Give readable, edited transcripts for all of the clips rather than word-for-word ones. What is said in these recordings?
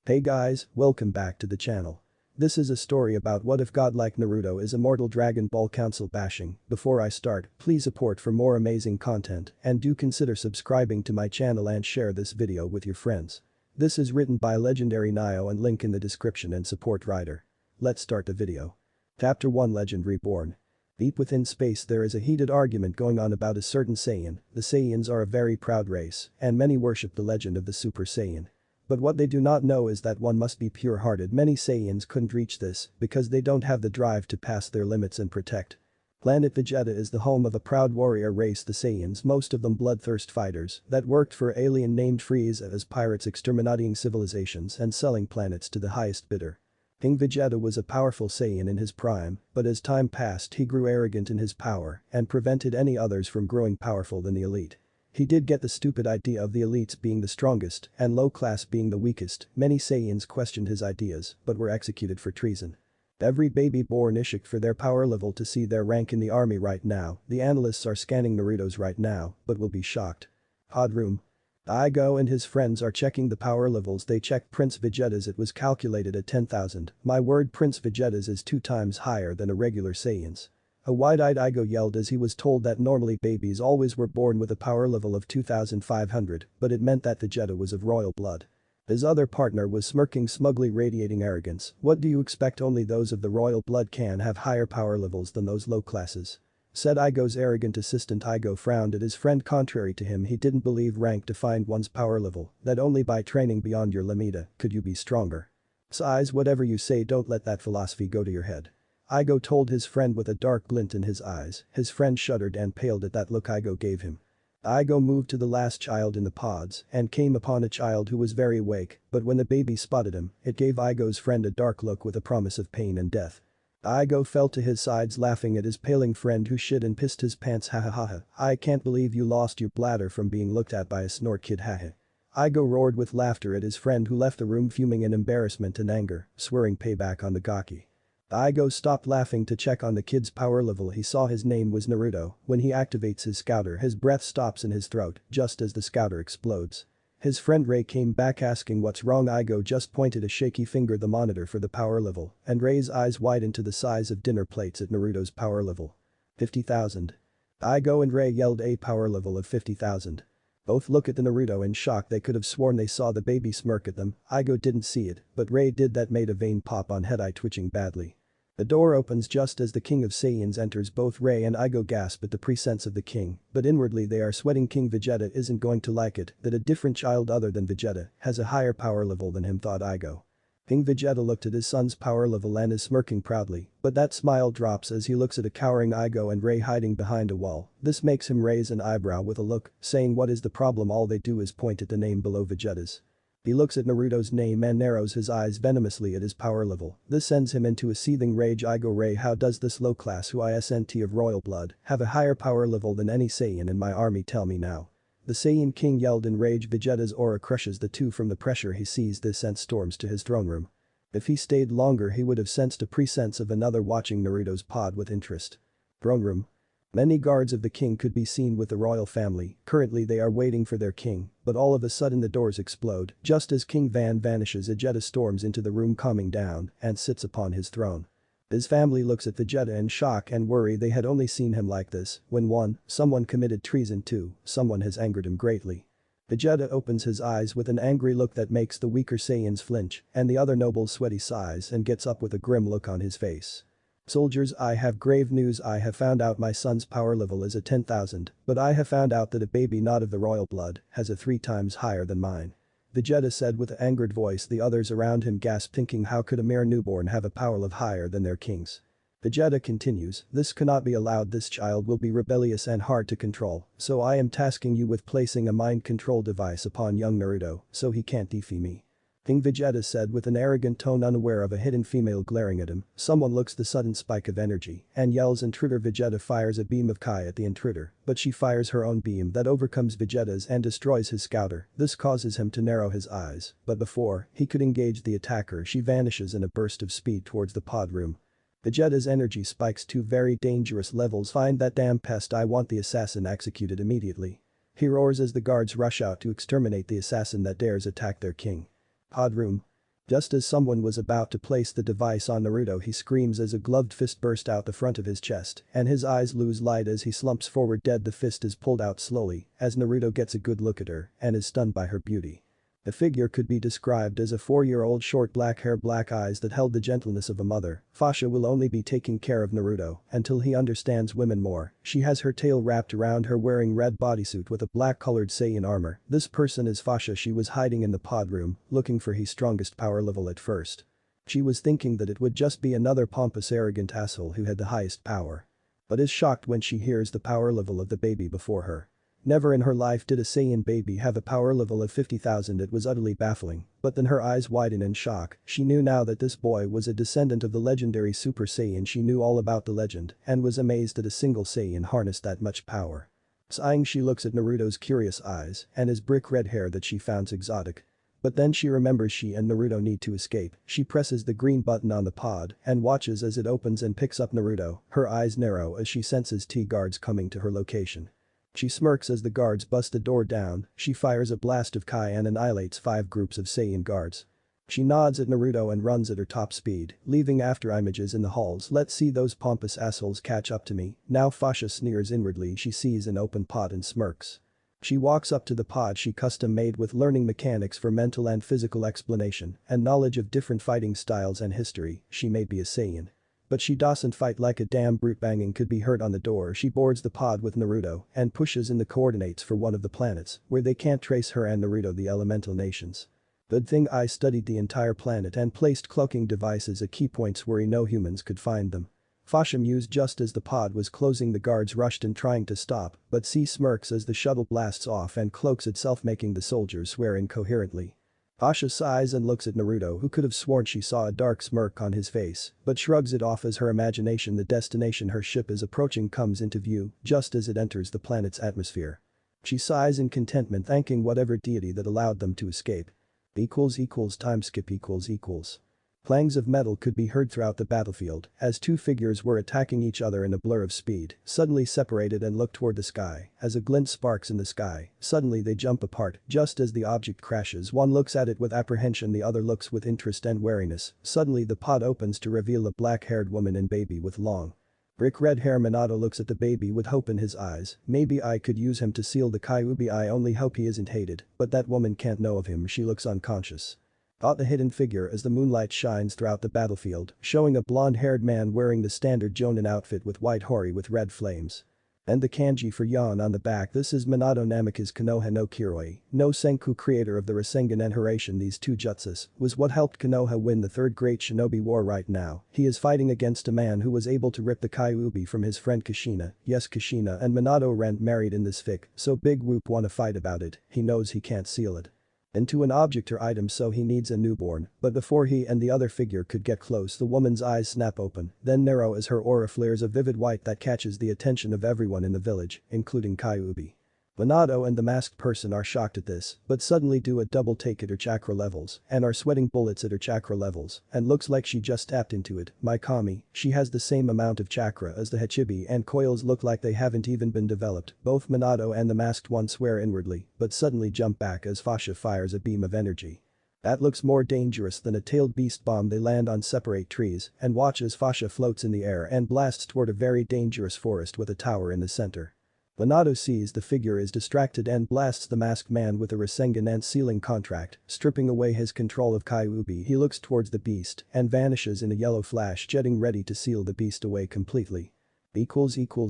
Hey guys, welcome back to the channel. This is a story about what if Godlike Naruto is immortal. Dragon Ball Council bashing. Before I start, please support for more amazing content and do consider subscribing to my channel and share this video with your friends. This is written by legendary Nio and link in the description and support writer. Let's start the video. Chapter 1 Legend Reborn. Deep within space there is a heated argument going on about a certain Saiyan. The Saiyans are a very proud race and many worship the legend of the Super Saiyan. But what they do not know is that one must be pure-hearted. Many Saiyans couldn't reach this because they don't have the drive to pass their limits and protect. Planet Vegeta is the home of a proud warrior race, the Saiyans, most of them bloodthirst fighters that worked for alien named Frieza as pirates exterminating civilizations and selling planets to the highest bidder. King Vegeta was a powerful Saiyan in his prime, but as time passed he grew arrogant in his power and prevented any others from growing powerful than the elite. He did get the stupid idea of the elites being the strongest and low class being the weakest. Many Saiyans questioned his ideas but were executed for treason. Every baby born is shocked for their power level to see their rank in the army right now. The analysts are scanning Naruto's right now but will be shocked. Pod room. Igo and his friends are checking the power levels. They checked Prince Vegeta's. It was calculated at 10,000. My word, Prince Vegeta's is 2 times higher than a regular Saiyan's. A wide-eyed Igo yelled as he was told that normally babies always were born with a power level of 2,500, but it meant that Vegeta was of royal blood. His other partner was smirking smugly, radiating arrogance. What do you expect? Only those of the royal blood can have higher power levels than those low classes, said Igo's arrogant assistant. Igo frowned at his friend. Contrary to him, he didn't believe rank defined one's power level, that only by training beyond your limita could you be stronger. Size, whatever you say, don't let that philosophy go to your head, Igo told his friend with a dark glint in his eyes. His friend shuddered and paled at that look Igo gave him. Igo moved to the last child in the pods and came upon a child who was very awake, but when the baby spotted him, it gave Igo's friend a dark look with a promise of pain and death. Igo fell to his sides laughing at his paling friend who shit and pissed his pants. Ha ha ha ha, I can't believe you lost your bladder from being looked at by a snort kid. Ha ha. Igo roared with laughter at his friend who left the room fuming in embarrassment and anger, swearing payback on the gaki. Igo stopped laughing to check on the kid's power level. He saw his name was Naruto. When he activates his scouter, his breath stops in his throat just as the scouter explodes. His friend Ray came back asking what's wrong. Igo just pointed a shaky finger at the monitor for the power level, and Ray's eyes widened to the size of dinner plates at Naruto's power level. 50,000. Igo and Ray yelled a power level of 50,000. Both look at the Naruto in shock. They could have sworn they saw the baby smirk at them. Igo didn't see it, but Ray did. That made a vein pop on head, eye twitching badly. The door opens just as the King of Saiyans enters. Both Ray and Igo gasp at the presence of the king, but inwardly they are sweating. King Vegeta isn't going to like it that a different child other than Vegeta has a higher power level than him, thought Igo. King Vegeta looked at his son's power level and is smirking proudly, but that smile drops as he looks at a cowering Igo and Ray hiding behind a wall. This makes him raise an eyebrow with a look, saying what is the problem? All they do is point at the name below Vegeta's. He looks at Naruto's name and narrows his eyes venomously at his power level. This sends him into a seething rage. Igo, Ray, how does this low class who isn't of royal blood have a higher power level than any Saiyan in my army? Tell me now. The Saiyan king yelled in rage. Vegeta's aura crushes the two from the pressure. He sees this and storms to his throne room. If he stayed longer he would have sensed a presence of another watching Naruto's pod with interest. Throne room. Many guards of the king could be seen with the royal family. Currently they are waiting for their king, but all of a sudden the doors explode. Just as King Van vanishes, Vegeta storms into the room, calming down, and sits upon his throne. His family looks at Vegeta in shock and worry. They had only seen him like this when 1. Someone committed treason, 2. Someone has angered him greatly. Vegeta opens his eyes with an angry look that makes the weaker Saiyans flinch, and the other nobles sweaty sighs and gets up with a grim look on his face. Soldiers, I have grave news. I have found out my son's power level is at 10,000, but I have found out that a baby not of the royal blood has a 3 times higher than mine, Vegeta said with an angered voice. The others around him gasped, thinking how could a mere newborn have a power level higher than their king's. Vegeta continues, this cannot be allowed. This child will be rebellious and hard to control, so I am tasking you with placing a mind control device upon young Naruto so he can't defeat me, King Vegeta said with an arrogant tone, unaware of a hidden female glaring at him. Someone looks the sudden spike of energy and yells intruder. Vegeta fires a beam of Kai at the intruder, but she fires her own beam that overcomes Vegeta's and destroys his scouter. This causes him to narrow his eyes, but before he could engage the attacker she vanishes in a burst of speed towards the pod room. Vegeta's energy spikes to very dangerous levels. Find that damn pest. I want the assassin executed immediately, he roars as the guards rush out to exterminate the assassin that dares attack their king. Pod room. Just as someone was about to place the device on Naruto, he screams as a gloved fist bursts out the front of his chest, and his eyes lose light as he slumps forward dead. The fist is pulled out slowly as Naruto gets a good look at her and is stunned by her beauty. The figure could be described as a 4-year-old, short black hair, black eyes that held the gentleness of a mother. Fasha will only be taking care of Naruto until he understands women more. She has her tail wrapped around her, wearing red bodysuit with a black colored Saiyan armor. This person is Fasha. She was hiding in the pod room, looking for his strongest power level at first. She was thinking that it would just be another pompous, arrogant asshole who had the highest power. But is shocked when she hears the power level of the baby before her. Never in her life did a Saiyan baby have a power level of 50,000. It was utterly baffling, but then her eyes widen in shock. She knew now that this boy was a descendant of the legendary Super Saiyan. She knew all about the legend and was amazed that a single Saiyan harnessed that much power. Sighing, she looks at Naruto's curious eyes and his brick red hair that she found exotic. But then she remembers she and Naruto need to escape. She presses the green button on the pod and watches as it opens and picks up Naruto. Her eyes narrow as she senses T-guards coming to her location. She smirks as the guards bust the door down. She fires a blast of Kai and annihilates 5 groups of Saiyan guards. She nods at Naruto and runs at her top speed, leaving after images in the halls. Let's see those pompous assholes catch up to me. Now Fasha sneers inwardly. She sees an open pod and smirks. She walks up to the pod she custom made with learning mechanics for mental and physical explanation and knowledge of different fighting styles and history. She may be a Saiyan, but she doesn't fight like a damn brute. Banging could be heard on the door. She boards the pod with Naruto and pushes in the coordinates for one of the planets where they can't trace her and Naruto, the elemental nations. Good thing I studied the entire planet and placed cloaking devices at key points where no humans could find them. Fasha mused just as the pod was closing. The guards rushed in trying to stop, but C smirks as the shuttle blasts off and cloaks itself, making the soldiers swear incoherently. Fasha sighs and looks at Naruto, who could have sworn she saw a dark smirk on his face, but shrugs it off as her imagination. The destination her ship is approaching comes into view just as it enters the planet's atmosphere. She sighs in contentment, thanking whatever deity that allowed them to escape. Time skip equals. Clangs of metal could be heard throughout the battlefield as 2 figures were attacking each other in a blur of speed, suddenly separated and look toward the sky as a glint sparks in the sky. Suddenly they jump apart just as the object crashes. One looks at it with apprehension, the other looks with interest and wariness. Suddenly the pod opens to reveal a black-haired woman and baby with long brick red hair. Minato looks at the baby with hope in his eyes. Maybe I could use him to seal the kyuubi. I only hope he isn't hated, but that woman can't know of him. She looks unconscious. Thought the hidden figure as the moonlight shines throughout the battlefield, showing a blonde-haired man wearing the standard Jonin outfit with white hori with red flames. And the kanji for yawn on the back. This is Minato Namikaze Konoha no Kiroi, no Senku, creator of the Rasengan and Hiraishin. These 2 jutsus was what helped Konoha win the 3rd Great Shinobi War. Right now, he is fighting against a man who was able to rip the kyuubi from his friend Kushina. Yes, Kushina and Minato rent married in this fic, so Big Whoop wanna fight about it. He knows he can't seal it into an object or item, so he needs a newborn. But before he and the other figure could get close, the woman's eyes snap open, then narrow as her aura flares a vivid white that catches the attention of everyone in the village, including kyuubi. Minato and the masked person are shocked at this, but suddenly do a double take at her chakra levels and are sweating bullets at her chakra levels and looks like she just tapped into it. My kami, she has the same amount of chakra as the Hachibi, and coils look like they haven't even been developed. Both Minato and the masked one swear inwardly, but suddenly jump back as Fasha fires a beam of energy. That looks more dangerous than a tailed beast bomb. They land on separate trees and watch as Fasha floats in the air and blasts toward a very dangerous forest with a tower in the center. Minato sees the figure is distracted and blasts the masked man with a Rasengan and sealing contract, stripping away his control of kyuubi. He looks towards the beast and vanishes in a yellow flash, jetting ready to seal the beast away completely.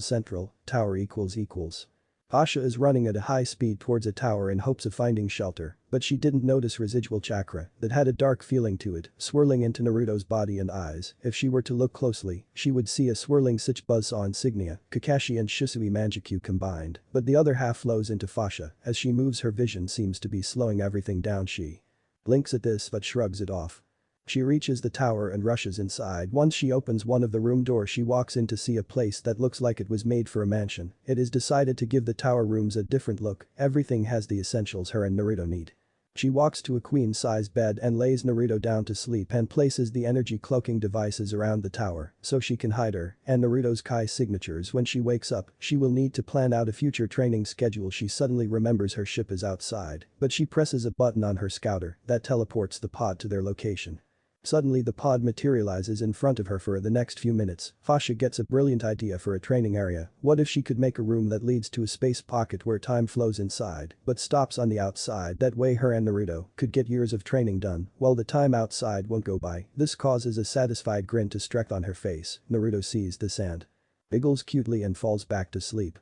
Central, tower equals. Fasha is running at a high speed towards a tower in hopes of finding shelter, but she didn't notice residual chakra that had a dark feeling to it, swirling into Naruto's body and eyes. If she were to look closely, she would see a swirling such buzzsaw insignia, Kakashi and Shisui Manjikyu combined, but the other half flows into Fasha. As she moves, her vision seems to be slowing everything down. She blinks at this but shrugs it off. She reaches the tower and rushes inside. Once she opens one of the room doors, she walks in to see a place that looks like it was made for a mansion. It is decided to give the tower rooms a different look. Everything has the essentials her and Naruto need. She walks to a queen-size bed and lays Naruto down to sleep and places the energy cloaking devices around the tower so she can hide her and Naruto's Kai signatures. When she wakes up, she will need to plan out a future training schedule. She suddenly remembers her ship is outside, but she presses a button on her scouter that teleports the pod to their location. Suddenly the pod materializes in front of her. For the next few minutes, Fasha gets a brilliant idea for a training area. What if she could make a room that leads to a space pocket where time flows inside but stops on the outside? That way her and Naruto could get years of training done while the time outside won't go by. This causes a satisfied grin to stretch on her face. Naruto sees this and giggles cutely and falls back to sleep.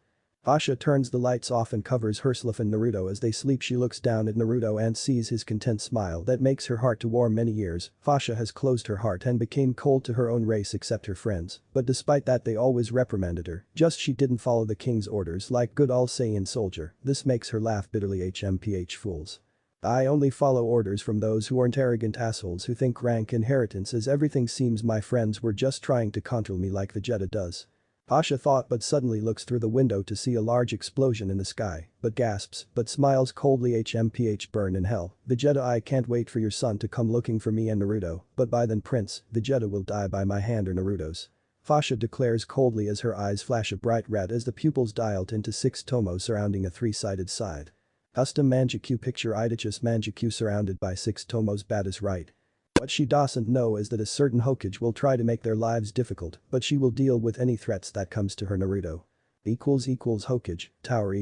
Fasha turns the lights off and covers herself and Naruto as they sleep. She looks down at Naruto and sees his content smile that makes her heart to warm. Many years, Fasha has closed her heart and became cold to her own race except her friends, but despite that they always reprimanded her, just she didn't follow the king's orders like good all Saiyan soldier. This makes her laugh bitterly. HMPH fools. I only follow orders from those who aren't arrogant assholes who think rank inheritance is everything. Seems my friends were just trying to control me like Vegeta does. Fasha thought but suddenly looks through the window to see a large explosion in the sky, but gasps, but smiles coldly. HMPH burn in hell. Vegeta, I can't wait for your son to come looking for me and Naruto, but by then Prince, Vegeta will die by my hand or Naruto's. Fasha declares coldly as her eyes flash a bright red as the pupils dilate into 6 tomos surrounding a 3-sided side. Custom Manjakyu picture Idachus Manjakyu surrounded by 6 tomos. Bad is right. What she doesn't know is that a certain Hokage will try to make their lives difficult, but she will deal with any threats that comes to her. Naruto Hokage, tower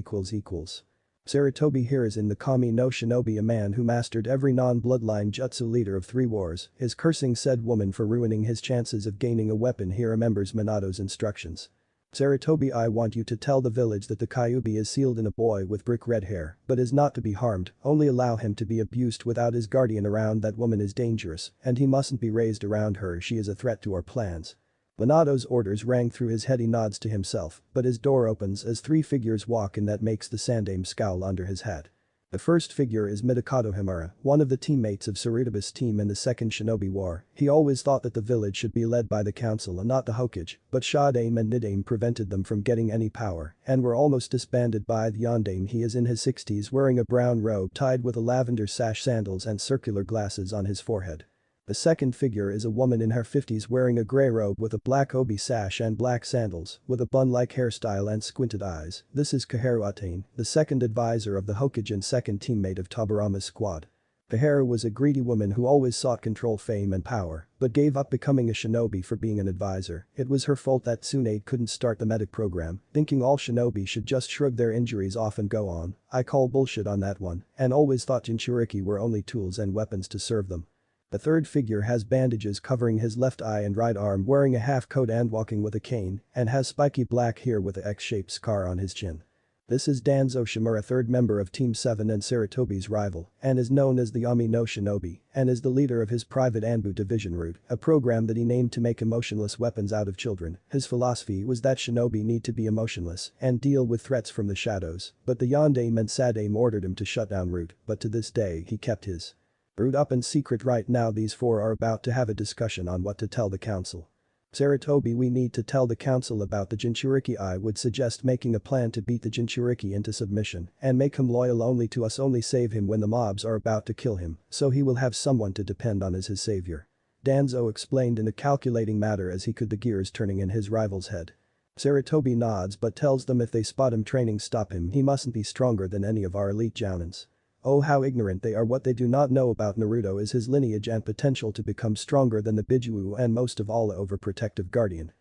Sarutobi here is in the Kami no Shinobi, a man who mastered every non-bloodline jutsu, leader of 3 wars, is cursing said woman for ruining his chances of gaining a weapon. He remembers Minato's instructions. Sarutobi, I want you to tell the village that the kyuubi is sealed in a boy with brick red hair, but is not to be harmed, only allow him to be abused without his guardian around. That woman is dangerous, and he mustn't be raised around her. She is a threat to our plans. Minato's orders rang through his head. He nods to himself, but his door opens as 3 figures walk in. That makes the Sandaime scowl under his hat. The first figure is Midokado Himura, one of the teammates of Sarutobi's team in the Second Shinobi War. He always thought that the village should be led by the council and not the Hokage, but Shadaime and Nidaime prevented them from getting any power and were almost disbanded by the Yondaime. He is in his 60s wearing a brown robe tied with a lavender sash, sandals and circular glasses on his forehead. The second figure is a woman in her 50s wearing a grey robe with a black obi sash and black sandals, with a bun-like hairstyle and squinted eyes. This is Kaharu Atane, the second advisor of the Hokage and second teammate of Tobirama's squad. Kaharu was a greedy woman who always sought control, fame and power, but gave up becoming a shinobi for being an advisor. It was her fault that Tsunade couldn't start the medic program, thinking all shinobi should just shrug their injuries off and go on. I call bullshit on that one, and always thought Jinchuriki were only tools and weapons to serve them. The third figure has bandages covering his left eye and right arm, wearing a half coat and walking with a cane, and has spiky black hair with a X-shaped scar on his chin. This is Danzo Shimura, third member of Team 7 and Sarutobi's rival, and is known as the Ami no Shinobi, and is the leader of his private Anbu division route, a program that he named to make emotionless weapons out of children. His philosophy was that shinobi need to be emotionless and deal with threats from the shadows, but the Yondaime and Sadaime ordered him to shut down route, but to this day he kept his route up in secret. Right now these 4 are about to have a discussion on what to tell the council. Sarutobi, we need to tell the council about the Jinchuriki. I would suggest making a plan to beat the Jinchuriki into submission and make him loyal only to us, only save him when the mobs are about to kill him, so he will have someone to depend on as his savior. Danzo explained in a calculating manner as he could, the gears turning in his rival's head. Sarutobi nods but tells them if they spot him training, stop him. He mustn't be stronger than any of our elite jounins. Oh, how ignorant they are. What they do not know about Naruto is his lineage and potential to become stronger than the Bijuu and most of all a overprotective guardian.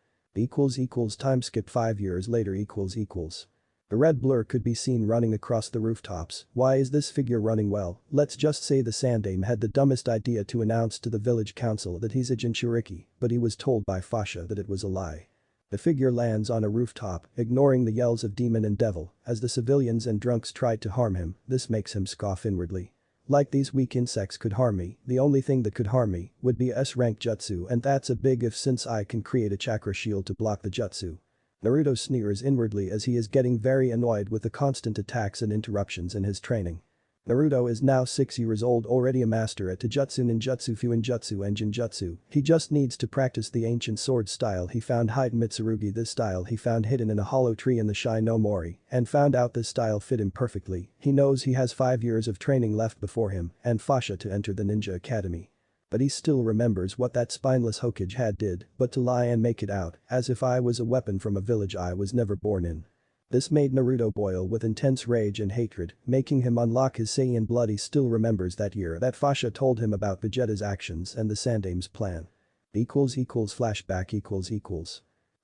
Time skip 5 years later. The red blur could be seen running across the rooftops. Why is this figure running? Well, let's just say the Sandaime had the dumbest idea to announce to the village council that he's a Jinchuriki, but he was told by Fasha that it was a lie. The figure lands on a rooftop, ignoring the yells of demon and devil, as the civilians and drunks tried to harm him. This makes him scoff inwardly. Like these weak insects could harm me, the only thing that could harm me would be S-rank jutsu, and that's a big if since I can create a chakra shield to block the jutsu. Naruto sneers inwardly as he is getting very annoyed with the constant attacks and interruptions in his training. Naruto is now 6 years old, already a master at Taijutsu, Ninjutsu, Fuinjutsu and Jinjutsu. He just needs to practice the ancient sword style he found hidden Mitsurugi. This style he found hidden in a hollow tree in the Shinomori and found out this style fit him perfectly. He knows he has 5 years of training left before him and Fasha to enter the ninja academy. But he still remembers what that spineless Hokage had did, but to lie and make it out, as if I was a weapon from a village I was never born in. This made Naruto boil with intense rage and hatred, making him unlock his Saiyan blood. He still remembers that year that Fasha told him about Vegeta's actions and the Sandaime's plan. Flashback.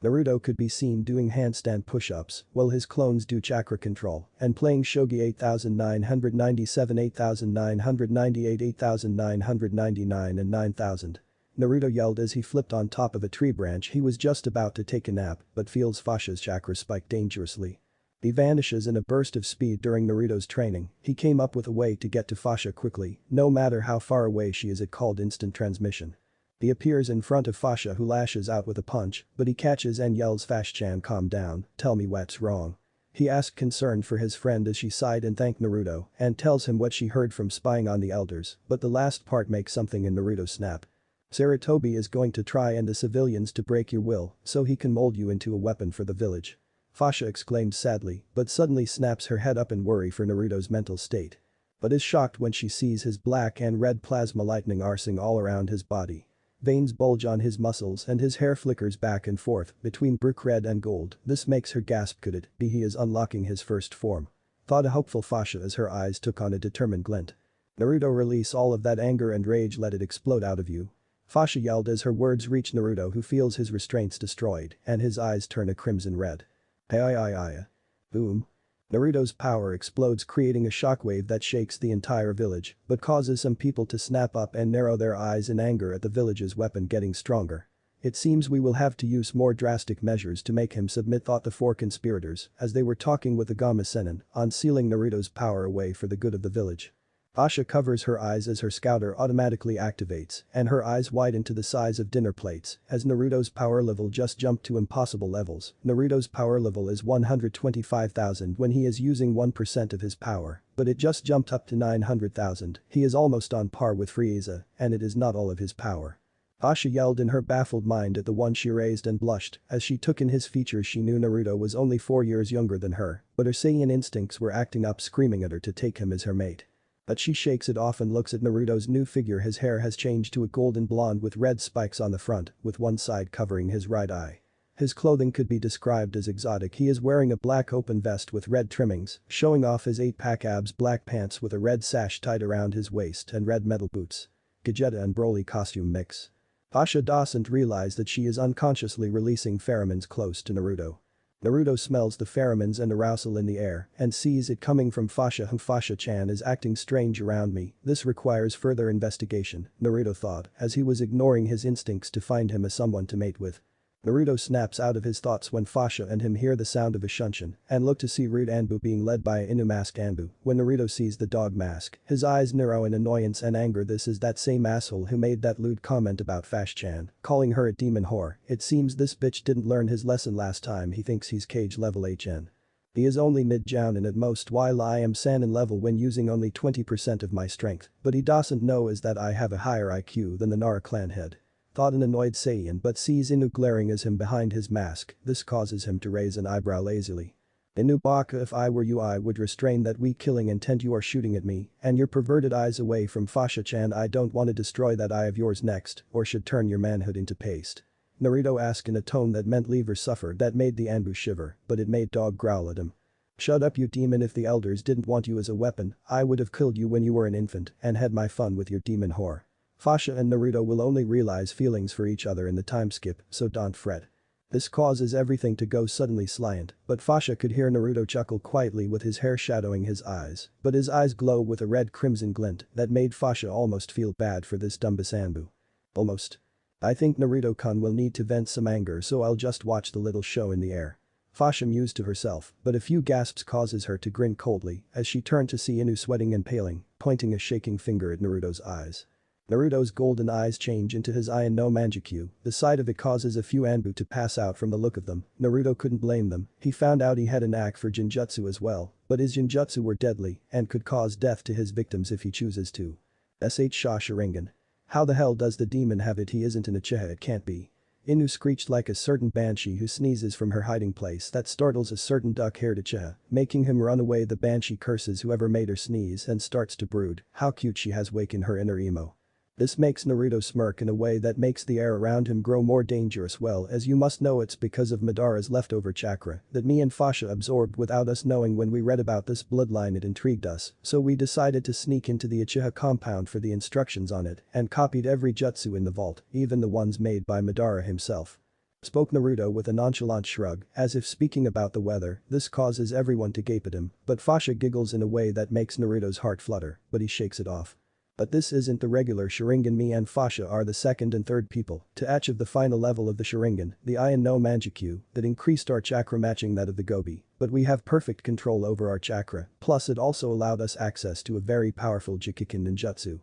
Naruto could be seen doing handstand push-ups while his clones do chakra control and playing shogi 8997, 8998, 8999 and 9000. Naruto yelled as he flipped on top of a tree branch. He was just about to take a nap but feels Fasha's chakra spike dangerously. He vanishes in a burst of speed during Naruto's training. He came up with a way to get to Fasha quickly, no matter how far away she is. It called instant transmission. He appears in front of Fasha, who lashes out with a punch, but he catches and yells, "Fasha-chan, calm down, tell me what's wrong." He asked, concerned for his friend, as she sighed and thanked Naruto and tells him what she heard from spying on the elders, but the last part makes something in Naruto snap. Sarutobi is going to try and the civilians to break your will so he can mold you into a weapon for the village. Fasha exclaimed sadly, but suddenly snaps her head up in worry for Naruto's mental state. But is shocked when she sees his black and red plasma lightning coursing all around his body. Veins bulge on his muscles and his hair flickers back and forth between brick red and gold. This makes her gasp. Could it be he is unlocking his first form? Thought a hopeful Fasha as her eyes took on a determined glint. Naruto, release all of that anger and rage, let it explode out of you. Fasha yelled as her words reach Naruto, who feels his restraints destroyed and his eyes turn a crimson red. Boom. Naruto's power explodes, creating a shockwave that shakes the entire village but causes some people to snap up and narrow their eyes in anger at the village's weapon getting stronger. It seems we will have to use more drastic measures to make him submit, thought the 4 conspirators as they were talking with the Gama Sennin on sealing Naruto's power away for the good of the village. Fasha covers her eyes as her scouter automatically activates and her eyes widen to the size of dinner plates as Naruto's power level just jumped to impossible levels. Naruto's power level is 125,000 when he is using 1% of his power, but it just jumped up to 900,000. He is almost on par with Frieza, and it is not all of his power. Fasha yelled in her baffled mind at the one she raised and blushed as she took in his features. She knew Naruto was only 4 years younger than her, but her Saiyan instincts were acting up, screaming at her to take him as her mate. But she shakes it off and looks at Naruto's new figure. His hair has changed to a golden blonde with red spikes on the front, with one side covering his right eye. His clothing could be described as exotic. He is wearing a black open vest with red trimmings, showing off his 8-pack abs, black pants with a red sash tied around his waist and red metal boots. Vegeta and Broly costume mix. Fasha doesn't realize that she is unconsciously releasing pheromones close to Naruto. Naruto smells the pheromones and arousal in the air and sees it coming from Fasha. Fasha-chan is acting strange around me, this requires further investigation, Naruto thought as he was ignoring his instincts to find him a someone to mate with. Naruto snaps out of his thoughts when Fasha and him hear the sound of a shunshin and look to see Rude Anbu being led by a Inu masked Anbu. When Naruto sees the dog mask, his eyes narrow in annoyance and anger. This is that same asshole who made that lewd comment about Fasha-chan, calling her a demon whore. It seems this bitch didn't learn his lesson last time. He thinks he's Cage level HN. He is only mid-jounin at most, while I am Sannin level when using only 20% of my strength, but he doesn't know is that I have a higher IQ than the Nara clan head. Thought an annoyed Saiyan, but sees Inu glaring at him behind his mask. This causes him to raise an eyebrow lazily. Inu, baka, if I were you I would restrain that weak killing intent you are shooting at me and your perverted eyes away from Fasha-chan. I don't want to destroy that eye of yours next or should turn your manhood into paste. Naruto asked in a tone that meant leave or suffer. That made the Anbu shiver, but it made dog growl at him. Shut up, you demon. If the elders didn't want you as a weapon, I would have killed you when you were an infant and had my fun with your demon whore. Fasha and Naruto will only realize feelings for each other in the time skip, so don't fret. This causes everything to go suddenly silent, but Fasha could hear Naruto chuckle quietly with his hair shadowing his eyes, but his eyes glow with a red crimson glint that made Fasha almost feel bad for this dumb Anbu. Almost. I think Naruto-kun will need to vent some anger, so I'll just watch the little show in the air. Fasha mused to herself, but a few gasps causes her to grin coldly as she turned to see Inu sweating and paling, pointing a shaking finger at Naruto's eyes. Naruto's golden eyes change into his Iron no Manjikyu, the sight of it causes a few Anbu to pass out from the look of them. Naruto couldn't blame them, he found out he had a knack for Genjutsu as well, but his Genjutsu were deadly and could cause death to his victims if he chooses to. Sha Sharingan. How the hell does the demon have it? He isn't an uchiha, it can't be. Inu screeched like a certain banshee who sneezes from her hiding place that startles a certain duck-haired uchiha, making him run away. The banshee curses whoever made her sneeze and starts to brood how cute she has wakened her inner emo. This makes Naruto smirk in a way that makes the air around him grow more dangerous. Well, as you must know, it's because of Madara's leftover chakra that me and Fasha absorbed without us knowing. When we read about this bloodline, it intrigued us, so we decided to sneak into the Uchiha compound for the instructions on it and copied every jutsu in the vault, even the ones made by Madara himself. Spoke Naruto with a nonchalant shrug, as if speaking about the weather. This causes everyone to gape at him, but Fasha giggles in a way that makes Naruto's heart flutter, but he shakes it off. But this isn't the regular Sharingan. Me and Fasha are the second and third people to achieve the final level of the Sharingan, the Iron no Manjikyu, that increased our chakra matching that of the Gobi, but we have perfect control over our chakra, plus it also allowed us access to a very powerful Jikiken ninjutsu.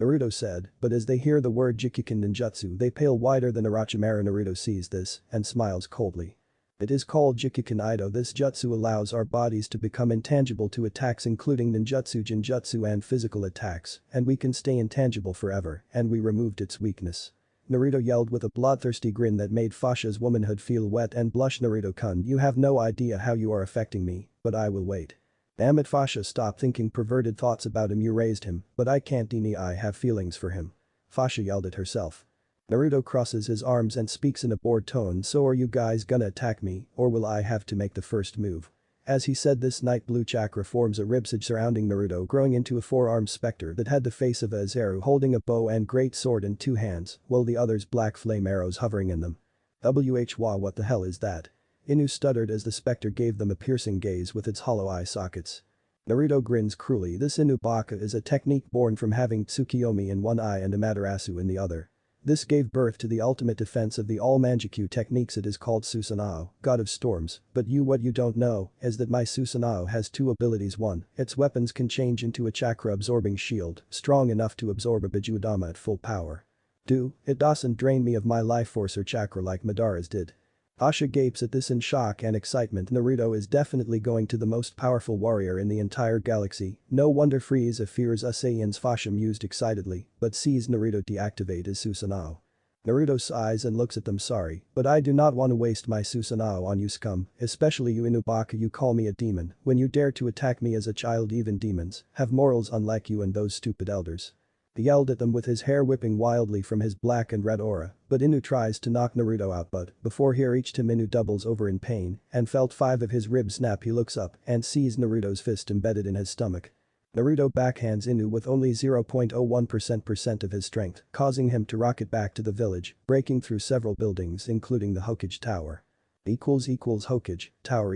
Naruto said, but as they hear the word Jikiken ninjutsu they pale whiter than Orochimaru. Naruto sees this and smiles coldly. It is called Jikiken Ido. This jutsu allows our bodies to become intangible to attacks including ninjutsu, genjutsu and physical attacks, and we can stay intangible forever, and we removed its weakness. Naruto yelled with a bloodthirsty grin that made Fasha's womanhood feel wet and blush. Naruto-kun, you have no idea how you are affecting me, but I will wait. Damn it, Fasha, stop thinking perverted thoughts about him. You raised him, but I can't deny I have feelings for him. Fasha yelled at herself. Naruto crosses his arms and speaks in a bored tone. So are you guys gonna attack me, or will I have to make the first move? As he said this, night blue chakra forms a ribcage surrounding Naruto, growing into a four-armed specter that had the face of a Azaru holding a bow and great sword in two hands, while the others black flame arrows hovering in them. What the hell is that? Inu stuttered as the specter gave them a piercing gaze with its hollow eye sockets. Naruto grins cruelly. This Inubaka is a technique born from having Tsukiyomi in one eye and Amaterasu in the other. This gave birth to the ultimate defense of the all Manjikyu techniques. It is called Susanoo, God of Storms, but what you don't know is that my Susanoo has two abilities. One, its weapons can change into a chakra-absorbing shield, strong enough to absorb a Bijudama at full power. 2, it doesn't drain me of my life force or chakra like Madara's did. Asha gapes at this in shock and excitement. Naruto is definitely going to the most powerful warrior in the entire galaxy. No wonder Frieza fears us Saiyans. Fasha mused excitedly, but sees Naruto deactivate his Susanoo. Naruto sighs and looks at them. Sorry, but I do not want to waste my Susanoo on you scum, especially you Inubaka. You call me a demon when you dare to attack me as a child. Even demons have morals unlike you and those stupid elders. He yelled at them with his hair whipping wildly from his black and red aura, but Inu tries to knock Naruto out, but before he reached him Inu doubles over in pain and felt 5 of his ribs snap. He looks up and sees Naruto's fist embedded in his stomach. Naruto backhands Inu with only 0.01% of his strength, causing him to rocket back to the village, breaking through several buildings including the Hokage Tower. Hokage Tower .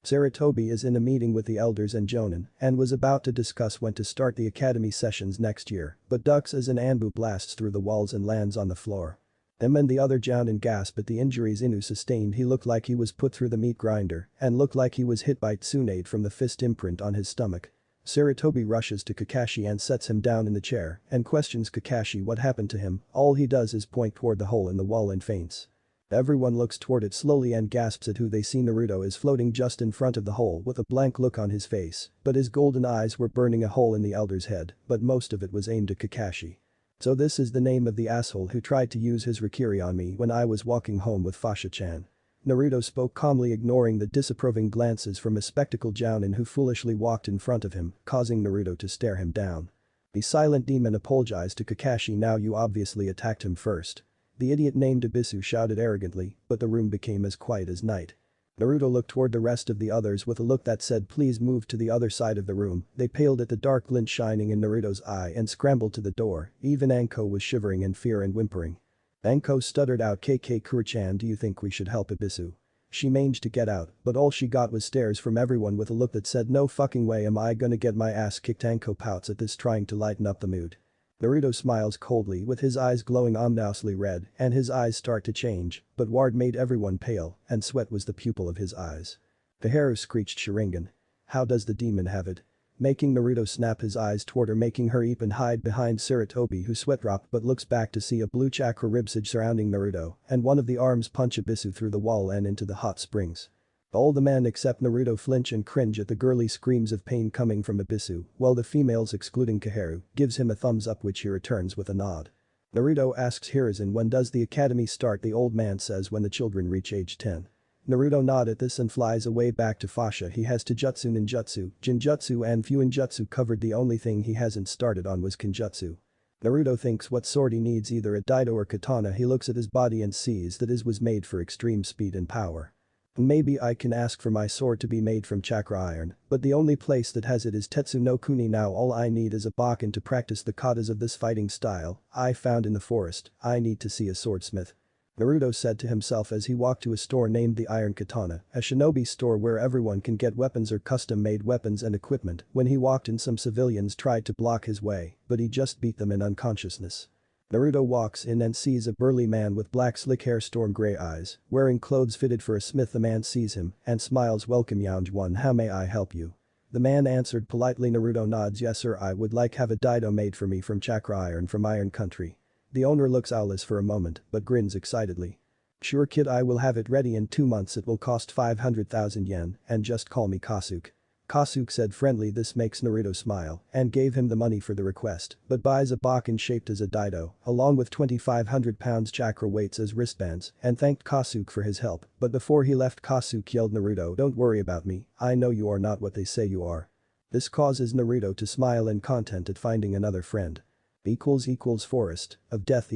Sarutobi is in a meeting with the elders and Jonin and was about to discuss when to start the academy sessions next year, but ducks as an Anbu blasts through the walls and lands on the floor. Them and the other Jonin gasp at the injuries Inu sustained. He looked like he was put through the meat grinder and looked like he was hit by Tsunade from the fist imprint on his stomach. Sarutobi rushes to Kakashi and sets him down in the chair and questions Kakashi what happened to him. All he does is point toward the hole in the wall and faints. Everyone looks toward it slowly and gasps at who they see. Naruto is floating just in front of the hole with a blank look on his face, but his golden eyes were burning a hole in the elder's head, but most of it was aimed at Kakashi. So this is the name of the asshole who tried to use his Rikiri on me when I was walking home with Fasha-chan. Naruto spoke calmly, ignoring the disapproving glances from a spectacled Jounin who foolishly walked in front of him, causing Naruto to stare him down. The silent demon apologized to Kakashi. Now you obviously attacked him first. The idiot named Ibisu shouted arrogantly, but the room became as quiet as night. Naruto looked toward the rest of the others with a look that said please move to the other side of the room. They paled at the dark glint shining in Naruto's eye and scrambled to the door. Even Anko was shivering in fear and whimpering. Anko stuttered out, KK Kuro-chan, do you think we should help Ibisu? She managed to get out, but all she got was stares from everyone with a look that said no fucking way am I gonna get my ass kicked. Anko pouts at this, trying to lighten up the mood. Naruto smiles coldly with his eyes glowing ominously red and his eyes start to change, but Ward made everyone pale and sweat was the pupil of his eyes. Kaharu screeched Sharingan. How does the demon have it? making Naruto snap his eyes toward her, making her even hide behind Sarutobi, who sweat dropped but looks back to see a blue chakra ribcage surrounding Naruto, and one of the arms punch Abisu through the wall and into the hot springs. All the men except Naruto flinch and cringe at the girly screams of pain coming from Abisu, while the females excluding Kaharu gives him a thumbs up, which he returns with a nod. Naruto asks Hiruzen when does the academy start. The old man says when the children reach age 10. Naruto nods at this and flies away back to Fasha. He has Taijutsu, Ninjutsu, Jinjutsu and Fuinjutsu covered. The only thing he hasn't started on was Kenjutsu. Naruto thinks what sword he needs, either a Daido or katana. He looks at his body and sees that his was made for extreme speed and power. Maybe I can ask for my sword to be made from chakra iron, but the only place that has it is Tetsu no Kuni. Now all I need is a Bakken to practice the katas of this fighting style I found in the forest. I need to see a swordsmith. Naruto said to himself as he walked to a store named the Iron Katana, a shinobi store where everyone can get weapons or custom-made weapons and equipment. When he walked in, some civilians tried to block his way, but he just beat them in unconsciousness. Naruto walks in and sees a burly man with black slick hair, storm gray eyes, wearing clothes fitted for a smith. The man sees him and smiles. Welcome young one, how may I help you? The man answered politely. Naruto nods. Yes sir, I would like have a Daido made for me from chakra iron from Iron Country. The owner looks owlish for a moment but grins excitedly. Sure kid, I will have it ready in 2 months. It will cost 500,000 yen and just call me Kasuke. Kasuke said friendly. This makes Naruto smile and gave him the money for the request, but buys a Bakken shaped as a Daido along with 2,500 pounds chakra weights as wristbands and thanked Kasuke for his help. But before he left, Kasuke yelled, Naruto, don't worry about me, I know you are not what they say you are. This causes Naruto to smile and content at finding another friend. Forest of death .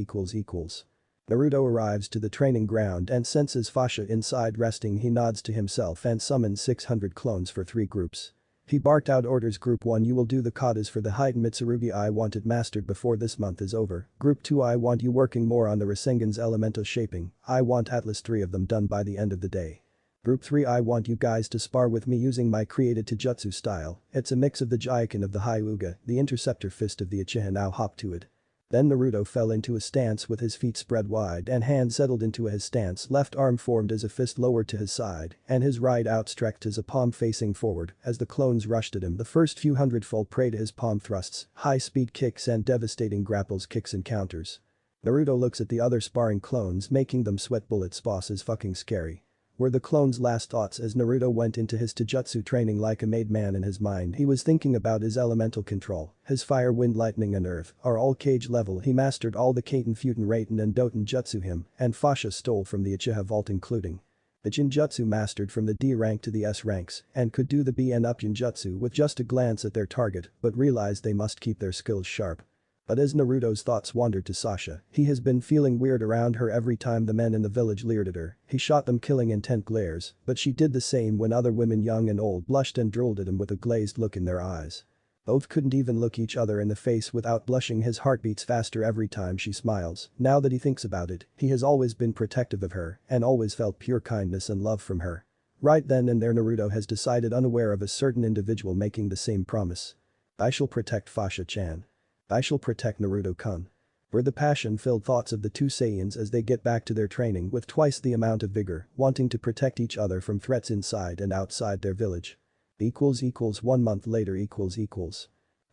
Naruto arrives to the training ground and senses Fasha inside resting. He nods to himself and summons 600 clones for 3 groups. He barked out orders. Group 1, you will do the katas for the height Mitsurugi. I want it mastered before this month is over. Group 2, I want you working more on the Rasengan's elemental shaping. I want at least 3 of them done by the end of the day. Group 3, I want you guys to spar with me using my created Taijutsu style. It's a mix of the Jaiken of the Hyuga, the interceptor fist of the Uchiha. Now hop to it. Then Naruto fell into a stance with his feet spread wide and hands settled into his stance. Left arm formed as a fist lowered to his side and his right outstretched as a palm facing forward. As the clones rushed at him, the first few hundred fall prey to his palm thrusts, high-speed kicks and devastating grapples, kicks and counters. Naruto looks at the other sparring clones, making them sweat bullets. Boss is fucking scary. Were the clones' last thoughts as Naruto went into his Taijutsu training. Like a made man in his mind, he was thinking about his elemental control. His fire, wind, lightning and earth are all cage level. He mastered all the Kaiten, Futen, Raiten and Doten Jutsu him and Fasha stole from the Uchiha vault, including the Jinjutsu mastered from the D rank to the S ranks and could do the B and up Jinjutsu with just a glance at their target but realized they must keep their skills sharp. But as Naruto's thoughts wandered to Sasha, he has been feeling weird around her. Every time the men in the village leered at her, he shot them, killing intent glares, but she did the same when other women young and old blushed and drooled at him with a glazed look in their eyes. Both couldn't even look each other in the face without blushing. His heart beats faster every time she smiles. Now that he thinks about it, he has always been protective of her and always felt pure kindness and love from her. Right then and there Naruto has decided, unaware of a certain individual making the same promise. I shall protect Fasha-chan. I shall protect Naruto-kun. Were the passion-filled thoughts of the two Saiyans as they get back to their training with twice the amount of vigor, wanting to protect each other from threats inside and outside their village. 1 month later .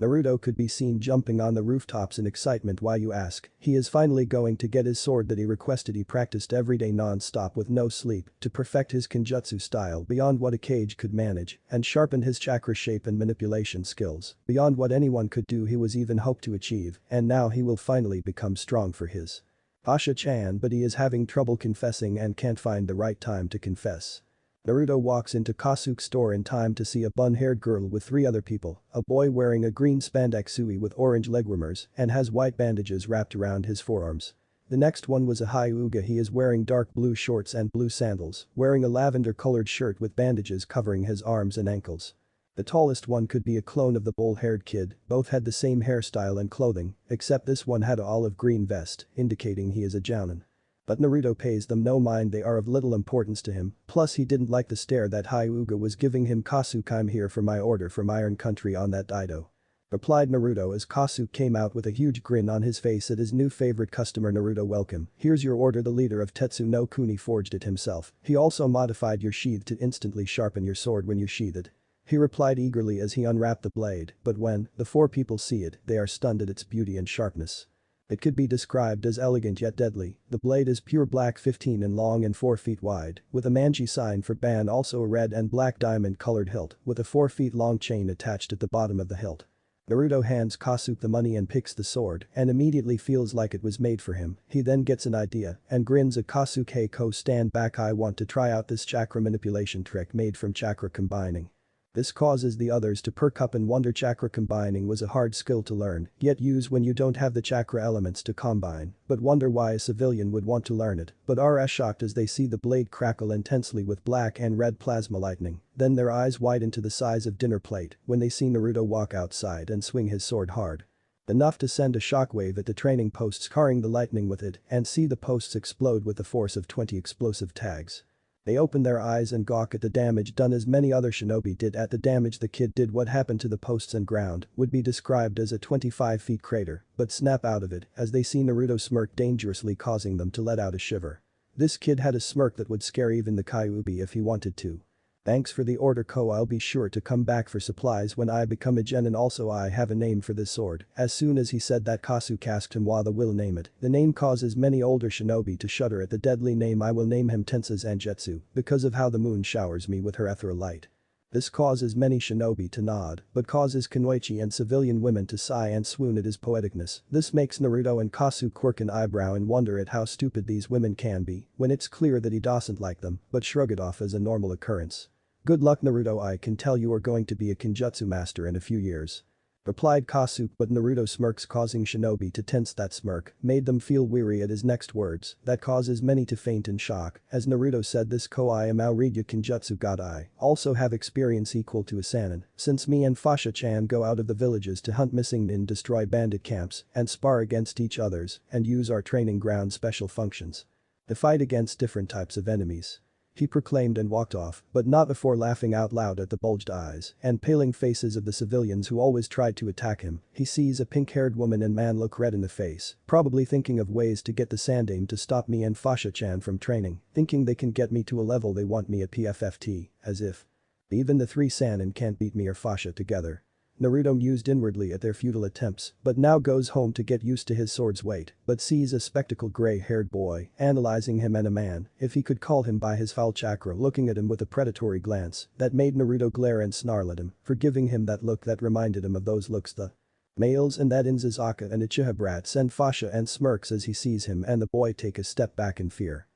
Naruto could be seen jumping on the rooftops in excitement. Why, you ask? He is finally going to get his sword that he requested. He practiced every day non-stop with no sleep to perfect his Kenjutsu style beyond what a cage could manage and sharpened his chakra shape and manipulation skills beyond what anyone could do. He was even hoped to achieve, and now he will finally become strong for his Fasha-chan, but he is having trouble confessing and can't find the right time to confess. Naruto walks into Kasuke's store in time to see a bun-haired girl with 3 other people, a boy wearing a green spandex sui with orange leg warmers and has white bandages wrapped around his forearms. The next one was a Hyuga. He is wearing dark blue shorts and blue sandals, wearing a lavender-colored shirt with bandages covering his arms and ankles. The tallest one could be a clone of the bull-haired kid. Both had the same hairstyle and clothing, except this one had an olive green vest, indicating he is a jounin. But Naruto pays them no mind, they are of little importance to him, plus he didn't like the stare that Hyuga was giving him. Kasuke, I'm here for my order from Iron Country on that Daido, replied Naruto as Kasuke came out with a huge grin on his face at his new favorite customer. Naruto, welcome, here's your order. The leader of Tetsu no Kuni forged it himself. He also modified your sheath to instantly sharpen your sword when you sheathe it. He replied eagerly as he unwrapped the blade, but when the four people see it, they are stunned at its beauty and sharpness. It could be described as elegant yet deadly. The blade is pure black 15 in long and 4 feet wide, with a manji sign for ban, also a red and black diamond colored hilt, with a 4 feet long chain attached at the bottom of the hilt. Naruto hands Kasuke the money and picks the sword and immediately feels like it was made for him. He then gets an idea and grins at Kasuke. Hey Ko, stand back, I want to try out this chakra manipulation trick made from chakra combining. This causes the others to perk up and wonder. Chakra combining was a hard skill to learn, yet use when you don't have the chakra elements to combine, but wonder why a civilian would want to learn it, but are shocked as they see the blade crackle intensely with black and red plasma lightning, then their eyes widen to the size of dinner plate when they see Naruto walk outside and swing his sword hard. Enough to send a shockwave at the training posts, carrying the lightning with it, and see the posts explode with the force of 20 explosive tags. They open their eyes and gawk at the damage done, as many other shinobi did at the damage the kid did. What happened to the posts and ground would be described as a 25 feet crater, but snap out of it as they see Naruto smirk dangerously, causing them to let out a shiver. This kid had a smirk that would scare even the kyuubi if he wanted to. Thanks for the order, Ko. I'll be sure to come back for supplies when I become a genin. Also, I have a name for this sword. As soon as he said that, Kasuke asked him what will name it. The name causes many older shinobi to shudder at the deadly name. I will name him Tensa Zangetsu because of how the moon showers me with her ethereal light. This causes many shinobi to nod, but causes Kunoichi and civilian women to sigh and swoon at his poeticness. This makes Naruto and Kasuke quirk an eyebrow and wonder at how stupid these women can be when it's clear that he doesn't like them, but shrug it off as a normal occurrence. Good luck, Naruto. I can tell you are going to be a kinjutsu master in a few years. Replied Kasuke, but Naruto smirks, causing shinobi to tense. That smirk made them feel weary at his next words that causes many to faint in shock as Naruto said this. Ko, I am Aoridya Kinjutsu God. I also have experience equal to a Saiyan, since me and Fasha-chan go out of the villages to hunt missing nin, destroy bandit camps, and spar against each others and use our training ground special functions to fight against different types of enemies. He proclaimed and walked off, but not before laughing out loud at the bulged eyes and paling faces of the civilians who always tried to attack him. He sees a pink-haired woman and man look red in the face, probably thinking of ways to get the Sandaime to stop me and Fasha-chan from training, thinking they can get me to a level they want me at PFFT, as if even the three Saiyan can't beat me or Fasha together. Naruto mused inwardly at their futile attempts, but now goes home to get used to his sword's weight, but sees a spectacled gray-haired boy analyzing him, and a man, if he could call him by his foul chakra, looking at him with a predatory glance that made Naruto glare and snarl at him for giving him that look that reminded him of those looks the males in that Inzazaka and Uchiha brat send. Fasha and smirks as he sees him, and the boy take a step back in fear.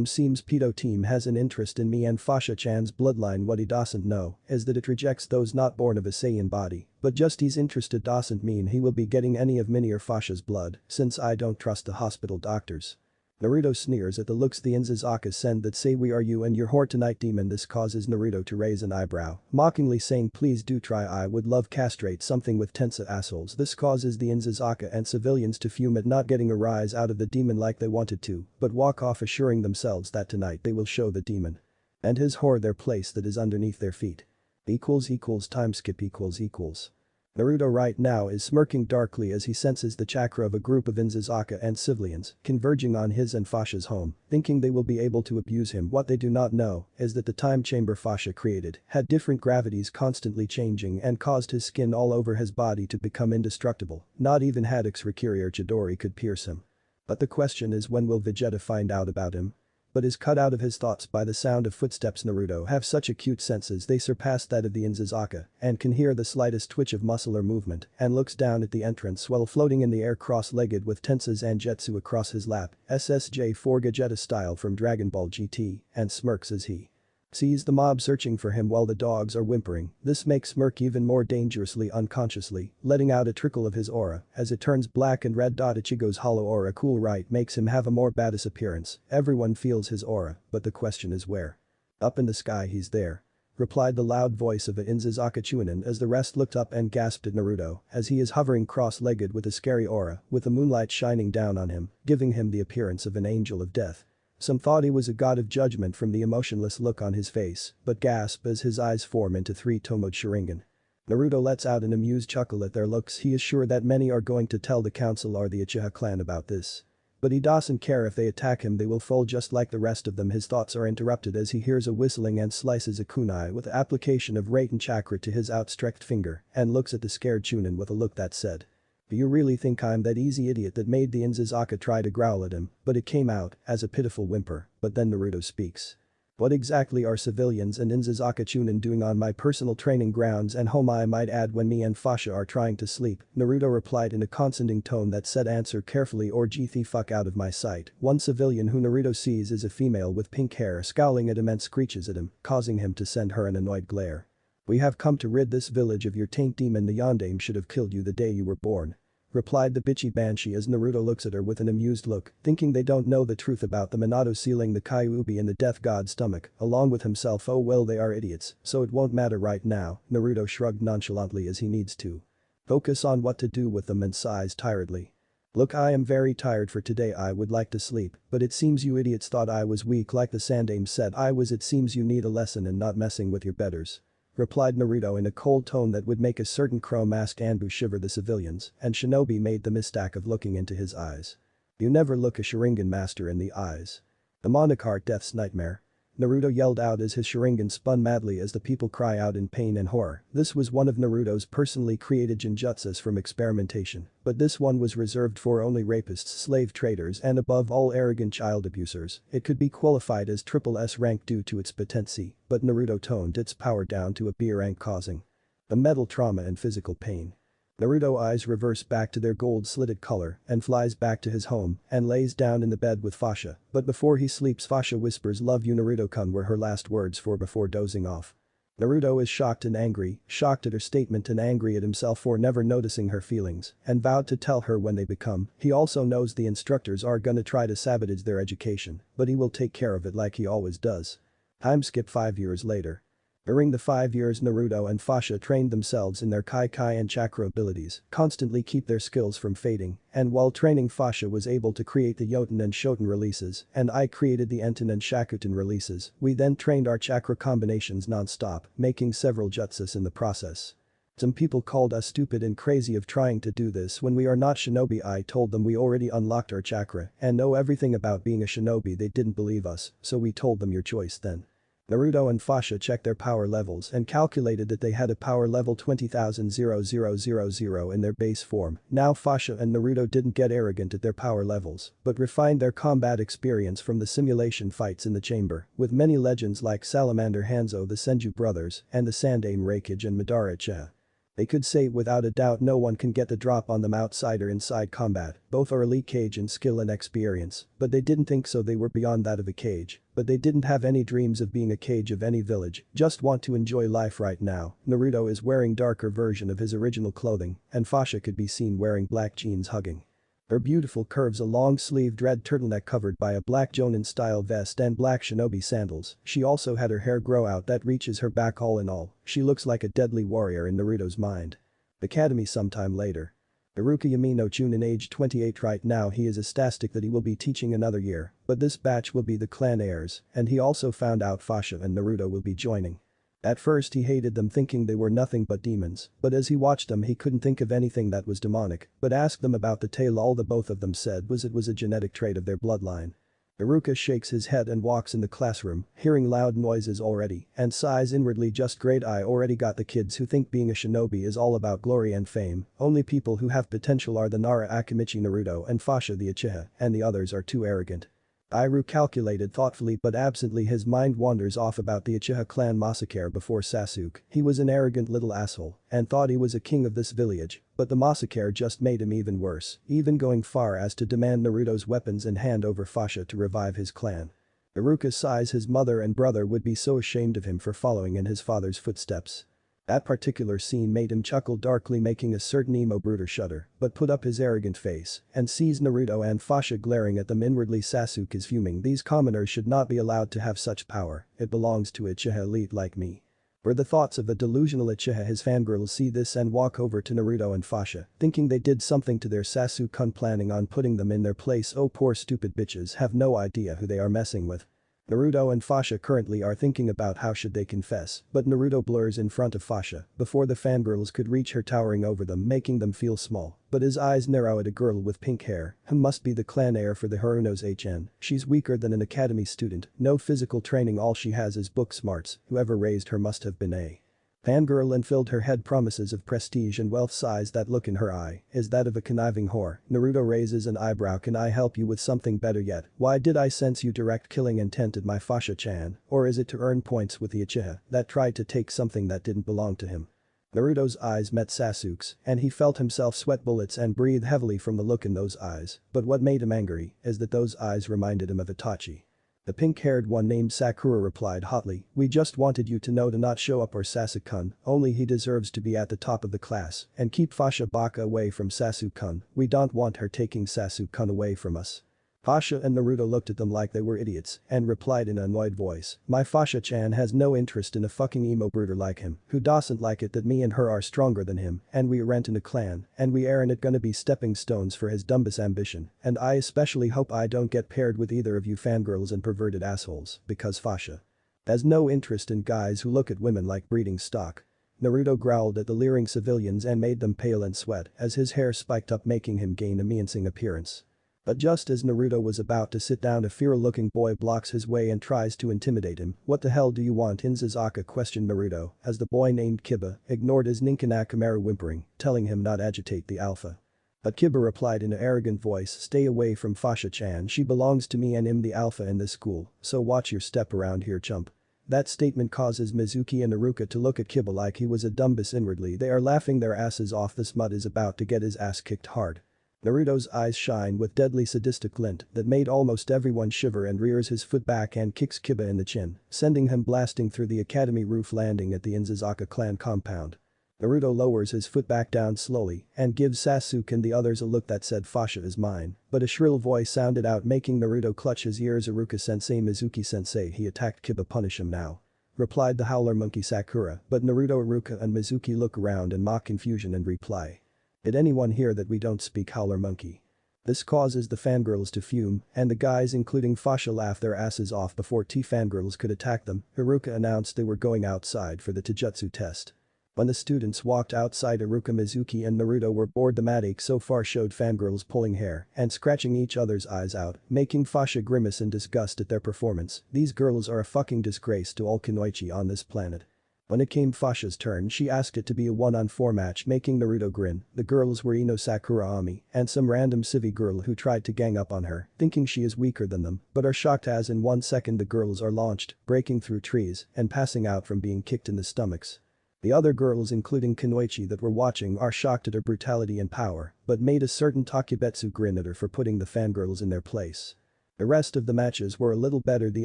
Seems Pedo team has an interest in me and Fasha-chan's bloodline. What he doesn't know is that it rejects those not born of a Saiyan body, but just he's interested doesn't mean he will be getting any of Mini or Fasha's blood, since I don't trust the hospital doctors. Naruto sneers at the looks the Inzazaka send that say, we are you and your whore tonight, demon. This causes Naruto to raise an eyebrow, mockingly saying, please do try. I would love castrate something with Tensa assholes. This causes the Inzazaka and civilians to fume at not getting a rise out of the demon like they wanted to, but walk off assuring themselves that tonight they will show the demon and his whore their place that is underneath their feet. Time skip equals. Naruto right now is smirking darkly as he senses the chakra of a group of Inzazaka and civilians converging on his and Fasha's home, thinking they will be able to abuse him. What they do not know is that the time chamber Fasha created had different gravities constantly changing and caused his skin all over his body to become indestructible. Not even Haddock's Rikiri or Chidori could pierce him. But the question is, when will Vegeta find out about him? But is cut out of his thoughts by the sound of footsteps. Naruto have such acute senses they surpass that of the Inzazaka and can hear the slightest twitch of muscle or movement, and looks down at the entrance while floating in the air cross-legged with Tensa Zangetsu across his lap, SSJ4 Gogeta style from Dragon Ball GT, and smirks as he sees the mob searching for him while the dogs are whimpering. This makes smirk even more dangerously unconsciously, letting out a trickle of his aura as it turns black and red. Ichigo's hollow aura cool right makes him have a more badass appearance. Everyone feels his aura, but the question is where? Up in the sky, he's there, replied the loud voice of a Inzazaka Chunin as the rest looked up and gasped at Naruto as he is hovering cross-legged with a scary aura with the moonlight shining down on him, giving him the appearance of an angel of death. Some thought he was a god of judgment from the emotionless look on his face, but gasp as his eyes form into three Tomoed Sharingan. Naruto lets out an amused chuckle at their looks. He is sure that many are going to tell the council or the Uchiha clan about this. But he doesn't care if they attack him, they will fall just like the rest of them. His thoughts are interrupted as he hears a whistling and slices a kunai with application of Raiten chakra to his outstretched finger and looks at the scared Chunin with a look that said. Do you really think I'm that easy idiot that made the Inzazaka try to growl at him, but it came out as a pitiful whimper, but then Naruto speaks. What exactly are civilians and Inzazaka Chunin doing on my personal training grounds and home, I might add, when me and Fasha are trying to sleep? Naruto replied in a condescending tone that said, answer carefully or get the fuck out of my sight. One civilian who Naruto sees is a female with pink hair scowling at him and screeches at him, causing him to send her an annoyed glare. We have come to rid this village of your taint demon. The yondaime should have killed you the day you were born. Replied the bitchy banshee as Naruto looks at her with an amused look, thinking they don't know the truth about the Minato sealing the kyuubi in the death god's stomach, along with himself. Oh well, they are idiots, so it won't matter right now. Naruto shrugged nonchalantly as he needs to focus on what to do with them and sighs tiredly. Look, I am very tired for today. I would like to sleep, but it seems you idiots thought I was weak like the Sandaime said I was. It seems you need a lesson in not messing with your betters. Replied Naruto in a cold tone that would make a certain crow-masked Anbu shiver the civilians, and Shinobi made the mistake of looking into his eyes. You never look a Sharingan master in the eyes. The Monarch Heart Death's nightmare. Naruto yelled out as his Sharingan spun madly as the people cry out in pain and horror. This was one of Naruto's personally created genjutsus from experimentation, but this one was reserved for only rapists, slave traders and above all arrogant child abusers. It could be qualified as triple S rank due to its potency, but Naruto toned its power down to a B rank, causing the mental trauma and physical pain. Naruto eyes reverse back to their gold-slitted color and flies back to his home and lays down in the bed with Fasha, but before he sleeps Fasha whispers love you Naruto-kun were her last words before dozing off. Naruto is shocked and angry, shocked at her statement and angry at himself for never noticing her feelings, and vowed to tell her when they become. He also knows the instructors are gonna try to sabotage their education, but he will take care of it like he always does. Time skip 5 years later. During the 5 years Naruto and Fasha trained themselves in their kai and chakra abilities, constantly keep their skills from fading, and while training Fasha was able to create the Yoten and Shoten releases and I created the Enten and Shakuten releases. We then trained our chakra combinations non-stop, making several jutsus in the process. Some people called us stupid and crazy of trying to do this when we are not shinobi. I told them we already unlocked our chakra and know everything about being a shinobi. They didn't believe us, so we told them your choice then. Naruto and Fasha checked their power levels and calculated that they had a power level 20,000 in their base form. Now Fasha and Naruto didn't get arrogant at their power levels, but refined their combat experience from the simulation fights in the chamber, with many legends like Salamander Hanzo, the Senju brothers, and the Sandaime Reikage and Madara Uchiha. They could say without a doubt no one can get the drop on them outside or inside combat, both are elite cage in skill and experience, but they didn't think so. They were beyond that of a cage, but they didn't have any dreams of being a cage of any village, just want to enjoy life right now. Naruto is wearing darker version of his original clothing, and Fasha could be seen wearing black jeans hugging her beautiful curves, a long-sleeved red turtleneck covered by a black jonin-style vest and black shinobi sandals. She also had her hair grow out that reaches her back. All in all, she looks like a deadly warrior in Naruto's mind. Academy sometime later. Iruka Yamino Chunin age 28 right now. He is ecstatic that he will be teaching another year, but this batch will be the clan heirs, and he also found out Fasha and Naruto will be joining. At first he hated them thinking they were nothing but demons, but as he watched them he couldn't think of anything that was demonic, but asked them about the tail. All the both of them said was it was a genetic trait of their bloodline. Iruka shakes his head and walks in the classroom, hearing loud noises already, and sighs inwardly. Just great, I already got the kids who think being a shinobi is all about glory and fame. Only people who have potential are the Nara Akimichi Naruto and Fasha the Uchiha, and the others are too arrogant. Iru calculated thoughtfully but absently. His mind wanders off about the Uchiha clan massacre before Sasuke. He was an arrogant little asshole and thought he was a king of this village, but the massacre just made him even worse, even going far as to demand Naruto's weapons and hand over Fasha to revive his clan. Iruka sighs. His mother and brother would be so ashamed of him for following in his father's footsteps. That particular scene made him chuckle darkly, making a certain emo brooder shudder, but put up his arrogant face and sees Naruto and Fasha glaring at them. Inwardly Sasuke is fuming. These commoners should not be allowed to have such power. It belongs to Uchiha elite like me. Were the thoughts of a delusional Uchiha. His fangirls see this and walk over to Naruto and Fasha, thinking they did something to their Sasuke-kun, planning on putting them in their place. Oh poor stupid bitches have no idea who they are messing with. Naruto and Fasha currently are thinking about how should they confess, but Naruto blurs in front of Fasha before the fangirls could reach her, towering over them, making them feel small. But his eyes narrow at a girl with pink hair, who must be the clan heir for the Haruno's HN. She's weaker than an academy student, no physical training, all she has is book smarts, whoever raised her must have been a fangirl and filled her head promises of prestige and wealth. Size, that look in her eye is that of a conniving whore. Naruto raises an eyebrow. Can I help you with something better yet? Why did I sense you direct killing intent at my Fasha-chan? Or is it to earn points with the uchiha that tried to take something that didn't belong to him? Naruto's eyes met Sasuke's, and he felt himself sweat bullets and breathe heavily from the look in those eyes. But what made him angry is that those eyes reminded him of Itachi. The pink-haired one named Sakura replied hotly, "We just wanted you to know to not show up or Sasuke-kun, only he deserves to be at the top of the class, and keep Fasha Baka away from Sasuke-kun, we don't want her taking Sasuke-kun away from us." Fasha and Naruto looked at them like they were idiots and replied in an annoyed voice, "My Fasha-chan has no interest in a fucking emo brooder like him, who doesn't like it that me and her are stronger than him, and we aren't in a clan, and we aren't gonna be stepping stones for his dumbest ambition, and I especially hope I don't get paired with either of you fangirls and perverted assholes, because Fasha has no interest in guys who look at women like breeding stock." Naruto growled at the leering civilians and made them pale and sweat as his hair spiked up, making him gain a menacing appearance. But just as Naruto was about to sit down, a feral-looking boy blocks his way and tries to intimidate him. "What the hell do you want, Inzazaka?" questioned Naruto as the boy named Kiba ignored his Ninkanakamaru, whimpering, telling him not agitate the alpha. But Kiba replied in an arrogant voice, "Stay away from Fasha-chan, she belongs to me and I'm the alpha in this school, so watch your step around here, chump." That statement causes Mizuki and Iruka to look at Kiba like he was a dumbass. Inwardly they are laughing their asses off. This mutt is about to get his ass kicked hard. Naruto's eyes shine with deadly sadistic glint that made almost everyone shiver and rears his foot back and kicks Kiba in the chin, sending him blasting through the academy roof, landing at the Inzazaka clan compound. Naruto lowers his foot back down slowly and gives Sasuke and the others a look that said, "Fasha is mine," but a shrill voice sounded out, making Naruto clutch his ears. "Iruka-sensei, Mizuki-sensei, he attacked Kiba, punish him now," replied the howler monkey Sakura, but Naruto, Iruka and Mizuki look around in mock confusion and reply, "Did anyone hear that we don't speak howler monkey?" This causes the fangirls to fume, and the guys including Fasha laugh their asses off. Before fangirls could attack them, Iruka announced they were going outside for the taijutsu test. When the students walked outside, Iruka, Mizuki and Naruto were bored. The matic so far showed fangirls pulling hair and scratching each other's eyes out, making Fasha grimace in disgust at their performance. These girls are a fucking disgrace to all kunoichi on this planet. When it came Fasha's turn, she asked it to be a 1-on-4 match, making Naruto grin. The girls were Ino Sakura Ami and some random civvy girl who tried to gang up on her, thinking she is weaker than them, but are shocked as in 1 second the girls are launched, breaking through trees and passing out from being kicked in the stomachs. The other girls including kunoichi that were watching are shocked at her brutality and power, but made a certain Takebetsu grin at her for putting the fangirls in their place. The rest of the matches were a little better. The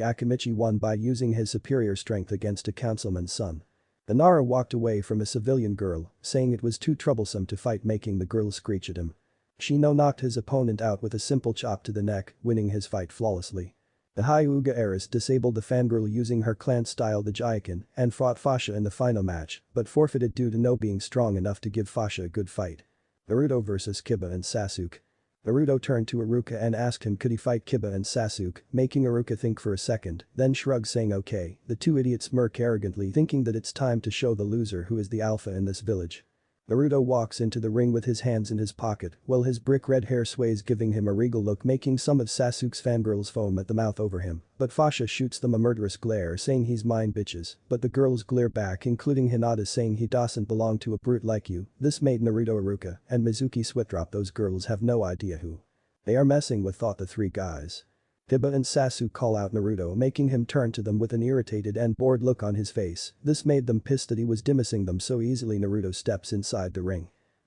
Akamichi won by using his superior strength against a councilman's son. The Nara walked away from a civilian girl, saying it was too troublesome to fight, making the girl screech at him. Shino knocked his opponent out with a simple chop to the neck, winning his fight flawlessly. The Hyuga heiress disabled the fangirl using her clan style, the Jaiken, and fought Fasha in the final match, but forfeited due to no being strong enough to give Fasha a good fight. Naruto vs Kiba and Sasuke. Naruto turned to Iruka and asked him could he fight Kiba and Sasuke, making Iruka think for a second, then shrug, saying okay. The two idiots smirk arrogantly, thinking that it's time to show the loser who is the alpha in this village. Naruto walks into the ring with his hands in his pocket while his brick red hair sways, giving him a regal look, making some of Sasuke's fangirls foam at the mouth over him, but Fasha shoots them a murderous glare, saying he's mine bitches, but the girls glare back, including Hinata, saying he doesn't belong to a brute like you. This made Naruto, Iruka and Mizuki sweat drop. Those girls have no idea who they are messing with, thought the three guys. Kiba and Sasuke call out Naruto, making him turn to them with an irritated and bored look on his face. This made them pissed that he was dismissing them so easily. Naruto steps inside the ring.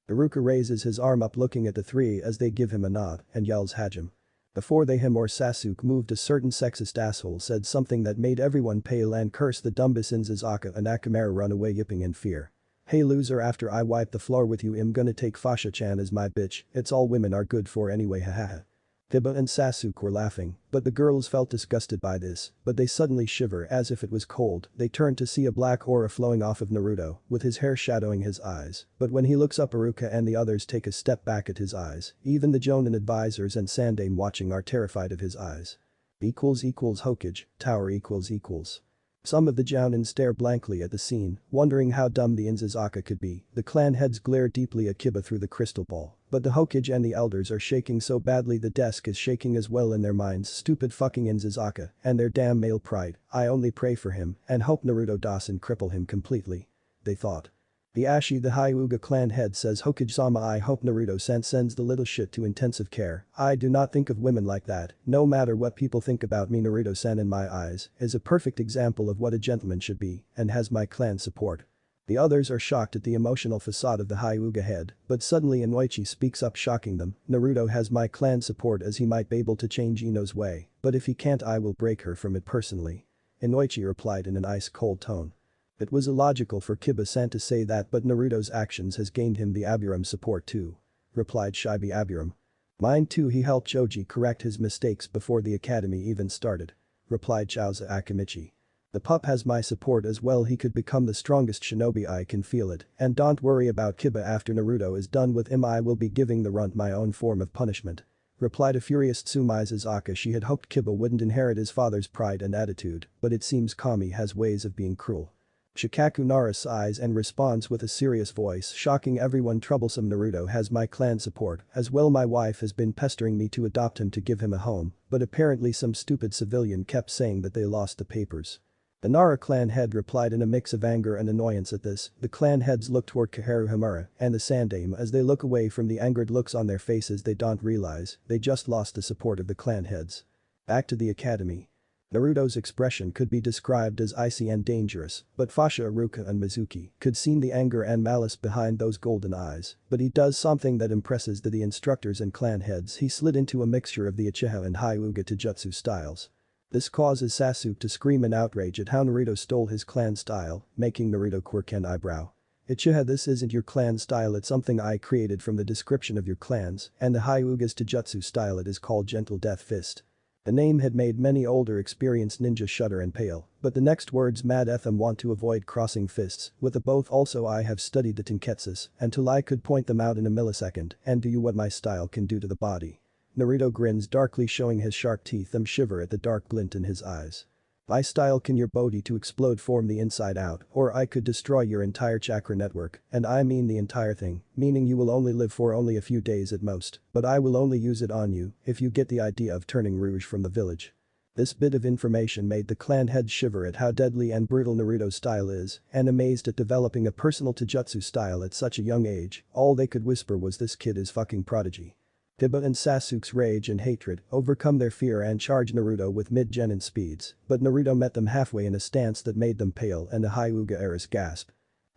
Iruka raises his arm up, looking at the three as they give him a nod and yells Hajime. Before they him or Sasuke moved, a certain sexist asshole said something that made everyone pale and curse the dumbest Inzazaka and Akamaru run away yipping in fear. "Hey loser, after I wipe the floor with you I'm gonna take Fasha-chan as my bitch, it's all women are good for anyway, hahaha." Kiba and Sasuke were laughing, but the girls felt disgusted by this, but they suddenly shiver as if it was cold. They turn to see a black aura flowing off of Naruto, with his hair shadowing his eyes, but when he looks up Iruka and the others take a step back at his eyes. Even the Jonin advisors and Sandane watching are terrified of his eyes. Equals Hokage, tower equals. Some of the jounin stare blankly at the scene, wondering how dumb the Inzazaka could be. The clan heads glare deeply at Kiba through the crystal ball. But the Hokage and the elders are shaking so badly the desk is shaking as well in their minds. Stupid fucking Inzazaka and their damn male pride. I only pray for him and hope Naruto doesn't cripple him completely. They thought. The Hyuga clan head says Hokage-sama, I hope Naruto-sen sends the little shit to intensive care. I do not think of women like that, no matter what people think about me. Naruto-sen in my eyes is a perfect example of what a gentleman should be and has my clan support. The others are shocked at the emotional facade of the Hyuga head, but suddenly Inoichi speaks up, shocking them. Naruto has my clan support as he might be able to change Ino's way, but if he can't I will break her from it personally. Inoichi replied in an ice-cold tone. It was illogical for Kiba-san to say that, but Naruto's actions has gained him the Abiram support too. Replied Shibi Abiram. Mine too, he helped Choji correct his mistakes before the academy even started. Replied Chaoza Akimichi. The pup has my support as well, he could become the strongest shinobi, I can feel it, and don't worry about Kiba, after Naruto is done with him I will be giving the runt my own form of punishment. Replied a furious Tsumai Zazaka. She had hoped Kiba wouldn't inherit his father's pride and attitude, but it seems Kami has ways of being cruel. Shikaku Nara sighs and responds with a serious voice, shocking everyone. Troublesome Naruto has my clan support as well, my wife has been pestering me to adopt him to give him a home, but apparently some stupid civilian kept saying that they lost the papers. The Nara clan head replied in a mix of anger and annoyance at this. The clan heads look toward Kaharu Hamura and the Sandaime. As they look away from the angered looks on their faces, they don't realize they just lost the support of the clan heads. Back to the academy. Naruto's expression could be described as icy and dangerous, but Fasha, Iruka and Mizuki could see the anger and malice behind those golden eyes, but he does something that impresses the instructors and clan heads. He slid into a mixture of the Uchiha and Hyuga Taijutsu styles. This causes Sasuke to scream in outrage at how Naruto stole his clan style, making Naruto quirk an eyebrow. Uchiha, this isn't your clan style, it's something I created from the description of your clans, and the Hyuga's Taijutsu style, it is called Gentle Death Fist. The name had made many older experienced ninjas shudder and pale, but the next words made them want to avoid crossing fists with the both. Also, I have studied the Tenketsus until I could point them out in a millisecond and do you what my style can do to the body. Naruto grins darkly, showing his sharp teeth and shiver at the dark glint in his eyes. My style can your body to explode from the inside out, or I could destroy your entire chakra network, and I mean the entire thing, meaning you will only live for only a few days at most, but I will only use it on you if you get the idea of turning rouge from the village. This bit of information made the clan heads shiver at how deadly and brutal Naruto's style is, and amazed at developing a personal taijutsu style at such a young age. All they could whisper was, this kid is fucking prodigy. Kiba and Sasuke's rage and hatred overcome their fear and charge Naruto with mid-genin speeds, but Naruto met them halfway in a stance that made them pale and the Hyuga heiress gasp.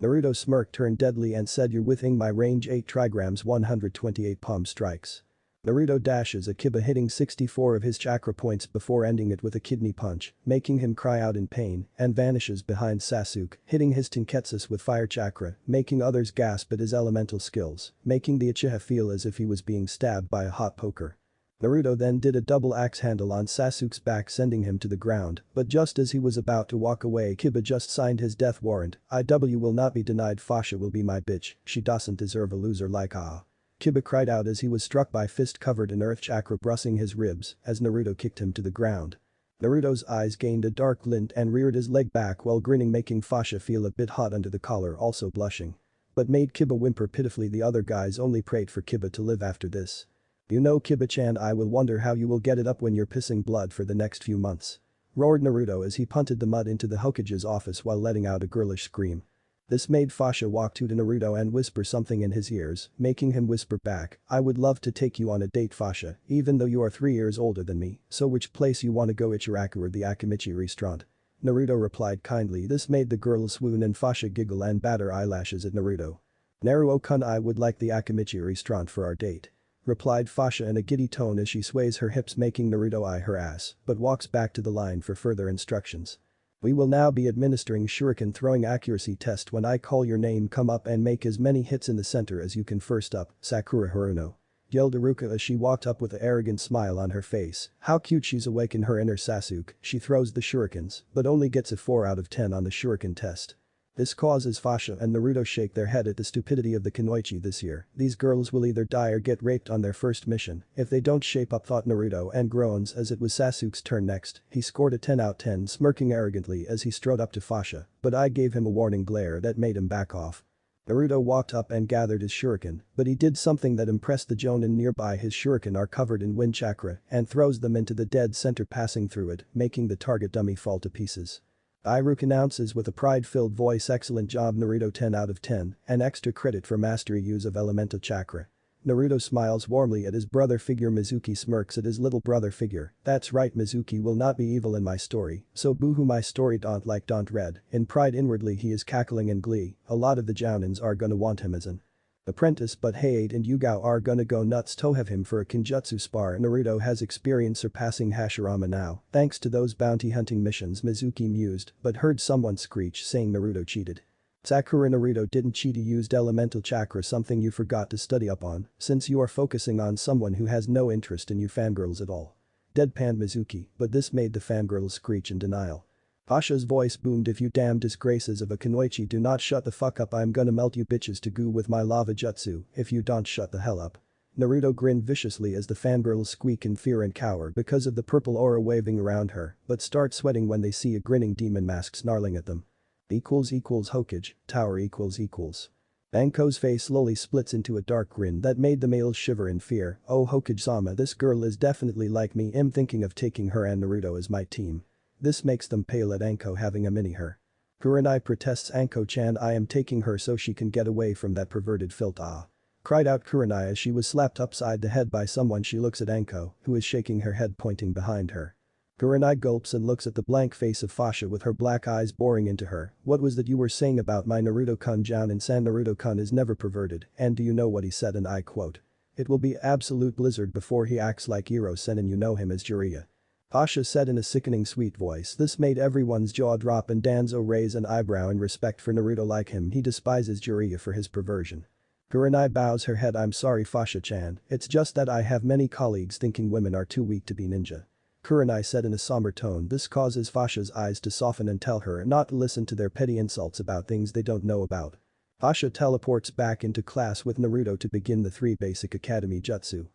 Naruto smirked, turned deadly and said, you're within my range, 8 trigrams 128 palm strikes. Naruto dashes at Kiba, hitting 64 of his chakra points before ending it with a kidney punch, making him cry out in pain, and vanishes behind Sasuke, hitting his Tenketsus with fire chakra, making others gasp at his elemental skills, making the Uchiha feel as if he was being stabbed by a hot poker. Naruto then did a double axe handle on Sasuke's back, sending him to the ground, but just as he was about to walk away, Kiba just signed his death warrant. IW will not be denied, Fasha will be my bitch, she doesn't deserve a loser like ah. Kiba cried out as he was struck by fist covered in earth chakra bruising his ribs as Naruto kicked him to the ground. Naruto's eyes gained a dark glint and reared his leg back while grinning, making Fasha feel a bit hot under the collar, also blushing. But made Kiba whimper pitifully. The other guys only prayed for Kiba to live after this. You know, Kiba-chan, I will wonder how you will get it up when you're pissing blood for the next few months. Roared Naruto as he punted the mud into the Hokage's office while letting out a girlish scream. This made Fasha walk to Naruto and whisper something in his ears, making him whisper back, I would love to take you on a date, Fasha, even though you are 3 years older than me, so which place you wanna go, Ichiraku or the Akimichi restaurant? Naruto replied kindly. This made the girl swoon and Fasha giggle and batter eyelashes at Naruto. Naruto-kun, I would like the Akimichi restaurant for our date. Replied Fasha in a giddy tone as she sways her hips, making Naruto eye her ass, but walks back to the line for further instructions. We will now be administering shuriken throwing accuracy test. When I call your name, come up and make as many hits in the center as you can. First up, Sakura Haruno. Yelled Iruka as she walked up with an arrogant smile on her face. How cute, she's awakened her inner Sasuke. She throws the shurikens, but only gets a 4 out of 10 on the shuriken test. This causes Fasha and Naruto shake their head at the stupidity of the kunoichi this year. These girls will either die or get raped on their first mission if they don't shape up, thought Naruto, and groans as it was Sasuke's turn next. He scored a 10 out 10, smirking arrogantly as he strode up to Fasha, but I gave him a warning glare that made him back off. Naruto walked up and gathered his shuriken, but he did something that impressed the jonin nearby. His shuriken are covered in wind chakra and throws them into the dead center, passing through it, making the target dummy fall to pieces. Iruka announces with a pride-filled voice, "Excellent job Naruto, 10 out of 10, and extra credit for mastery use of elemental chakra." Naruto smiles warmly at his brother figure. Mizuki smirks at his little brother figure. "That's right, Mizuki will not be evil in my story, so boohoo my story don't read." In pride inwardly he is cackling in glee. A lot of the jounins are gonna want him as an apprentice, but Hayate and Yugao are gonna go nuts to have him for a kinjutsu spar. Naruto has experience surpassing Hashirama now, thanks to those bounty hunting missions, Mizuki mused, but heard someone screech saying Naruto cheated. Sakura, Naruto didn't cheat, he used elemental chakra, something you forgot to study up on, since you are focusing on someone who has no interest in you fangirls at all. Deadpanned Mizuki, but this made the fangirls screech in denial. Fasha's voice boomed, "If you damn disgraces of a kunoichi do not shut the fuck up, I'm gonna melt you bitches to goo with my lava jutsu if you don't shut the hell up." Naruto grinned viciously as the fangirls squeak in fear and cower because of the purple aura waving around her, but start sweating when they see a grinning demon mask snarling at them. Hokage, tower equals. Anko's face slowly splits into a dark grin that made the males shiver in fear. "Oh Hokage-sama, this girl is definitely like me. I'm thinking of taking her and Naruto as my team." This makes them pale at Anko having a mini her. Kurenai protests, "Anko-chan, I am taking her so she can get away from that perverted filth, ah," cried out Kurenai as she was slapped upside the head by someone. She looks at Anko, who is shaking her head pointing behind her. Kurenai gulps and looks at the blank face of Fasha with her black eyes boring into her. "What was that you were saying about my Naruto-kun? Jounin-san, Naruto-kun is never perverted, and do you know what he said, and I quote, 'It will be absolute blizzard before he acts like Iro-sen, and you know him as Jiraiya.'" Fasha said in a sickening sweet voice. This made everyone's jaw drop and Danzo raise an eyebrow in respect for Naruto. Like him, he despises Jiraiya for his perversion. Kurenai bows her head. "I'm sorry Fasha-chan, it's just that I have many colleagues thinking women are too weak to be ninja." Kurenai said in a somber tone. This causes Fasha's eyes to soften and tell her not to listen to their petty insults about things they don't know about. Fasha teleports back into class with Naruto to begin the 3 basic academy jutsu.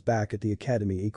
Back at the academy.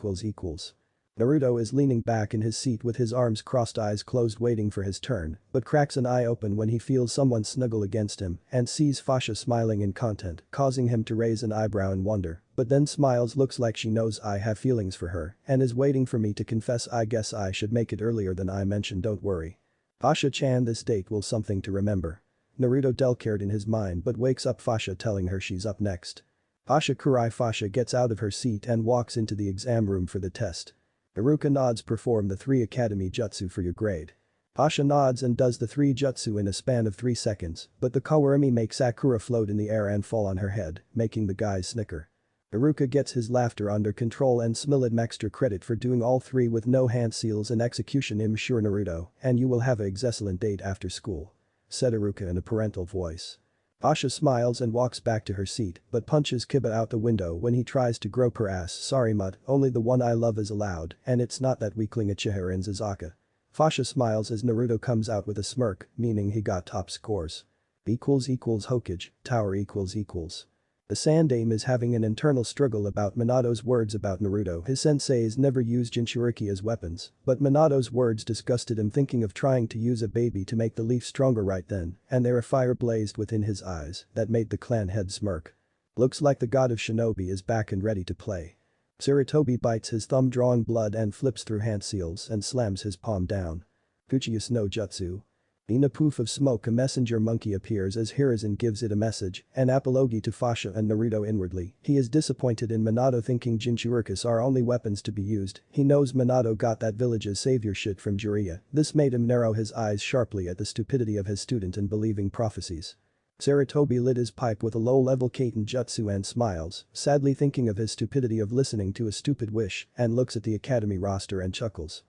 Naruto is leaning back in his seat with his arms crossed, eyes closed, waiting for his turn, but cracks an eye open when he feels someone snuggle against him and sees Fasha smiling in content, causing him to raise an eyebrow in wonder, but then smiles. Looks like she knows I have feelings for her and is waiting for me to confess. I guess I should make it earlier than I mentioned, don't worry. Fasha-chan, this date will something to remember. Naruto delcared in his mind but wakes up Fasha telling her she's up next. Fasha gets out of her seat and walks into the exam room for the test. Iruka nods. "Perform the 3 academy jutsu for your grade." Fasha nods and does the 3 jutsu in a span of 3 seconds, but the kawarimi makes Sakura float in the air and fall on her head, making the guys snicker. Iruka gets his laughter under control and smiled extra credit for doing all 3 with no hand seals and execution. "I'm sure Naruto, and you will have a excellent date after school," said Iruka in a parental voice. Fasha smiles and walks back to her seat, but punches Kiba out the window when he tries to grope her ass. "Sorry mud, only the one I love is allowed, and it's not that weakling Uchiha in Zazaka." Fasha smiles as Naruto comes out with a smirk, meaning he got top scores. Hokage, tower equals. The Sandaime is having an internal struggle about Minato's words about Naruto. His senseis never used Jinchuriki as weapons, but Minato's words disgusted him, thinking of trying to use a baby to make the leaf stronger right then, and there a fire blazed within his eyes that made the clan head smirk. Looks like the god of Shinobi is back and ready to play. Sarutobi bites his thumb, drawing blood, and flips through hand seals and slams his palm down. Fuchius no Jutsu. In a poof of smoke, a messenger monkey appears as Hiruzen gives it a message, an apology to Fasha and Naruto. Inwardly, he is disappointed in Minato, thinking Jinchurikis are only weapons to be used. He knows Minato got that village's savior shit from Jiraiya. This made him narrow his eyes sharply at the stupidity of his student in believing prophecies. Sarutobi lit his pipe with a low-level Kaiten jutsu and smiles, sadly thinking of his stupidity of listening to a stupid wish, and looks at the academy roster and chuckles.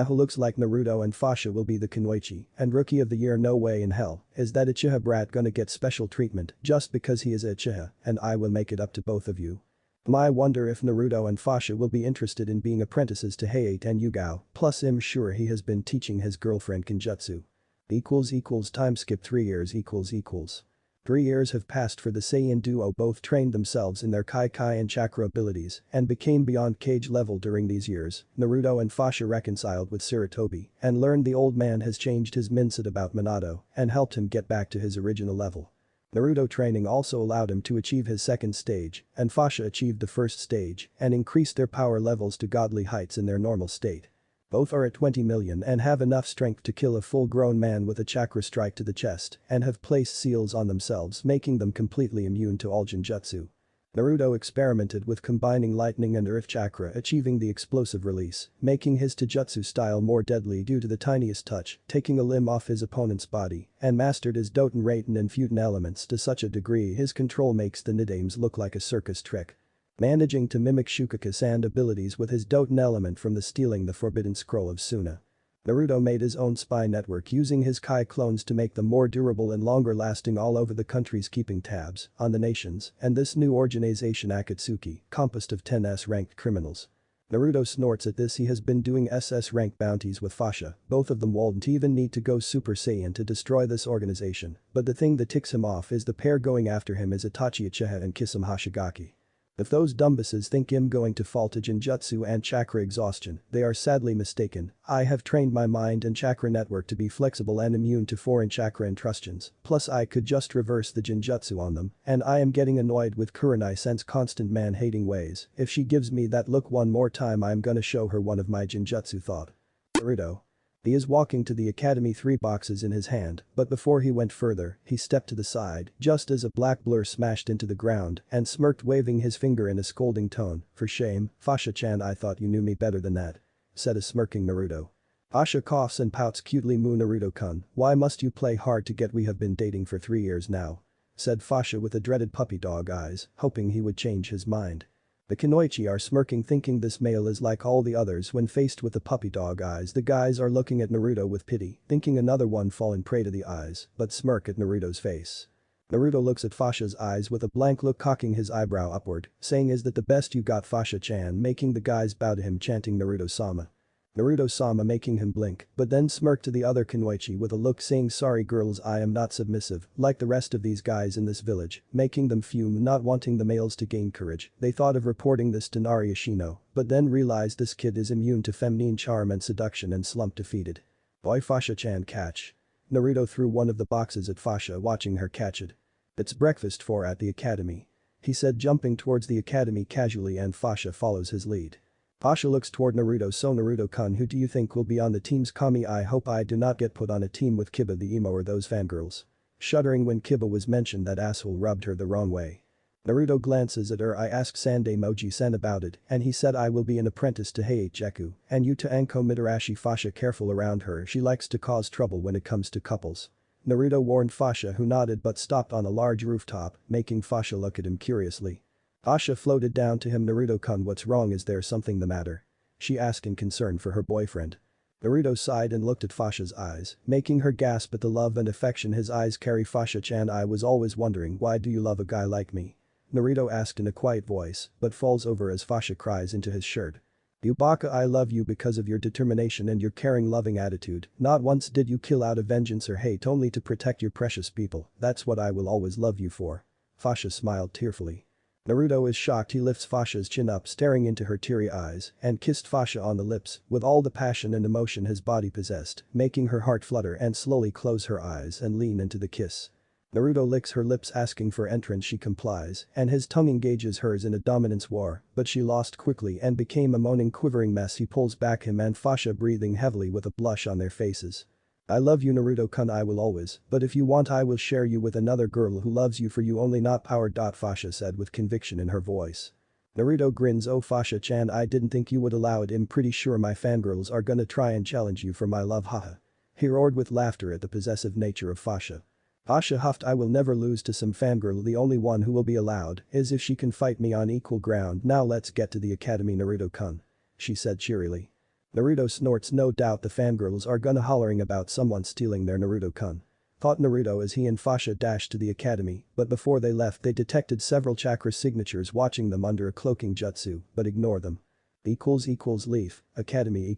Looks like Naruto and Fasha will be the kunoichi and rookie of the year. No way in hell is that Uchiha brat gonna get special treatment just because he is a Uchiha, and I will make it up to both of you. I wonder if Naruto and Fasha will be interested in being apprentices to Hayate and Yugao, plus I'm sure he has been teaching his girlfriend Kinjutsu. Time skip 3 years equals. 3 years have passed for the Saiyan duo. Both trained themselves in their kai and chakra abilities and became beyond cage level during these years. Naruto and Fasha reconciled with Sarutobi and learned the old man has changed his mindset about Minato and helped him get back to his original level. Naruto training also allowed him to achieve his second stage, and Fasha achieved the first stage and increased their power levels to godly heights in their normal state. Both are at 20 million and have enough strength to kill a full-grown man with a chakra strike to the chest and have placed seals on themselves, making them completely immune to all genjutsu. Naruto experimented with combining lightning and earth chakra, achieving the explosive release, making his taijutsu style more deadly due to the tiniest touch, taking a limb off his opponent's body, and mastered his Doten Raten and Futen elements to such a degree his control makes the Nidames look like a circus trick. Managing to mimic Shukaku-san abilities with his Doten element from the stealing the forbidden scroll of Suna. Naruto made his own spy network using his Kai clones to make them more durable and longer lasting all over the countries, keeping tabs on the nations and this new organization Akatsuki, composed of 10 S-ranked criminals. Naruto snorts at this. He has been doing SS rank bounties with Fasha, both of them won't even need to go Super Saiyan to destroy this organization, but the thing that ticks him off is the pair going after him is Itachi Uchiha and Kisame Hashigaki. If those dumbasses think I'm going to fall to genjutsu and chakra exhaustion, they are sadly mistaken. I have trained my mind and chakra network to be flexible and immune to foreign chakra intrusions, plus I could just reverse the genjutsu on them, and I am getting annoyed with Kurenai-sen's constant man-hating ways. If she gives me that look one more time I'm gonna show her one of my genjutsu, thought Naruto. He is walking to the academy, 3 boxes in his hand, but before he went further, he stepped to the side just as a black blur smashed into the ground and smirked, waving his finger in a scolding tone. For shame, Fasha-chan, I thought you knew me better than that, said a smirking Naruto. Fasha coughs and pouts cutely. Moo, Naruto-kun, why must you play hard to get? We have been dating for 3 years now, said Fasha with the dreaded puppy dog eyes, hoping he would change his mind. The Kunoichi are smirking, thinking this male is like all the others. When faced with the puppy dog eyes, the guys are looking at Naruto with pity, thinking another one fallen prey to the eyes, but smirk at Naruto's face. Naruto looks at Fasha's eyes with a blank look, cocking his eyebrow upward, saying, is that the best you got, Fasha-chan, making the guys bow to him, chanting Naruto-sama. Naruto-sama making him blink, but then smirk to the other Kunoichi with a look saying, sorry girls, I am not submissive like the rest of these guys in this village, making them fume, not wanting the males to gain courage. They thought of reporting this to Nari Ashino, but then realized this kid is immune to feminine charm and seduction and slumped defeated. Boy, Fasha-chan, catch. Naruto threw one of the boxes at Fasha, watching her catch it. It's breakfast for at the academy, he said, jumping towards the academy casually, and Fasha follows his lead. Fasha looks toward Naruto. So Naruto-kun, who do you think will be on the teams? Kami, I hope I do not get put on a team with Kiba the emo or those fangirls. Shuddering when Kiba was mentioned, that asshole rubbed her the wrong way. Naruto glances at her. I asked Sandai Moji-san about it and he said I will be an apprentice to Heiichiku and you to Anko Mitarashi. Fasha careful around her, she likes to cause trouble when it comes to couples. Naruto warned Fasha, who nodded but stopped on a large rooftop, making Fasha look at him curiously. Fasha floated down to him. Naruto-kun, what's wrong? Is there something the matter? She asked in concern for her boyfriend. Naruto sighed and looked at Fasha's eyes, making her gasp at the love and affection his eyes carry. Fasha-chan, I was always wondering, why do you love a guy like me? Naruto asked in a quiet voice, but falls over as Fasha cries into his shirt. Yubaka, I love you because of your determination and your caring, loving attitude. Not once did you kill out of vengeance or hate, only to protect your precious people. That's what I will always love you for. Fasha smiled tearfully. Naruto is shocked. He lifts Fasha's chin up, staring into her teary eyes, and kissed Fasha on the lips with all the passion and emotion his body possessed, making her heart flutter and slowly close her eyes and lean into the kiss. Naruto licks her lips, asking for entrance. She complies, and his tongue engages hers in a dominance war, but she lost quickly and became a moaning, quivering mess. He pulls back him and Fasha breathing heavily with a blush on their faces. I love you, Naruto-kun, I will always, but if you want I will share you with another girl who loves you for you only, not power. Fasha said with conviction in her voice. Naruto grins. Oh Fasha-chan, I didn't think you would allow it. I'm pretty sure my fangirls are gonna try and challenge you for my love, haha. He roared with laughter at the possessive nature of Fasha. Fasha huffed. I will never lose to some fangirl. The only one who will be allowed is if she can fight me on equal ground. Now let's get to the academy, Naruto-kun, she said cheerily. Naruto snorts. No doubt the fangirls are gonna hollering about someone stealing their Naruto-kun, thought Naruto as he and Fasha dashed to the academy, but before they left they detected several chakra signatures watching them under a cloaking jutsu, but ignore them. Leaf, academy .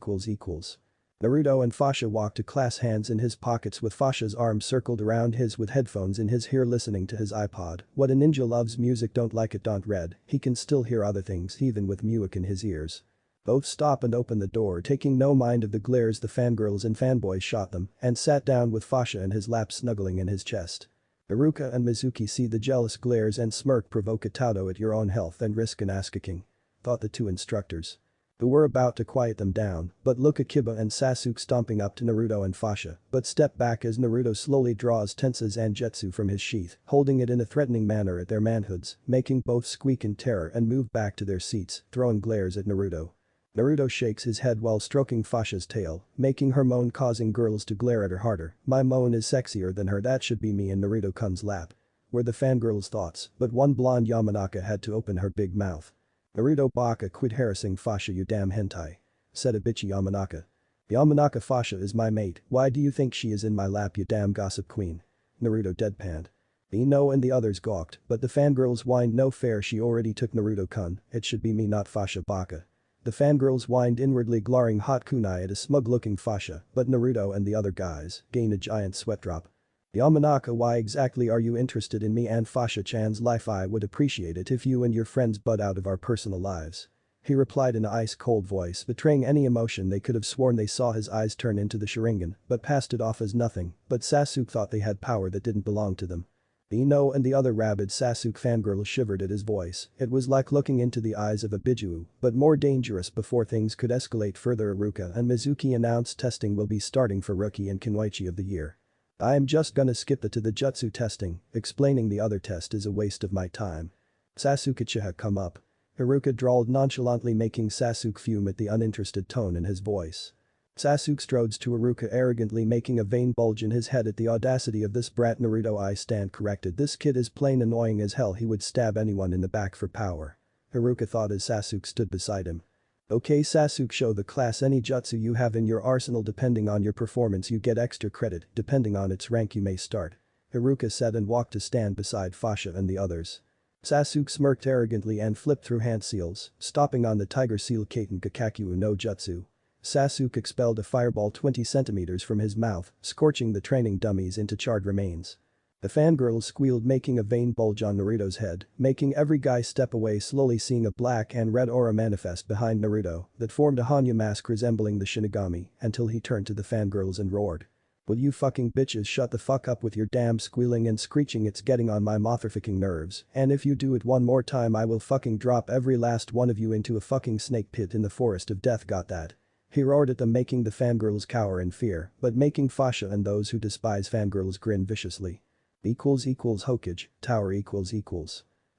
Naruto and Fasha walked to class, hands in his pockets with Fasha's arms circled around his with headphones in his ear listening to his iPod. What a ninja loves music, don't like it, don't read. He can still hear other things even with music in his ears. Both stop and open the door, taking no mind of the glares the fangirls and fanboys shot them, and sat down with Fasha in his lap snuggling in his chest. Iruka and Mizuki see the jealous glares and smirk. Provoke a Tauto at your own health and risk an ass kicking, thought the two instructors. Who were about to quiet them down, but look at Kiba and Sasuke stomping up to Naruto and Fasha, but step back as Naruto slowly draws Tensa Zangetsu from his sheath, holding it in a threatening manner at their manhoods, making both squeak in terror and move back to their seats, throwing glares at Naruto. Naruto shakes his head while stroking Fasha's tail, making her moan, causing girls to glare at her harder. My moan is sexier than her, that should be me in Naruto-kun's lap, were the fangirls' thoughts, but one blonde Yamanaka had to open her big mouth. Naruto baka, quit harassing Fasha, you damn hentai, said a bitchy Yamanaka. Yamanaka, Fasha is my mate, why do you think she is in my lap, you damn gossip queen? Naruto deadpanned. Ino and the others gawked, but the fangirls whined, no fair, she already took Naruto-kun, it should be me, not Fasha baka. The fangirls whined inwardly, glaring hot kunai at a smug-looking Fasha, but Naruto and the other guys gained a giant sweat drop. Yamanaka, why exactly are you interested in me and Fasha-chan's life? I would appreciate it if you and your friends butt out of our personal lives. He replied in an ice-cold voice, betraying any emotion. They could have sworn they saw his eyes turn into the Sharingan, but passed it off as nothing, but Sasuke thought they had power that didn't belong to them. Ino and the other rabid Sasuke fangirls shivered at his voice. It was like looking into the eyes of a Biju, but more dangerous. Before things could escalate further, Iruka and Mizuki announced testing will be starting for Rookie and Kinwaichi of the year. I am just gonna skip the jutsu testing, explaining the other test is a waste of my time. Sasuke uchiha come up. Iruka drawled nonchalantly, making Sasuke fume at the uninterested tone in his voice. Sasuke strodes to Iruka arrogantly, making a vein bulge in his head at the audacity of this brat. Naruto, I stand corrected, this kid is plain annoying as hell, he would stab anyone in the back for power. Iruka thought as Sasuke stood beside him. Okay Sasuke, show the class any jutsu you have in your arsenal, depending on your performance you get extra credit, depending on its rank you may start. Iruka said and walked to stand beside Fasha and the others. Sasuke smirked arrogantly and flipped through hand seals, stopping on the Tiger Seal Katen Kakakyu no Jutsu. Sasuke expelled a fireball 20 centimeters from his mouth, scorching the training dummies into charred remains. The fangirls squealed, making a vein bulge on Naruto's head, making every guy step away, slowly seeing a black and red aura manifest behind Naruto that formed a Hanya mask resembling the Shinigami until he turned to the fangirls and roared. Will you fucking bitches shut the fuck up with your damn squealing and screeching, it's getting on my motherfucking nerves, and if you do it one more time I will fucking drop every last one of you into a fucking snake pit in the forest of death, got that? He roared at them, making the fangirls cower in fear, but making Fasha and those who despise fangirls grin viciously. Hokage, tower .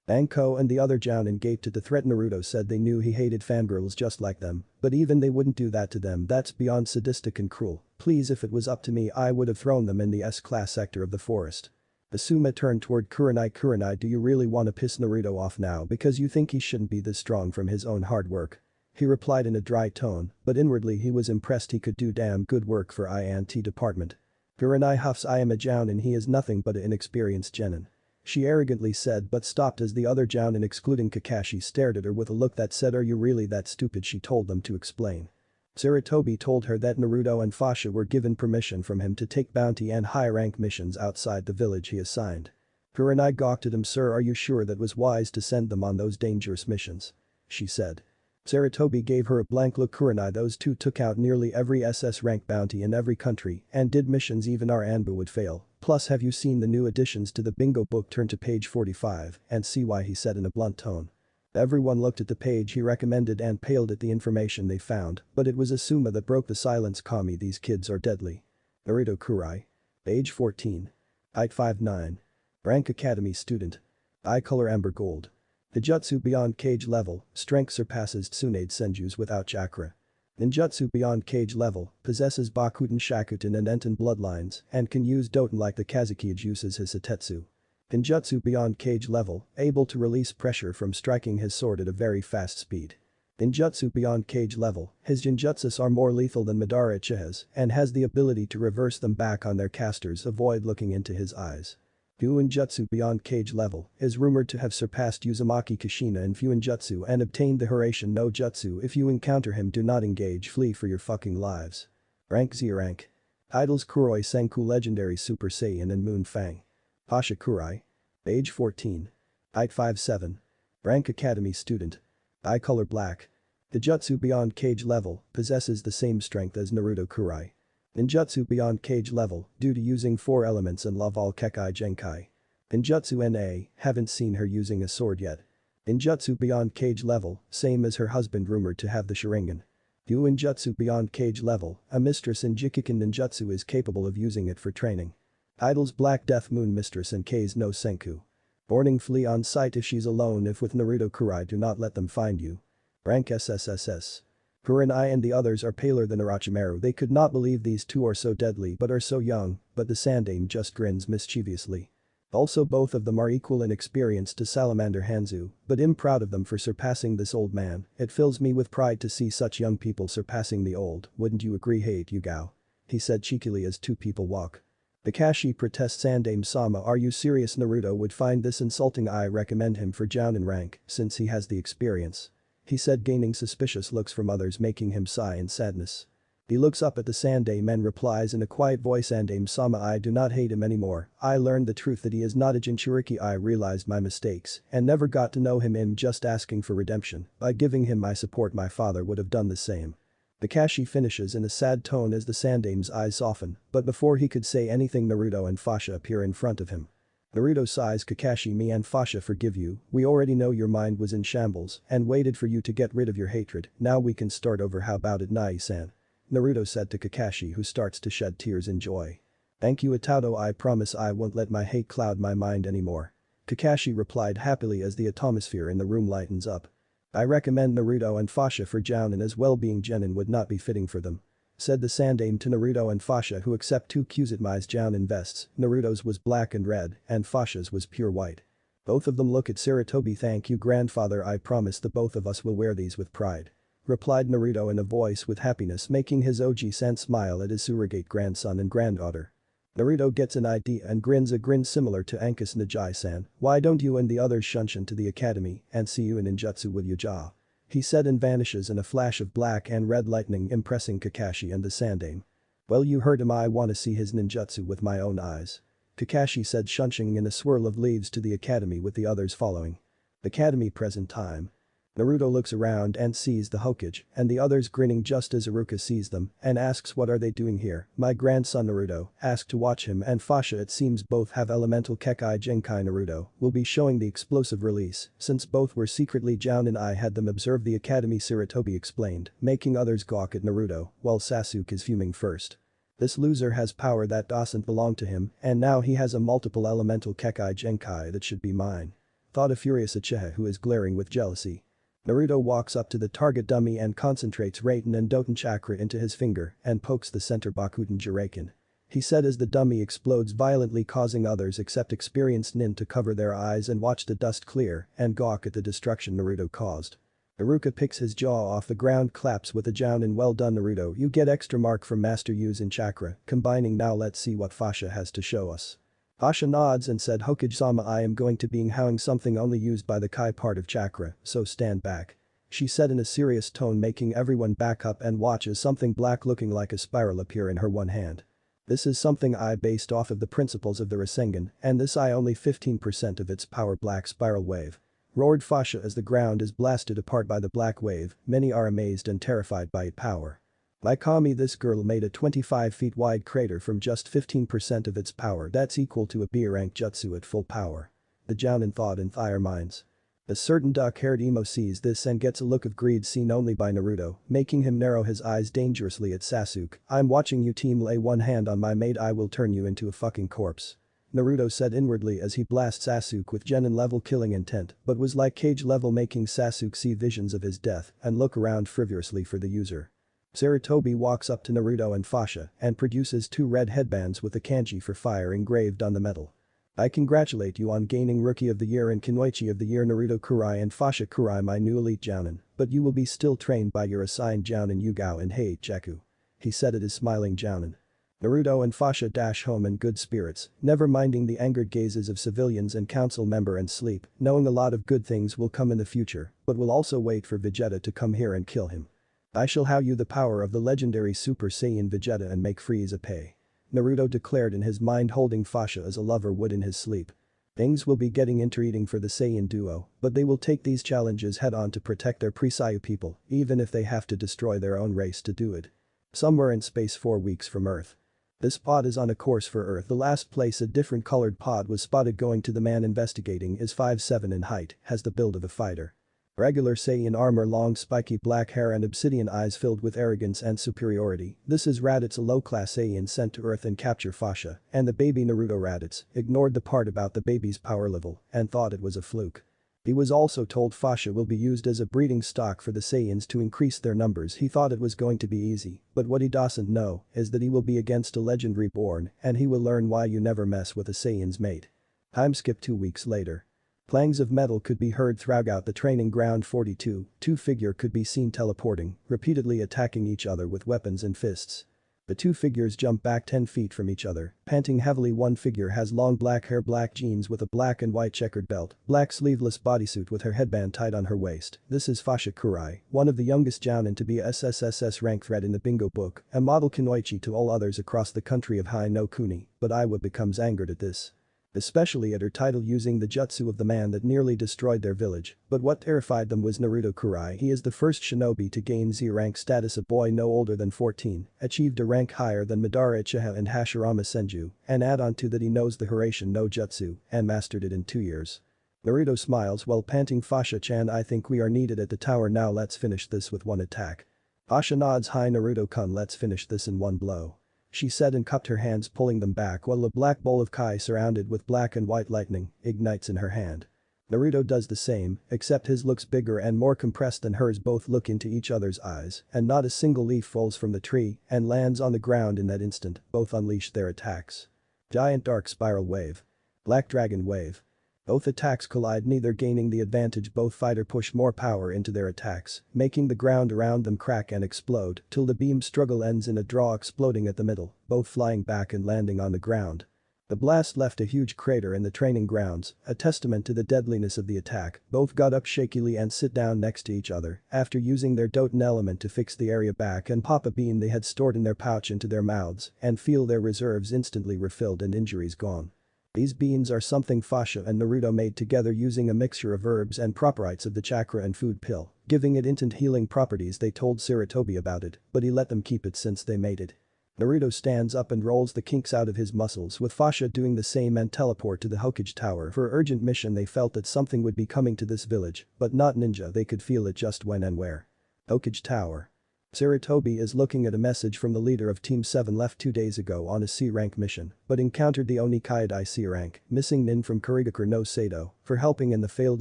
Banko and the other Jounin gaped at the threat. Naruto said they knew he hated fangirls just like them, but even they wouldn't do that to them, that's beyond sadistic and cruel. Please, if it was up to me I would have thrown them in the S-class sector of the forest. Asuma turned toward Kurenai. Kurenai, do you really want to piss Naruto off now because you think he shouldn't be this strong from his own hard work? He replied in a dry tone, but inwardly he was impressed he could do damn good work for I&T department. Kurenai huffs, I am a Jounin, he is nothing but an inexperienced genin. She arrogantly said, but stopped as the other Jounin excluding Kakashi stared at her with a look that said, are you really that stupid? She told them to explain. Sarutobi told her that Naruto and Fasha were given permission from him to take bounty and high-rank missions outside the village he assigned. Kurenai gawked at him. Sir, are you sure that was wise to send them on those dangerous missions? She said. Sarutobi gave her a blank look. Kurenai, those two took out nearly every SS rank bounty in every country and did missions even our Anbu would fail. Plus, have you seen the new additions to the bingo book? Turn to page 45 and see why, he said in a blunt tone. Everyone looked at the page he recommended and paled at the information they found, but it was Asuma that broke the silence. Kami, these kids are deadly. Naruto Kurai. Age 14. Height 5'9". Rank Academy student. Eye color amber gold. Ninjutsu beyond cage level, strength surpasses Tsunade Senju's without chakra. Ninjutsu beyond cage level, possesses Bakuten Shakuten and Enten bloodlines, and can use Doten like the Kazuki uses his Setetsu. Ninjutsu beyond cage level, able to release pressure from striking his sword at a very fast speed. Ninjutsu beyond cage level, his genjutsus are more lethal than Madara Uchiha's and has the ability to reverse them back on their casters, avoid looking into his eyes. Fuinjutsu beyond cage level is rumored to have surpassed Uzumaki Kushina in Fuinjutsu and obtained the Hiraishin no Jutsu. If you encounter him, do not engage, flee for your fucking lives. Rank Z rank. Titles Kuroi Senku Legendary Super Saiyan and Moon Fang. Fasha Kurai. Age 14. Height 5'7". Rank Academy Student. Eye color black. Ninjutsu Beyond Cage Level possesses the same strength as Naruto Kurai. Ninjutsu Beyond Cage Level due to using 4 elements and love all Kekai Genkai. Ninjutsu NA, haven't seen her using a sword yet. Ninjutsu Beyond Cage Level, same as her husband rumored to have the Sharingan. Ninjutsu Beyond Cage Level, a mistress in Jikiken Ninjutsu is capable of using it for training. Titles Black Death Moon Mistress and K's no Senku. Warning flee on sight if she's alone if with Naruto Kurai do not let them find you. Rank SSSS. Kurenai and the others are paler than Orochimaru. They could not believe these two are so deadly but are so young, but the Sandaime just grins mischievously. Also both of them are equal in experience to Salamander Hanzo, but I'm proud of them for surpassing this old man. It fills me with pride to see such young people surpassing the old, wouldn't you agree hate Yugao? He said cheekily as two people walk. Kakashi protests Sandaime-sama, are you serious? Naruto would find this insulting. I recommend him for Jounin rank since he has the experience. He said gaining suspicious looks from others making him sigh in sadness. He looks up at the Sandaime and replies in a quiet voice Sandaime-sama I do not hate him anymore, I learned the truth that he is not a Jinchuriki. I realized my mistakes and never got to know him. I'm just asking for redemption, by giving him my support my father would have done the same. Kakashi finishes in a sad tone as the Sandaime's eyes soften, but before he could say anything Naruto and Fasha appear in front of him. Naruto sighs Kakashi me and Fasha forgive you, we already know your mind was in shambles and waited for you to get rid of your hatred, now we can start over how about it Nai-san? Naruto said to Kakashi who starts to shed tears in joy. Thank you Itato I promise I won't let my hate cloud my mind anymore. Kakashi replied happily as the atomosphere in the room lightens up. I recommend Naruto and Fasha for Jounin as well being genin would not be fitting for them. Said the Sandaime to Naruto and Fasha who accept 2 Kyuubi's Jounin vests, Naruto's was black and red and Fasha's was pure white. Both of them look at Sarutobi thank you grandfather I promise the both of us will wear these with pride. Replied Naruto in a voice with happiness making his Oji-san smile at his surrogate grandson and granddaughter. Naruto gets an idea and grins a grin similar to Ankus Najai-san, why don't you and the others shunshin to the academy and see you in ninjutsu with Yuja? He said and vanishes in a flash of black and red lightning impressing Kakashi and the Sandaime. Well you heard him I wanna see his ninjutsu with my own eyes. Kakashi said shunching in a swirl of leaves to the academy with the others following. Academy present time. Naruto looks around and sees the Hokage and the others grinning just as Iruka sees them and asks what are they doing here, my grandson Naruto asked to watch him and Fasha it seems both have elemental Kekai Genkai Naruto will be showing the explosive release since both were secretly Jounin I had them observe the academy Sarutobi explained, making others gawk at Naruto while Sasuke is fuming first. This loser has power that doesn't belong to him and now he has a multiple elemental Kekai Genkai that should be mine. Thought a furious Uchiha who is glaring with jealousy. Naruto walks up to the target dummy and concentrates Raiten and Doten chakra into his finger and pokes the center Bakuten Jiraken. He said as the dummy explodes violently causing others except experienced nin to cover their eyes and watch the dust clear and gawk at the destruction Naruto caused. Iruka picks his jaw off the ground claps with a Jounin well done Naruto you get extra mark from Master Use in chakra combining now let's see what Fasha has to show us. Fasha nods and said Hokage-sama I am going to be howing something only used by the Kai part of chakra, so stand back. She said in a serious tone making everyone back up and watch as something black looking like a spiral appear in her one hand. This is something I based off of the principles of the Rasengan and this I only 15% of its power black spiral wave. Roared Fasha as the ground is blasted apart by the black wave, many are amazed and terrified by its power. Like Kami this girl made a 25 feet wide crater from just 15% of its power that's equal to a B-rank jutsu at full power. The Jounin thought in their minds. A certain duck-haired emo sees this and gets a look of greed seen only by Naruto, making him narrow his eyes dangerously at Sasuke, I'm watching you team lay one hand on my mate I will turn you into a fucking corpse. Naruto said inwardly as he blasts Sasuke with genin level killing intent but was like cage level making Sasuke see visions of his death and look around frivolously for the user. Sarutobi walks up to Naruto and Fasha and produces 2 red headbands with a kanji for fire engraved on the metal. I congratulate you on gaining Rookie of the Year and Kinoichi of the Year Naruto Kurai and Fasha Kurai my new elite Jounin, but you will be still trained by your assigned Jounin Yugao and Heijaku. He said at his smiling Jounin. Naruto and Fasha dash home in good spirits, never minding the angered gazes of civilians and council member and sleep, knowing a lot of good things will come in the future, but will also wait for Vegeta to come here and kill him. I shall how you the power of the legendary Super Saiyan Vegeta and make Frieza pay. Naruto declared in his mind, holding Fasha as a lover would in his sleep. Things will be getting intriguing for the Saiyan duo, but they will take these challenges head on to protect their pre-Saiyan people, even if they have to destroy their own race to do it. Somewhere in space 4 weeks from Earth. This pod is on a course for Earth. The last place a different colored pod was spotted going to. The man investigating is 5'7" in height, has the build of a fighter. Regular Saiyan armor, long spiky black hair and obsidian eyes filled with arrogance and superiority. This is Raditz, a low-class Saiyan sent to Earth and capture Fasha, and the baby Naruto. Raditz ignored the part about the baby's power level and thought it was a fluke. He was also told Fasha will be used as a breeding stock for the Saiyans to increase their numbers. He thought it was going to be easy, but what he doesn't know is that he will be against a legend reborn and he will learn why you never mess with a Saiyan's mate. Time skip 2 weeks later. Clangs of metal could be heard throughout the training ground. 42, two figure could be seen teleporting, repeatedly attacking each other with weapons and fists. The two figures jump back 10 feet from each other, panting heavily. One figure has long black hair, black jeans with a black and white checkered belt, black sleeveless bodysuit with her headband tied on her waist. This is Fasha Kurai, one of the youngest jounin to be a SSSS rank threat in the bingo book, a model kunoichi to all others across the country of Hai no Kuni, but Iwa becomes angered at this. Especially at her title using the jutsu of the man that nearly destroyed their village, but what terrified them was Naruto Kurai. He is the first shinobi to gain Z rank status, a boy no older than 14, achieved a rank higher than Madara Uchiha and Hashirama Senju, and add on to that he knows the Hiraishin no jutsu and mastered it in 2 years. Naruto smiles while panting, Fasha-chan, I think we are needed at the tower now, let's finish this with one attack. Fasha nods, hi Naruto-kun, let's finish this in one blow. She said and cupped her hands, pulling them back while a black bowl of kai surrounded with black and white lightning ignites in her hand. Naruto does the same, except his looks bigger and more compressed than hers. Both look into each other's eyes and not a single leaf falls from the tree and lands on the ground in that instant. Both unleash their attacks. Giant dark spiral wave. Black dragon wave. Both attacks collide, neither gaining the advantage. Both fighter push more power into their attacks, making the ground around them crack and explode till the beam struggle ends in a draw, exploding at the middle, both flying back and landing on the ground. The blast left a huge crater in the training grounds, a testament to the deadliness of the attack. Both got up shakily and sit down next to each other after using their Doten element to fix the area back and pop a bean they had stored in their pouch into their mouths and feel their reserves instantly refilled and injuries gone. These beans are something Fasha and Naruto made together using a mixture of herbs and properites of the chakra and food pill, giving it instant healing properties. They told Sarutobi about it, but he let them keep it since they made it. Naruto stands up and rolls the kinks out of his muscles, with Fasha doing the same, and teleport to the Hokage Tower for urgent mission. They felt that something would be coming to this village, but not ninja. They could feel it, just when and where. Hokage Tower. Sarutobi is looking at a message from the leader of Team 7, left 2 days ago on a C-rank mission, but encountered the Oni Kaidai C-rank, missing Nin from Kurigakure no Sado, for helping in the failed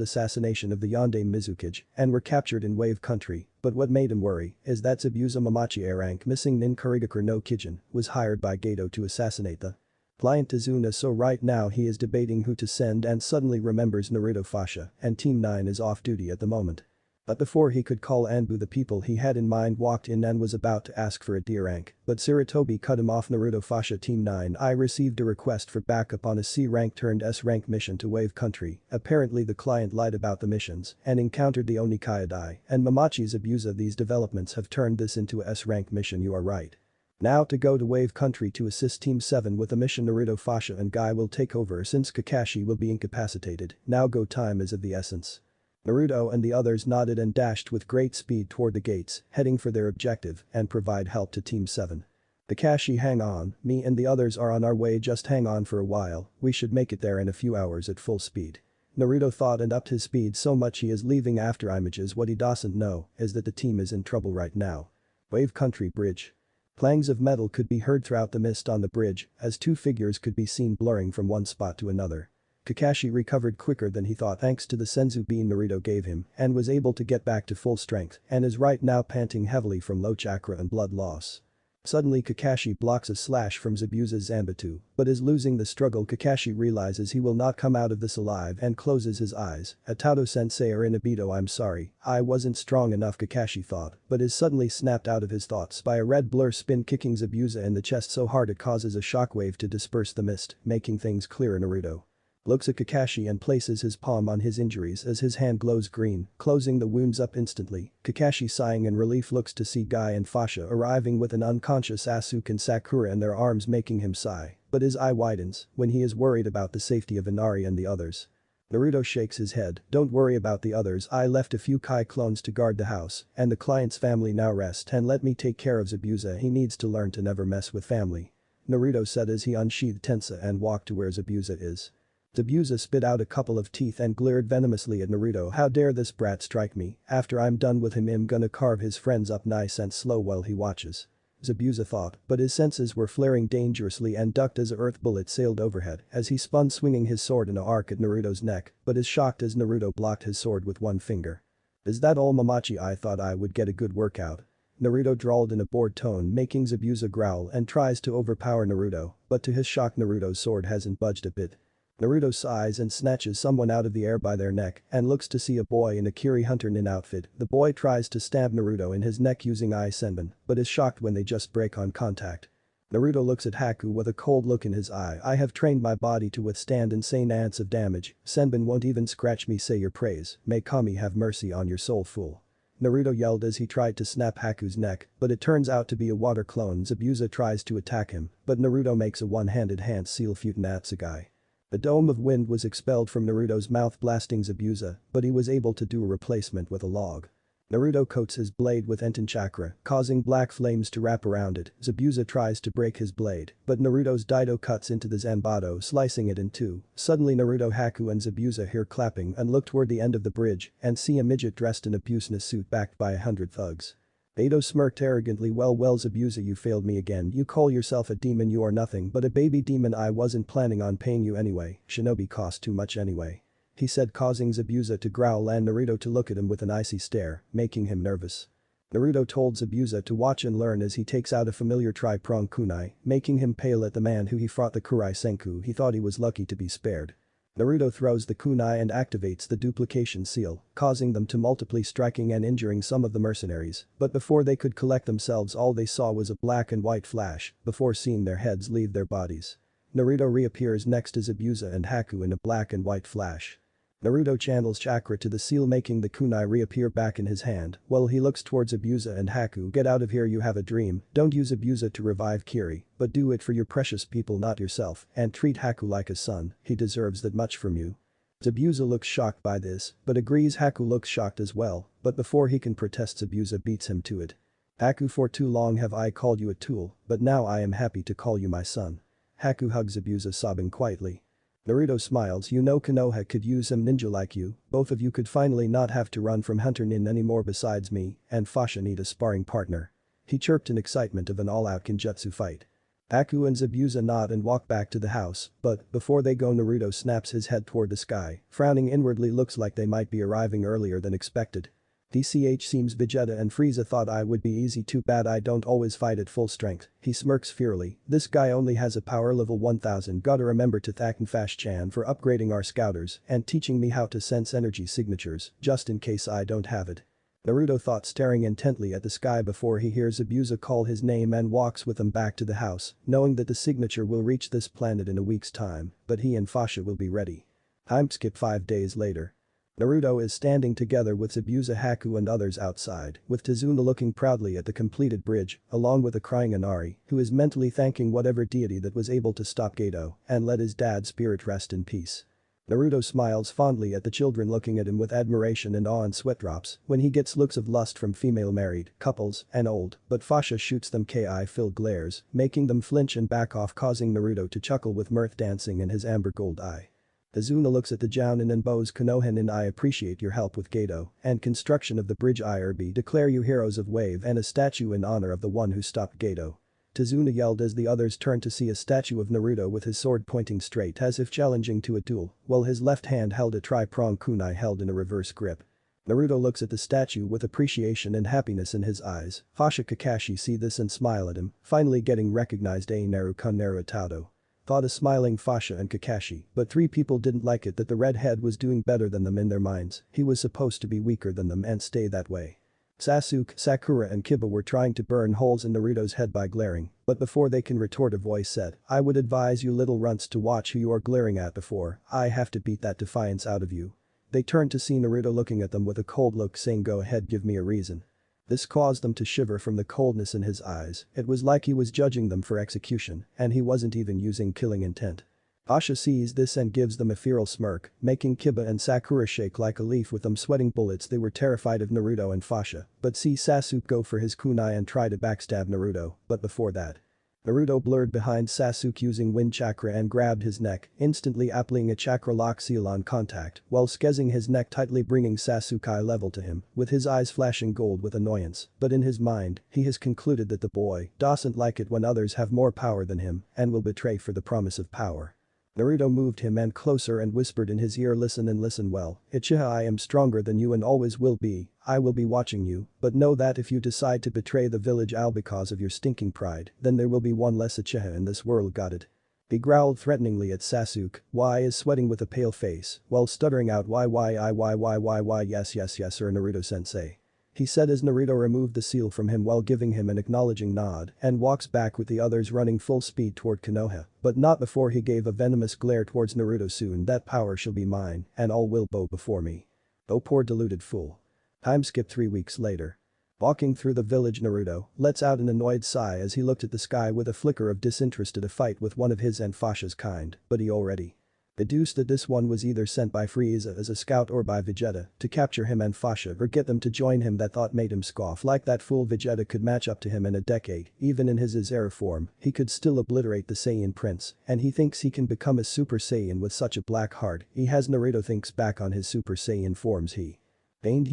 assassination of the Yondaime Mizukage, and were captured in Wave Country. But what made him worry is that Zabuza Mamachi A-rank, missing Nin Kurigakure no Kijin, was hired by Gato to assassinate the client Izuna. So right now he is debating who to send and suddenly remembers Naruto. Fasha and Team 9 is off duty at the moment. But before he could call Anbu, the people he had in mind walked in and was about to ask for a D rank, but Sarutobi cut him off. Naruto, Fasha, Team 9, I received a request for backup on a C rank turned S rank mission to Wave Country. Apparently the client lied about the missions and encountered the Oni Kaidai and Mamachi's Abusa. These developments have turned this into a S rank mission. You are right. Now to go to Wave Country to assist Team 7 with a mission. Naruto, Fasha and Guy will take over since Kakashi will be incapacitated. Now go time is of the essence. Naruto and the others nodded and dashed with great speed toward the gates, heading for their objective and provide help to Team 7. Kakashi, hang on, me and the others are on our way, just hang on for a while, we should make it there in a few hours at full speed. Naruto thought and upped his speed so much he is leaving after images. What he doesn't know is that the team is in trouble right now. Wave Country Bridge. Clangs of metal could be heard throughout the mist on the bridge as two figures could be seen blurring from one spot to another. Kakashi recovered quicker than he thought thanks to the senzu bean Naruto gave him and was able to get back to full strength and is right now panting heavily from low chakra and blood loss. Suddenly Kakashi blocks a slash from Zabuza's Zanbatsu, but is losing the struggle. Kakashi realizes he will not come out of this alive and closes his eyes. Atato sensei or Inabito, I'm sorry, I wasn't strong enough, Kakashi thought, but is suddenly snapped out of his thoughts by a red blur spin kicking Zabuza in the chest so hard it causes a shockwave to disperse the mist, making things clearer. Naruto. Looks at Kakashi and places his palm on his injuries as his hand glows green, closing the wounds up instantly. Kakashi sighing in relief looks to see Guy and Fasha arriving with an unconscious Asuke and Sakura in their arms making him sigh, but his eye widens when he is worried about the safety of Inari and the others. Naruto shakes his head, don't worry about the others, I left a few Kai clones to guard the house, and the client's family now rest and let me take care of Zabuza, he needs to learn to never mess with family. Naruto said as he unsheathed Tensa and walked to where Zabuza is. Zabuza spit out a couple of teeth and glared venomously at Naruto, how dare this brat strike me, after I'm done with him I'm gonna carve his friends up nice and slow while he watches. Zabuza thought, but his senses were flaring dangerously and ducked as a earth bullet sailed overhead as he spun swinging his sword in an arc at Naruto's neck, but is shocked as Naruto blocked his sword with one finger. Is that all Mamachi, I thought I would get a good workout. Naruto drawled in a bored tone making Zabuza growl and tries to overpower Naruto, but to his shock Naruto's sword hasn't budged a bit. Naruto sighs and snatches someone out of the air by their neck and looks to see a boy in a Kiri Hunter Nin outfit. The boy tries to stab Naruto in his neck using Eye Senbon, but is shocked when they just break on contact. Naruto looks at Haku with a cold look in his eye, I have trained my body to withstand insane amounts of damage, Senbon won't even scratch me, say your praise, may Kami have mercy on your soul, fool. Naruto yelled as he tried to snap Haku's neck, but it turns out to be a water clone. Zabuza tries to attack him, but Naruto makes a one-handed hand seal Futanatsugai. A dome of wind was expelled from Naruto's mouth blasting Zabuza, but he was able to do a replacement with a log. Naruto coats his blade with Enten chakra, causing black flames to wrap around it. Zabuza tries to break his blade, but Naruto's Daido cuts into the Zanbato slicing it in two. Suddenly Naruto, Haku and Zabuza hear clapping and look toward the end of the bridge and see a midget dressed in a business suit backed by 100 thugs. Daido smirked arrogantly, well Zabuza, you failed me again, you call yourself a demon, you are nothing but a baby demon, I wasn't planning on paying you anyway, Shinobi cost too much anyway. He said, causing Zabuza to growl and Naruto to look at him with an icy stare, making him nervous. Naruto told Zabuza to watch and learn as he takes out a familiar tri-prong kunai, making him pale at the man who he fought the Kurai Senku. He thought he was lucky to be spared. Naruto throws the kunai and activates the duplication seal, causing them to multiply, striking and injuring some of the mercenaries, but before they could collect themselves all they saw was a black and white flash, before seeing their heads leave their bodies. Naruto reappears next to Zabuza and Haku in a black and white flash. Naruto channels chakra to the seal making the kunai reappear back in his hand, while he looks towards Zabuza and Haku, get out of here, you have a dream, don't use Zabuza to revive Kiri, but do it for your precious people not yourself, and treat Haku like a son, he deserves that much from you. Zabuza looks shocked by this, but agrees. Haku looks shocked as well, but before he can protest Zabuza beats him to it. Haku, for too long have I called you a tool, but now I am happy to call you my son. Haku hugs Zabuza sobbing quietly. Naruto smiles, you know Konoha could use some ninja like you, both of you could finally not have to run from Hunter Nin anymore, besides me and Fasha need a sparring partner. He chirped in excitement of an all-out Kenjutsu fight. Haku and Zabuza nod and walk back to the house, but before they go Naruto snaps his head toward the sky, frowning inwardly, looks like they might be arriving earlier than expected. DCH seems Vegeta and Frieza thought I would be easy, too bad I don't always fight at full strength, he smirks fierily, this guy only has a power level 1000, gotta remember to thank Fash-chan for upgrading our scouters and teaching me how to sense energy signatures, just in case I don't have it. Naruto thought, staring intently at the sky before he hears Zabuza call his name and walks with him back to the house, knowing that the signature will reach this planet in a week's time, but he and Fasha will be ready. Time skip 5 days later. Naruto is standing together with Zabuza, Haku and others outside, with Tazuna looking proudly at the completed bridge, along with a crying Inari, who is mentally thanking whatever deity that was able to stop Geto and let his dad's spirit rest in peace. Naruto smiles fondly at the children looking at him with admiration and awe and sweat drops when he gets looks of lust from female married couples and old, but Fasha shoots them ki-filled glares, making them flinch and back off, causing Naruto to chuckle with mirth dancing in his amber gold eye. Azuna looks at the Jounin and bows Konoha and I appreciate your help with Geto and construction of the bridge. IRB declare you heroes of wave and a statue in honor of the one who stopped Geto. Tazuna yelled as the others turned to see a statue of Naruto with his sword pointing straight as if challenging to a duel, while his left hand held a tri-prong kunai held in a reverse grip. Naruto looks at the statue with appreciation and happiness in his eyes. Fasha Kakashi see this and smile at him, finally getting recognized. Naru-kun Naruto. Thought a smiling Fasha and Kakashi, but 3 people didn't like it that the redhead was doing better than them in their minds, he was supposed to be weaker than them and stay that way. Sasuke, Sakura and Kiba were trying to burn holes in Naruto's head by glaring, but before they can retort a voice said, "I would advise you little runts to watch who you are glaring at before I have to beat that defiance out of you." They turned to see Naruto looking at them with a cold look saying, "Go ahead, give me a reason." This caused them to shiver from the coldness in his eyes, it was like he was judging them for execution, and he wasn't even using killing intent. Fasha sees this and gives them a feral smirk, making Kiba and Sakura shake like a leaf with them sweating bullets. They were terrified of Naruto and Fasha, but see Sasuke go for his kunai and try to backstab Naruto, but before that. Naruto blurred behind Sasuke using wind chakra and grabbed his neck, instantly applying a chakra lock seal on contact, while squeezing his neck tightly bringing Sasuke eye level to him, with his eyes flashing gold with annoyance, but in his mind, he has concluded that the boy doesn't like it when others have more power than him and will betray for the promise of power. Naruto moved him and closer and whispered in his ear, "Listen and listen well, Uchiha, I am stronger than you and always will be, I will be watching you, but know that if you decide to betray the village Al because of your stinking pride, then there will be one less Uchiha in this world, got it?" He growled threateningly at Sasuke, is sweating with a pale face, while stuttering out why yes sir Naruto-sensei. He said as Naruto removed the seal from him while giving him an acknowledging nod and walks back with the others running full speed toward Konoha, but not before he gave a venomous glare towards Naruto. "Soon that power shall be mine and all will bow before me." Oh poor deluded fool. Time skip 3 weeks later. Walking through the village, Naruto lets out an annoyed sigh as he looked at the sky with a flicker of disinterest at a fight with one of his and Fasha's kind, but he already deduced that this one was either sent by Frieza as a scout or by Vegeta to capture him and Fasha or get them to join him. That thought made him scoff like that fool Vegeta could match up to him in a decade, even in his Zera form, he could still obliterate the Saiyan prince, and he thinks he can become a Super Saiyan with such a black heart he has. Naruto thinks back on his Super Saiyan forms he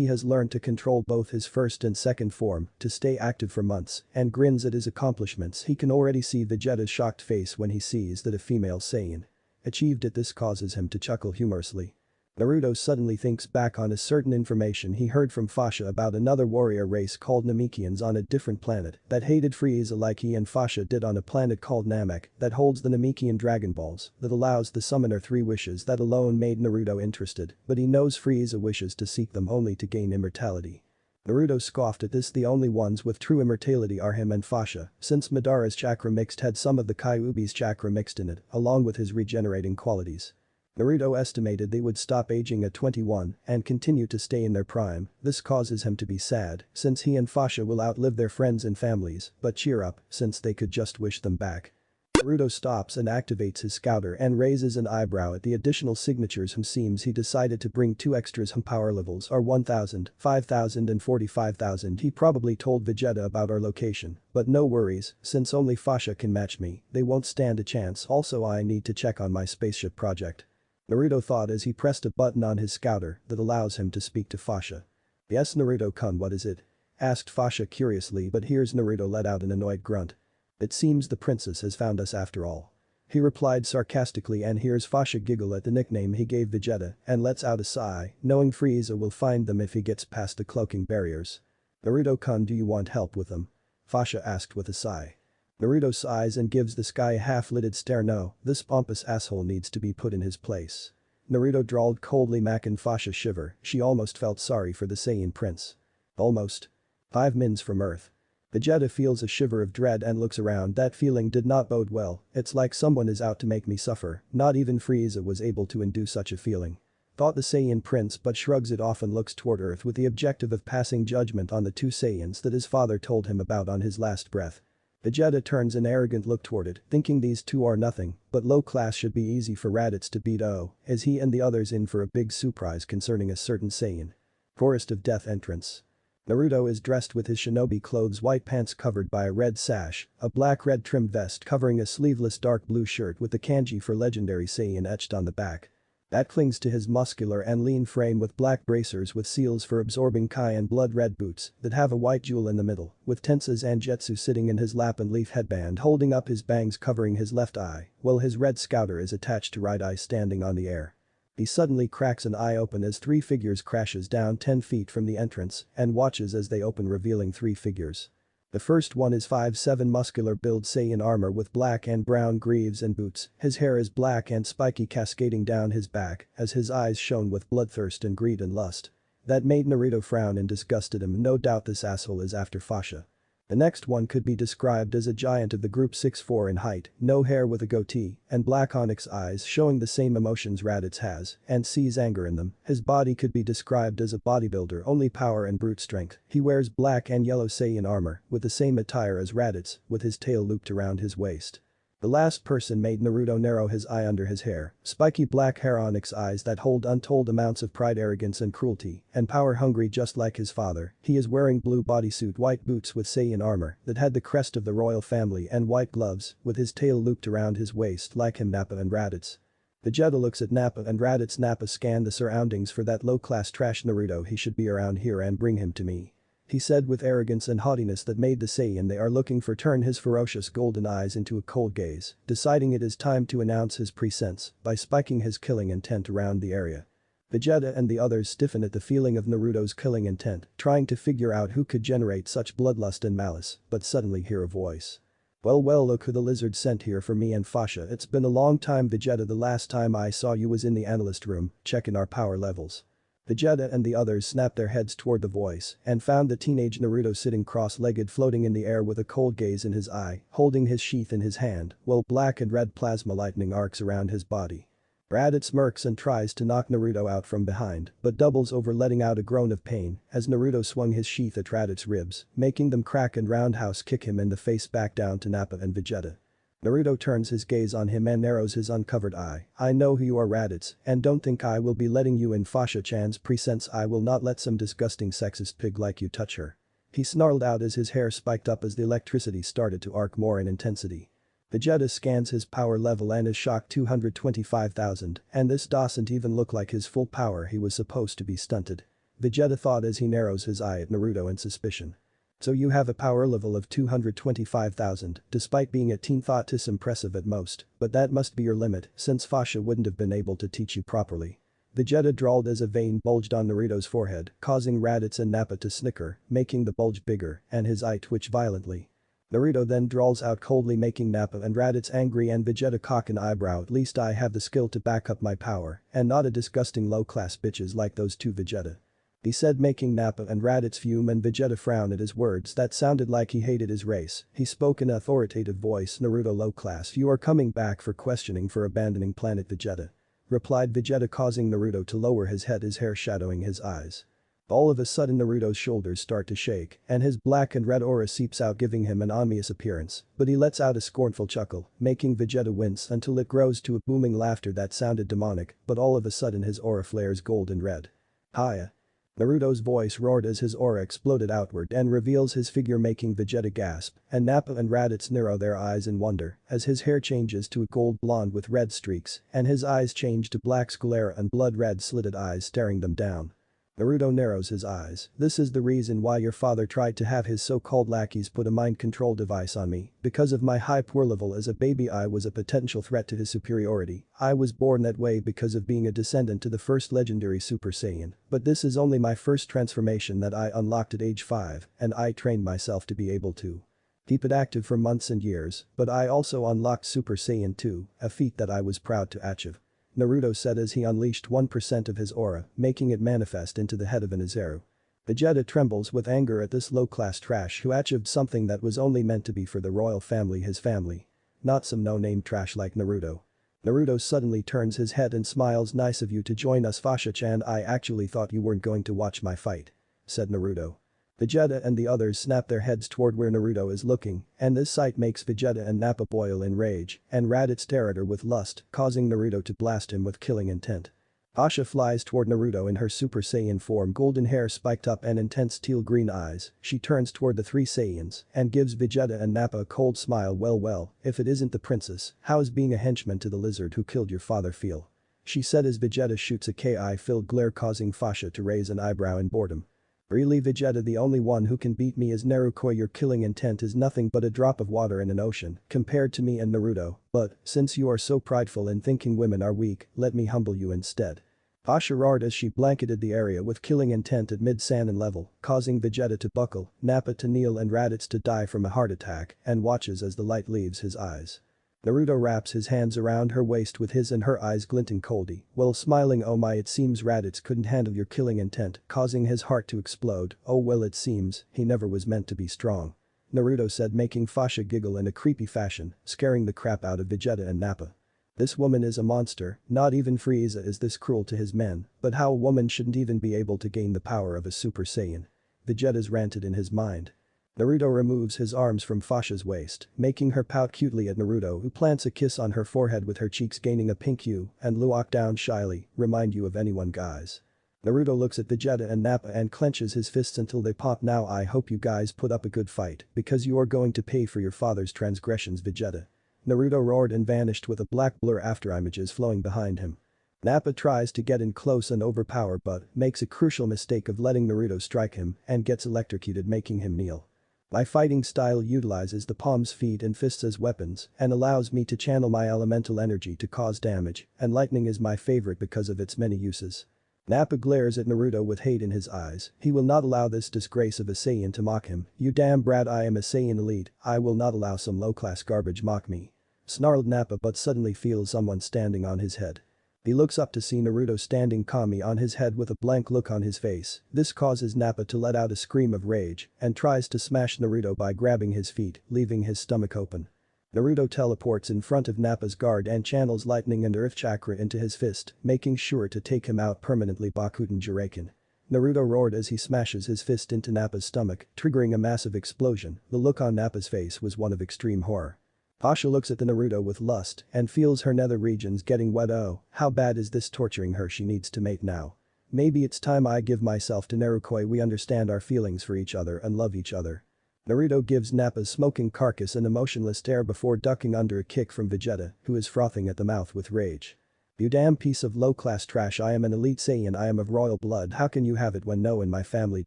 has learned to control both his first and second form to stay active for months and grins at his accomplishments. He can already see Vegeta's shocked face when he sees that a female Saiyan achieved it. This causes him to chuckle humorously. Naruto suddenly thinks back on a certain information he heard from Fasha about another warrior race called Namekians on a different planet that hated Frieza like he and Fasha did on a planet called Namek that holds the Namekian Dragon Balls that allows the summoner 3 wishes. That alone made Naruto interested, but he knows Frieza wishes to seek them only to gain immortality. Naruto scoffed at this. The only ones with true immortality are him and Fasha, since Madara's chakra mixed had some of the kyuubi's chakra mixed in it, along with his regenerating qualities. Naruto estimated they would stop aging at 21 and continue to stay in their prime. This causes him to be sad, since he and Fasha will outlive their friends and families, but cheer up, since they could just wish them back. Naruto stops and activates his scouter and raises an eyebrow at the additional signatures. Seems he decided to bring 2 extras. Power levels are 1000, 5000 and 45,000. He probably told Vegeta about our location, but no worries, since only Fasha can match me, they won't stand a chance. Also I need to check on my spaceship project. Naruto thought as he pressed a button on his scouter that allows him to speak to Fasha. "Yes Naruto-kun, what is it?" asked Fasha curiously, but here's Naruto let out an annoyed grunt. "It seems the princess has found us after all," he replied sarcastically, and hears Fasha giggle at the nickname he gave Vegeta and lets out a sigh, knowing Frieza will find them if he gets past the cloaking barriers. "Naruto-kun, do you want help with them?" Fasha asked with a sigh. Naruto sighs and gives this guy a half-lidded stare. "No, this pompous asshole needs to be put in his place." Naruto drawled coldly, making Fasha shiver. She almost felt sorry for the Saiyan prince. Almost. 5 mins from Earth. Vegeta feels a shiver of dread and looks around. That feeling did not bode well. It's like someone is out to make me suffer. Not even Frieza was able to induce such a feeling, thought the Saiyan prince, but shrugs it off and looks toward Earth with the objective of passing judgment on the 2 Saiyans that his father told him about on his last breath. Vegeta turns an arrogant look toward it, thinking these 2 are nothing, but low class should be easy for Raditz to beat. As he and the others in for a big surprise concerning a certain Saiyan. Forest of Death entrance. Naruto is dressed with his shinobi clothes, white pants covered by a red sash, a black red trimmed vest covering a sleeveless dark blue shirt with the kanji for legendary Saiyan etched on the back. That clings to his muscular and lean frame with black bracers with seals for absorbing kai and blood red boots that have a white jewel in the middle, with Tensa Zangetsu sitting in his lap and leaf headband holding up his bangs covering his left eye, while his red scouter is attached to right eye standing on the air. He suddenly cracks an eye open as 3 figures crashes down 10 feet from the entrance and watches as they open, revealing 3 figures. The first one is 5'7" muscular build Saiyan armor with black and brown greaves and boots. His hair is black and spiky cascading down his back as his eyes shone with bloodthirst and greed and lust. That made Naruto frown and disgusted him. No doubt this asshole is after Fasha. The next one could be described as a giant of the group 6'4" in height, no hair with a goatee, and black onyx eyes showing the same emotions Raditz has, and sees anger in them. His body could be described as a bodybuilder, only power and brute strength. He wears black and yellow Saiyan armor, with the same attire as Raditz, with his tail looped around his waist. The last person made Naruto narrow his eye under his hair, spiky black hair onyx eyes that hold untold amounts of pride, arrogance and cruelty, and power hungry just like his father. He is wearing blue bodysuit, white boots with Saiyan armor that had the crest of the royal family, and white gloves, with his tail looped around his waist like him. Nappa and Raditz. Vegeta looks at Nappa and Raditz. Nappa scanned the surroundings for that low-class trash Naruto. He should be around here and bring him to me. He said with arrogance and haughtiness that made the Saiyan they are looking for turn his ferocious golden eyes into a cold gaze, deciding it is time to announce his presence by spiking his killing intent around the area. Vegeta and the others stiffen at the feeling of Naruto's killing intent, trying to figure out who could generate such bloodlust and malice, but suddenly hear a voice. Well, look who the lizard sent here for me and Fasha. It's been a long time, Vegeta. The last time I saw you was in the analyst room, checking our power levels. Vegeta and the others snapped their heads toward the voice and found the teenage Naruto sitting cross-legged, floating in the air with a cold gaze in his eye, holding his sheath in his hand, while black and red plasma lightning arcs around his body. Raditz smirks and tries to knock Naruto out from behind, but doubles over, letting out a groan of pain as Naruto swung his sheath at Raditz's ribs, making them crack and roundhouse kick him in the face back down to Nappa and Vegeta. Naruto turns his gaze on him and narrows his uncovered eye. I know who you are, Raditz, and don't think I will be letting you in. Fasha-chan's presents. I will not let some disgusting sexist pig like you touch her. He snarled out as his hair spiked up as the electricity started to arc more in intensity. Vegeta scans his power level and is shocked. 225,000, and this doesn't even look like his full power. He was supposed to be stunted. Vegeta thought as he narrows his eye at Naruto in suspicion. So you have a power level of 225,000, despite being a teen. Thought this impressive at most, but that must be your limit since Fasha wouldn't have been able to teach you properly. Vegeta drawled as a vein bulged on Naruto's forehead, causing Raditz and Nappa to snicker, making the bulge bigger and his eye twitch violently. Naruto then drawls out coldly, making Nappa and Raditz angry and Vegeta cock an eyebrow. At least I have the skill to back up my power and not a disgusting low-class bitches like those two, Vegeta. He said, making Nappa and Raditz fume and Vegeta frown at his words that sounded like he hated his race. He spoke in an authoritative voice. Naruto, low class, you are coming back for questioning for abandoning planet Vegeta. Replied Vegeta, causing Naruto to lower his head, his hair shadowing his eyes. All of a sudden Naruto's shoulders start to shake and his black and red aura seeps out, giving him an ominous appearance, but he lets out a scornful chuckle, making Vegeta wince until it grows to a booming laughter that sounded demonic, but all of a sudden his aura flares gold and red. Hiya. Naruto's voice roared as his aura exploded outward and reveals his figure, making Vegeta gasp, and Nappa and Raditz narrow their eyes in wonder as his hair changes to a gold blonde with red streaks and his eyes change to black sclera and blood red slitted eyes staring them down. Naruto narrows his eyes. This is the reason why your father tried to have his so-called lackeys put a mind control device on me. Because of my high power level as a baby, I was a potential threat to his superiority. I was born that way because of being a descendant to the first legendary Super Saiyan, but this is only my first transformation that I unlocked at age 5 and I trained myself to be able to keep it active for months and years, but I also unlocked Super Saiyan 2, a feat that I was proud to achieve. Naruto said as he unleashed 1% of his aura, making it manifest into the head of an Izaru. Vegeta trembles with anger at this low-class trash who achieved something that was only meant to be for the royal family, his family. Not some no-name trash like Naruto. Naruto suddenly turns his head and smiles. Nice of you to join us, Fasha-chan. I actually thought you weren't going to watch my fight, said Naruto. Vegeta and the others snap their heads toward where Naruto is looking, and this sight makes Vegeta and Nappa boil in rage and Raditz stare at her with lust, causing Naruto to blast him with killing intent. Fasha flies toward Naruto in her Super Saiyan form, golden hair spiked up and intense teal-green eyes. She turns toward the three Saiyans and gives Vegeta and Nappa a cold smile. Well, if it isn't the princess, how is being a henchman to the lizard who killed your father feel? She said as Vegeta shoots a ki-filled glare, causing Fasha to raise an eyebrow in boredom. Really, Vegeta, the only one who can beat me is Naruto. Your killing intent is nothing but a drop of water in an ocean compared to me and Naruto, but since you are so prideful in thinking women are weak, let me humble you instead. Fasha roared as she blanketed the area with killing intent at mid-Saiyan level, causing Vegeta to buckle, Nappa to kneel and Raditz to die from a heart attack, and watches as the light leaves his eyes. Naruto wraps his hands around her waist with his and her eyes glinting coldly, while smiling. Oh my, it seems Raditz couldn't handle your killing intent, causing his heart to explode. Oh well, it seems he never was meant to be strong. Naruto said, making Fasha giggle in a creepy fashion, scaring the crap out of Vegeta and Nappa. This woman is a monster, not even Frieza is this cruel to his men, but how a woman shouldn't even be able to gain the power of a Super Saiyan. Vegeta's ranted in his mind. Naruto removes his arms from Fasha's waist, making her pout cutely at Naruto, who plants a kiss on her forehead with her cheeks gaining a pink hue, and walk down shyly, remind you of anyone guys. Naruto looks at Vegeta and Nappa and clenches his fists until they pop. Now I hope you guys put up a good fight, because you are going to pay for your father's transgressions, Vegeta. Naruto roared and vanished with a black blur after images flowing behind him. Nappa tries to get in close and overpower but makes a crucial mistake of letting Naruto strike him and gets electrocuted, making him kneel. My fighting style utilizes the palms, feet and fists as weapons and allows me to channel my elemental energy to cause damage, and lightning is my favorite because of its many uses. Nappa glares at Naruto with hate in his eyes. He will not allow this disgrace of a Saiyan to mock him. You damn brat, I am a Saiyan elite, I will not allow some low-class garbage mock me. Snarled Nappa, but suddenly feels someone standing on his head. He looks up to see Naruto standing calmly on his head with a blank look on his face. This causes Nappa to let out a scream of rage and tries to smash Naruto by grabbing his feet, leaving his stomach open. Naruto teleports in front of Nappa's guard and channels lightning and earth chakra into his fist, making sure to take him out permanently. Bakuten Jiraken. Naruto roared as he smashes his fist into Nappa's stomach, triggering a massive explosion. The look on Nappa's face was one of extreme horror. Fasha looks at the Naruto with lust and feels her nether regions getting wet. Oh, how bad is this torturing her? She needs to mate now. Maybe it's time I give myself to Narukoi. We understand our feelings for each other and love each other. Naruto gives Nappa's smoking carcass an emotionless stare before ducking under a kick from Vegeta, who is frothing at the mouth with rage. You damn piece of low-class trash, I am an elite Saiyan, I am of royal blood, how can you have it when no one in my family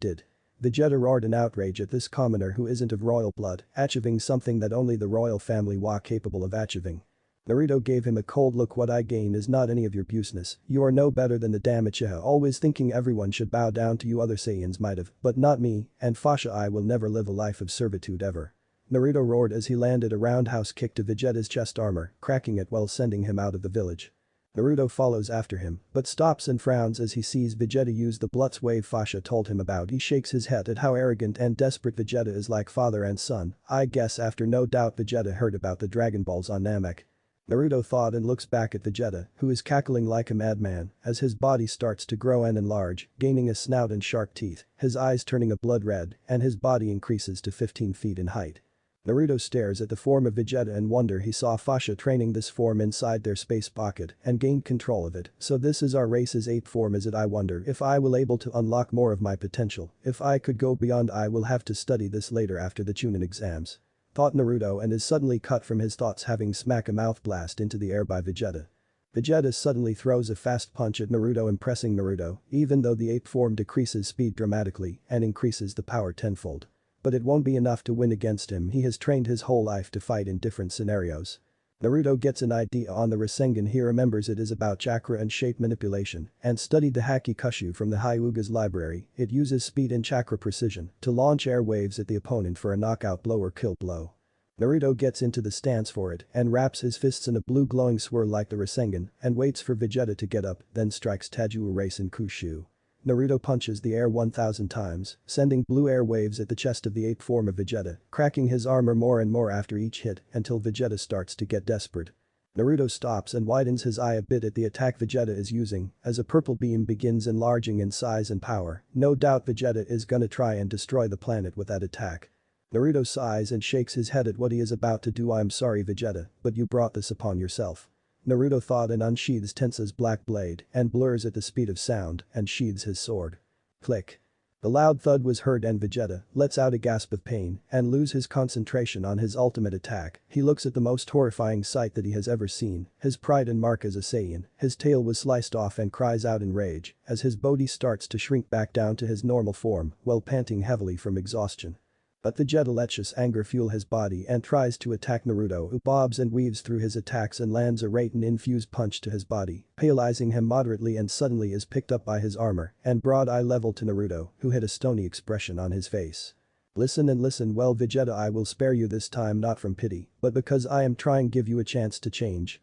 did? Vegeta roared in outrage at this commoner who isn't of royal blood, achieving something that only the royal family were capable of achieving. Naruto gave him a cold look. What I gain is not any of your business, you are no better than the damn Uchiha, always thinking everyone should bow down to you. Other Saiyans might have, but not me, and Fasha, I will never live a life of servitude ever. Naruto roared as he landed a roundhouse kick to Vegeta's chest armor, cracking it while sending him out of the village. Naruto follows after him, but stops and frowns as he sees Vegeta use the Blutz wave Fasha told him about. He shakes his head at how arrogant and desperate Vegeta is, like father and son. I guess after no doubt Vegeta heard about the Dragon Balls on Namek. Naruto thought and looks back at Vegeta, who is cackling like a madman as his body starts to grow and enlarge, gaining a snout and sharp teeth, his eyes turning a blood red, and his body increases to 15 feet in height. Naruto stares at the form of Vegeta in wonder. He saw Fasha training this form inside their space pocket and gained control of it. So this is our race's ape form, is it? I wonder if I will able to unlock more of my potential. If I could go beyond, I will have to study this later after the Chunin exams. Thought Naruto, and is suddenly cut from his thoughts, having smack a mouth blast into the air by Vegeta. Vegeta suddenly throws a fast punch at Naruto, impressing Naruto, even though the ape form decreases speed dramatically and increases the power tenfold. But it won't be enough to win against him. He has trained his whole life to fight in different scenarios. Naruto gets an idea on the Rasengan. He remembers it is about chakra and shape manipulation and studied the Haki Kushu from the Hyuga's library. It uses speed and chakra precision to launch air waves at the opponent for a knockout blow or kill blow. Naruto gets into the stance for it and wraps his fists in a blue glowing swirl like the Rasengan and waits for Vegeta to get up, then strikes Tajuu Rasen Kushu. Naruto punches the air 1000 times, sending blue air waves at the chest of the ape form of Vegeta, cracking his armor more and more after each hit until Vegeta starts to get desperate. Naruto stops and widens his eye a bit at the attack Vegeta is using as a purple beam begins enlarging in size and power. No doubt Vegeta is gonna try and destroy the planet with that attack. Naruto sighs and shakes his head at what he is about to do. I'm sorry Vegeta, but you brought this upon yourself. Naruto thought and unsheathes Tensa's black blade and blurs at the speed of sound and sheathes his sword. Click. The loud thud was heard and Vegeta lets out a gasp of pain and loses his concentration on his ultimate attack. He looks at the most horrifying sight that he has ever seen, his pride and mark as a Saiyan. His tail was sliced off and cries out in rage as his body starts to shrink back down to his normal form while panting heavily from exhaustion. But Vegeta lets his anger fuel his body and tries to attack Naruto, who bobs and weaves through his attacks and lands a Raiden-infused punch to his body, paralyzing him moderately, and suddenly is picked up by his armor and broad eye level to Naruto, who had a stony expression on his face. Listen and listen well Vegeta, I will spare you this time not from pity, but because I am trying give you a chance to change,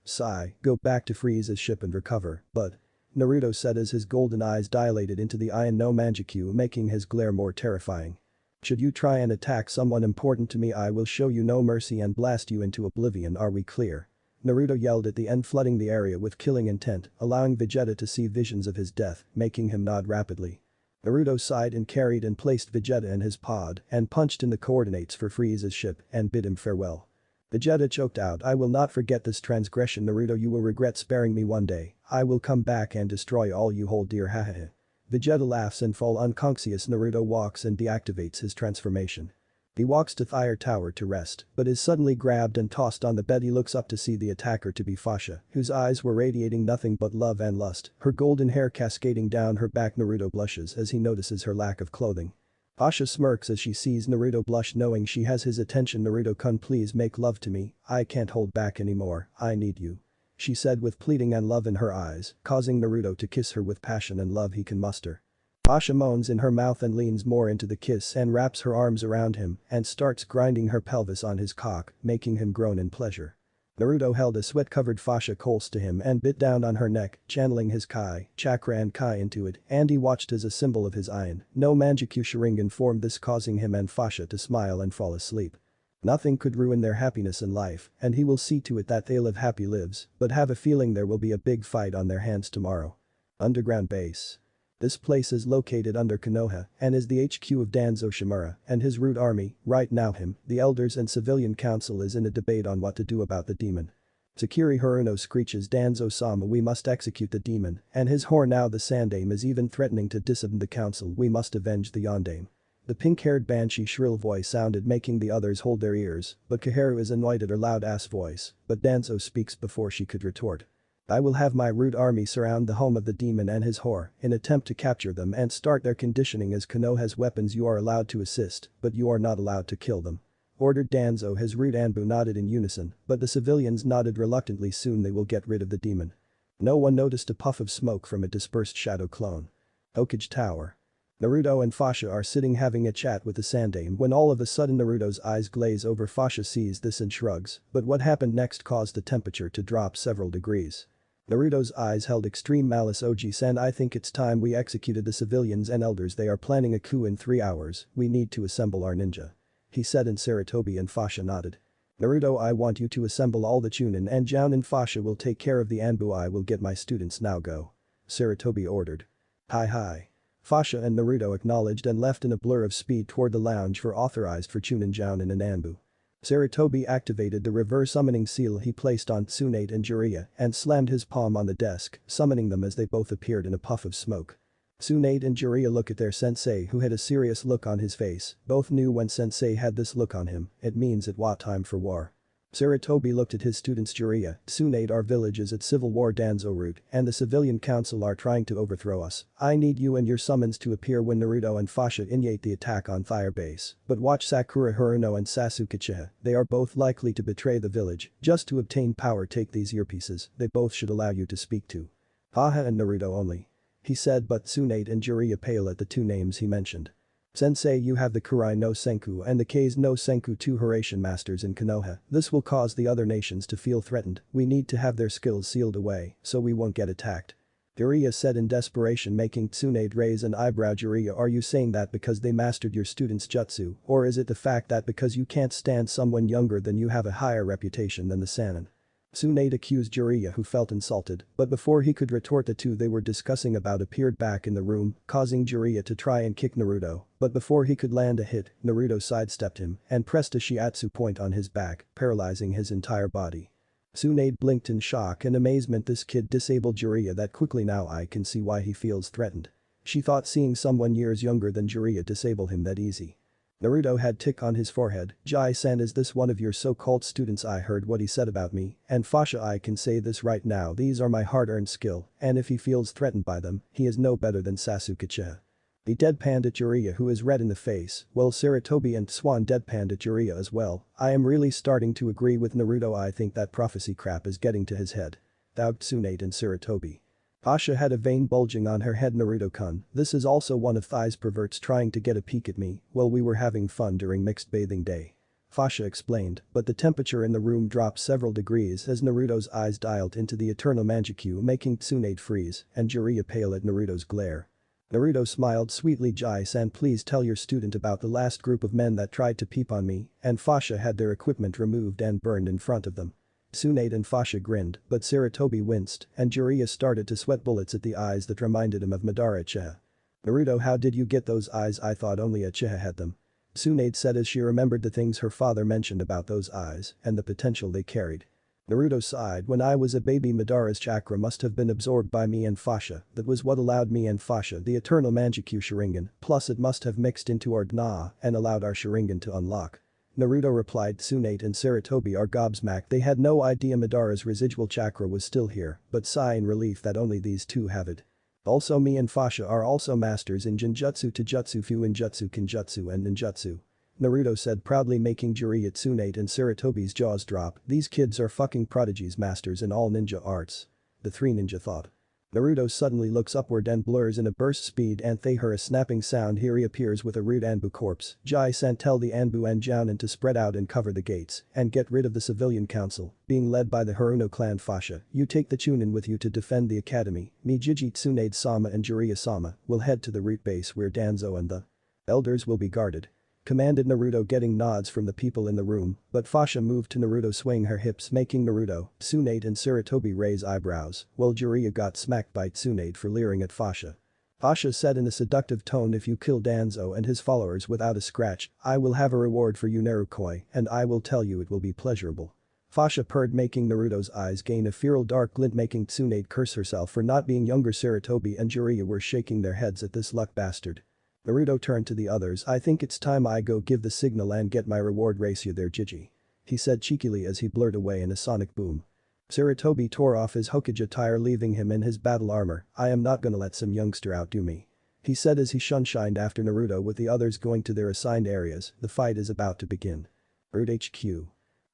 go back to Frieza's ship and recover, but. Naruto said as his golden eyes dilated into the Iron no Manjikyu making his glare more terrifying. Should you try and attack someone important to me I will show you no mercy and blast you into oblivion, are we clear? Naruto yelled at the end, flooding the area with killing intent, allowing Vegeta to see visions of his death, making him nod rapidly. Naruto sighed and carried and placed Vegeta in his pod and punched in the coordinates for Frieza's ship and bid him farewell. Vegeta choked out, I will not forget this transgression Naruto, you will regret sparing me one day, I will come back and destroy all you hold dear hahaha. Vegeta laughs and fall unconscious. Naruto walks and deactivates his transformation. He walks to Fire Tower to rest, but is suddenly grabbed and tossed on the bed. He looks up to see the attacker to be Fasha, whose eyes were radiating nothing but love and lust, her golden hair cascading down her back. Naruto blushes as he notices her lack of clothing. Fasha smirks as she sees Naruto blush, knowing she has his attention. Naruto-kun, please make love to me, I can't hold back anymore, I need you. She said with pleading and love in her eyes, causing Naruto to kiss her with passion and love he can muster. Fasha moans in her mouth and leans more into the kiss and wraps her arms around him and starts grinding her pelvis on his cock, making him groan in pleasure. Naruto held a sweat-covered Fasha close to him and bit down on her neck, channeling his Kai, chakra and Kai into it, and he watched as a symbol of his Iron no Manjikyu Sharingan formed, this causing him and Fasha to smile and fall asleep. Nothing could ruin their happiness in life, and he will see to it that they live happy lives, but have a feeling there will be a big fight on their hands tomorrow. Underground base. This place is located under Konoha and is the HQ of Danzo Shimura and his root army. Right now the elders and civilian council is in a debate on what to do about the demon. Sakiri Haruno screeches, Danzo-sama, we must execute the demon, and his whore now the Sandaime is even threatening to disband the council, we must avenge the Yondaime. The pink-haired banshee shrill voice sounded, making the others hold their ears, but Kaharu is annoyed at her loud-ass voice, but Danzo speaks before she could retort. I will have my root army surround the home of the demon and his whore in attempt to capture them and start their conditioning as Konoha's weapons. You are allowed to assist, but you are not allowed to kill them. Ordered Danzo. His root Anbu nodded in unison, but the civilians nodded reluctantly. Soon they will get rid of the demon. No one noticed a puff of smoke from a dispersed shadow clone. Hokage Tower. Naruto and Fasha are sitting having a chat with the Sandaime when all of a sudden Naruto's eyes glaze over. Fasha sees this and shrugs, but what happened next caused the temperature to drop several degrees. Naruto's eyes held extreme malice. Oji-san, I think it's time we executed the civilians and elders. They are planning a coup in 3 hours, we need to assemble our ninja. He said, and Sarutobi and Fasha nodded. Naruto, I want you to assemble all the Chunin and Jounin. Fasha will take care of the Anbu. I will get my students, now go. Sarutobi ordered. Hi. Fasha and Naruto acknowledged and left in a blur of speed toward the lounge for authorized for Chunin, Jounin and Anbu. Sarutobi activated the reverse summoning seal he placed on Tsunade and Jiraiya and slammed his palm on the desk, summoning them as they both appeared in a puff of smoke. Tsunade and Jiraiya look at their sensei, who had a serious look on his face. Both knew when sensei had this look on him, it means it was time for war. Sarutobi looked at his students. Jiraiya, Tsunade, our village is at civil war. Danzo route and the civilian council are trying to overthrow us. I need you and your summons to appear when Naruto and Fasha initiate the attack on Fire Base, but watch Sakura Haruno and Sasuke Uchiha, they are both likely to betray the village just to obtain power. Take these earpieces, they both should allow you to speak to. Haha and Naruto only. He said, but Tsunade and Jiraiya pale at the two names he mentioned. Sensei, you have the Kurai no Senku and the Kei's no Senku, two Hiraishin masters in Konoha. This will cause the other nations to feel threatened. We need to have their skills sealed away so we won't get attacked. Jiraiya said in desperation, making Tsunade raise an eyebrow. Jiraiya, are you saying that because they mastered your students' jutsu, or is it the fact that because you can't stand someone younger than you have a higher reputation than the Sannin? Tsunade accused Jiraiya, who felt insulted, but before he could retort, the two they were discussing about appeared back in the room, causing Jiraiya to try and kick Naruto, but before he could land a hit, Naruto sidestepped him and pressed a shiatsu point on his back, paralyzing his entire body. Tsunade blinked in shock and amazement. This kid disabled Jiraiya that quickly. Now I can see why he feels threatened. She thought seeing someone years younger than Jiraiya disable him that easy. Naruto had tick on his forehead. Jai-san, is this one of your so-called students? I heard what he said about me, and Fasha, I can say this right now, these are my hard-earned skill, and if he feels threatened by them, he is no better than Sasuke Uchiha. He deadpanned at Jiraiya, who is red in the face, while Sarutobi and Swan deadpanned at Jiraiya as well. I am really starting to agree with Naruto. I think that prophecy crap is getting to his head. Thought Tsunade and Sarutobi. Fasha had a vein bulging on her head. Naruto-kun, this is also one of Thai's perverts trying to get a peek at me while we were having fun during mixed bathing day. Fasha explained, but the temperature in the room dropped several degrees as Naruto's eyes dialed into the eternal Manjikyu, making Tsunade freeze and Jiraiya pale at Naruto's glare. Naruto smiled sweetly. Jai-san, please tell your student about the last group of men that tried to peep on me, and Fasha had their equipment removed and burned in front of them. Tsunade and Fasha grinned, but Sarutobi winced and Jiraiya started to sweat bullets at the eyes that reminded him of Madara Uchiha. Naruto, how did you get those eyes? I thought only Uchiha had them. Tsunade said as she remembered the things her father mentioned about those eyes and the potential they carried. Naruto sighed, when I was a baby Madara's chakra must have been absorbed by me and Fasha, that was what allowed me and Fasha the eternal Manjikyu Sharingan, plus it must have mixed into our Dna and allowed our Sharingan to unlock. Naruto replied. Tsunade and Sarutobi are gobsmacked. They had no idea Madara's residual chakra was still here, but sigh in relief that only these two have it. Also me and Fasha are also masters in Jinjutsu, Taijutsu, Fuinjutsu, Kinjutsu and Ninjutsu. Naruto said proudly, making Jiraiya, Tsunade and Sarutobi's jaws drop. These kids are fucking prodigies, masters in all ninja arts. The three ninja thought. Naruto suddenly looks upward and blurs in a burst speed and they hear a snapping sound. Here he appears with a rude Anbu corpse. Jai-san, tell the Anbu and Jounin to spread out and cover the gates and get rid of the civilian council, being led by the Haruno clan. Fasha, you take the Chunin with you to defend the academy. Me, Jiji, Tsunade-sama and Jiraiya-sama will head to the root base where Danzo and the elders will be guarded. Commanded Naruto, getting nods from the people in the room, but Fasha moved to Naruto, swaying her hips, making Naruto, Tsunade and Sarutobi raise eyebrows, while Jiraiya got smacked by Tsunade for leering at Fasha. Fasha said in a seductive tone, if you kill Danzo and his followers without a scratch, I will have a reward for you, Narukoi, and I will tell you it will be pleasurable. Fasha purred, making Naruto's eyes gain a feral dark glint, making Tsunade curse herself for not being younger. Sarutobi and Jiraiya were shaking their heads at this luck bastard. Naruto turned to the others. I think it's time I go give the signal and get my reward. Race you there, Jiji. He said cheekily as he blurred away in a sonic boom. Sarutobi tore off his Hokage attire, leaving him in his battle armor. I am not gonna let some youngster outdo me. He said as he shunshined after Naruto, with the others going to their assigned areas. The fight is about to begin. Root HQ.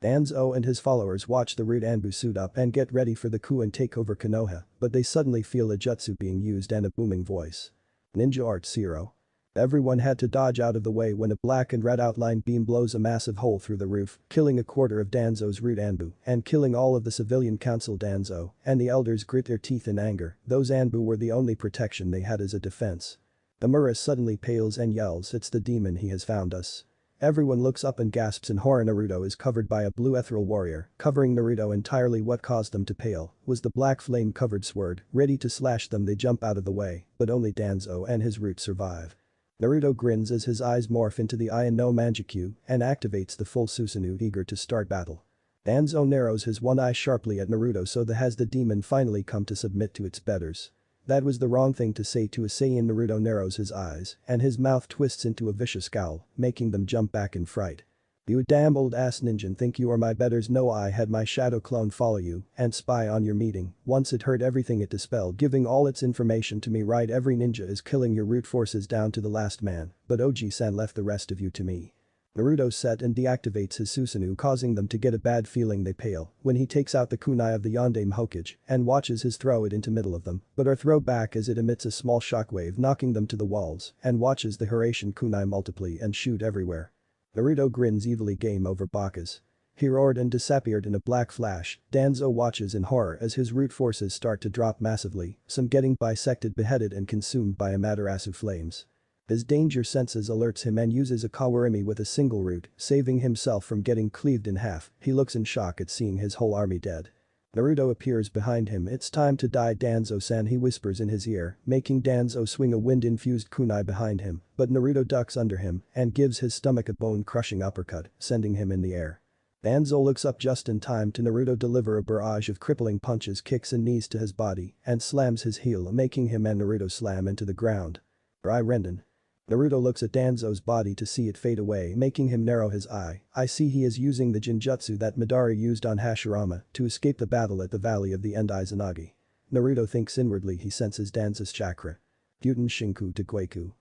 Danzo and his followers watch the Root Anbu suit up and get ready for the coup and take over Konoha, but they suddenly feel a jutsu being used and a booming voice. Ninja Art 0. Everyone had to dodge out of the way when a black and red outlined beam blows a massive hole through the roof, killing a quarter of Danzo's Root Anbu and killing all of the civilian council. Danzo and the elders grit their teeth in anger. Those Anbu were the only protection they had as a defense. Amura suddenly pales and yells, it's the demon, he has found us. Everyone looks up and gasps in horror. Naruto is covered by a blue ethereal warrior, covering Naruto entirely. What caused them to pale was the black flame-covered sword, ready to slash them. They jump out of the way, but only Danzo and his Root survive. Naruto grins as his eyes morph into the Iron no Manjikyu and activates the full Susanoo, eager to start battle. Danzo narrows his one eye sharply at Naruto. So has the demon finally come to submit to its betters? That was the wrong thing to say to a Saiyan. Naruto narrows his eyes and his mouth twists into a vicious scowl, making them jump back in fright. You damn old ass ninja, think you are my betters? No, I had my shadow clone follow you and spy on your meeting. Once it heard everything it dispelled, giving all its information to me. Right, every ninja is killing your Root forces down to the last man, but Oji-san left the rest of you to me. Naruto set and deactivates his Susanoo, causing them to get a bad feeling. They pale when he takes out the kunai of the Yondaime Hokage and watches his throw it into middle of them, but are thrown back as it emits a small shockwave, knocking them to the walls, and watches the Hiraishin kunai multiply and shoot everywhere. Naruto grins evilly. Game over, Bakas. He roared and disappeared in a black flash. Danzo watches in horror as his Root forces start to drop massively, some getting bisected, beheaded and consumed by Amaterasu flames. His danger senses alerts him and uses a Kawarimi with a single Root, saving himself from getting cleaved in half. He looks in shock at seeing his whole army dead. Naruto appears behind him. It's time to die, Danzo-san, he whispers in his ear, making Danzo swing a wind-infused kunai behind him, but Naruto ducks under him and gives his stomach a bone-crushing uppercut, sending him in the air. Danzo looks up just in time to Naruto deliver a barrage of crippling punches, kicks and knees to his body, and slams his heel, making him and Naruto slam into the ground. Rai Renden. Naruto looks at Danzo's body to see it fade away, making him narrow his eye. I see he is using the Jinjutsu that Madara used on Hashirama to escape the battle at the Valley of the End Izanagi. Naruto thinks inwardly. He senses Danzo's chakra. Gyuten Shinku Tekweku.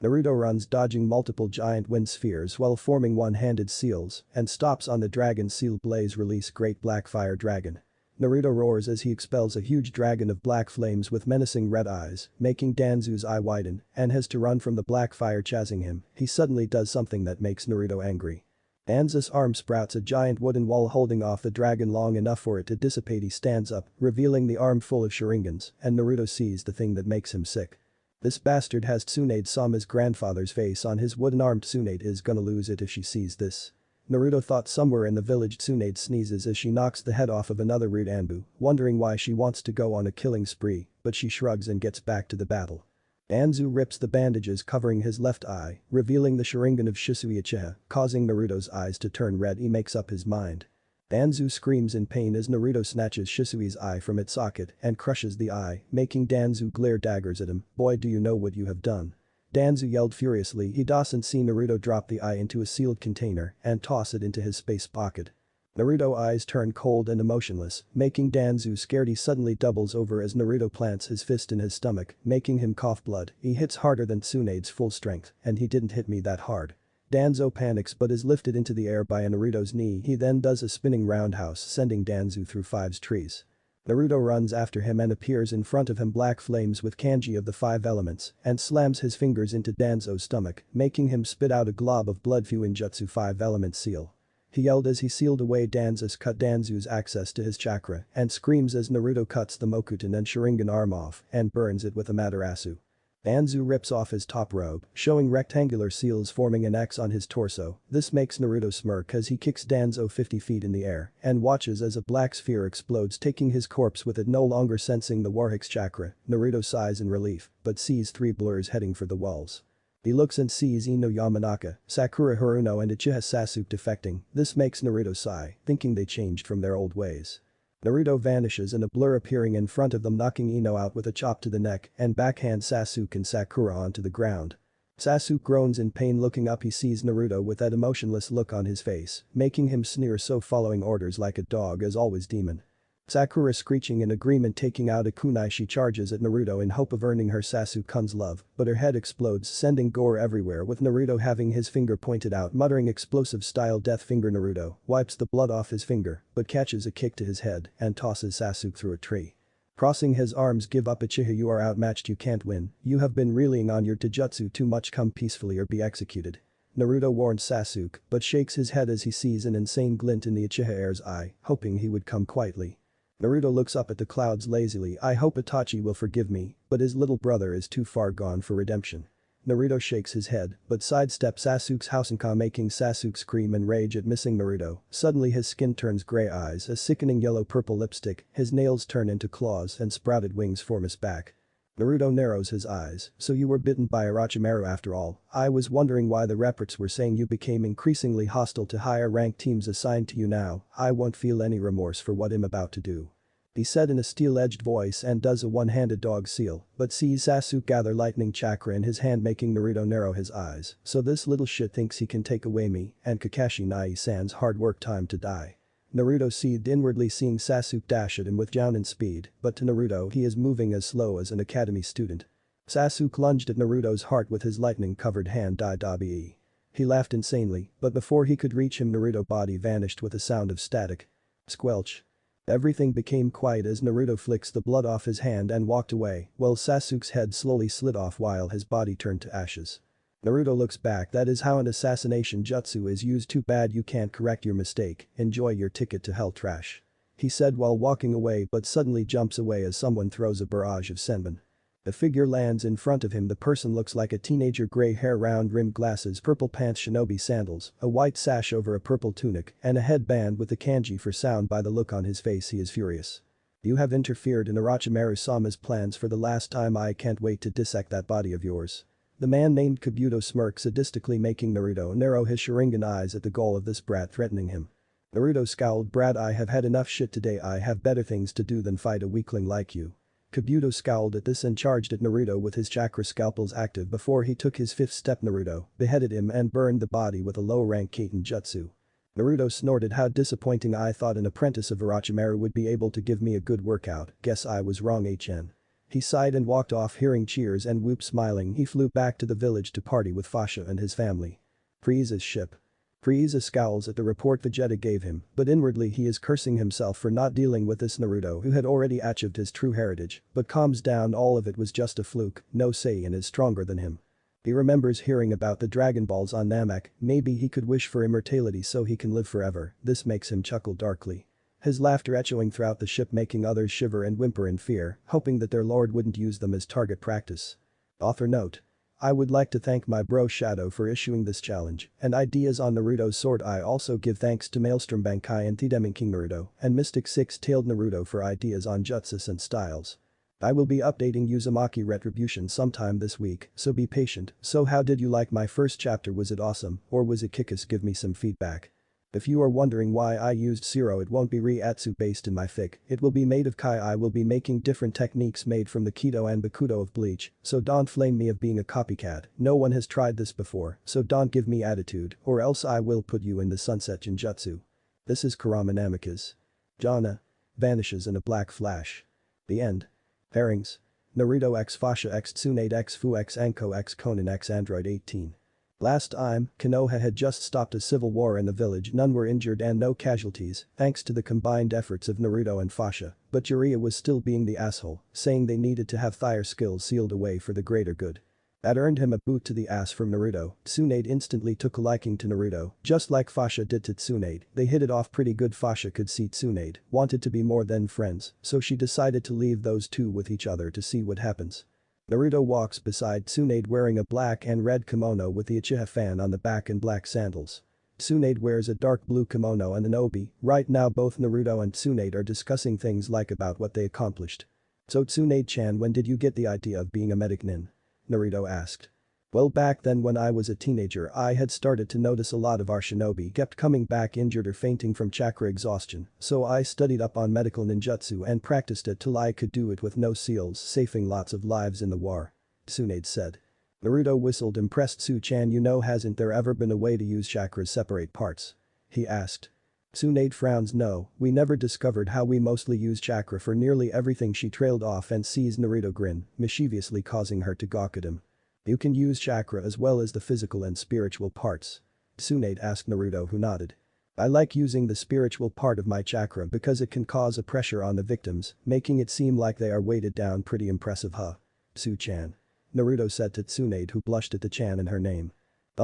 Naruto runs, dodging multiple giant wind spheres while forming one-handed seals and stops on the dragon seal blaze. Release Great Black Fire Dragon. Naruto roars as he expels a huge dragon of black flames with menacing red eyes, making Danzu's eye widen and has to run from the black fire chasing him. He suddenly does something that makes Naruto angry. Danzu's arm sprouts a giant wooden wall holding off the dragon long enough for it to dissipate. He stands up, revealing the arm full of sharingans, and Naruto sees the thing that makes him sick. This bastard has Tsunade Sama's grandfather's face on his wooden-armed. Tsunade is gonna lose it if she sees this. Naruto thought somewhere in the village Tsunade sneezes as she knocks the head off of another rude Anbu, wondering why she wants to go on a killing spree, but she shrugs and gets back to the battle. Danzu rips the bandages covering his left eye, revealing the Sharingan of Shisui Uchiha, causing Naruto's eyes to turn red. He makes up his mind. Danzu screams in pain as Naruto snatches Shisui's eye from its socket and crushes the eye, making Danzu glare daggers at him. "Boy, do you know what you have done?" Danzu yelled furiously. He doesn't see Naruto drop the eye into a sealed container and toss it into his space pocket. Naruto's eyes turn cold and emotionless, making Danzu scared. He suddenly doubles over as Naruto plants his fist in his stomach, making him cough blood. He hits harder than Tsunade's full strength, and he didn't hit me that hard. Danzo panics but is lifted into the air by a Naruto's knee. He then does a spinning roundhouse sending Danzu through 5 trees. Naruto runs after him and appears in front of him black flames with kanji of the 5 elements and slams his fingers into Danzo's stomach, making him spit out a glob of blood. Fuinjutsu 5 element seal. He yelled as he sealed away Danzu's cut Danzu's access to his chakra and screams as Naruto cuts the Mokuton and Sharingan arm off and burns it with Amaterasu. Danzu rips off his top robe, showing rectangular seals forming an X on his torso. This makes Naruto smirk as he kicks Danzo 50 feet in the air and watches as a black sphere explodes, taking his corpse with it. No longer sensing the Warhix chakra, Naruto sighs in relief but sees 3 blurs heading for the walls. He looks and sees Ino Yamanaka, Sakura Haruno and Uchiha Sasuke defecting. This makes Naruto sigh, thinking they changed from their old ways. Naruto vanishes and a blur appearing in front of them, knocking Ino out with a chop to the neck and backhand Sasuke and Sakura onto the ground. Sasuke groans in pain. Looking up he sees Naruto with that emotionless look on his face, making him sneer, so following orders like a dog as always. Demon. Sakura screeching in agreement, taking out a kunai. She charges at Naruto in hope of earning her Sasuke-kun's love, but her head explodes sending gore everywhere, with Naruto having his finger pointed out, muttering explosive style death finger. Naruto wipes the blood off his finger but catches a kick to his head and tosses Sasuke through a tree. Crossing his arms, "Give up, Uchiha, you are outmatched, you can't win, you have been relying on your taijutsu too much, come peacefully or be executed." Naruto warns Sasuke but shakes his head as he sees an insane glint in the Uchiha heir's eye, hoping he would come quietly. Naruto looks up at the clouds lazily. "I hope Itachi will forgive me, but his little brother is too far gone for redemption." Naruto shakes his head but sidesteps Sasuke's Housenka, making Sasuke scream in rage at missing Naruto. Suddenly his skin turns gray eyes, a sickening yellow-purple lipstick, his nails turn into claws and sprouted wings form his back. Naruto narrows his eyes. "So you were bitten by Orochimaru after all. I was wondering why the reports were saying you became increasingly hostile to higher-ranked teams assigned to you. Now, I won't feel any remorse for what I'm about to do," he said in a steel-edged voice and does a one-handed dog seal, but sees Sasuke gather lightning chakra in his hand, making Naruto narrow his eyes. "So this little shit thinks he can take away me and Kakashi Nai-san's hard work. Time to die." Naruto seethed inwardly, seeing Sasuke dash at him with jounin speed, but to Naruto he is moving as slow as an academy student. Sasuke lunged at Naruto's heart with his lightning-covered hand. "Dabi." He laughed insanely, but before he could reach him Naruto's body vanished with a sound of static. Squelch. Everything became quiet as Naruto flicks the blood off his hand and walked away, while Sasuke's head slowly slid off while his body turned to ashes. Naruto looks back. "That is how an assassination jutsu is used. Too bad you can't correct your mistake. Enjoy your ticket to hell, trash," he said while walking away, but suddenly jumps away as someone throws a barrage of senbon. The figure lands in front of him. The person looks like a teenager, gray hair, round-rimmed glasses, purple pants, shinobi sandals, a white sash over a purple tunic, and a headband with the kanji for sound. By the look on his face he is furious. "You have interfered in Orochimaru-sama's plans for the last time. I can't wait to dissect that body of yours." The man named Kabuto smirks sadistically, making Naruto narrow his Sharingan eyes at the goal of this brat threatening him. Naruto scowled. "Brat, I have had enough shit today. I have better things to do than fight a weakling like you." Kabuto scowled at this and charged at Naruto with his chakra scalpels active before he took his 5th step. Naruto beheaded him and burned the body with a low-rank Kaiten jutsu. Naruto snorted. "How disappointing. I thought an apprentice of Orochimaru would be able to give me a good workout. Guess I was wrong. HN. He sighed and walked off, hearing cheers and whoops. Smiling, he flew back to the village to party with Fasha and his family. Frieza's ship. Frieza scowls at the report Vegeta gave him, but inwardly he is cursing himself for not dealing with this Naruto who had already achieved his true heritage, but calms down all of it was just a fluke, no Saiyan is stronger than him. He remembers hearing about the Dragon Balls on Namek, maybe he could wish for immortality so he can live forever, this makes him chuckle darkly. His laughter echoing throughout the ship making others shiver and whimper in fear, hoping that their lord wouldn't use them as target practice. Author note. I would like to thank my bro Shadow for issuing this challenge, and ideas on Naruto's sword. I also give thanks to Maelstrom Bankai and Tidemon King Naruto and Mystic Six-Tailed Naruto for ideas on jutsus and styles. I will be updating Uzumaki Retribution sometime this week, so be patient. So how did you like my first chapter? Was it awesome, or was it kickass? Give me some feedback. If you are wondering why I used Zero, it won't be Reiatsu based in my fic, it will be made of Kai. I will be making different techniques made from the Kido and Bakudo of Bleach, so don't flame me of being a copycat, no one has tried this before, so don't give me attitude, or else I will put you in the sunset Jinjutsu. This is Kurama Namikaze. Jana. Vanishes in a black flash. The end. Pairings. Naruto x Fasha x Tsunade x Fu x Anko x Conan x Android 18. Last time, Konoha had just stopped a civil war in the village, none were injured and no casualties, thanks to the combined efforts of Naruto and Fasha, but Jiraiya was still being the asshole, saying they needed to have fire skills sealed away for the greater good. That earned him a boot to the ass from Naruto. Tsunade instantly took a liking to Naruto, just like Fasha did to Tsunade, they hit it off pretty good. Fasha could see Tsunade wanted to be more than friends, so she decided to leave those two with each other to see what happens. Naruto walks beside Tsunade wearing a black and red kimono with the Uchiha fan on the back and black sandals. Tsunade wears a dark blue kimono and an obi. Right now both Naruto and Tsunade are discussing things like about what they accomplished. So Tsunade-chan, when did you get the idea of being a medic nin? Naruto asked. Well, back then when I was a teenager I had started to notice a lot of our shinobi kept coming back injured or fainting from chakra exhaustion, so I studied up on medical ninjutsu and practiced it till I could do it with no seals, saving lots of lives in the war. Tsunade said. Naruto whistled, impressed. Su-chan, you know, hasn't there ever been a way to use chakras separate parts? He asked. Tsunade frowns. No, we never discovered how. We mostly use chakra for nearly everything. She trailed off and sees Naruto grin, mischievously causing her to gawk at him. You can use chakra as well as the physical and spiritual parts. Tsunade asked Naruto, who nodded. I like using the spiritual part of my chakra because it can cause a pressure on the victims, making it seem like they are weighted down. Pretty impressive, huh? Su-chan. Naruto said to Tsunade, who blushed at the chan in her name.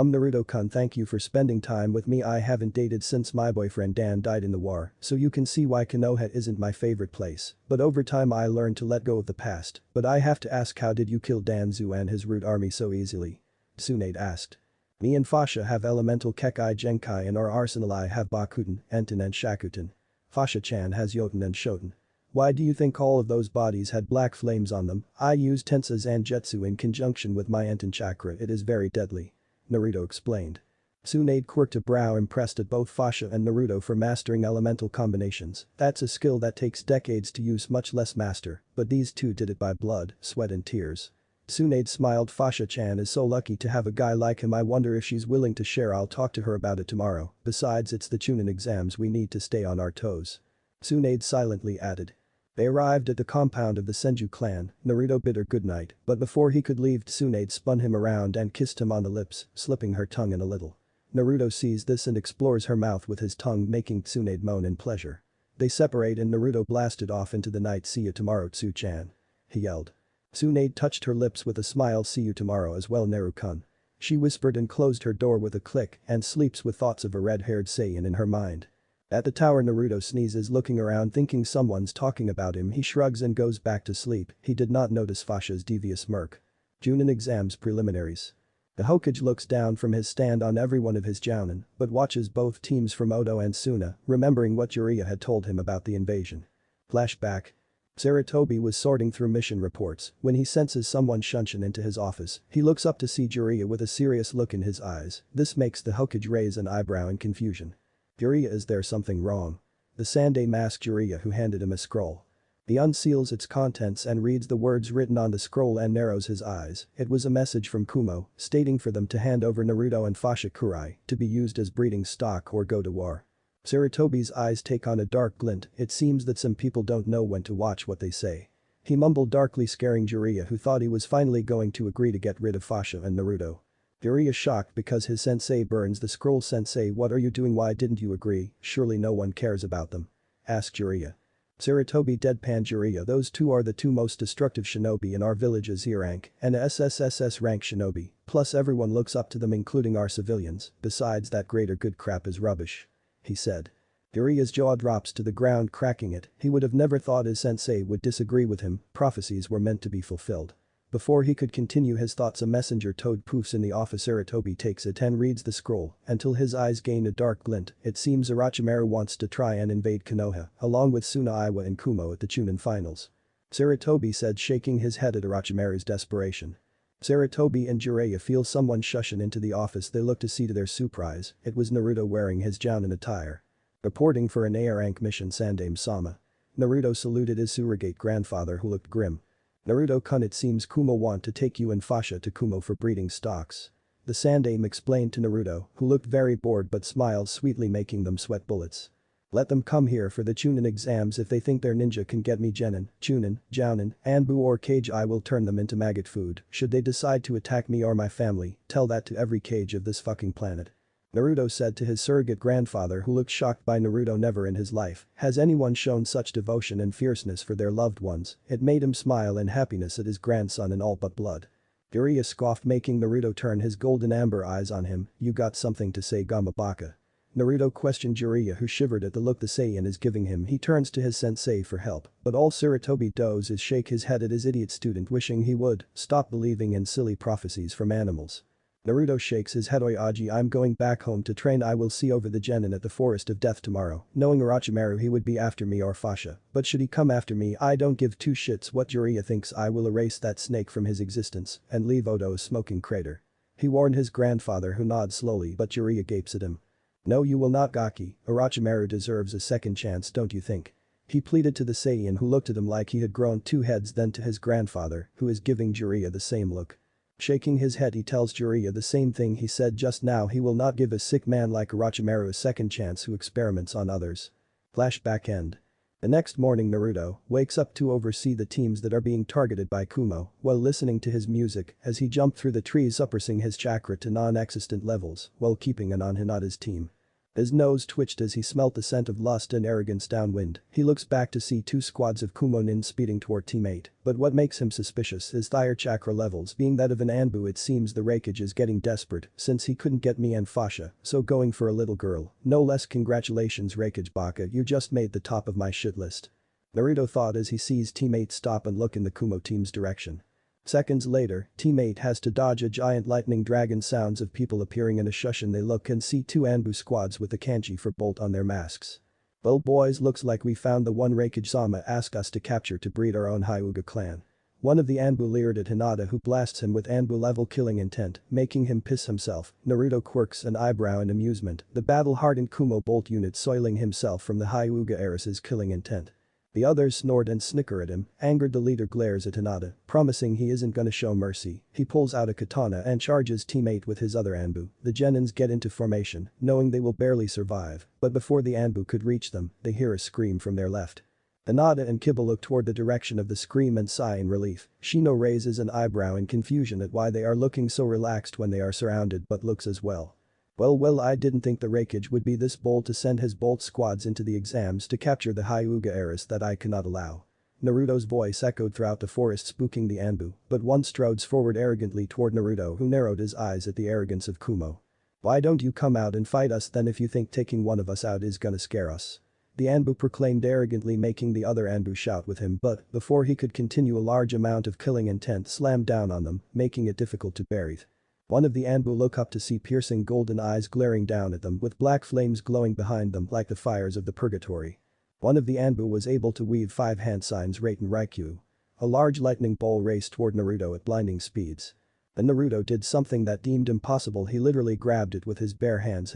Naruto-kun, thank you for spending time with me. I haven't dated since my boyfriend Dan died in the war, so you can see why Konoha isn't my favorite place, but over time I learned to let go of the past, but I have to ask, how did you kill Danzu and his root army so easily? Tsunade asked. Me and Fasha have elemental Kekai Genkai in our arsenal. I have Bakuten, Enten and Shakuten. Fasha-chan has Yoten and Shoten. Why do you think all of those bodies had black flames on them? I use Tensa Zanjetsu in conjunction with my Enten chakra, it is very deadly. Naruto explained. Tsunade quirked a brow, impressed at both Fasha and Naruto for mastering elemental combinations. That's a skill that takes decades to use, much less master, but these two did it by blood, sweat and tears. Tsunade smiled. Fasha-chan is so lucky to have a guy like him. I wonder if she's willing to share. I'll talk to her about it tomorrow, besides it's the Chunin exams, we need to stay on our toes. Tsunade silently added. They arrived at the compound of the Senju clan. Naruto bid her goodnight, but before he could leave Tsunade spun him around and kissed him on the lips, slipping her tongue in a little. Naruto sees this and explores her mouth with his tongue, making Tsunade moan in pleasure. They separate and Naruto blasted off into the night. See you tomorrow, Tsu-chan. He yelled. Tsunade touched her lips with a smile. See you tomorrow as well, Naru-kun. She whispered and closed her door with a click and sleeps with thoughts of a red-haired Saiyan in her mind. At the tower, Naruto sneezes, looking around thinking someone's talking about him. He shrugs and goes back to sleep. He did not notice Fasha's devious smirk. Junin exams preliminaries. The Hokage looks down from his stand on every one of his jounin, but watches both teams from Odo and Suna, remembering what Jiraiya had told him about the invasion. Flashback. Sarutobi was sorting through mission reports when he senses someone shunshin into his office. He looks up to see Jiraiya with a serious look in his eyes. This makes the Hokage raise an eyebrow in confusion. Jiraiya, is there something wrong? The Sandai asked Jiraiya, who handed him a scroll. He unseals its contents and reads the words written on the scroll and narrows his eyes. It was a message from Kumo, stating for them to hand over Naruto and Fasha Kurai to be used as breeding stock or go to war. Sarutobi's eyes take on a dark glint. It seems that some people don't know when to watch what they say. He mumbled darkly, scaring Jiraiya, who thought he was finally going to agree to get rid of Fasha and Naruto. Jiraiya shocked because his sensei burns the scroll. Sensei, what are you doing? Why didn't you agree? Surely no one cares about them. Asked Jiraiya. Sarutobi deadpanned Jiraiya. Those two are the two most destructive shinobi in our village's E rank and SSSS rank shinobi, plus everyone looks up to them including our civilians, besides that greater good crap is rubbish. He said. Jiraiya's jaw drops to the ground, cracking it. He would have never thought his sensei would disagree with him. Prophecies were meant to be fulfilled. Before he could continue his thoughts, a messenger toad poofs in the office. Sarutobi takes it and reads the scroll until his eyes gain a dark glint. It seems Orochimaru wants to try and invade Konoha, along with Suna Iwa and Kumo at the Chunin finals. Sarutobi said, shaking his head at Orochimaru's desperation. Sarutobi and Jiraiya feel someone shushing into the office. They look to see to their surprise. It was Naruto wearing his jounin attire. Reporting for an A rank mission. Sandaime-sama. Naruto saluted his surrogate grandfather who looked grim. Naruto-kun, it seems Kumo want to take you and Fasha to Kumo for breeding stocks. The Sandaime explained to Naruto, who looked very bored but smiled sweetly, making them sweat bullets. Let them come here for the Chunin exams. If they think their ninja can get me Genin, Chunin, Jounin, Anbu or Cage, I will turn them into maggot food. Should they decide to attack me or my family, tell that to every cage of this fucking planet. Naruto said to his surrogate grandfather, who looked shocked by Naruto. Never in his life has anyone shown such devotion and fierceness for their loved ones. It made him smile in happiness at his grandson in all but blood. Jiraiya scoffed, making Naruto turn his golden amber eyes on him. You got something to say, Gamabaka? Naruto questioned Jiraiya, who shivered at the look the Saiyan is giving him. He turns to his sensei for help, but all Sarutobi does is shake his head at his idiot student, wishing he would stop believing in silly prophecies from animals. Naruto shakes his head. Oyaji, I'm going back home to train. I will see over the genin at the Forest of Death tomorrow. Knowing Orochimaru, he would be after me or Fasha, but should he come after me, I don't give two shits what Jiraiya thinks. I will erase that snake from his existence and leave Odo's smoking crater. He warned his grandfather, who nods slowly, but Jiraiya gapes at him. No, you will not, Gaki. Orochimaru deserves a second chance, don't you think? He pleaded to the Saiyan, who looked at him like he had grown two heads, then to his grandfather, who is giving Jiraiya the same look. Shaking his head, he tells Jiraiya the same thing he said just now. He will not give a sick man like Orochimaru a second chance who experiments on others. Flashback end. The next morning, Naruto wakes up to oversee the teams that are being targeted by Kumo while listening to his music as he jumped through the trees, suppressing his chakra to non-existent levels while keeping an eye on Hinata's team. His nose twitched as he smelt the scent of lust and arrogance downwind. He looks back to see two squads of Kumo nin speeding toward teammate, but what makes him suspicious is their chakra levels being that of an Anbu. It seems the Raikage is getting desperate since he couldn't get me and Fasha, so going for a little girl, no less. Congratulations Raikage Baka, you just made the top of my shit list. Naruto thought as he sees teammate stop and look in the Kumo team's direction. Seconds later, teammate has to dodge a giant lightning dragon. Sounds of people appearing in a shushin. They look and see two Anbu squads with the kanji for bolt on their masks. Well boys, looks like we found the one Raikage-sama asked us to capture to breed our own Hyuga clan. One of the Anbu leered at Hinata, who blasts him with Anbu level killing intent, making him piss himself. Naruto quirks an eyebrow in amusement, the battle-hardened Kumo bolt unit soiling himself from the Hyuga heiress's killing intent. The others snort and snicker at him. Angered, the leader glares at Hinata, promising he isn't gonna show mercy. He pulls out a katana and charges teammate with his other Anbu. The Genins get into formation, knowing they will barely survive, but before the Anbu could reach them, they hear a scream from their left. Hinata and Kiba look toward the direction of the scream and sigh in relief. Shino raises an eyebrow in confusion at why they are looking so relaxed when they are surrounded, but looks as well. Well, I didn't think the Raikage would be this bold to send his bolt squads into the exams to capture the Hyuga heiress. That I cannot allow. Naruto's voice echoed throughout the forest, spooking the Anbu, but one strodes forward arrogantly toward Naruto, who narrowed his eyes at the arrogance of Kumo. Why don't you come out and fight us then if you think taking one of us out is gonna scare us? The Anbu proclaimed arrogantly, making the other Anbu shout with him, but before he could continue, a large amount of killing intent slammed down on them, making it difficult to breathe. One of the Anbu look up to see piercing golden eyes glaring down at them with black flames glowing behind them like the fires of the purgatory. One of the Anbu was able to weave 5 hand signs Raiten Raikyu. A large lightning bolt raced toward Naruto at blinding speeds. Then Naruto did something that deemed impossible. He literally grabbed it with his bare hands.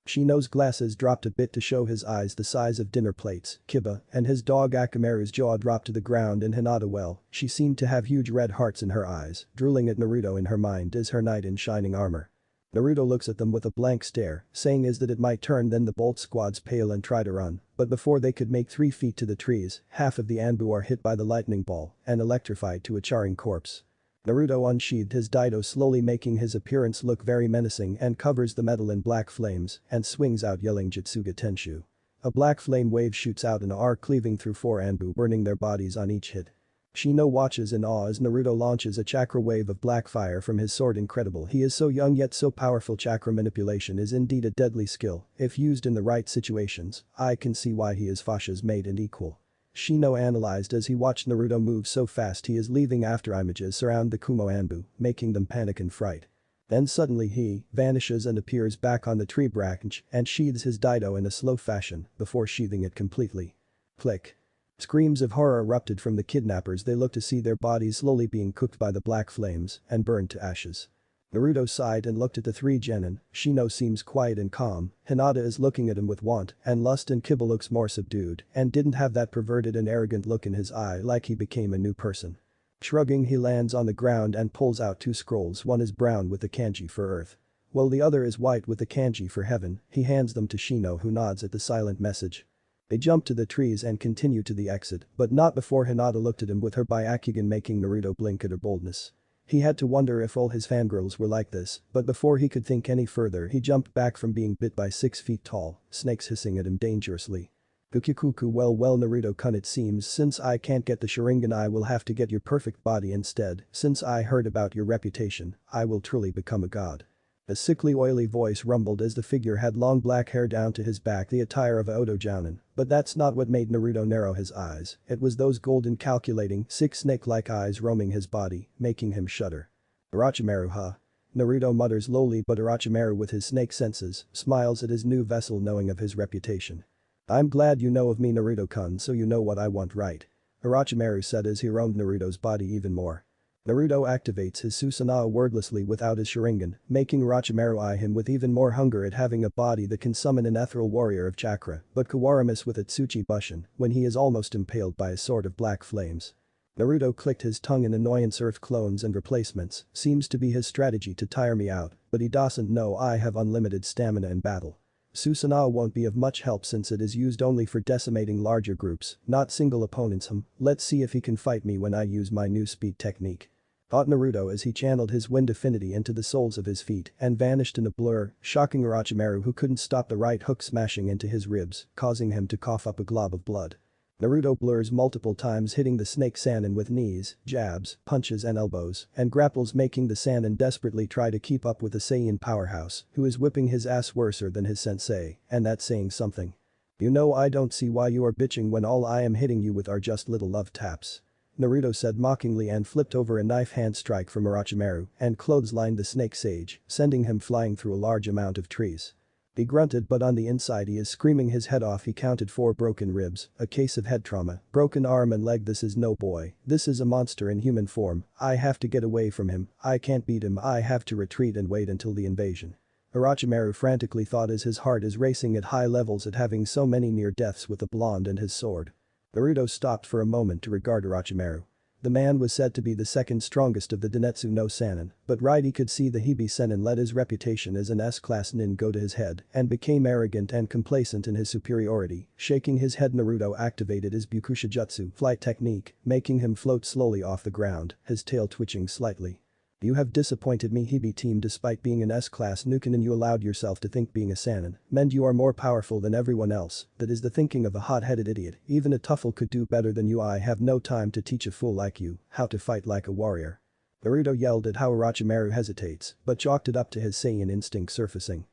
Shino's glasses dropped a bit to show his eyes the size of dinner plates. Kiba and his dog Akamaru's jaw dropped to the ground, and Hinata, well, she seemed to have huge red hearts in her eyes, drooling at Naruto. In her mind is her knight in shining armor. Naruto looks at them with a blank stare, saying is that it might turn. Then the bolt squads pale and try to run, but before they could make 3 feet to the trees, half of the Anbu are hit by the lightning ball and electrified to a charring corpse. Naruto unsheathed his Daido, slowly making his appearance look very menacing, and covers the metal in black flames and swings out yelling Jutsuga Tenshu. A black flame wave shoots out an arc cleaving through 4 Anbu, burning their bodies on each hit. Shino watches in awe as Naruto launches a chakra wave of black fire from his sword. Incredible, he is so young yet so powerful. Chakra manipulation is indeed a deadly skill. If used in the right situations, I can see why he is Fasha's mate and equal. Shino analyzed as he watched Naruto move so fast he is leaving after images surround the Kumo Anbu, making them panic and fright. Then suddenly he vanishes and appears back on the tree branch and sheathes his Daido in a slow fashion before sheathing it completely. Click. Screams of horror erupted from the kidnappers. They looked to see their bodies slowly being cooked by the black flames and burned to ashes. Naruto sighed and looked at the 3 genin. Shino seems quiet and calm, Hinata is looking at him with want and lust, and Kiba looks more subdued and didn't have that perverted and arrogant look in his eye like he became a new person. Shrugging, he lands on the ground and pulls out 2 scrolls. One is brown with the kanji for earth, while the other is white with the kanji for heaven. He hands them to Shino, who nods at the silent message. They jump to the trees and continue to the exit, but not before Hinata looked at him with her Byakugan, making Naruto blink at her boldness. He had to wonder if all his fangirls were like this, but before he could think any further he jumped back from being bit by 6 feet tall snakes hissing at him dangerously. Ukikuku, well Naruto-kun, it seems since I can't get the Sharingan I will have to get your perfect body instead. Since I heard about your reputation, I will truly become a god. A sickly oily voice rumbled as the figure had long black hair down to his back, the attire of a Oto Jounin, but that's not what made Naruto narrow his eyes. It was those golden calculating 6 snake-like eyes roaming his body, making him shudder. Orochimaru, huh? Naruto mutters lowly, but Orochimaru, with his snake senses, smiles at his new vessel, knowing of his reputation. I'm glad you know of me, Naruto-kun, so you know what I want, right? Orochimaru said as he roamed Naruto's body even more. Naruto activates his Susanoo wordlessly without his Sharingan, making Orochimaru eye him with even more hunger at having a body that can summon an ethereal warrior of chakra, but Kawaramis with its Tsuchi Bushin when he is almost impaled by a sword of black flames. Naruto clicked his tongue in annoyance. Earth clones and replacements seems to be his strategy to tire me out, but he doesn't know I have unlimited stamina in battle. Susanoo won't be of much help since it is used only for decimating larger groups, not single opponents. Let's see if he can fight me when I use my new speed technique, thought Naruto as he channeled his wind affinity into the soles of his feet and vanished in a blur, shocking Orochimaru, who couldn't stop the right hook smashing into his ribs, causing him to cough up a glob of blood. Naruto blurs multiple times, hitting the snake Sannin with knees, jabs, punches and elbows, and grapples, making the Sannin desperately try to keep up with the Saiyan powerhouse, who is whipping his ass worser than his sensei, and that's saying something. You know, I don't see why you are bitching when all I am hitting you with are just little love taps, Naruto said mockingly and flipped over a knife hand strike from Orochimaru and clotheslined the snake sage, sending him flying through a large amount of trees. He grunted, but on the inside he is screaming his head off. He counted 4 broken ribs, a case of head trauma, broken arm and leg. This is no boy, this is a monster in human form. I have to get away from him, I can't beat him, I have to retreat and wait until the invasion, Orochimaru frantically thought as his heart is racing at high levels at having so many near deaths with the blonde and his sword. Naruto stopped for a moment to regard Orochimaru. The man was said to be the second strongest of the Denetsu no Sannin, but right, he could see the Hibi Sennin let his reputation as an S-class nin go to his head and became arrogant and complacent in his superiority. Shaking his head, Naruto activated his Byakusha Jutsu flight technique, making him float slowly off the ground, his tail twitching slightly. You have disappointed me, Hibi team. Despite being an S-class Nukenin, you allowed yourself to think being a Sannin meant you are more powerful than everyone else. That is the thinking of a hot-headed idiot. Even a Tuffle could do better than you. I have no time to teach a fool like you how to fight like a warrior. Naruto yelled at how Orochimaru hesitates, but chalked it up to his Saiyan instinct surfacing.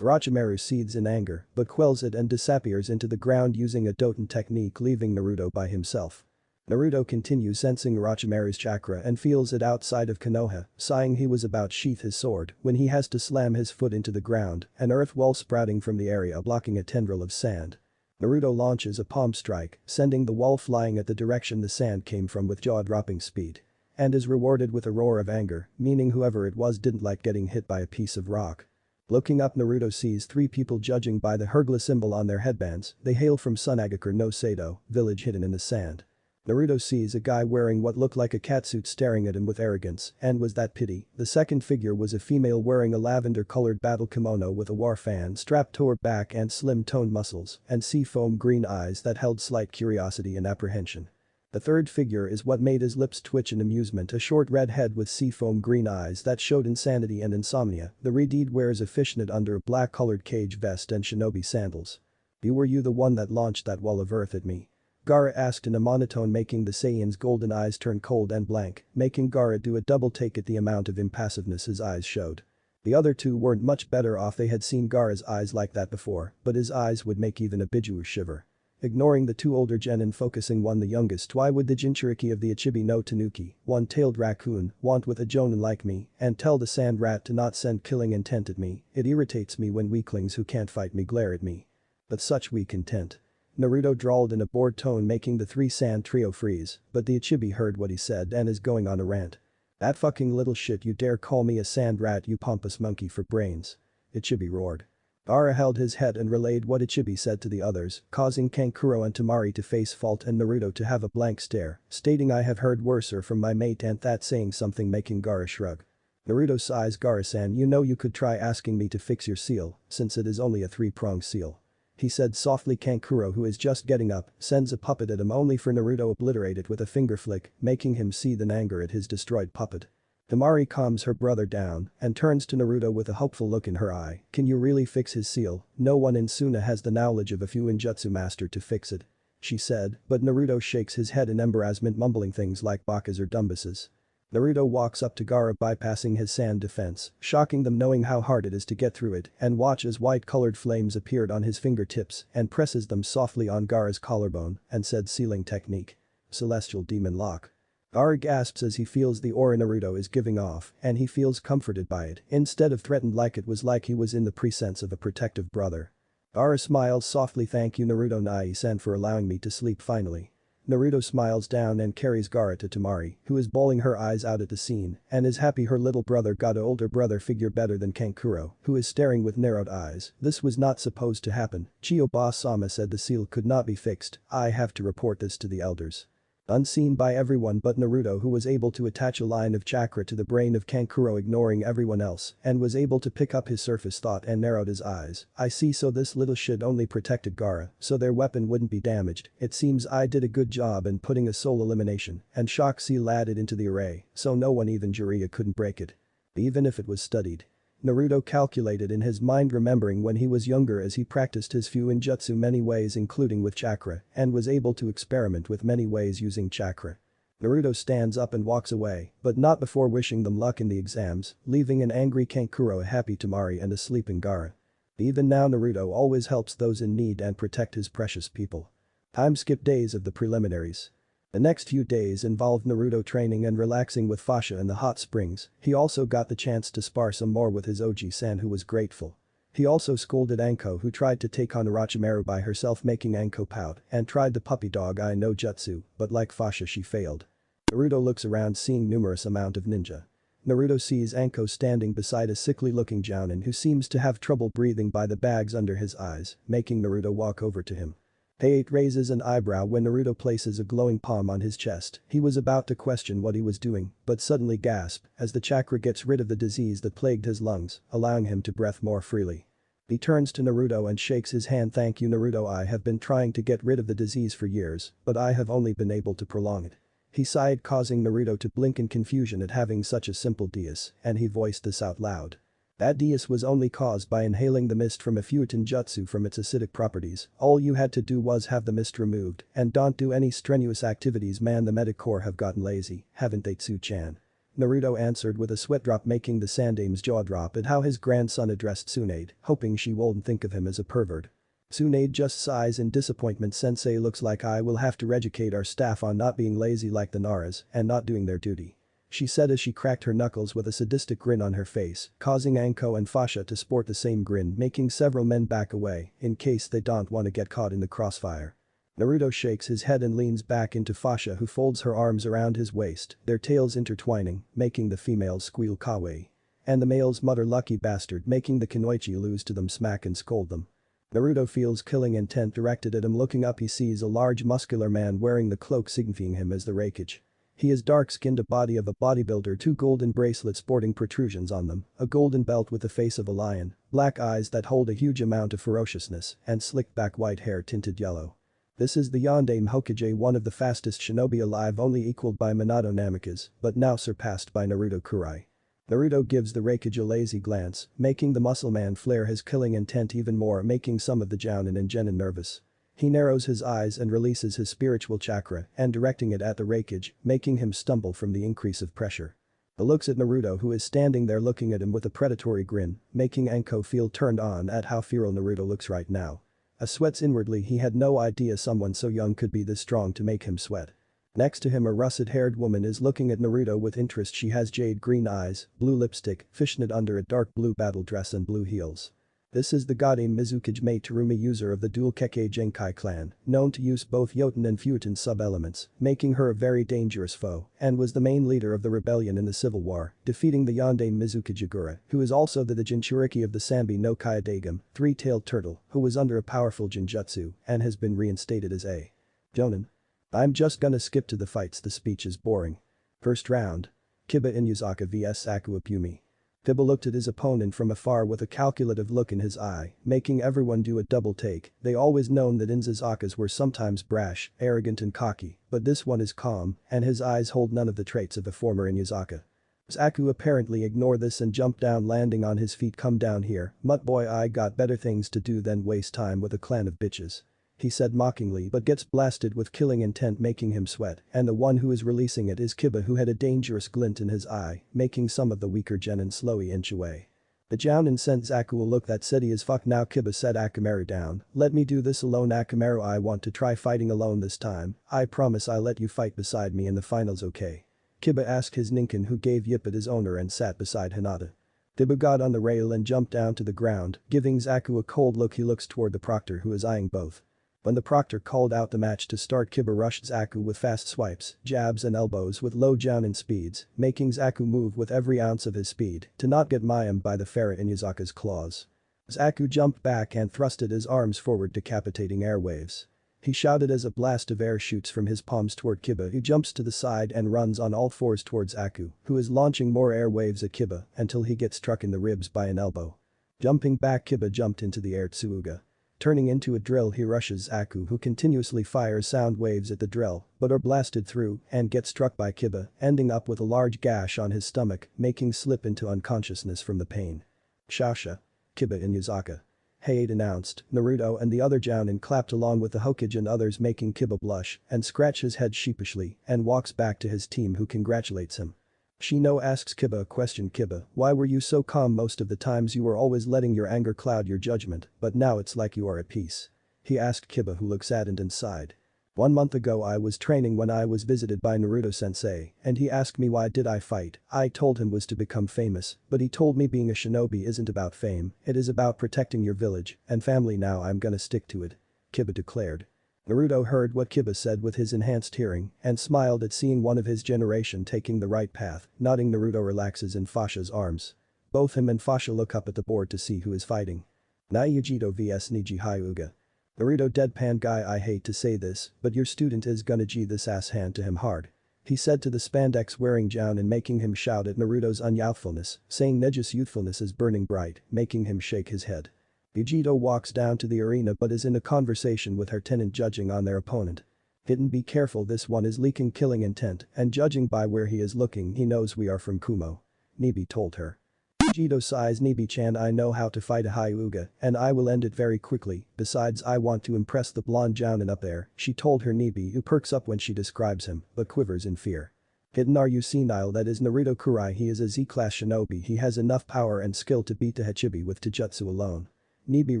Orochimaru seethes in anger, but quells it and disappears into the ground using a Doton technique, leaving Naruto by himself. Naruto continues sensing Orochimaru's chakra and feels it outside of Konoha, sighing. He was about to sheath his sword when he has to slam his foot into the ground, an earth wall sprouting from the area blocking a tendril of sand. Naruto launches a palm strike, sending the wall flying at the direction the sand came from with jaw-dropping speed, and is rewarded with a roar of anger, meaning whoever it was didn't like getting hit by a piece of rock. Looking up, Naruto sees 3 people judging by the Hergla symbol on their headbands. They hail from Sunagakure no Sado, village hidden in the sand. Naruto sees a guy wearing what looked like a catsuit staring at him with arrogance, and was that pity? The second figure was a female wearing a lavender-colored battle kimono with a war fan strapped to her back and slim-toned muscles and sea foam green eyes that held slight curiosity and apprehension. The third figure is what made his lips twitch in amusement, a short red head with seafoam green eyes that showed insanity and insomnia. The Redeed wears a fishnet under a black-colored cage vest and shinobi sandals. Were you the one that launched that wall of earth at me? Gaara asked in a monotone, making the Saiyan's golden eyes turn cold and blank, making Gaara do a double take at the amount of impassiveness his eyes showed. The other two weren't much better off. They had seen Gaara's eyes like that before, but his eyes would make even a Biju shiver. Ignoring the two older gen and focusing on the youngest, why would the Jinchuriki of the Ichibi no Tanuki, one-tailed raccoon, want with a jonin like me and tell the sand rat to not send killing intent at me? It irritates me when weaklings who can't fight me glare at me. But such weak intent. Naruto drawled in a bored tone, making the three sand trio freeze, but the Ichibi heard what he said and is going on a rant. That fucking little shit, you dare call me a sand rat, you pompous monkey for brains. Ichibi roared. Gaara held his head and relayed what Ichibi said to the others, causing Kankuro and Temari to face fault and Naruto to have a blank stare, stating, I have heard worser from my mate, and that saying something, making Gaara shrug. Naruto sighs. Gaara-san, you know you could try asking me to fix your seal, since it is only a three-pronged seal. He said softly. Kankuro, who is just getting up, sends a puppet at him, only for Naruto obliterate it with a finger flick, making him seethe in anger at his destroyed puppet. Temari calms her brother down and turns to Naruto with a hopeful look in her eye. Can you really fix his seal? No one in Suna has the knowledge of a Fuinjutsu master to fix it, she said, but Naruto shakes his head in embarrassment, mumbling things like bakas or dumbases. Naruto walks up to Gaara, bypassing his sand defense, shocking them, knowing how hard it is to get through it, and watches white-colored flames appeared on his fingertips and presses them softly on Gaara's collarbone and said, sealing technique. Celestial Demon Lock. Gaara gasps as he feels the aura Naruto is giving off, and he feels comforted by it instead of threatened, like it was like he was in the presence of a protective brother. Gaara smiles softly. Thank you, Naruto Nai-san, for allowing me to sleep finally. Naruto smiles down and carries Gaara to Temari, who is bawling her eyes out at the scene and is happy her little brother got an older brother figure better than Kankuro, who is staring with narrowed eyes. This was not supposed to happen. Chiyo-sama said the seal could not be fixed. I have to report this to the elders. Unseen by everyone but Naruto, who was able to attach a line of chakra to the brain of Kankuro, ignoring everyone else, and was able to pick up his surface thought and narrowed his eyes. I see, so this little shit only protected Gaara, so their weapon wouldn't be damaged. It seems I did a good job in putting a soul elimination and shock seal added into the array, so no one, even Jiraiya, couldn't break it. Even if it was studied. Naruto calculated in his mind, remembering when he was younger as he practiced his Fuinjutsu many ways, including with chakra, and was able to experiment with many ways using chakra. Naruto stands up and walks away, but not before wishing them luck in the exams, leaving an angry Kankuro, a happy Temari, and a sleeping Gaara. Even now Naruto always helps those in need and protect his precious people. Time skip days of the preliminaries. The next few days involved Naruto training and relaxing with Fasha in the hot springs. He also got the chance to spar some more with his Oji-san, who was grateful. He also scolded Anko, who tried to take on Orochimaru by herself, making Anko pout, and tried the puppy dog eye no jutsu, but like Fasha she failed. Naruto looks around, seeing numerous amount of ninja. Naruto sees Anko standing beside a sickly looking jounin who seems to have trouble breathing by the bags under his eyes, making Naruto walk over to him. Pei-8 raises an eyebrow when Naruto places a glowing palm on his chest. He was about to question what he was doing, but suddenly gasp as the chakra gets rid of the disease that plagued his lungs, allowing him to breathe more freely. He turns to Naruto and shakes his hand. Thank you, Naruto. I have been trying to get rid of the disease for years, but I have only been able to prolong it. He sighed, causing Naruto to blink in confusion at having such a simple deus, and he voiced this out loud. That deus was only caused by inhaling the mist from a Fuinjutsu from its acidic properties. All you had to do was have the mist removed and don't do any strenuous activities. Man, the medic corps have gotten lazy, haven't they, Tsu-chan? Naruto answered with a sweat drop, making the Sandame's jaw drop at how his grandson addressed Tsunade, hoping she won't think of him as a pervert. Tsunade just sighs in disappointment. Sensei, looks like I will have to reeducate our staff on not being lazy like the Naras and not doing their duty, she said as she cracked her knuckles with a sadistic grin on her face, causing Anko and Fasha to sport the same grin, making several men back away in case they don't want to get caught in the crossfire. Naruto shakes his head and leans back into Fasha, who folds her arms around his waist, their tails intertwining, making the females squeal kawaii. And the males mutter lucky bastard, making the Kunoichi lose to them, smack and scold them. Naruto feels killing intent directed at him. Looking up, he sees a large muscular man wearing the cloak, signifying him as the Reikage. He is dark-skinned, a body of a bodybuilder, two golden bracelets sporting protrusions on them, a golden belt with the face of a lion, black eyes that hold a huge amount of ferociousness, and slicked back white hair tinted yellow. This is the Yondaime Hokage, one of the fastest shinobi alive, only equaled by Minato Namikaze, but now surpassed by Naruto Kurai. Naruto gives the Raikage a lazy glance, making the muscle man flare his killing intent even more, making some of the Jounin and Genin nervous. He narrows his eyes and releases his spiritual chakra and directing it at the Raikage, making him stumble from the increase of pressure. He looks at Naruto, who is standing there looking at him with a predatory grin, making Anko feel turned on at how feral Naruto looks right now. Sweats inwardly, he had no idea someone so young could be this strong to make him sweat. Next to him, a russet-haired woman is looking at Naruto with interest. She has jade green eyes, blue lipstick, fishnet under a dark blue battle dress and blue heels. This is the Godlike Mizukage Mei Terumi, user of the dual Kekkei Genkai clan, known to use both Jotun and Futon sub-elements, making her a very dangerous foe, and was the main leader of the rebellion in the Civil War, defeating the Yondaime Mizukage Agura, who is also the Jinchuriki of the Sanbi no Kyodagame, three-tailed turtle, who was under a powerful Jinjutsu and has been reinstated as a Jonin. I'm just gonna skip to the fights, the speech is boring. First round. Kiba Inuyasaka vs Saku Apumi. Kiba looked at his opponent from afar with a calculative look in his eye, making everyone do a double take. They always known that Inuyasakas were sometimes brash, arrogant and cocky, but this one is calm, and his eyes hold none of the traits of a former Inuyasaka. Saku apparently ignored this and jumped down, landing on his feet. Come down here, mutt boy, I got better things to do than waste time with a clan of bitches. He said mockingly, but gets blasted with killing intent, making him sweat, and the one who is releasing it is Kiba, who had a dangerous glint in his eye, making some of the weaker Genin slowly inch away. The Jounin sent Saku a look that said he is fucked now. Kiba said, Akamaru down, let me do this alone. Akamaru, I want to try fighting alone this time. I promise I'll let you fight beside me in the finals, okay? Kiba asked his Ninken, who gave yip at his owner and sat beside Hinata. Kiba got on the rail and jumped down to the ground, giving Saku a cold look. He looks toward the proctor, who is eyeing both. When the proctor called out the match to start, Kiba rushed Saku with fast swipes, jabs and elbows with low Jounin speeds, making Saku move with every ounce of his speed to not get mimed by the ferret Inuyasaka's claws. Saku jumped back and thrusted his arms forward, decapitating airwaves. He shouted as a blast of air shoots from his palms toward Kiba, who jumps to the side and runs on all fours towards Saku, who is launching more airwaves at Kiba until he gets struck in the ribs by an elbow. Jumping back, Kiba jumped into the air Tsuuga. Turning into a drill, he rushes Saku, who continuously fires sound waves at the drill but are blasted through and gets struck by Kiba, ending up with a large gash on his stomach, making slip into unconsciousness from the pain. Shasha. Kiba Inuyasaka. Hey, announced. Naruto and the other Jounin clapped along with the Hokage and others, making Kiba blush and scratch his head sheepishly and walks back to his team, who congratulates him. Shino asks Kiba a question. Kiba, why were you so calm? Most of the times you were always letting your anger cloud your judgment, but now it's like you are at peace. He asked Kiba, who looked saddened and sighed. 1 month ago I was training when I was visited by Naruto-sensei, and he asked me why did I fight. I told him was to become famous, but he told me being a shinobi isn't about fame, it is about protecting your village and family. Now I'm gonna stick to it. Kiba declared. Naruto heard what Kiba said with his enhanced hearing and smiled at seeing one of his generation taking the right path, nodding. Naruto relaxes in Fasha's arms. Both him and Fasha look up at the board to see who is fighting. Naiyujito vs Niji Hyuga. Naruto deadpan, guy, I hate to say this, but your student is gonna G this ass hand to him hard. He said to the spandex wearing Jounin, making him shout at Naruto's unyouthfulness, saying Neji's youthfulness is burning bright, making him shake his head. Vegeta walks down to the arena but is in a conversation with her tenant, judging on their opponent. Hidden, be careful, this one is leaking killing intent, and judging by where he is looking he knows we are from Kumo. Nibi told her. Vegeta sighs. Nibi-chan, I know how to fight a Hyuga, and I will end it very quickly, besides I want to impress the blonde Jounin up there, she told her. Nibi, who perks up when she describes him, but quivers in fear. Hidden, are you senile? That is Naruto Kurai, he is a Z-class shinobi, he has enough power and skill to beat the Hachibi with Taijutsu alone. Nibi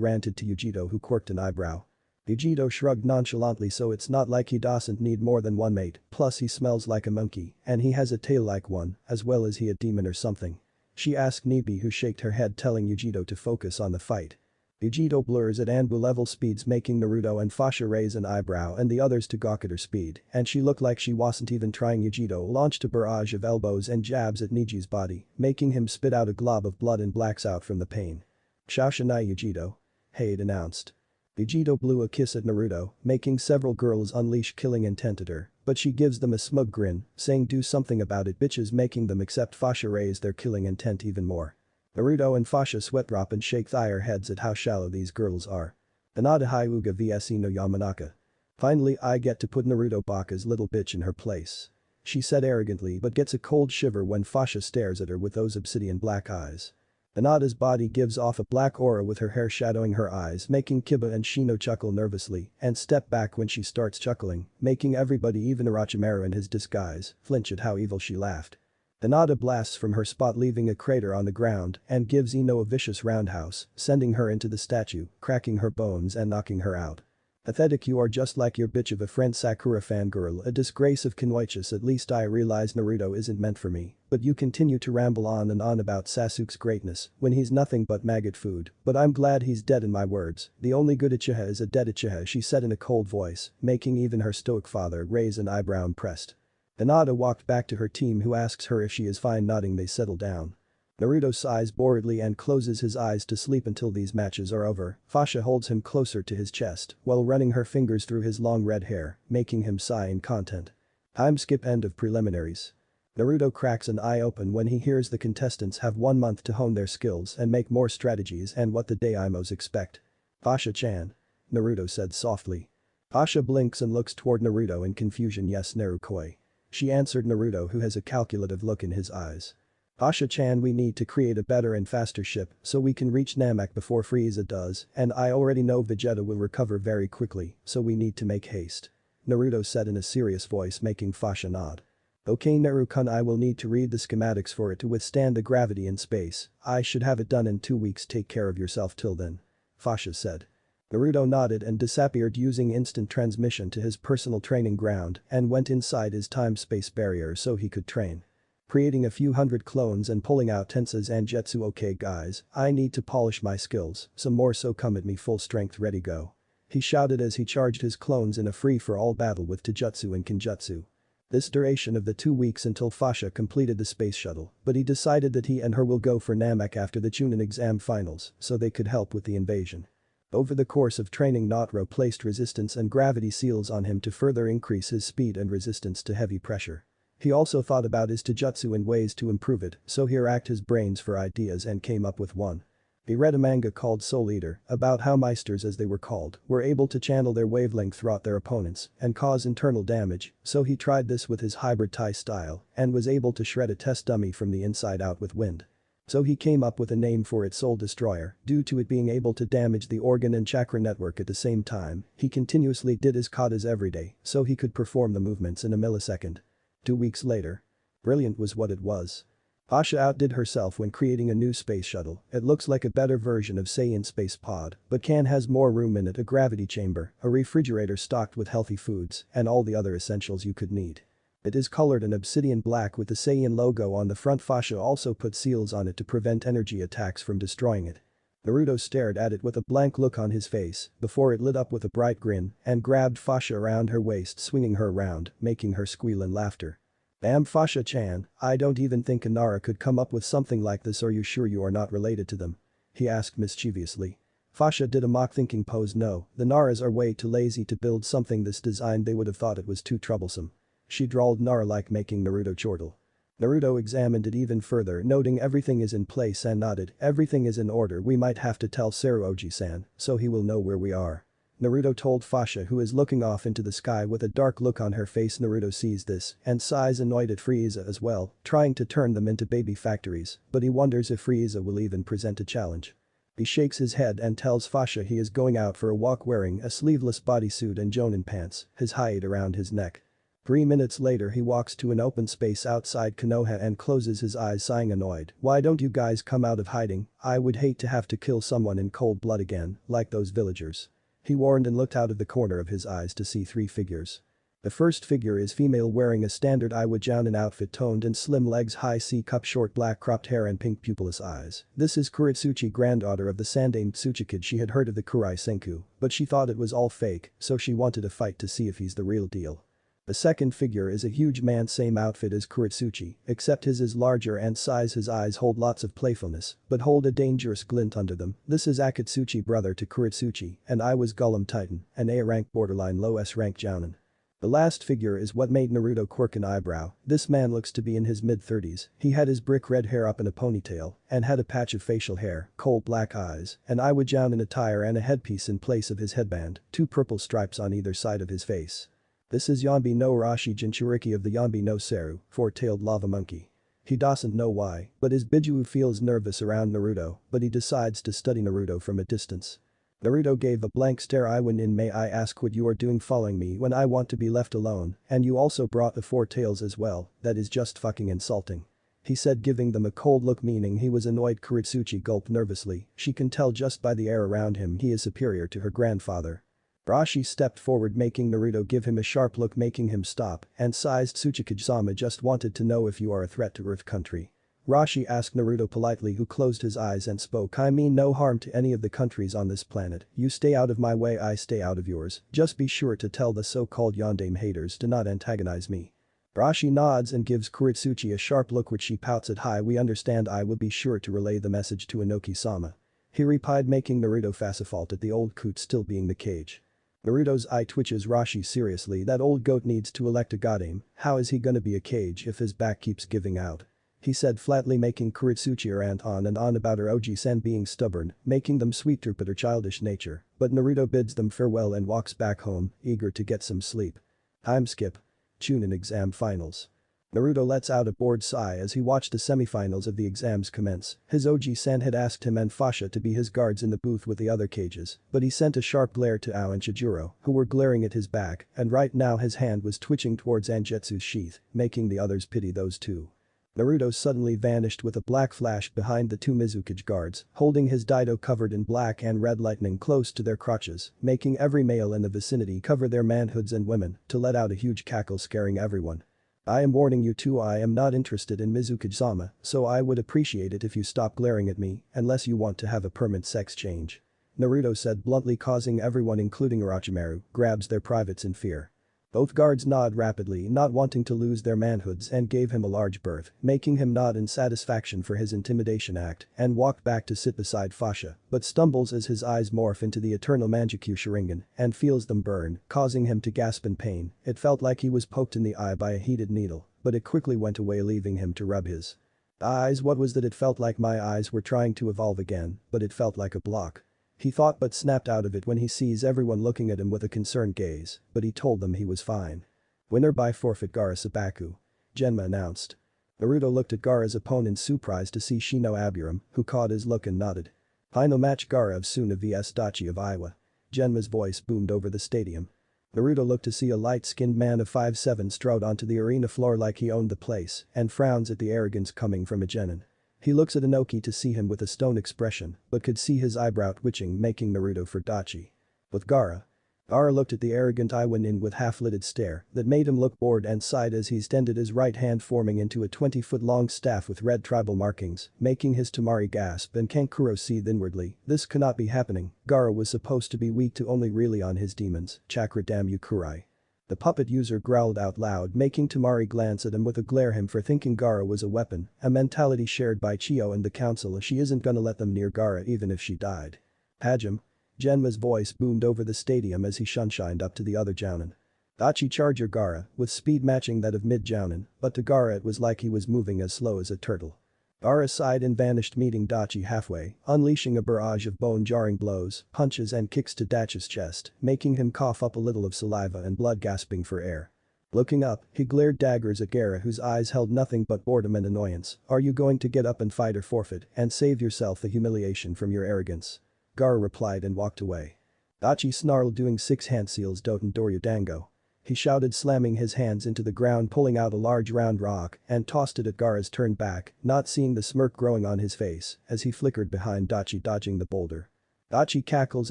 ranted to Yujito, who quirked an eyebrow. Yujito shrugged nonchalantly, so it's not like he doesn't need more than one mate, plus he smells like a monkey, and he has a tail like one, as well as he a demon or something. She asked Nibi, who shaked her head, telling Yujito to focus on the fight. Yujito blurs at Anbu level speeds, making Naruto and Fasha raise an eyebrow and the others to gawk at her speed, and she looked like she wasn't even trying. Yujito launched a barrage of elbows and jabs at Niji's body, making him spit out a glob of blood and blacks out from the pain. Shasha nai Yujito. Hey, it announced. Yujito blew a kiss at Naruto, making several girls unleash killing intent at her, but she gives them a smug grin, saying do something about it bitches, making them accept. Fasha raise their killing intent even more. Naruto and Fasha sweat drop and shake their heads at how shallow these girls are. Hinata Hyuga vs Ino Yamanaka. Finally I get to put Naruto Baka's little bitch in her place. She said arrogantly but gets a cold shiver when Fasha stares at her with those obsidian black eyes. Hinata's body gives off a black aura with her hair shadowing her eyes making Kiba and Shino chuckle nervously and step back when she starts chuckling, making everybody even Orochimaru in his disguise flinch at how evil she laughed. Hinata blasts from her spot leaving a crater on the ground and gives Ino a vicious roundhouse, sending her into the statue, cracking her bones and knocking her out. Pathetic, you are just like your bitch of a friend Sakura fangirl, a disgrace of Kinoichis. At least I realize Naruto isn't meant for me, but you continue to ramble on and on about Sasuke's greatness when he's nothing but maggot food, but I'm glad he's dead in my words, the only good Uchiha is a dead Uchiha, she said in a cold voice, making even her stoic father raise an eyebrow impressed. Hinata walked back to her team who asks her if she is fine, nodding they settle down. Naruto sighs boredly and closes his eyes to sleep until these matches are over. Fasha holds him closer to his chest while running her fingers through his long red hair, making him sigh in content. Time skip, end of preliminaries. Naruto cracks an eye open when he hears the contestants have 1 month to hone their skills and make more strategies and what the Daimos expect. Fasha-chan. Naruto said softly. Fasha blinks and looks toward Naruto in confusion. Yes, Narukoi. She answered Naruto, who has a calculative look in his eyes. Fasha-chan, we need to create a better and faster ship so we can reach Namek before Frieza does, and I already know Vegeta will recover very quickly, so we need to make haste. Naruto said in a serious voice, making Fasha nod. Okay Naru-kun, I will need to read the schematics for it to withstand the gravity in space. I should have it done in 2 weeks. Take care of yourself till then. Fasha said. Naruto nodded and disappeared using instant transmission to his personal training ground and went inside his time-space barrier so he could train. Creating a few hundred clones and pulling out tensas and jutsu. Okay guys, I need to polish my skills some more, so come at me full strength, ready go. He shouted as he charged his clones in a free-for-all battle with taijutsu and kinjutsu. This duration of the 2 weeks until Fasha completed the space shuttle, but he decided that he and her will go for Namek after the Chunin exam finals so they could help with the invasion. Over the course of training, Naruto placed resistance and gravity seals on him to further increase his speed and resistance to heavy pressure. He also thought about his taijutsu and ways to improve it, so he racked his brains for ideas and came up with one. He read a manga called Soul Eater about how Meisters, as they were called, were able to channel their wavelength throughout their opponents and cause internal damage, so he tried this with his hybrid Tai style and was able to shred a test dummy from the inside out with wind. So he came up with a name for it, Soul Destroyer, due to it being able to damage the organ and chakra network at the same time. He continuously did his katas every day so he could perform the movements in a millisecond. 2 weeks later. Brilliant was what it was. Fasha outdid herself when creating a new space shuttle. It looks like a better version of Saiyan space pod, but has more room in it, a gravity chamber, a refrigerator stocked with healthy foods, and all the other essentials you could need. It is colored an obsidian black with the Saiyan logo on the front. Fasha also put seals on it to prevent energy attacks from destroying it. Naruto stared at it with a blank look on his face before it lit up with a bright grin and grabbed Fasha around her waist, swinging her around, making her squeal in laughter. Damn, Fasha-chan, I don't even think Nara could come up with something like this. Are you sure you are not related to them? He asked mischievously. Fasha did a mock thinking pose. No, the Naras are way too lazy to build something this design, they would have thought it was too troublesome. She drawled Nara-like, making Naruto chortle. Naruto examined it even further, noting everything is in place and nodded. Everything is in order, we might have to tell Saruoji-san so he will know where we are. Naruto told Fasha, who is looking off into the sky with a dark look on her face. Naruto sees this and sighs, annoyed at Frieza as well, trying to turn them into baby factories, but he wonders if Frieza will even present a challenge. He shakes his head and tells Fasha he is going out for a walk wearing a sleeveless bodysuit and jonin pants, his hide around his neck. 3 minutes later he walks to an open space outside Konoha and closes his eyes, sighing annoyed. Why don't you guys come out of hiding? I would hate to have to kill someone in cold blood again, like those villagers. He warned and looked out of the corner of his eyes to see 3 figures. The first figure is female wearing a standard Iwa-jounin outfit, toned and slim legs, high C-cup, short black cropped hair and pink pupilless eyes. This is Kuretsuchi, granddaughter of the Sandaime Tsuchikage. She had heard of the Kurai Senku, but she thought it was all fake, so she wanted a fight to see if he's the real deal. The second figure is a huge man, same outfit as Kuretsuchi, except his is larger and size. His eyes hold lots of playfulness, but hold a dangerous glint under them. This is Akatsuki, brother to Kuretsuchi, and I was Golem Titan, an A rank borderline low S rank jounin. The last figure is what made Naruto quirk an eyebrow. This man looks to be in his mid-30s, he had his brick red hair up in a ponytail, and had a patch of facial hair, coal black eyes, an Iwajown attire and a headpiece in place of his headband, 2 purple stripes on either side of his face. This is Yonbi no Rashi Jinchuriki of the Yonbi no Seru, 4-tailed lava monkey. He doesn't know why, but his Biju feels nervous around Naruto, but he decides to study Naruto from a distance. Naruto gave a blank stare. May I ask what you are doing following me when I want to be left alone, and you also brought the 4 tails as well, that is just fucking insulting. He said, giving them a cold look, meaning he was annoyed. Kuretsuchi gulped nervously, she can tell just by the air around him he is superior to her grandfather. Rashi stepped forward, making Naruto give him a sharp look, making him stop, and sized. Tsuchikage-sama just wanted to know if you are a threat to Earth country. Rashi asked Naruto politely, who closed his eyes and spoke, I mean no harm to any of the countries on this planet, you stay out of my way, I stay out of yours, just be sure to tell the so-called yondaime haters to not antagonize me. Rashi nods and gives Kuretsuchi a sharp look, which she pouts at. Hi, we understand, I will be sure to relay the message to Inoki-sama. He replied, making Naruto fault at the old coot still being the cage. Naruto's eye twitches. Rashi, seriously, that old goat needs to elect a goddaime, how is he gonna be a cage if his back keeps giving out? He said flatly, making Kuretsuchi rant on and on about her Oji-san being stubborn, making them sweet troop at her childish nature, but Naruto bids them farewell and walks back home, eager to get some sleep. Time skip. Chunin exam finals. Naruto lets out a bored sigh as he watched the semifinals of the exams commence. His Oji-san had asked him and Fasha to be his guards in the booth with the other cages, but he sent a sharp glare to Ao and Chijuro, who were glaring at his back, and right now his hand was twitching towards Anjetsu's sheath, making the others pity those two. Naruto suddenly vanished with a black flash behind the 2 Mizukage guards, holding his Daido covered in black and red lightning close to their crotches, making every male in the vicinity cover their manhoods and women to let out a huge cackle, scaring everyone. I am warning you too, I am not interested in Mizukage-sama, so I would appreciate it if you stop glaring at me, unless you want to have a permanent sex change. Naruto said bluntly, causing everyone including Orochimaru grabs their privates in fear. Both guards nod rapidly, not wanting to lose their manhoods, and gave him a large berth, making him nod in satisfaction for his intimidation act, and walked back to sit beside Fasha, but stumbles as his eyes morph into the eternal Manjikyu Sharingan and feels them burn, causing him to gasp in pain. It felt like he was poked in the eye by a heated needle, but it quickly went away, leaving him to rub his eyes. What was that? It felt like my eyes were trying to evolve again, but it felt like a block. He thought, but snapped out of it when he sees everyone looking at him with a concerned gaze, but he told them he was fine. Winner by forfeit, Gaara Sabaku. Genma announced. Naruto looked at Gaara's opponent, surprised to see Shino Aburam, who caught his look and nodded. Final match, Gaara of Suna vs Dachi of Iowa. Genma's voice boomed over the stadium. Naruto looked to see a light-skinned man of 5'7" strode onto the arena floor like he owned the place and frowns at the arrogance coming from a genin. He looks at Inoki to see him with a stone expression, but could see his eyebrow twitching, making Naruto for Dachi. With Gaara looked at the arrogant Iwanin with half-lidded stare that made him look bored and sighed as he extended his right hand, forming into a 20-foot-long staff with red tribal markings, making his Tamari gasp and Kankuro seethe inwardly. This cannot be happening. Gaara was supposed to be weak to only really on his demons, chakra, damn you Kurai. The puppet user growled out loud, making Tamari glance at him with a glare, him for thinking Gaara was a weapon, a mentality shared by Chio and the council. She isn't gonna let them near Gaara even if she died. Hajime. Genma's voice boomed over the stadium as he shunshined up to the other Jounin. Dachi charge your Gaara, with speed matching that of mid-Jounin, but to Gaara it was like he was moving as slow as a turtle. Gaara sighed and vanished, meeting Dachi halfway, unleashing a barrage of bone-jarring blows, punches and kicks to Dachi's chest, making him cough up a little of saliva and blood, gasping for air. Looking up, he glared daggers at Gaara, whose eyes held nothing but boredom and annoyance. Are you going to get up and fight or forfeit and save yourself the humiliation from your arrogance? Gaara replied and walked away. Dachi snarled, doing 6 hand seals Doten Doryu Dango. He shouted, slamming his hands into the ground, pulling out a large round rock and tossed it at Gaara's turned back, not seeing the smirk growing on his face as he flickered behind Dachi, dodging the boulder. Dachi cackles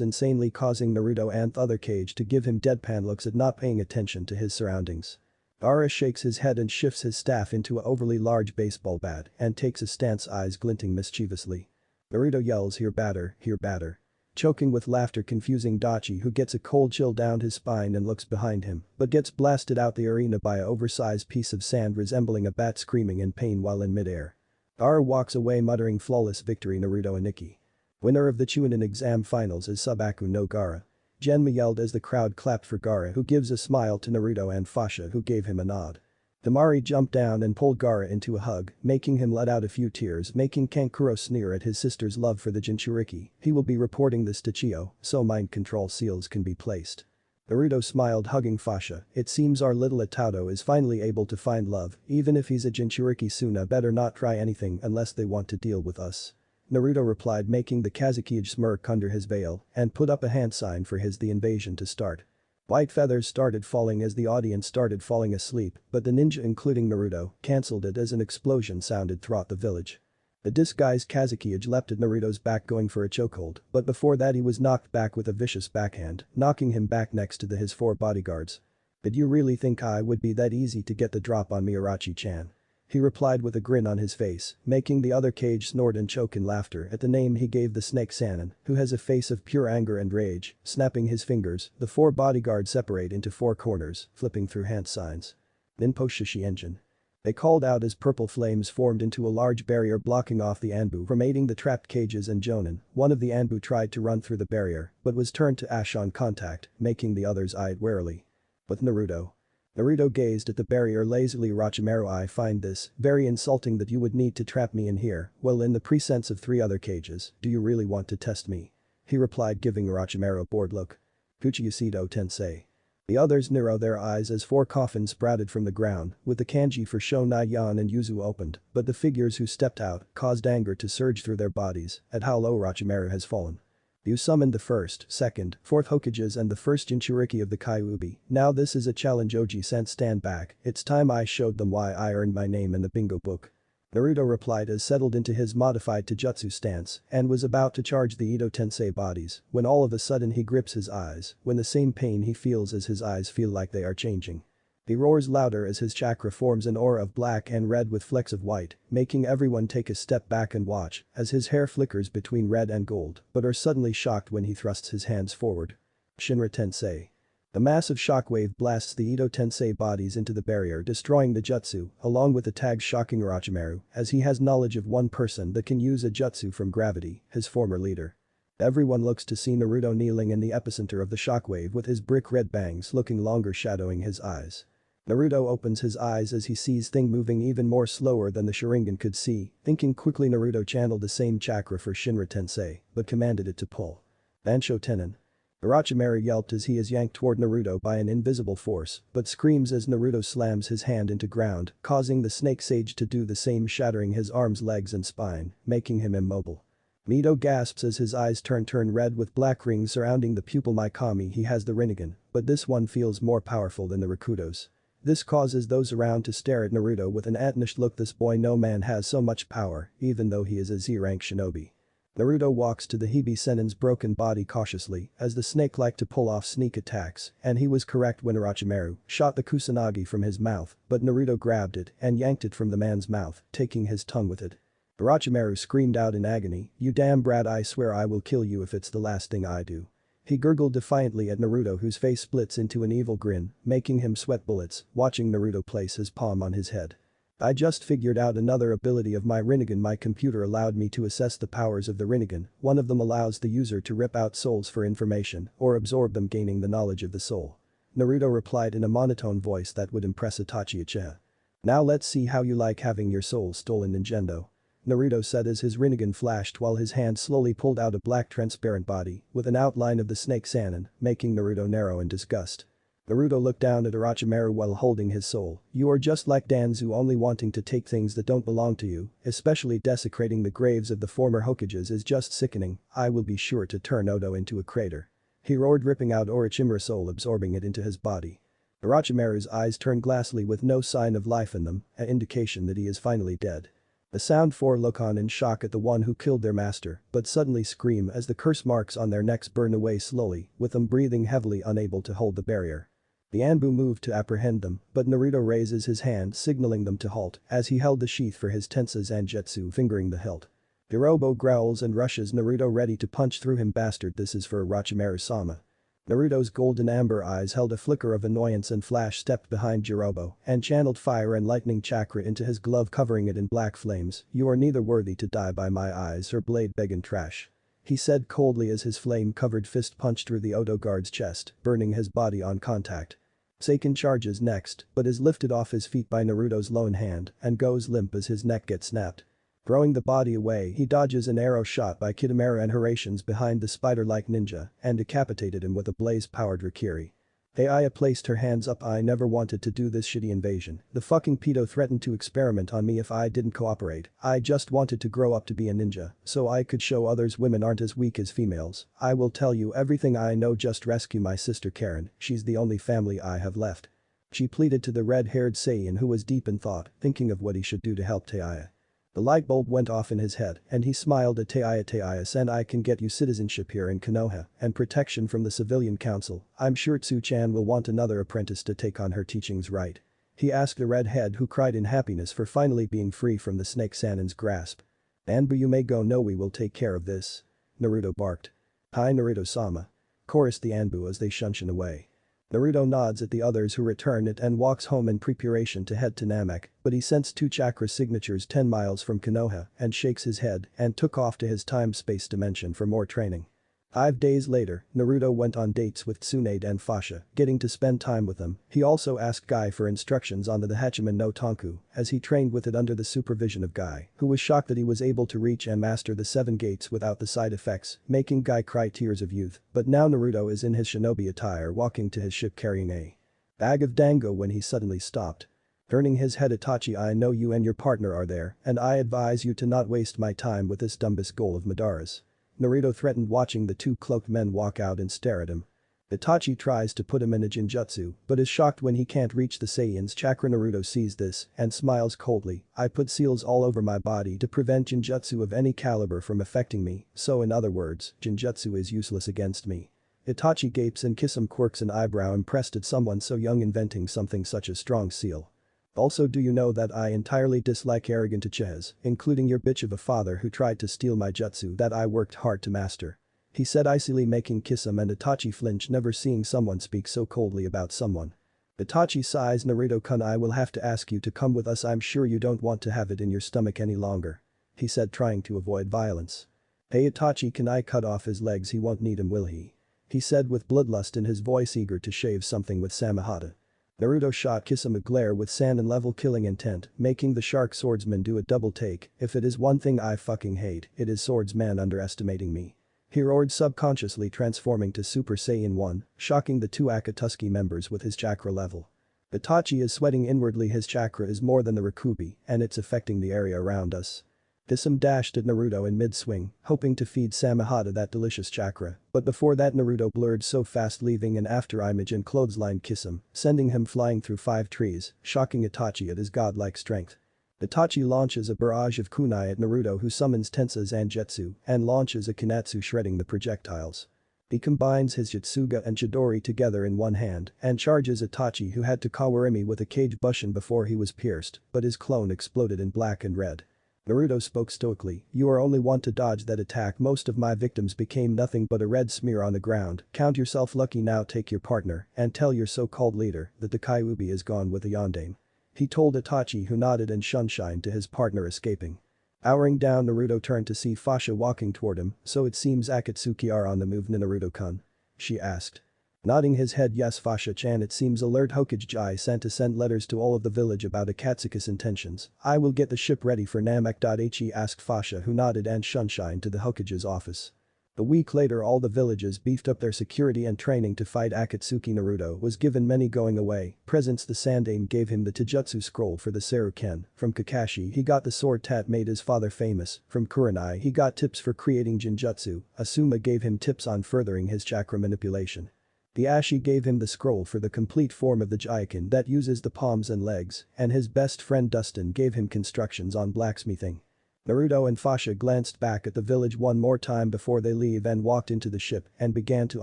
insanely, causing Naruto and the other cage to give him deadpan looks at not paying attention to his surroundings. Gaara shakes his head and shifts his staff into a overly large baseball bat and takes a stance, eyes glinting mischievously. Naruto yells, here batter, here batter. Choking with laughter, confusing Dachi, who gets a cold chill down his spine and looks behind him, but gets blasted out the arena by an oversized piece of sand resembling a bat, screaming in pain while in midair. Gaara walks away muttering flawless victory, Naruto and Nikki. Winner of the Chunin exam finals is Sabaku no Gaara. Genma yelled as the crowd clapped for Gaara, who gives a smile to Naruto, and Fasha, who gave him a nod. Temari jumped down and pulled Gaara into a hug, making him let out a few tears, making Kankuro sneer at his sister's love for the Jinchuriki. He will be reporting this to Chio, so mind control seals can be placed. Naruto smiled, hugging Fasha. It seems our little Itato is finally able to find love, even if he's a Jinchuriki. Suna better not try anything unless they want to deal with us. Naruto replied, making the Kazuki smirk under his veil, and put up a hand sign for the invasion to start. White feathers started falling as the audience started falling asleep, but the ninja, including Naruto, cancelled it as an explosion sounded throughout the village. The disguised Kazuki leapt at Naruto's back, going for a chokehold, but before that he was knocked back with a vicious backhand, knocking him back next to his 4 bodyguards. "Did you really think I would be that easy to get the drop on me, Orochi-chan?" He replied with a grin on his face, making the other Kage snort and choke in laughter at the name he gave the snake Saiyan, who has a face of pure anger and rage. Snapping his fingers, the 4 bodyguards separate into 4 corners, flipping through hand signs. Ninpo Shishi Engine. They called out as purple flames formed into a large barrier blocking off the Anbu from aiding the trapped Kages and Jonin. One of the Anbu tried to run through the barrier, but was turned to ash on contact, making the others eye it warily. With Naruto gazed at the barrier lazily. "Orochimaru, I find this very insulting that you would need to trap me in here, well, in the presence of 3 other Kages. Do you really want to test me?" he replied, giving Orochimaru a bored look. "Kuchiyusido Tensei." The others narrowed their eyes as 4 coffins sprouted from the ground, with the kanji for Shonayan and Yuzu opened, but the figures who stepped out caused anger to surge through their bodies at how low Orochimaru has fallen. "You summoned the 1st, 2nd, 4th Hokages and the 1st Jinchuriki of the kyuubi. Now this is a challenge. Oji-sen, stand back. It's time I showed them why I earned my name in the bingo book." Naruto replied as settled into his modified taijutsu stance and was about to charge the Ito Tensei bodies when all of a sudden he grips his eyes when the same pain he feels as his eyes feel like they are changing. He roars louder as his chakra forms an aura of black and red with flecks of white, making everyone take a step back and watch as his hair flickers between red and gold, but are suddenly shocked when he thrusts his hands forward. Shinra Tensei. The massive shockwave blasts the Ito Tensei bodies into the barrier, destroying the jutsu, along with the tags shocking Orochimaru, as he has knowledge of one person that can use a jutsu from gravity, his former leader. Everyone looks to see Naruto kneeling in the epicenter of the shockwave with his brick red bangs looking longer, shadowing his eyes. Naruto opens his eyes as he sees thing moving even more slower than the Sharingan could see. Thinking quickly, Naruto channeled the same chakra for Shinra Tensei, but commanded it to pull. Bansho Tenin. Orochimaru yelped as he is yanked toward Naruto by an invisible force, but screams as Naruto slams his hand into ground, causing the snake sage to do the same, shattering his arms, legs and spine, making him immobile. Mito gasps as his eyes turn red with black rings surrounding the pupil. Mikami, he has the Rinnegan, but this one feels more powerful than the Rakutos. This causes those around to stare at Naruto with an astonished look. This boy, no man has so much power, even though he is a Z-rank shinobi. Naruto walks to the Hibi Sennin's broken body cautiously as the snake liked to pull off sneak attacks, and he was correct when Orochimaru shot the Kusanagi from his mouth, but Naruto grabbed it and yanked it from the man's mouth, taking his tongue with it. Orochimaru screamed out in agony, "You damn brat, I swear I will kill you if it's the last thing I do." He gurgled defiantly at Naruto, whose face splits into an evil grin, making him sweat bullets, watching Naruto place his palm on his head. "I just figured out another ability of my Rinnegan. My computer allowed me to assess the powers of the Rinnegan. One of them allows the user to rip out souls for information or absorb them, gaining the knowledge of the soul." Naruto replied in a monotone voice that would impress Itachi Uchiha. "Now let's see how you like having your soul stolen, Ninjendo," Naruto said as his Rinnegan flashed while his hand slowly pulled out a black transparent body with an outline of the snake Saiyan, making Naruto narrow in disgust. Naruto looked down at Orochimaru while holding his soul. "You are just like Danzu, only wanting to take things that don't belong to you, especially desecrating the graves of the former Hokages is just sickening. I will be sure to turn Odo into a crater." He roared, ripping out Orochimaru's soul, absorbing it into his body. Orochimaru's eyes turned glassy with no sign of life in them, an indication that he is finally dead. The Sound 4 look on in shock at the one who killed their master, but suddenly scream as the curse marks on their necks burn away slowly, with them breathing heavily, unable to hold the barrier. The Anbu moved to apprehend them, but Naruto raises his hand signaling them to halt as he held the sheath for his Tensa Zangetsu, fingering the hilt. Hirobo growls and rushes Naruto, ready to punch through him. "Bastard, this is for Orochimaru-sama." Naruto's golden amber eyes held a flicker of annoyance and Flash stepped behind Jirobo and channeled fire and lightning chakra into his glove, covering it in black flames. "You are neither worthy to die by my eyes or blade begging trash." he said coldly as his flame-covered fist punched through the Odo guard's chest, burning his body on contact. Saiyan charges next, but is lifted off his feet by Naruto's lone hand and goes limp as his neck gets snapped. Throwing the body away, he dodges an arrow shot by Kitamura and Hirations behind the spider-like ninja and decapitated him with a blaze-powered Rikiri. Aya placed her hands up. I never wanted to do this shitty invasion. The fucking pedo threatened to experiment on me if I didn't cooperate. I just wanted to grow up to be a ninja, so I could show others women aren't as weak as females. I will tell you everything I know, just rescue my sister Karen, she's the only family I have left. She pleaded to the red-haired Saiyan, who was deep in thought, thinking of what he should do to help Taya. The light bulb went off in his head and he smiled at Taya-san. I can get you citizenship here in Konoha and protection from the civilian council. I'm sure Tsu-chan will want another apprentice to take on her teachings, right? He asked the redhead, who cried in happiness for finally being free from the snake Sanin's grasp. Anbu, you may go. No, we will take care of this. Naruto barked. Hi Naruto-sama. Chorused the Anbu as they shunshin away. Naruto nods at the others, who return it and walks home in preparation to head to Namek, but he sensed two chakra signatures 10 miles from Konoha and shakes his head and took off to his time-space dimension for more training. 5 days later, Naruto went on dates with Tsunade and Fasha, getting to spend time with them. He also asked Guy for instructions on the Hachiman no Tonku, as he trained with it under the supervision of Guy, who was shocked that he was able to reach and master the 7 gates without the side effects, making Guy cry tears of youth. But now Naruto is in his shinobi attire walking to his ship carrying a bag of dango when he suddenly stopped. Turning his head, Itachi, I know you and your partner are there, and I advise you to not waste my time with this dumbest goal of Madara's. Naruto threatened, watching the 2 cloaked men walk out and stare at him. Itachi tries to put him in a Jinjutsu, but is shocked when he can't reach the Saiyan's chakra. Naruto sees this and smiles coldly. I put seals all over my body to prevent Jinjutsu of any caliber from affecting me, so in other words, Jinjutsu is useless against me. Itachi gapes and Kisame quirks an eyebrow, impressed at someone so young inventing something such as strong seal. Also, do you know that I entirely dislike arrogant uchihas, including your bitch of a father who tried to steal my jutsu that I worked hard to master. He said icily, making Kisame and Itachi flinch, never seeing someone speak so coldly about someone. Itachi sighs. Naruto-kun, I will have to ask you to come with us. I'm sure you don't want to have it in your stomach any longer. He said, trying to avoid violence. Hey Itachi, can I cut off his legs? He won't need him, will he? He said with bloodlust in his voice, eager to shave something with Samehada. Naruto shot Kisame a glare with Sanin level killing intent, making the shark swordsman do a double take. If it is one thing I fucking hate, it is swordsman underestimating me. He roared, subconsciously transforming to Super Saiyan 1, shocking the 2 Akatsuki members with his chakra level. Itachi is sweating inwardly. His chakra is more than the Rikubi, and it's affecting the area around us. Kisame dashed at Naruto in mid-swing, hoping to feed Samehada that delicious chakra, but before that Naruto blurred so fast, leaving an afterimage and clotheslined Kisame, sending him flying through 5 trees, shocking Itachi at his godlike strength. Itachi launches a barrage of kunai at Naruto, who summons Tensa Zangetsu and launches a Kinatsu, shredding the projectiles. He combines his Jutsuga and Chidori together in one hand and charges Itachi, who had to Kawarimi with a Kage Bushin before he was pierced, but his clone exploded in black and red. Naruto spoke stoically, you are only one to dodge that attack. Most of my victims became nothing but a red smear on the ground. Count yourself lucky. Now take your partner and tell your so-called leader that the kyuubi is gone with the yondaime. He told Itachi, who nodded and shunshined to his partner escaping. Powering down, Naruto turned to see Fasha walking toward him. So it seems Akatsuki are on the move, Naruto-kun? She asked. Nodding his head, yes Fasha-chan, it seems alert Hokage sent to send letters to all of the village about Akatsuki's intentions. I will get the ship ready for Namek. He asked Fasha, who nodded and shunshined to the Hokage's office. A week later, all the villages beefed up their security and training to fight Akatsuki. Naruto was given many going away presents. The Sandaime gave him the Taijutsu scroll for the Seruken. From Kakashi he got the sword tat made his father famous. From Kurenai he got tips for creating Jinjutsu. Asuma gave him tips on furthering his chakra manipulation. The Ashi gave him the scroll for the complete form of the Jaiken that uses the palms and legs, and his best friend Dustin gave him constructions on blacksmithing. Naruto and Fasha glanced back at the village one more time before they leave and walked into the ship and began to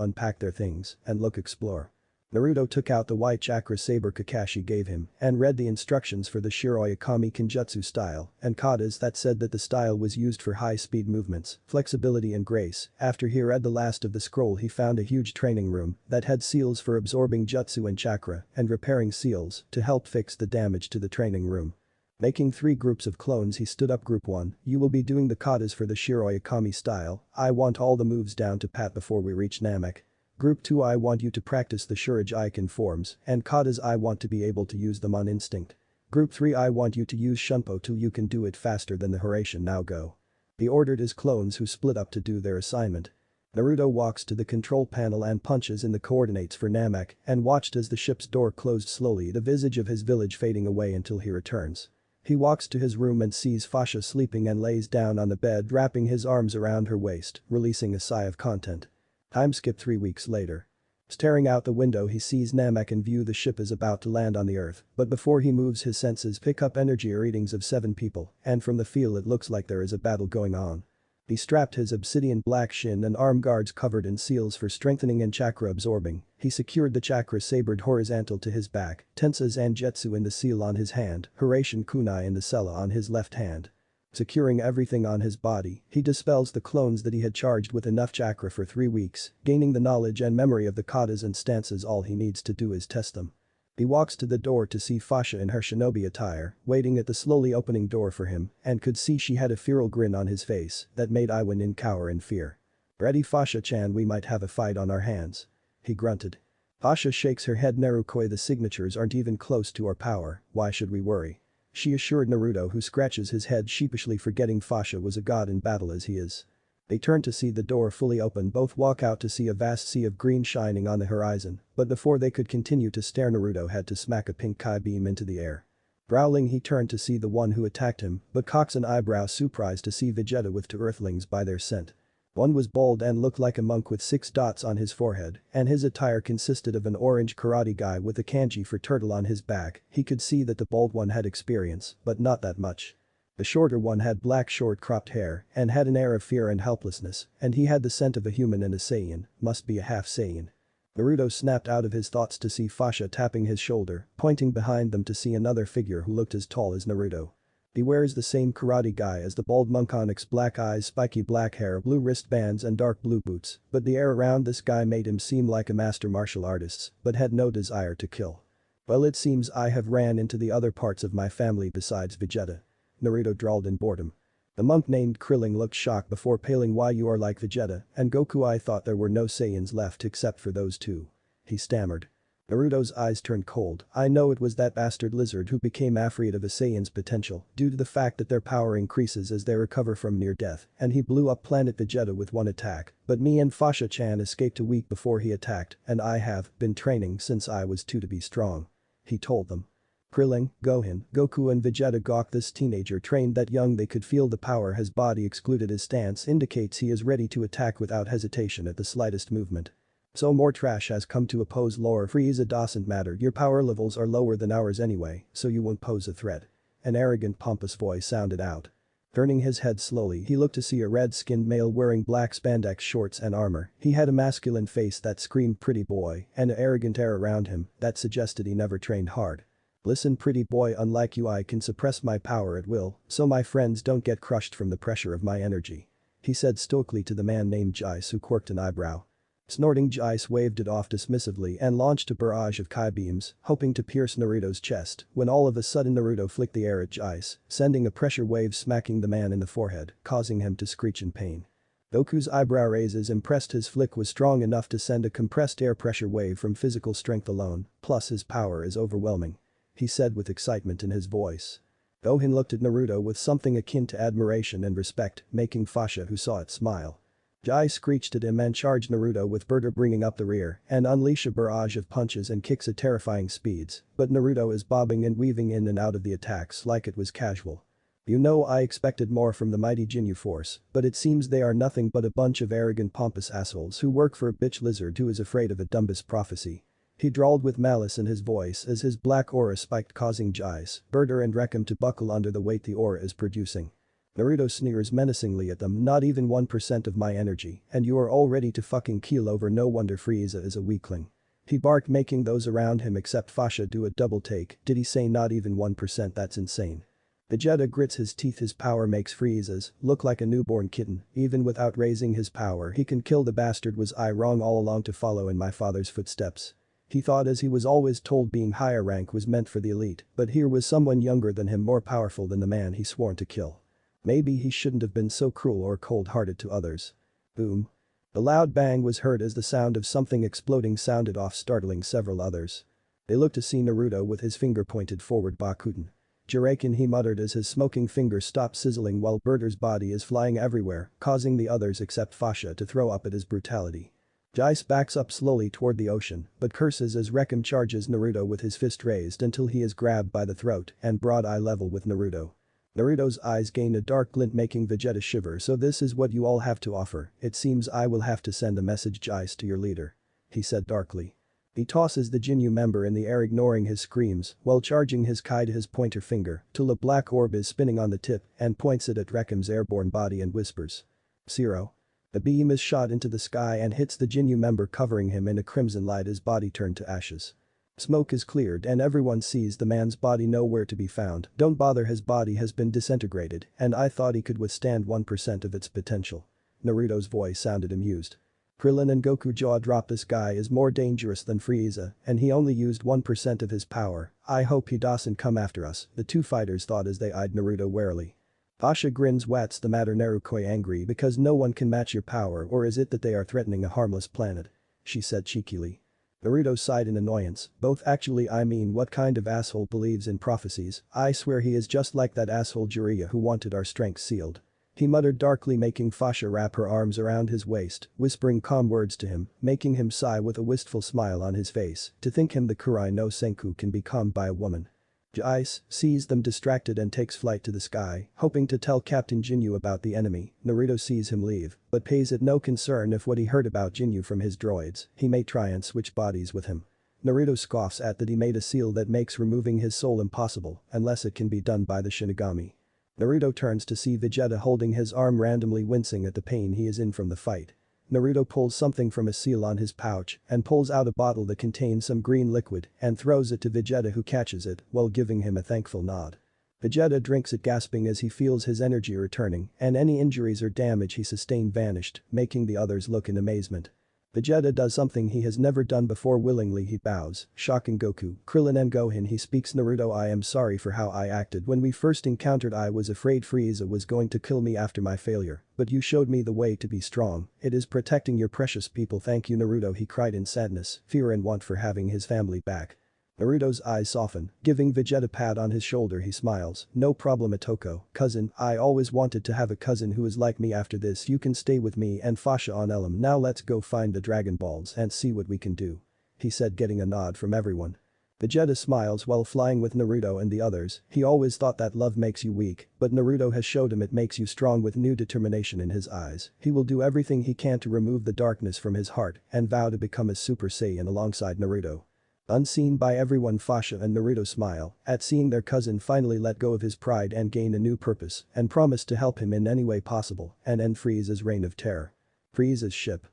unpack their things and explore. Naruto took out the white chakra saber Kakashi gave him and read the instructions for the Shiroi Akami Kenjutsu style and katas that said that the style was used for high-speed movements, flexibility and grace. After he read the last of the scroll, he found a huge training room that had seals for absorbing jutsu and chakra and repairing seals to help fix the damage to the training room. Making 3 groups of clones, he stood up. Group 1, you will be doing the katas for the Shiroi Akami style. I want all the moves down to pat before we reach Namek. Group 2, I want you to practice the Shurajaiken forms and katas. I want to be able to use them on instinct. Group 3, I want you to use Shunpo till you can do it faster than the Hiraishin. Now go. He ordered his clones, who split up to do their assignment. Naruto walks to the control panel and punches in the coordinates for Namek and watched as the ship's door closed slowly, the visage of his village fading away until he returns. He walks to his room and sees Fasha sleeping and lays down on the bed, wrapping his arms around her waist, releasing a sigh of content. Time skip 3 weeks later. Staring out the window, he sees Namek in view. The ship is about to land on the earth, but before he moves, his senses pick up energy readings of 7 people, and from the feel it looks like there is a battle going on. He strapped his obsidian black shin and arm guards covered in seals for strengthening and chakra absorbing. He secured the chakra sabered horizontal to his back, Tensa Zanjetsu in the seal on his hand, Hiraishin kunai in the sella on his left hand. Securing everything on his body, he dispels the clones that he had charged with enough chakra for 3 weeks, gaining the knowledge and memory of the katas and stances. All he needs to do is test them. He walks to the door to see Fasha in her shinobi attire, waiting at the slowly opening door for him, and could see she had a feral grin on his face that made Iwanin cower in fear. "Ready, Fasha-chan, we might have a fight on our hands." He grunted. Fasha shakes her head. "Narukoi, the signatures aren't even close to our power, why should we worry?" She assured Naruto, who scratches his head sheepishly, forgetting Fasha was a god in battle as he is. They turn to see the door fully open. Both walk out to see a vast sea of green shining on the horizon, but before they could continue to stare, Naruto had to smack a pink kai beam into the air. Growling, he turned to see the one who attacked him, but cocks an eyebrow, surprised to see Vegeta with 2 earthlings by their scent. One was bald and looked like a monk with 6 dots on his forehead, and his attire consisted of an orange karate guy with a kanji for turtle on his back. He could see that the bald one had experience, but not that much. The shorter one had black short cropped hair and had an air of fear and helplessness, and he had the scent of a human and a Saiyan, must be a half Saiyan. Naruto snapped out of his thoughts to see Fasha tapping his shoulder, pointing behind them to see another figure who looked as tall as Naruto. He wears the same karate guy as the bald monk, onyx black eyes, spiky black hair, blue wristbands and dark blue boots, but the air around this guy made him seem like a master martial artist, but had no desire to kill. "Well, it seems I have ran into the other parts of my family besides Vegeta," Naruto drawled in boredom. The monk named Krilling looked shocked before paling. "Why, you are like Vegeta and Goku. I thought there were no Saiyans left except for those 2. He stammered. Naruto's eyes turned cold. "I know, it was that bastard lizard who became afraid of a Saiyan's potential due to the fact that their power increases as they recover from near death, and he blew up planet Vegeta with 1 attack, but me and Fasha-chan escaped a week before he attacked, and I have been training since I was 2 to be strong," he told them. Krilling, Gohan, Goku and Vegeta gawked. This teenager trained that young, they could feel the power his body excluded. His stance indicates he is ready to attack without hesitation at the slightest movement. "So more trash has come to oppose Lord Frieza. Doesn't matter, your power levels are lower than ours anyway, so you won't pose a threat." An arrogant pompous voice sounded out. Turning his head slowly, he looked to see a red-skinned male wearing black spandex shorts and armor. He had a masculine face that screamed pretty boy and an arrogant air around him that suggested he never trained hard. "Listen, pretty boy, unlike you, I can suppress my power at will, so my friends don't get crushed from the pressure of my energy," he said stoically to the man named Jais, who quirked an eyebrow. Snorting, Jais waved it off dismissively and launched a barrage of kai beams, hoping to pierce Naruto's chest, when all of a sudden Naruto flicked the air at Jais, sending a pressure wave smacking the man in the forehead, causing him to screech in pain. Goku's eyebrow raises, impressed. His flick was strong enough to send a compressed air pressure wave from physical strength alone, plus his power is overwhelming, he said with excitement in his voice. Gohan looked at Naruto with something akin to admiration and respect, making Fasha, who saw it, smile. Jai screeched at him and charged Naruto with Berta, bringing up the rear and unleash a barrage of punches and kicks at terrifying speeds, but Naruto is bobbing and weaving in and out of the attacks like it was casual. "You know, I expected more from the mighty Jinyu force, but it seems they are nothing but a bunch of arrogant pompous assholes who work for a bitch lizard who is afraid of a Dumbus prophecy," he drawled with malice in his voice as his black aura spiked, causing Jais, Berta and Reckham to buckle under the weight the aura is producing. Naruto sneers menacingly at them. "Not even 1% of my energy, and you are all ready to fucking keel over. No wonder Frieza is a weakling," he barked, making those around him except Fasha do a double take. Did he say not even 1%? That's insane. Vegeta grits his teeth. His power makes Frieza's look like a newborn kitten. Even without raising his power, he can kill the bastard. Was I wrong all along to follow in my father's footsteps? He thought, as he was always told, being higher rank was meant for the elite, but here was someone younger than him, more powerful than the man he sworn to kill. Maybe he shouldn't have been so cruel or cold-hearted to others. Boom. A loud bang was heard as the sound of something exploding sounded off, startling several others. They looked to see Naruto with his finger pointed forward. Bakuten. Jiraken, he muttered as his smoking finger stopped sizzling while Berter's body is flying everywhere, causing the others except Fasha to throw up at his brutality. Jais backs up slowly toward the ocean, but curses as Rekem charges Naruto with his fist raised until he is grabbed by the throat and brought eye level with Naruto. Naruto's eyes gain a dark glint, making Vegeta shiver. So this is what you all have to offer. It seems I will have to send a message, Jais, to your leader. He said darkly. He tosses the Jinyu member in the air, ignoring his screams, while charging his kai to his pointer finger till a black orb is spinning on the tip and points it at Rekem's airborne body and whispers. Zero. The beam is shot into the sky and hits the Jinyu member, covering him in a crimson light. His body turned to ashes. Smoke is cleared and everyone sees the man's body nowhere to be found. Don't bother, his body has been disintegrated and I thought he could withstand 1% of its potential. Naruto's voice sounded amused. Krillin and Goku jaw dropped. This guy is more dangerous than Frieza and he only used 1% of his power. I hope he doesn't come after us, the two fighters thought as they eyed Naruto warily. Fasha grins. What's the matter, Naruto? Angry because no one can match your power, or is it that they are threatening a harmless planet? She said cheekily. Naruto sighed in annoyance. Both. Actually, I mean, what kind of asshole believes in prophecies? I swear he is just like that asshole Jiraiya who wanted our strength sealed. He muttered darkly, making Fasha wrap her arms around his waist, whispering calm words to him, making him sigh with a wistful smile on his face. To think him, the Kurai no Senku, can be calmed by a woman. Jais sees them distracted and takes flight to the sky, hoping to tell Captain Jinyu about the enemy. Naruto sees him leave, but pays it no concern if what he heard about Jinyu from his droids. He may try and switch bodies with him. Naruto scoffs at that he made a seal that makes removing his soul impossible, unless it can be done by the Shinigami. Naruto turns to see Vegeta holding his arm, randomly wincing at the pain he is in from the fight. Naruto pulls something from a seal on his pouch and pulls out a bottle that contains some green liquid and throws it to Vegeta, who catches it while giving him a thankful nod. Vegeta drinks it, gasping as he feels his energy returning and any injuries or damage he sustained vanished, making the others look in amazement. Vegeta does something he has never done before. Willingly he bows, shocking Goku, Krillin and Gohan. He speaks. Naruto, I am sorry for how I acted when we first encountered. I was afraid Frieza was going to kill me after my failure, but you showed me the way to be strong. It is protecting your precious people. Thank you, Naruto, he cried in sadness, fear and want for having his family back. Naruto's eyes soften, giving Vegeta a pat on his shoulder. He smiles. No problem, Atoko, cousin, I always wanted to have a cousin who is like me. After this you can stay with me and Fasha on Elm. Now let's go find the Dragon Balls and see what we can do. He said, getting a nod from everyone. Vegeta smiles while flying with Naruto and the others. He always thought that love makes you weak, but Naruto has showed him it makes you strong. With new determination in his eyes, he will do everything he can to remove the darkness from his heart and vow to become a Super Saiyan alongside Naruto. Unseen by everyone, Fasha and Naruto smile at seeing their cousin finally let go of his pride and gain a new purpose and promise to help him in any way possible and end Frieza's reign of terror. Frieza's ship.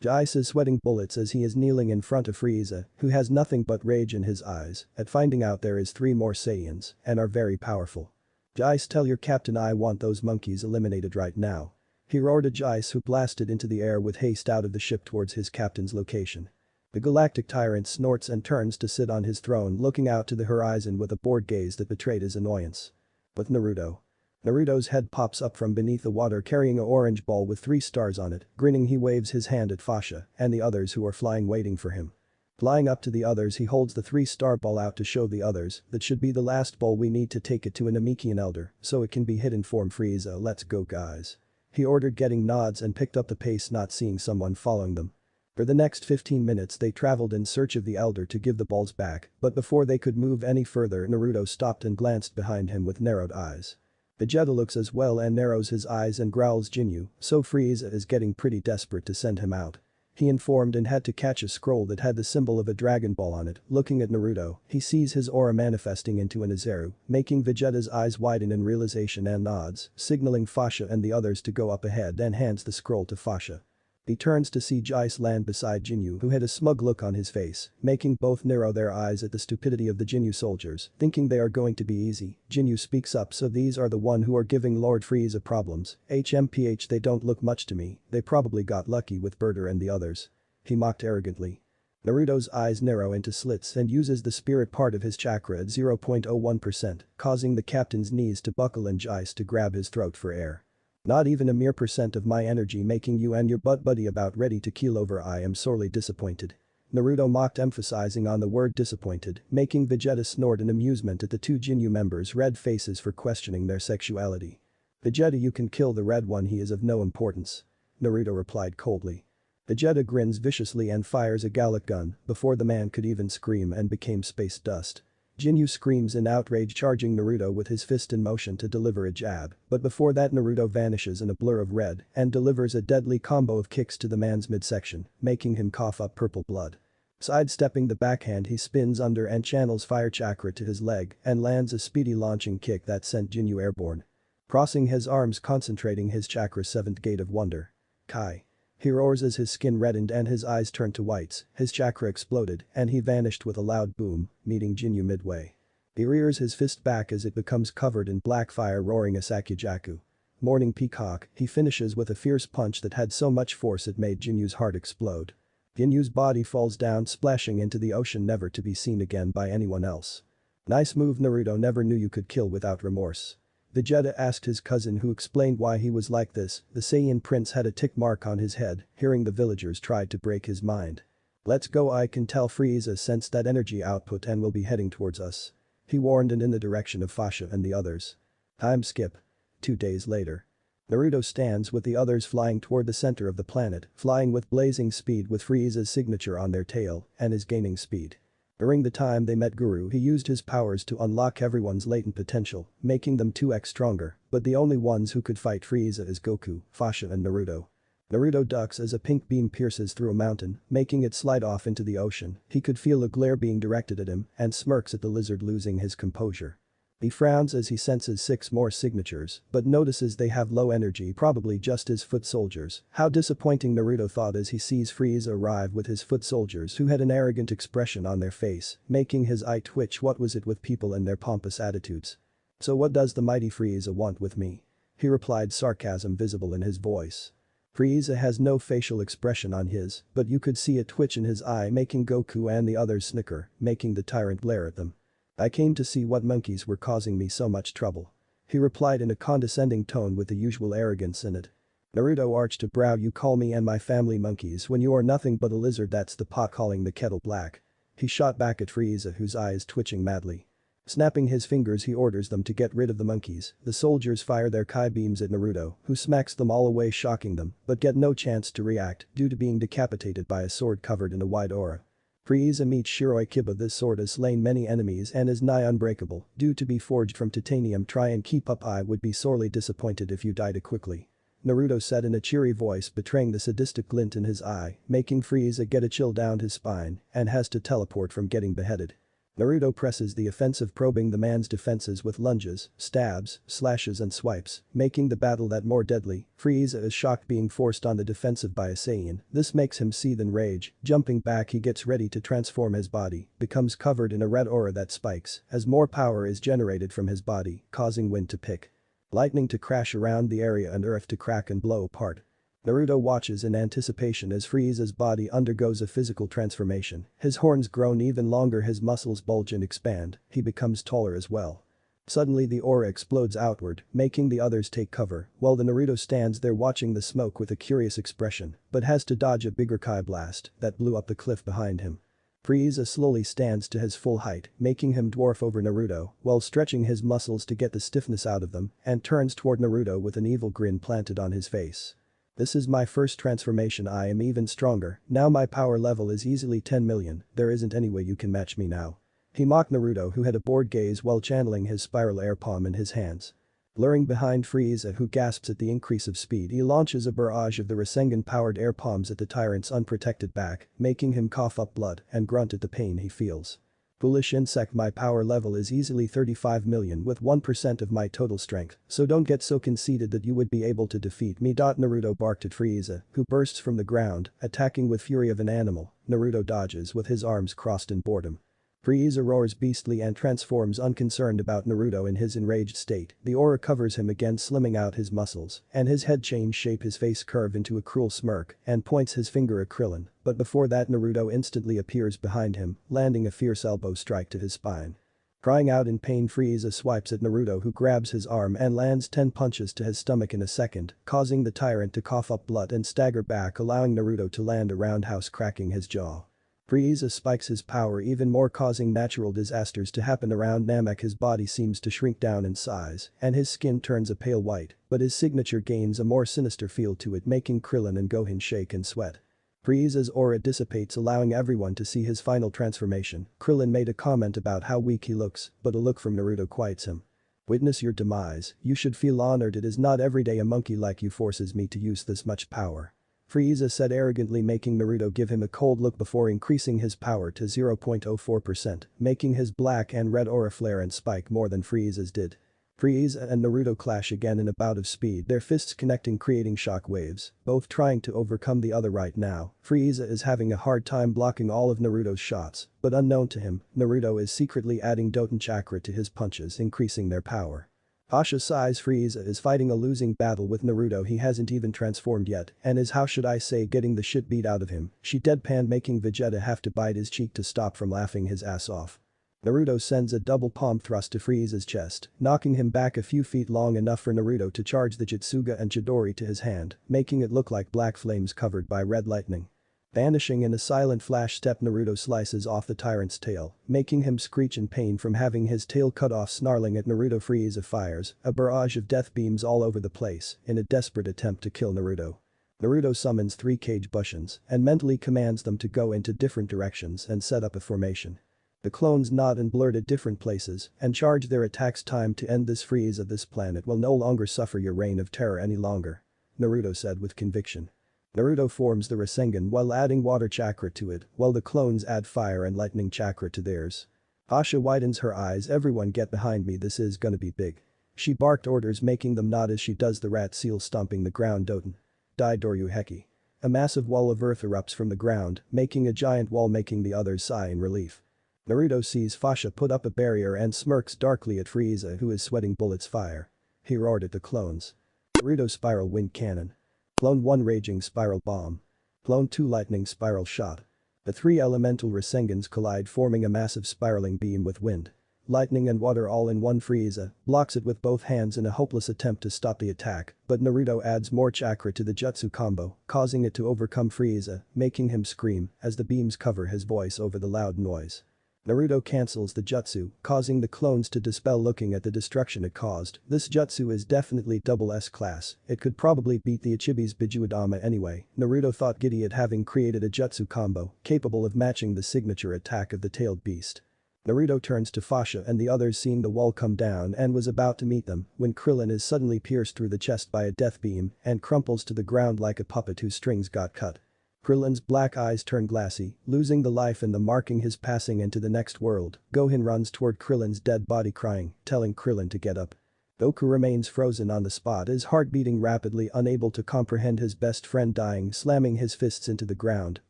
Jais is sweating bullets as he is kneeling in front of Frieza, who has nothing but rage in his eyes at finding out there is 3 more Saiyans and are very powerful. Jais, tell your captain I want those monkeys eliminated right now. He roared at Jais, who blasted into the air with haste out of the ship towards his captain's location. The galactic tyrant snorts and turns to sit on his throne, looking out to the horizon with a bored gaze that betrayed his annoyance. With Naruto. Naruto's head pops up from beneath the water, carrying an orange ball with 3 stars on it. Grinning, he waves his hand at Fasha and the others who are flying, waiting for him. Flying up to the others, he holds the 3-star ball out to show the others that should be the last ball. We need to take it to an Namekian elder so it can be hidden. Form Frieza, let's go guys. He ordered, getting nods and picked up the pace, not seeing someone following them. For the next 15 minutes they traveled in search of the elder to give the balls back, but before they could move any further, Naruto stopped and glanced behind him with narrowed eyes. Vegeta looks as well and narrows his eyes and growls, Jinyu, so Frieza is getting pretty desperate to send him out. He informed and had to catch a scroll that had the symbol of a Dragon Ball on it. Looking at Naruto, he sees his aura manifesting into an Azaru, making Vegeta's eyes widen in realization and nods, signaling Fasha and the others to go up ahead, and hands the scroll to Fasha. He turns to see Jais land beside Jinyu, who had a smug look on his face, making both narrow their eyes at the stupidity of the Jinyu soldiers, thinking they are going to be easy. Jinyu speaks up, so these are the one who are giving Lord Frieza problems. They don't look much to me, they probably got lucky with Berter and the others. He mocked arrogantly. Naruto's eyes narrow into slits and uses the spirit part of his chakra at 0.01%, causing the captain's knees to buckle and ice to grab his throat for air. Not even a mere percent of my energy making you and your butt buddy about ready to keel over. I am sorely disappointed. Naruto mocked, emphasizing on the word disappointed, making Vegeta snort in amusement at the two Ginyu members' red faces for questioning their sexuality. Vegeta, you can kill the red one, he is of no importance. Naruto replied coldly. Vegeta grins viciously and fires a Gallic gun before the man could even scream and became space dust. Ginyu screams in outrage, charging Naruto with his fist in motion to deliver a jab, but before that Naruto vanishes in a blur of red and delivers a deadly combo of kicks to the man's midsection, making him cough up purple blood. Sidestepping the backhand, he spins under and channels fire chakra to his leg and lands a speedy launching kick that sent Ginyu airborne. Crossing his arms, concentrating his chakra's seventh gate of wonder. Kai. He roars as his skin reddened and his eyes turned to whites, his chakra exploded and he vanished with a loud boom, meeting Ginyu midway. He rears his fist back as it becomes covered in black fire, roaring a Sakujaku. Morning peacock, he finishes with a fierce punch that had so much force it made Jinyu's heart explode. Ginyu's body falls down, splashing into the ocean, never to be seen again by anyone else. Nice move, Naruto, never knew you could kill without remorse. Vegeta asked his cousin, who explained why he was like this. The Saiyan prince had a tick mark on his head, hearing the villagers tried to break his mind. Let's go, I can tell Frieza sensed that energy output and will be heading towards us. He warned, and in the direction of Fasha and the others. Time skip. 2 days later. Naruto stands with the others flying toward the center of the planet, flying with blazing speed with Frieza's signature on their tail and is gaining speed. During the time they met Guru, he used his powers to unlock everyone's latent potential, making them 2x stronger, but the only ones who could fight Frieza is Goku, Fasha and Naruto. Naruto ducks as a pink beam pierces through a mountain, making it slide off into the ocean. He could feel a glare being directed at him and smirks at the lizard, losing his composure. He frowns as he senses 6 more signatures, but notices they have low energy, probably just his foot soldiers. How disappointing, Naruto thought as he sees Frieza arrive with his foot soldiers, who had an arrogant expression on their face, making his eye twitch. What was it with people and their pompous attitudes? So what does the mighty Frieza want with me? He replied, sarcasm visible in his voice. Frieza has no facial expression on his, but you could see a twitch in his eye, making Goku and the others snicker, making the tyrant glare at them. I came to see what monkeys were causing me so much trouble. He replied in a condescending tone with the usual arrogance in it. Naruto arched a brow. You call me and my family monkeys when you are nothing but a lizard. That's the pot calling the kettle black. He shot back at Frieza, whose eye is twitching madly. Snapping his fingers, he orders them to get rid of the monkeys. The soldiers fire their Kai beams at Naruto, who smacks them all away, shocking them, but get no chance to react due to being decapitated by a sword covered in a white aura. Frieza meets Shiroi Kiba. This sword has slain many enemies and is nigh unbreakable, due to be forged from titanium. Try and keep up. I would be sorely disappointed if you die too quickly. Naruto said in a cheery voice, betraying the sadistic glint in his eye, making Frieza get a chill down his spine and has to teleport from getting beheaded. Naruto presses the offensive, probing the man's defenses with lunges, stabs, slashes and swipes, making the battle that more deadly. Frieza is shocked, being forced on the defensive by a Saiyan. This makes him seethe in rage. Jumping back, he gets ready to transform his body, becomes covered in a red aura that spikes as more power is generated from his body, causing wind to pick, lightning to crash around the area and earth to crack and blow apart. Naruto watches in anticipation as Frieza's body undergoes a physical transformation. His horns grown even longer, his muscles bulge and expand, he becomes taller as well. Suddenly the aura explodes outward, making the others take cover, while the Naruto stands there watching the smoke with a curious expression, but has to dodge a bigger Kai blast that blew up the cliff behind him. Frieza slowly stands to his full height, making him dwarf over Naruto, while stretching his muscles to get the stiffness out of them, and turns toward Naruto with an evil grin planted on his face. This is my first transformation. I am even stronger, now my power level is easily 10 million, there isn't any way you can match me now. He mocked Naruto, who had a bored gaze while channeling his spiral air palm in his hands. Luring behind Frieza, who gasps at the increase of speed, he launches a barrage of the Rasengan-powered air palms at the tyrant's unprotected back, making him cough up blood and grunt at the pain he feels. Foolish insect, my power level is easily 35 million with 1% of my total strength, so don't get so conceited that you would be able to defeat me. Naruto barked at Frieza, who bursts from the ground, attacking with fury of an animal. Naruto dodges with his arms crossed in boredom. Frieza roars beastly and transforms unconcerned about Naruto in his enraged state. The aura covers him again, slimming out his muscles, and his head change shape, his face curve into a cruel smirk and points his finger at Krillin, but before that Naruto instantly appears behind him, landing a fierce elbow strike to his spine. Crying out in pain, Frieza swipes at Naruto, who grabs his arm and lands 10 punches to his stomach in a second, causing the tyrant to cough up blood and stagger back, allowing Naruto to land a roundhouse, cracking his jaw. Frieza spikes his power even more, causing natural disasters to happen around Namek. His body seems to shrink down in size, and his skin turns a pale white, but his signature gains a more sinister feel to it, making Krillin and Gohan shake and sweat. Frieza's aura dissipates, allowing everyone to see his final transformation. Krillin made a comment about how weak he looks, but a look from Naruto quiets him. "Witness your demise, you should feel honored. It is not every day a monkey like you forces me to use this much power," Frieza said arrogantly, making Naruto give him a cold look before increasing his power to 0.04%, making his black and red aura flare and spike more than Frieza's did. Frieza and Naruto clash again in a bout of speed, their fists connecting, creating shock waves, both trying to overcome the other. Right now, Frieza is having a hard time blocking all of Naruto's shots, but unknown to him, Naruto is secretly adding Doton chakra to his punches, increasing their power. Fasha sighs. Frieza is fighting a losing battle with Naruto. He hasn't even transformed yet and is, how should I say, getting the shit beat out of him. She deadpanned, making Vegeta have to bite his cheek to stop from laughing his ass off. Naruto sends a double palm thrust to Frieza's chest, knocking him back a few feet, long enough for Naruto to charge the Jutsuga and Chidori to his hand, making it look like black flames covered by red lightning. Vanishing in a silent flash step, Naruto slices off the tyrant's tail, making him screech in pain from having his tail cut off. Snarling at Naruto, Frieza fires a barrage of death beams all over the place in a desperate attempt to kill Naruto. Naruto summons 3 cage bushins and mentally commands them to go into different directions and set up a formation. The clones nod and blurt at different places and charge their attacks. Time to end this. Frieza, this planet will no longer suffer your reign of terror any longer, Naruto said with conviction. Naruto forms the Rasengan while adding water chakra to it, while the clones add fire and lightning chakra to theirs. Fasha widens her eyes. "Everyone get behind me, this is gonna be big," she barked orders, making them nod as she does the rat seal, stomping the ground. Doton. Dai Doryu Heki. A massive wall of earth erupts from the ground, making a giant wall, making the others sigh in relief. Naruto sees Fasha put up a barrier and smirks darkly at Frieza, who is sweating bullets. "Fire," he roared at the clones. Naruto spiral wind cannon. Clone 1 raging spiral bomb. Clone 2 lightning spiral shot. The 3 elemental Rasengans collide, forming a massive spiraling beam with wind, lightning and water all in one. Frieza blocks it with both hands in a hopeless attempt to stop the attack, but Naruto adds more chakra to the jutsu combo, causing it to overcome Frieza, making him scream as the beams cover his voice over the loud noise. Naruto cancels the jutsu, causing the clones to dispel. Looking at the destruction it caused, this jutsu is definitely double S class, it could probably beat the Ichibi's Bijuadama anyway. Naruto thought giddy at having created a jutsu combo capable of matching the signature attack of the tailed beast. Naruto turns to Fasha and the others, seeing the wall come down, and was about to meet them when Krillin is suddenly pierced through the chest by a death beam and crumples to the ground like a puppet whose strings got cut. Krillin's black eyes turn glassy, losing the life in them, marking his passing into the next world. Gohan runs toward Krillin's dead body crying, telling Krillin to get up. Goku remains frozen on the spot, his heart beating rapidly, unable to comprehend his best friend dying, slamming his fists into the ground,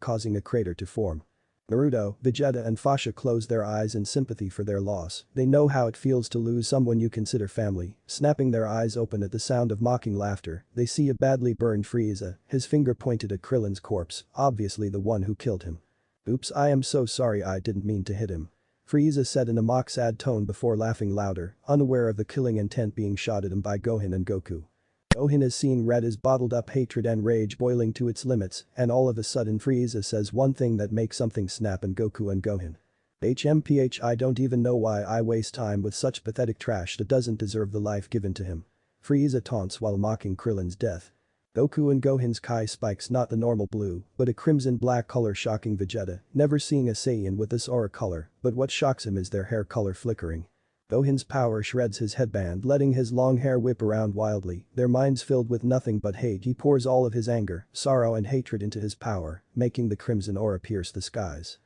causing a crater to form. Naruto, Vegeta and Fasha close their eyes in sympathy for their loss. They know how it feels to lose someone you consider family. Snapping their eyes open at the sound of mocking laughter, they see a badly burned Frieza, his finger pointed at Krillin's corpse, obviously the one who killed him. "Oops, I am so sorry, I didn't mean to hit him," Frieza said in a mock sad tone before laughing louder, unaware of the killing intent being shot at him by Gohan and Goku. Gohan is seeing red, his bottled up hatred and rage boiling to its limits, and all of a sudden Frieza says one thing that makes something snap in Goku and Gohan. HMPH, I don't even know why I waste time with such pathetic trash that doesn't deserve the life given to him, Frieza taunts while mocking Krillin's death. Goku and Gohan's Kai spikes not the normal blue, but a crimson black color, shocking Vegeta, never seeing a Saiyan with this aura color, but what shocks him is their hair color flickering. Gohan's power shreds his headband, letting his long hair whip around wildly, their minds filled with nothing but hate. He pours all of his anger, sorrow and hatred into his power, making the crimson aura pierce the skies.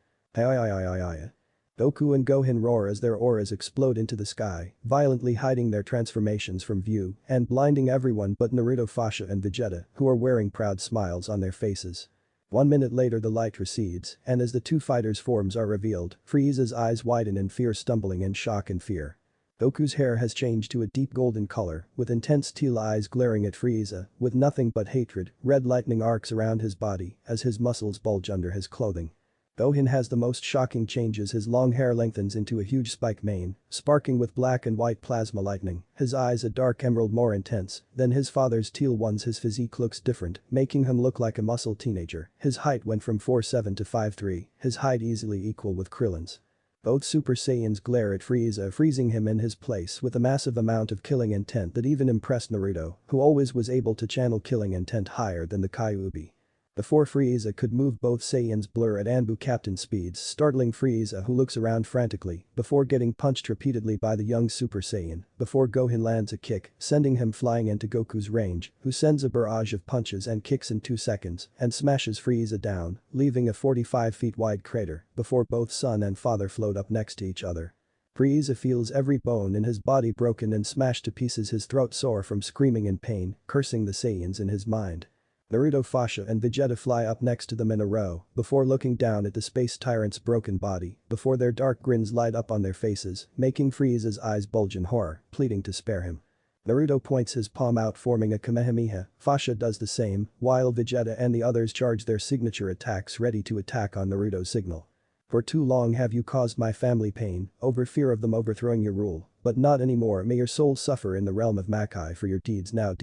Goku and Gohan roar as their auras explode into the sky, violently hiding their transformations from view and blinding everyone but Naruto, Fasha and Vegeta, who are wearing proud smiles on their faces. 1 minute later the light recedes, and as the two fighters' forms are revealed, Frieza's eyes widen in fear, stumbling in shock and fear. Goku's hair has changed to a deep golden color, with intense teal eyes glaring at Frieza, with nothing but hatred, red lightning arcs around his body as his muscles bulge under his clothing. Gohan has the most shocking changes. His long hair lengthens into a huge spike mane, sparking with black and white plasma lightning, his eyes a dark emerald more intense than his father's teal ones. His physique looks different, making him look like a muscle teenager. His height went from 4'7" to 5'3", his height easily equal with Krillin's. Both Super Saiyans glare at Frieza, freezing him in his place with a massive amount of killing intent that even impressed Naruto, who always was able to channel killing intent higher than the kyuubi. Before Frieza could move, both Saiyans blur at Anbu captain speeds, startling Frieza, who looks around frantically before getting punched repeatedly by the young Super Saiyan before Gohan lands a kick, sending him flying into Goku's range, who sends a barrage of punches and kicks in 2 seconds and smashes Frieza down, leaving a 45 feet wide crater before both son and father float up next to each other. Frieza feels every bone in his body broken and smashed to pieces, his throat sore from screaming in pain, cursing the Saiyans in his mind. Naruto, Fasha and Vegeta fly up next to them in a row before looking down at the space tyrant's broken body before their dark grins light up on their faces, making Frieza's eyes bulge in horror, pleading to spare him. Naruto points his palm out, forming a Kamehameha. Fasha does the same, while Vegeta and the others charge their signature attacks, ready to attack on Naruto's signal. For too long have you caused my family pain, over fear of them overthrowing your rule, but not anymore. May your soul suffer in the realm of Makai for your deeds now.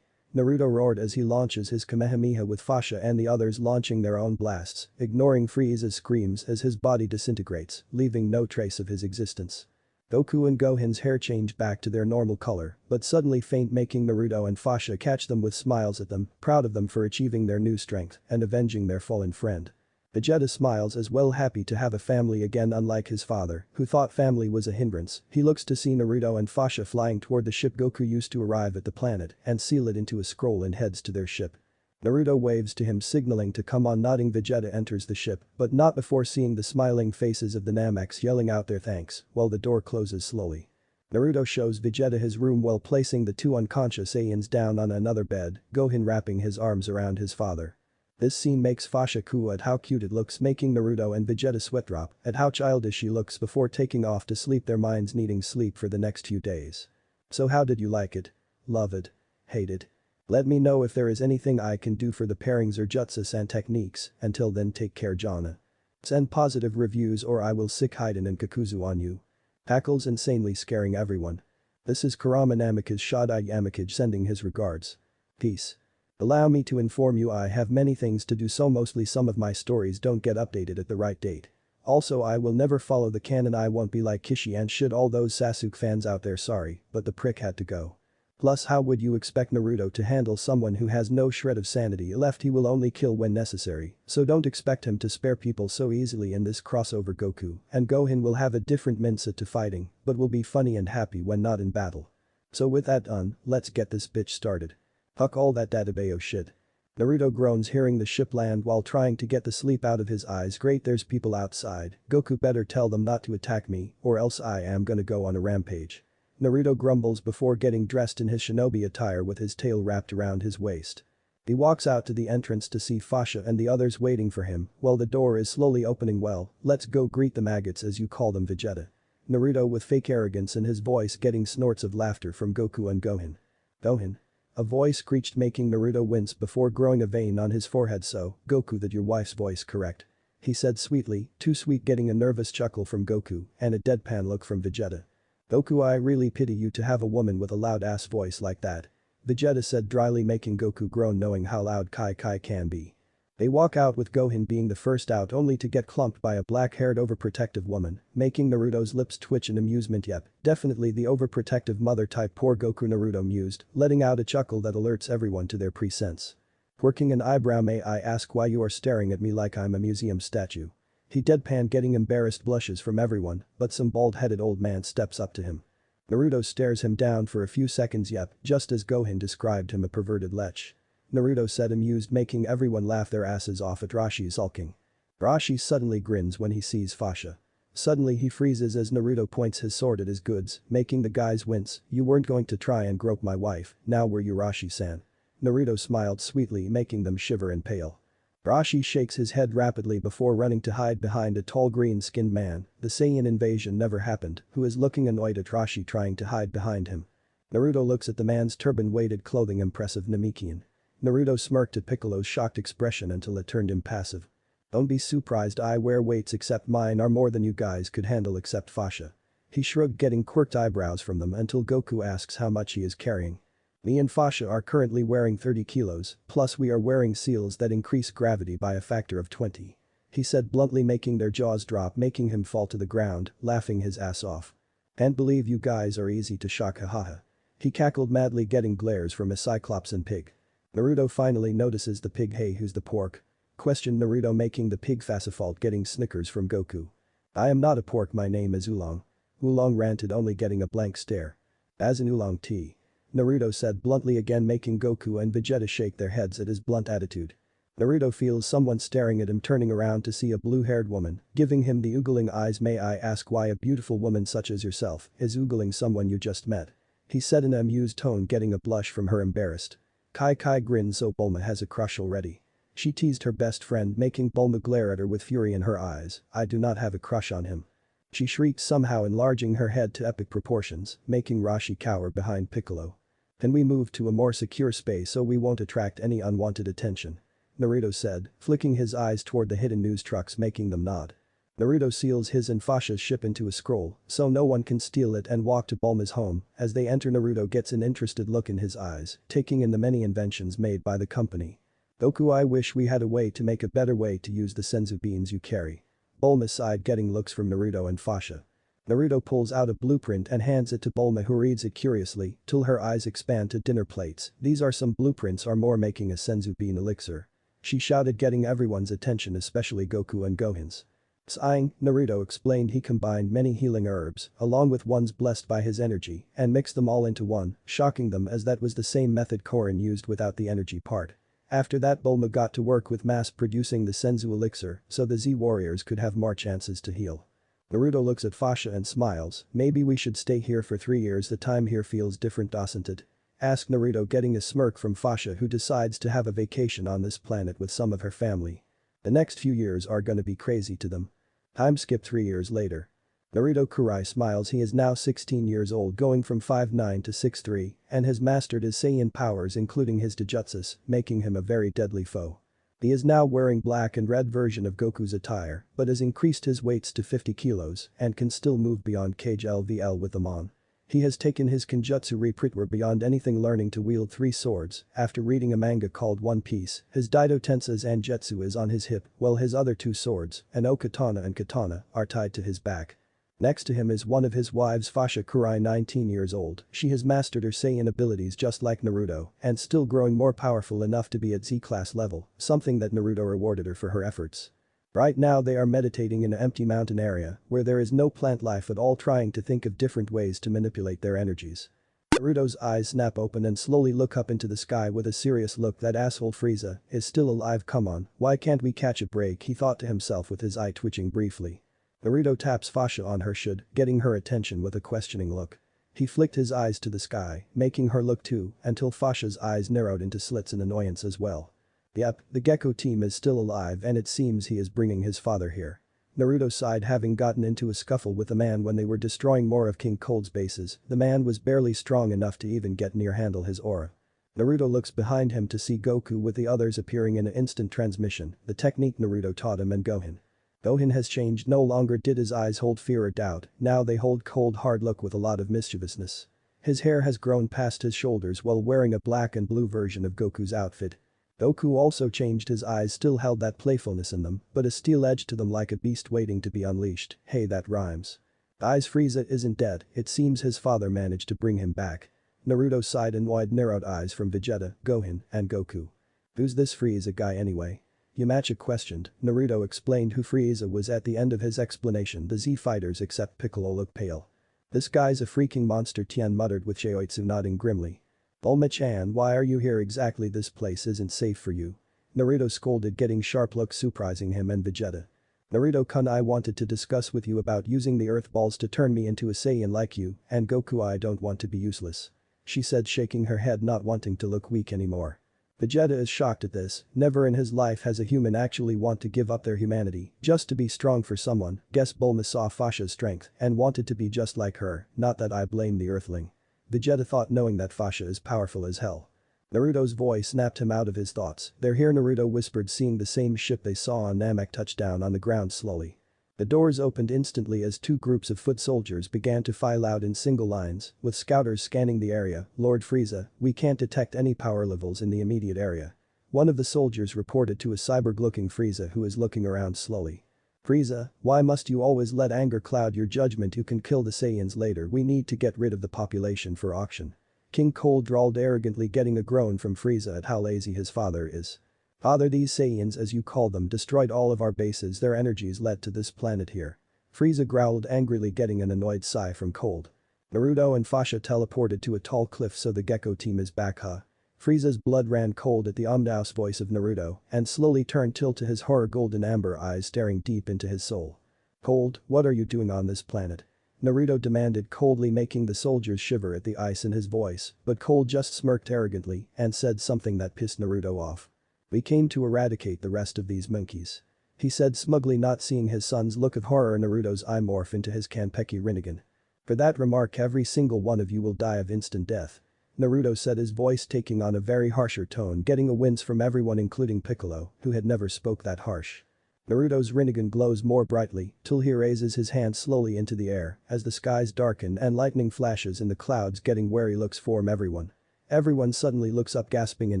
Naruto roared as he launches his Kamehameha, with Fasha and the others launching their own blasts, ignoring Frieza's screams as his body disintegrates, leaving no trace of his existence. Goku and Gohan's hair change back to their normal color, but suddenly faint, making Naruto and Fasha catch them with smiles at them, proud of them for achieving their new strength and avenging their fallen friend. Vegeta smiles as well, happy to have a family again. Unlike his father, who thought family was a hindrance, he looks to see Naruto and Fasha flying toward the ship Goku used to arrive at the planet and seal it into a scroll and heads to their ship. Naruto waves to him, signaling to come on. Nodding, Vegeta enters the ship, but not before seeing the smiling faces of the Namex yelling out their thanks while the door closes slowly. Naruto shows Vegeta his room while placing the 2 unconscious Saiyans down on another bed, Gohan wrapping his arms around his father. This scene makes Fasha coo at how cute it looks, making Naruto and Vegeta sweat drop at how childish she looks before taking off to sleep, their minds needing sleep for the next few days. So how did you like it? Love it? Hate it? Let me know if there is anything I can do for the pairings or jutsus and techniques. Until then, take care, Jana. Send positive reviews or I will sick Haiden and Kakuzu on you. Tackles insanely scaring everyone. This is Kurama Namikaze Shadai Yamakage sending his regards. Peace. Allow me to inform you I have many things to do, so mostly some of my stories don't get updated at the right date. Also, I will never follow the canon. I won't be like Kishi and shit. All those Sasuke fans out there, sorry, but the prick had to go. Plus, how would you expect Naruto to handle someone who has no shred of sanity left? He will only kill when necessary, so don't expect him to spare people so easily in this crossover. Goku and Gohan will have a different mindset to fighting, but will be funny and happy when not in battle. So with that done, let's get this bitch started. Fuck all that database shit. Naruto groans hearing the ship land while trying to get the sleep out of his eyes. Great, there's people outside. Goku better tell them not to attack me or else I am gonna go on a rampage. Naruto grumbles before getting dressed in his shinobi attire with his tail wrapped around his waist. He walks out to the entrance to see Fasha and the others waiting for him while the door is slowly opening. Well, let's go greet the maggots as you call them, Vegeta. Naruto with fake arrogance in his voice, getting snorts of laughter from Goku and Gohan. Gohan? A voice screeched, making Naruto wince before growing a vein on his forehead. So, Goku, that your wife's voice, correct? He said sweetly, too sweet, getting a nervous chuckle from Goku and a deadpan look from Vegeta. Goku, I really pity you to have a woman with a loud ass voice like that. Vegeta said dryly, making Goku groan knowing how loud Kai can be. They walk out with Gohan being the first out, only to get clumped by a black-haired overprotective woman, making Naruto's lips twitch in amusement. Yep, definitely the overprotective mother type. Poor Goku, Naruto mused, letting out a chuckle that alerts everyone to their presence. Quirking an eyebrow, may I ask why you are staring at me like I'm a museum statue? He deadpan, getting embarrassed blushes from everyone, but some bald-headed old man steps up to him. Naruto stares him down for a few seconds. Yep, just as Gohan described him, a perverted lech. Naruto said, amused, making everyone laugh their asses off at Rashi sulking. Rashi suddenly grins when he sees Fasha. Suddenly he freezes as Naruto points his sword at his goods, making the guys wince. You weren't going to try and grope my wife, now were you, Rashi-san? Naruto smiled sweetly, making them shiver and pale. Rashi shakes his head rapidly before running to hide behind a tall green-skinned man, the Saiyan invasion never happened, who is looking annoyed at Rashi trying to hide behind him. Naruto looks at the man's turban-weighted clothing impressive Namekian. Naruto smirked at Piccolo's shocked expression until it turned impassive. Don't be surprised I wear weights except mine are more than you guys could handle except Fasha. He shrugged getting quirked eyebrows from them until Goku asks how much he is carrying. Me and Fasha are currently wearing 30 kilos, plus we are wearing seals that increase gravity by a factor of 20. He said bluntly making their jaws drop making him fall to the ground, laughing his ass off. Can't believe you guys are easy to shock hahaha. He cackled madly getting glares from a Cyclops and pig. Naruto finally notices the pig hey who's the pork? Questioned Naruto making the pig fault getting snickers from Goku. I am not a pork my name is Oolong. Oolong ranted only getting a blank stare. As an Oolong tea. Naruto said bluntly again making Goku and Vegeta shake their heads at his blunt attitude. Naruto feels someone staring at him turning around to see a blue-haired woman, giving him the oogling eyes may I ask why a beautiful woman such as yourself is oogling someone you just met? He said in an amused tone getting a blush from her embarrassed. Kai grins so Bulma has a crush already. She teased her best friend making Bulma glare at her with fury in her eyes, I do not have a crush on him. She shrieked somehow enlarging her head to epic proportions, making Rashi cower behind Piccolo. Can we move to a more secure space so we won't attract any unwanted attention? Naruto said, flicking his eyes toward the hidden news trucks making them nod. Naruto seals his and Fasha's ship into a scroll so no one can steal it and walk to Bulma's home. As they enter Naruto gets an interested look in his eyes, taking in the many inventions made by the company. Goku I wish we had a way to make a better way to use the senzu beans you carry. Bulma sighed getting looks from Naruto and Fasha. Naruto pulls out a blueprint and hands it to Bulma who reads it curiously till her eyes expand to dinner plates. These are some blueprints or more making a senzu bean elixir. She shouted getting everyone's attention especially Goku and Gohan's. Sighing, Naruto explained he combined many healing herbs along with ones blessed by his energy and mixed them all into one, shocking them as that was the same method Korin used without the energy part. After that Bulma got to work with mass-producing the senzu elixir so the Z-warriors could have more chances to heal. Naruto looks at Fasha and smiles, maybe we should stay here for 3 years the time here feels different doesn't it? Asked Naruto getting a smirk from Fasha who decides to have a vacation on this planet with some of her family. The next few years are gonna be crazy to them. Time skip 3 years later. Naruto Kurai smiles he is now 16 years old going from 5'9" to 6'3" and has mastered his Saiyan powers including his Taijutsus, making him a very deadly foe. He is now wearing black and red version of Goku's attire but has increased his weights to 50 kilos and can still move beyond cage LVL with them on. He has taken his Kenjutsu repertoire beyond anything learning to wield 3 swords after reading a manga called One Piece, his Daido Tensa Zangetsu is on his hip while his other 2 swords, an Okatana and Katana, are tied to his back. Next to him is one of his wives Fasha Kurai 19 years old, she has mastered her Saiyan abilities just like Naruto and still growing more powerful enough to be at Z-class level, something that Naruto rewarded her for her efforts. Right now they are meditating in an empty mountain area where there is no plant life at all trying to think of different ways to manipulate their energies. Naruto's eyes snap open and slowly look up into the sky with a serious look that asshole Frieza is still alive come on, why can't we catch a break he thought to himself with his eye twitching briefly. Naruto taps Fasha on her shoulder, getting her attention with a questioning look. He flicked his eyes to the sky, making her look too, until Fasha's eyes narrowed into slits in annoyance as well. Yep, the Gecko team is still alive and it seems he is bringing his father here. Naruto sighed having gotten into a scuffle with a man when they were destroying more of King Cold's bases, the man was barely strong enough to even get near handle his aura. Naruto looks behind him to see Goku with the others appearing in an instant transmission, the technique Naruto taught him and Gohan. Gohan has changed no longer did his eyes hold fear or doubt, now they hold cold hard look with a lot of mischievousness. His hair has grown past his shoulders while wearing a black and blue version of Goku's outfit. Goku also changed his eyes still held that playfulness in them, but a steel edge to them like a beast waiting to be unleashed, hey that rhymes. Eyes Frieza isn't dead, it seems his father managed to bring him back. Naruto sighed and wide narrowed eyes from Vegeta, Gohan, and Goku. Who's this Frieza guy anyway? Yamacha questioned, Naruto explained who Frieza was at the end of his explanation the Z fighters except Piccolo look pale. This guy's a freaking monster Tien muttered with Shoitsu nodding grimly. Bulma-chan why are you here exactly this place isn't safe for you. Naruto scolded getting sharp looks surprising him and Vegeta. Naruto-kun I wanted to discuss with you about using the earth balls to turn me into a Saiyan like you and Goku I don't want to be useless. She said shaking her head not wanting to look weak anymore. Vegeta is shocked at this, never in his life has a human actually want to give up their humanity just to be strong for someone. Guess Bulma saw Fasha's strength and wanted to be just like her, not that I blame the earthling. Vegeta thought knowing that Fasha is powerful as hell. Naruto's voice snapped him out of his thoughts. "They're here," Naruto whispered, seeing the same ship they saw on Namek touch down on the ground slowly. The doors opened instantly as two groups of foot soldiers began to file out in single lines, with scouters scanning the area. "Lord Frieza, we can't detect any power levels in the immediate area." One of the soldiers reported to a cyborg-looking Frieza who is looking around slowly. "Frieza, why must you always let anger cloud your judgment? You can kill the Saiyans later. We need to get rid of the population for auction." King Cold drawled arrogantly, getting a groan from Frieza at how lazy his father is. "Father, these Saiyans, as you call them, destroyed all of our bases. Their energies led to this planet here." Frieza growled angrily, getting an annoyed sigh from Cold. Naruto and Fasha teleported to a tall cliff, so the Gecko team is back, huh? Frieza's blood ran cold at the ominous voice of Naruto and slowly turned till to his horror golden amber eyes staring deep into his soul. "Cold, what are you doing on this planet?" Naruto demanded coldly, making the soldiers shiver at the ice in his voice, but Cold just smirked arrogantly and said something that pissed Naruto off. "We came to eradicate the rest of these monkeys," he said smugly, not seeing his son's look of horror. Naruto's eye morph into his Kanpeki Rinnegan. "For that remark, every single one of you will die of instant death," Naruto said, his voice taking on a very harsher tone, getting a wince from everyone including Piccolo, who had never spoke that harsh. Naruto's Rinnegan glows more brightly till he raises his hand slowly into the air as the skies darken and lightning flashes in the clouds, getting wary looks from everyone. Everyone suddenly looks up, gasping in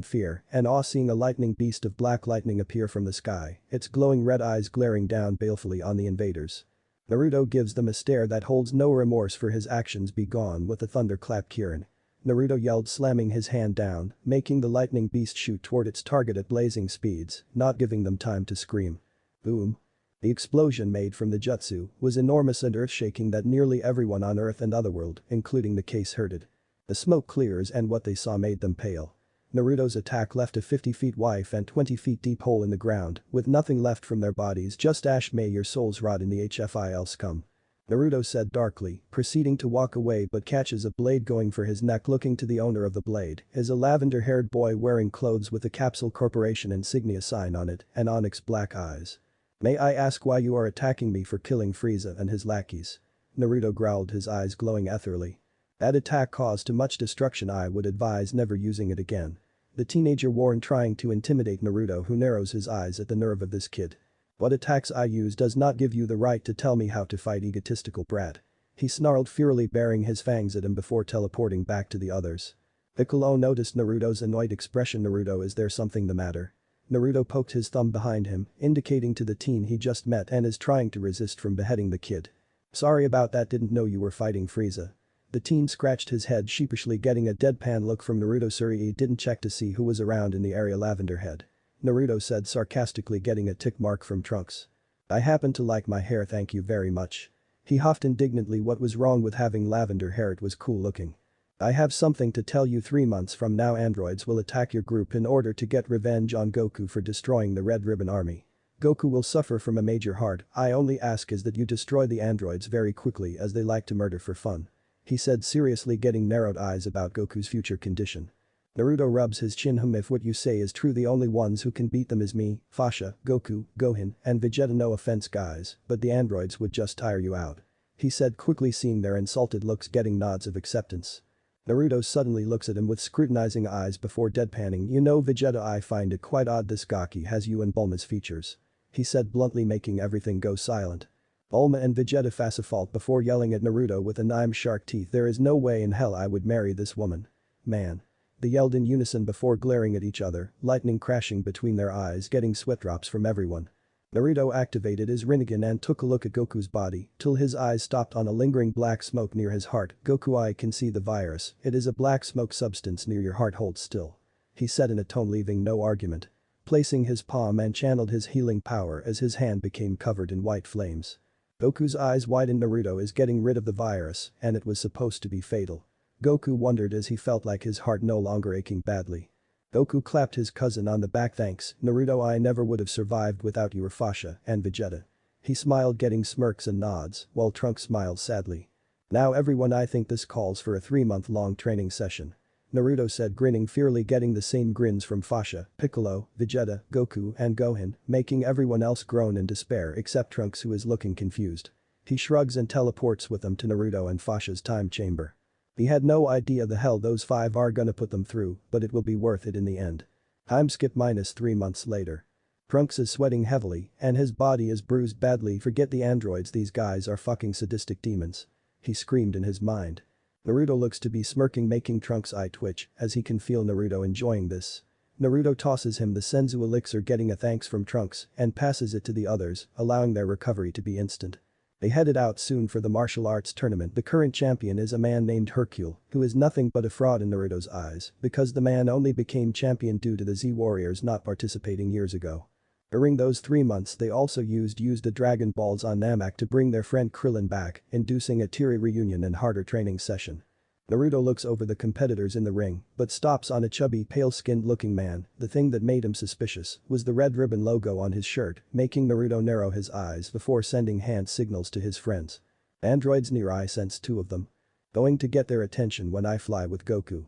fear and awe, seeing a lightning beast of black lightning appear from the sky, its glowing red eyes glaring down balefully on the invaders. Naruto gives them a stare that holds no remorse for his actions. "Be gone," with a thunderclap, Kirin. Naruto yelled, slamming his hand down, making the lightning beast shoot toward its target at blazing speeds, not giving them time to scream. Boom. The explosion made from the jutsu was enormous and earth-shaking that nearly everyone on Earth and Otherworld, including the case, heard it. The smoke clears and what they saw made them pale. Naruto's attack left a 50 feet wide and 20 feet deep hole in the ground, with nothing left from their bodies, just ash. "May your souls rot in the HFIL, scum," Naruto said darkly, proceeding to walk away, but catches a blade going for his neck. Looking to the owner of the blade is a lavender-haired boy wearing clothes with the Capsule Corporation insignia sign on it and onyx black eyes. "May I ask why you are attacking me for killing Frieza and his lackeys?" Naruto growled, his eyes glowing ethereally. "That attack caused too much destruction. I would advise never using it again," the teenager warned, trying to intimidate Naruto, who narrows his eyes at the nerve of this kid. "What attacks I use does not give you the right to tell me how to fight, egotistical brat," he snarled, fiercely baring his fangs at him before teleporting back to the others. Piccolo noticed Naruto's annoyed expression. "Naruto, is there something the matter?" Naruto poked his thumb behind him, indicating to the teen he just met and is trying to resist from beheading the kid. "Sorry about that, didn't know you were fighting Frieza." The teen scratched his head sheepishly, getting a deadpan look from Naruto. "Sorry, he didn't check to see who was around in the area." "Lavender head," Naruto said sarcastically, getting a tick mark from Trunks. "I happen to like my hair, thank you very much." He huffed indignantly. What was wrong with having lavender hair? It was cool looking. "I have something to tell you. 3 months from now androids will attack your group in order to get revenge on Goku for destroying the Red Ribbon Army. Goku will suffer from a major heart. I only ask is that you destroy the androids very quickly, as they like to murder for fun," he said seriously, getting narrowed eyes about Goku's future condition. Naruto rubs his chin. If what you say is true, the only ones who can beat them is me, Fasha, Goku, Gohan, and Vegeta. No offense guys, but the androids would just tire you out," he said quickly, seeing their insulted looks, getting nods of acceptance. Naruto suddenly looks at him with scrutinizing eyes before deadpanning. "You know Vegeta, I find it quite odd this Gaki has you and Bulma's features," he said bluntly, making everything go silent. Bulma and Vegeta fault before yelling at Naruto with a shark teeth. "There is no way in hell I would marry this woman. Man." They yelled in unison before glaring at each other, lightning crashing between their eyes, getting sweat drops from everyone. Naruto activated his Rinnegan and took a look at Goku's body till his eyes stopped on a lingering black smoke near his heart. "Goku, I can see the virus. It is a black smoke substance near your heart. Hold still," he said in a tone leaving no argument. Placing his palm and channeled his healing power as his hand became covered in white flames. Goku's eyes widened. Naruto is getting rid of the virus and it was supposed to be fatal. Goku wondered as he felt like his heart no longer aching badly. Goku clapped his cousin on the back. "Thanks, Naruto, I never would have survived without you or Fasha and Vegeta." He smiled, getting smirks and nods, while Trunks smiled sadly. "Now everyone, I think this calls for a 3-month-long training session." Naruto said, grinning fearfully, getting the same grins from Fasha, Piccolo, Vegeta, Goku and Gohan, making everyone else groan in despair except Trunks, who is looking confused. He shrugs and teleports with them to Naruto and Fasha's time chamber. He had no idea the hell those 5 are gonna put them through, but it will be worth it in the end. Time skip -3 months later. Trunks is sweating heavily and his body is bruised badly. Forget the androids, these guys are fucking sadistic demons. He screamed in his mind. Naruto looks to be smirking, making Trunks' eye twitch as he can feel Naruto enjoying this. Naruto tosses him the Senzu elixir, getting a thanks from Trunks, and passes it to the others, allowing their recovery to be instant. They headed out soon for the martial arts tournament. The current champion is a man named Hercule, who is nothing but a fraud in Naruto's eyes because the man only became champion due to the Z warriors not participating years ago. During those 3 months they also used the Dragon Balls on Namek to bring their friend Krillin back, inducing a trie reunion and harder training session. Naruto looks over the competitors in the ring, but stops on a chubby, pale-skinned looking man. The thing that made him suspicious was the red ribbon logo on his shirt, making Naruto narrow his eyes before sending hand signals to his friends. Androids near. I sense 2 of them. Going to get their attention when I fly with Goku.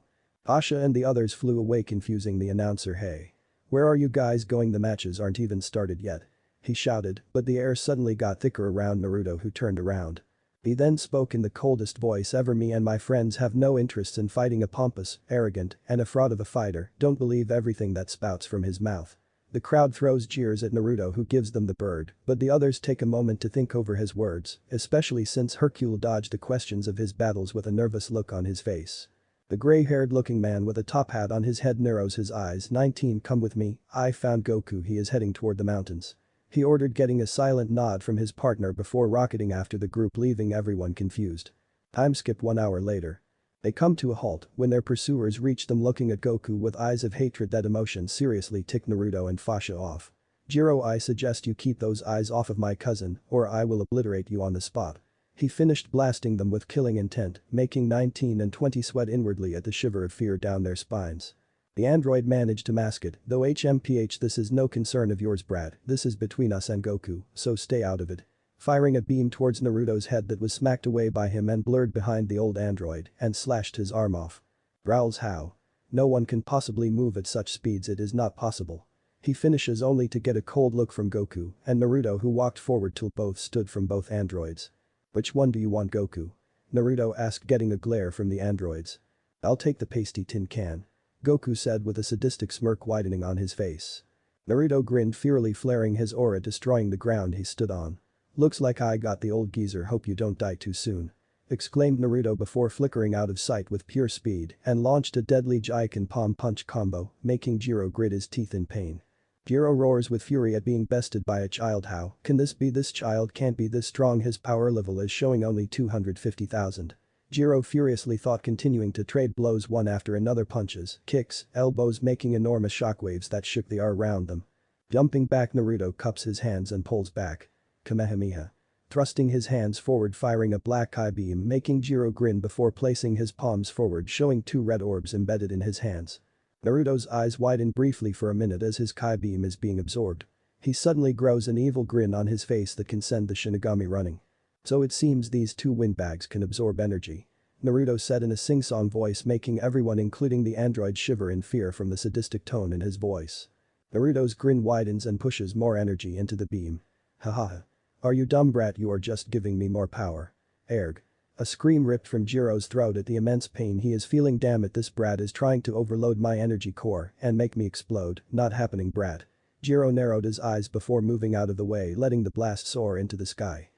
Fasha and the others flew away, confusing the announcer. Hey. Where are you guys going? The matches aren't even started yet. He shouted, but the air suddenly got thicker around Naruto, who turned around. He then spoke in the coldest voice ever. Me and my friends have no interests in fighting a pompous, arrogant, and a fraud of a fighter. Don't believe everything that spouts from his mouth. The crowd throws jeers at Naruto, who gives them the bird, but the others take a moment to think over his words, especially since Hercule dodged the questions of his battles with a nervous look on his face. The gray-haired looking man with a top hat on his head narrows his eyes. 19 Come with me, I found Goku. He is heading toward the mountains. He ordered, getting a silent nod from his partner before rocketing after the group, leaving everyone confused. Time skip 1 hour later. They come to a halt when their pursuers reach them, looking at Goku with eyes of hatred. That emotion seriously ticked Naruto and Fasha off. Jiro, I suggest you keep those eyes off of my cousin or I will obliterate you on the spot. He finished blasting them with killing intent, making 19 and 20 sweat inwardly at the shiver of fear down their spines. The android managed to mask it, though HMPH, this is no concern of yours, Brad. This is between us and Goku, so stay out of it. Firing a beam towards Naruto's head that was smacked away by him and blurred behind the old android and slashed his arm off. Growls, how? No one can possibly move at such speeds, it is not possible. He finishes only to get a cold look from Goku and Naruto, who walked forward till both stood from both androids. Which one do you want, Goku? Naruto asked, getting a glare from the androids. I'll take the pasty tin can. Goku said with a sadistic smirk widening on his face. Naruto grinned fearfully, flaring his aura, destroying the ground he stood on. Looks like I got the old geezer. Hope you don't die too soon. Exclaimed Naruto before flickering out of sight with pure speed and launched a deadly Jaiken palm punch combo, making Jiro grit his teeth in pain. Jiro roars with fury at being bested by a child. How can this be? This child can't be this strong. His power level is showing only 250,000. Jiro furiously thought, continuing to trade blows one after another, punches, kicks, elbows, making enormous shockwaves that shook the air around them. Jumping back, Naruto cups his hands and pulls back. Kamehameha. Thrusting his hands forward, firing a black eye beam, making Jiro grin before placing his palms forward, showing 2 red orbs embedded in his hands. Naruto's eyes widen briefly for a minute as his Kai beam is being absorbed. He suddenly grows an evil grin on his face that can send the Shinigami running. So it seems these 2 windbags can absorb energy. Naruto said in a sing-song voice, making everyone including the android shiver in fear from the sadistic tone in his voice. Naruto's grin widens and pushes more energy into the beam. Haha. Are you dumb, brat? You are just giving me more power. Erg. A scream ripped from Jiro's throat at the immense pain he is feeling. Damn it, this brat is trying to overload my energy core and make me explode. Not happening, brat. Jiro narrowed his eyes before moving out of the way, letting the blast soar into the sky.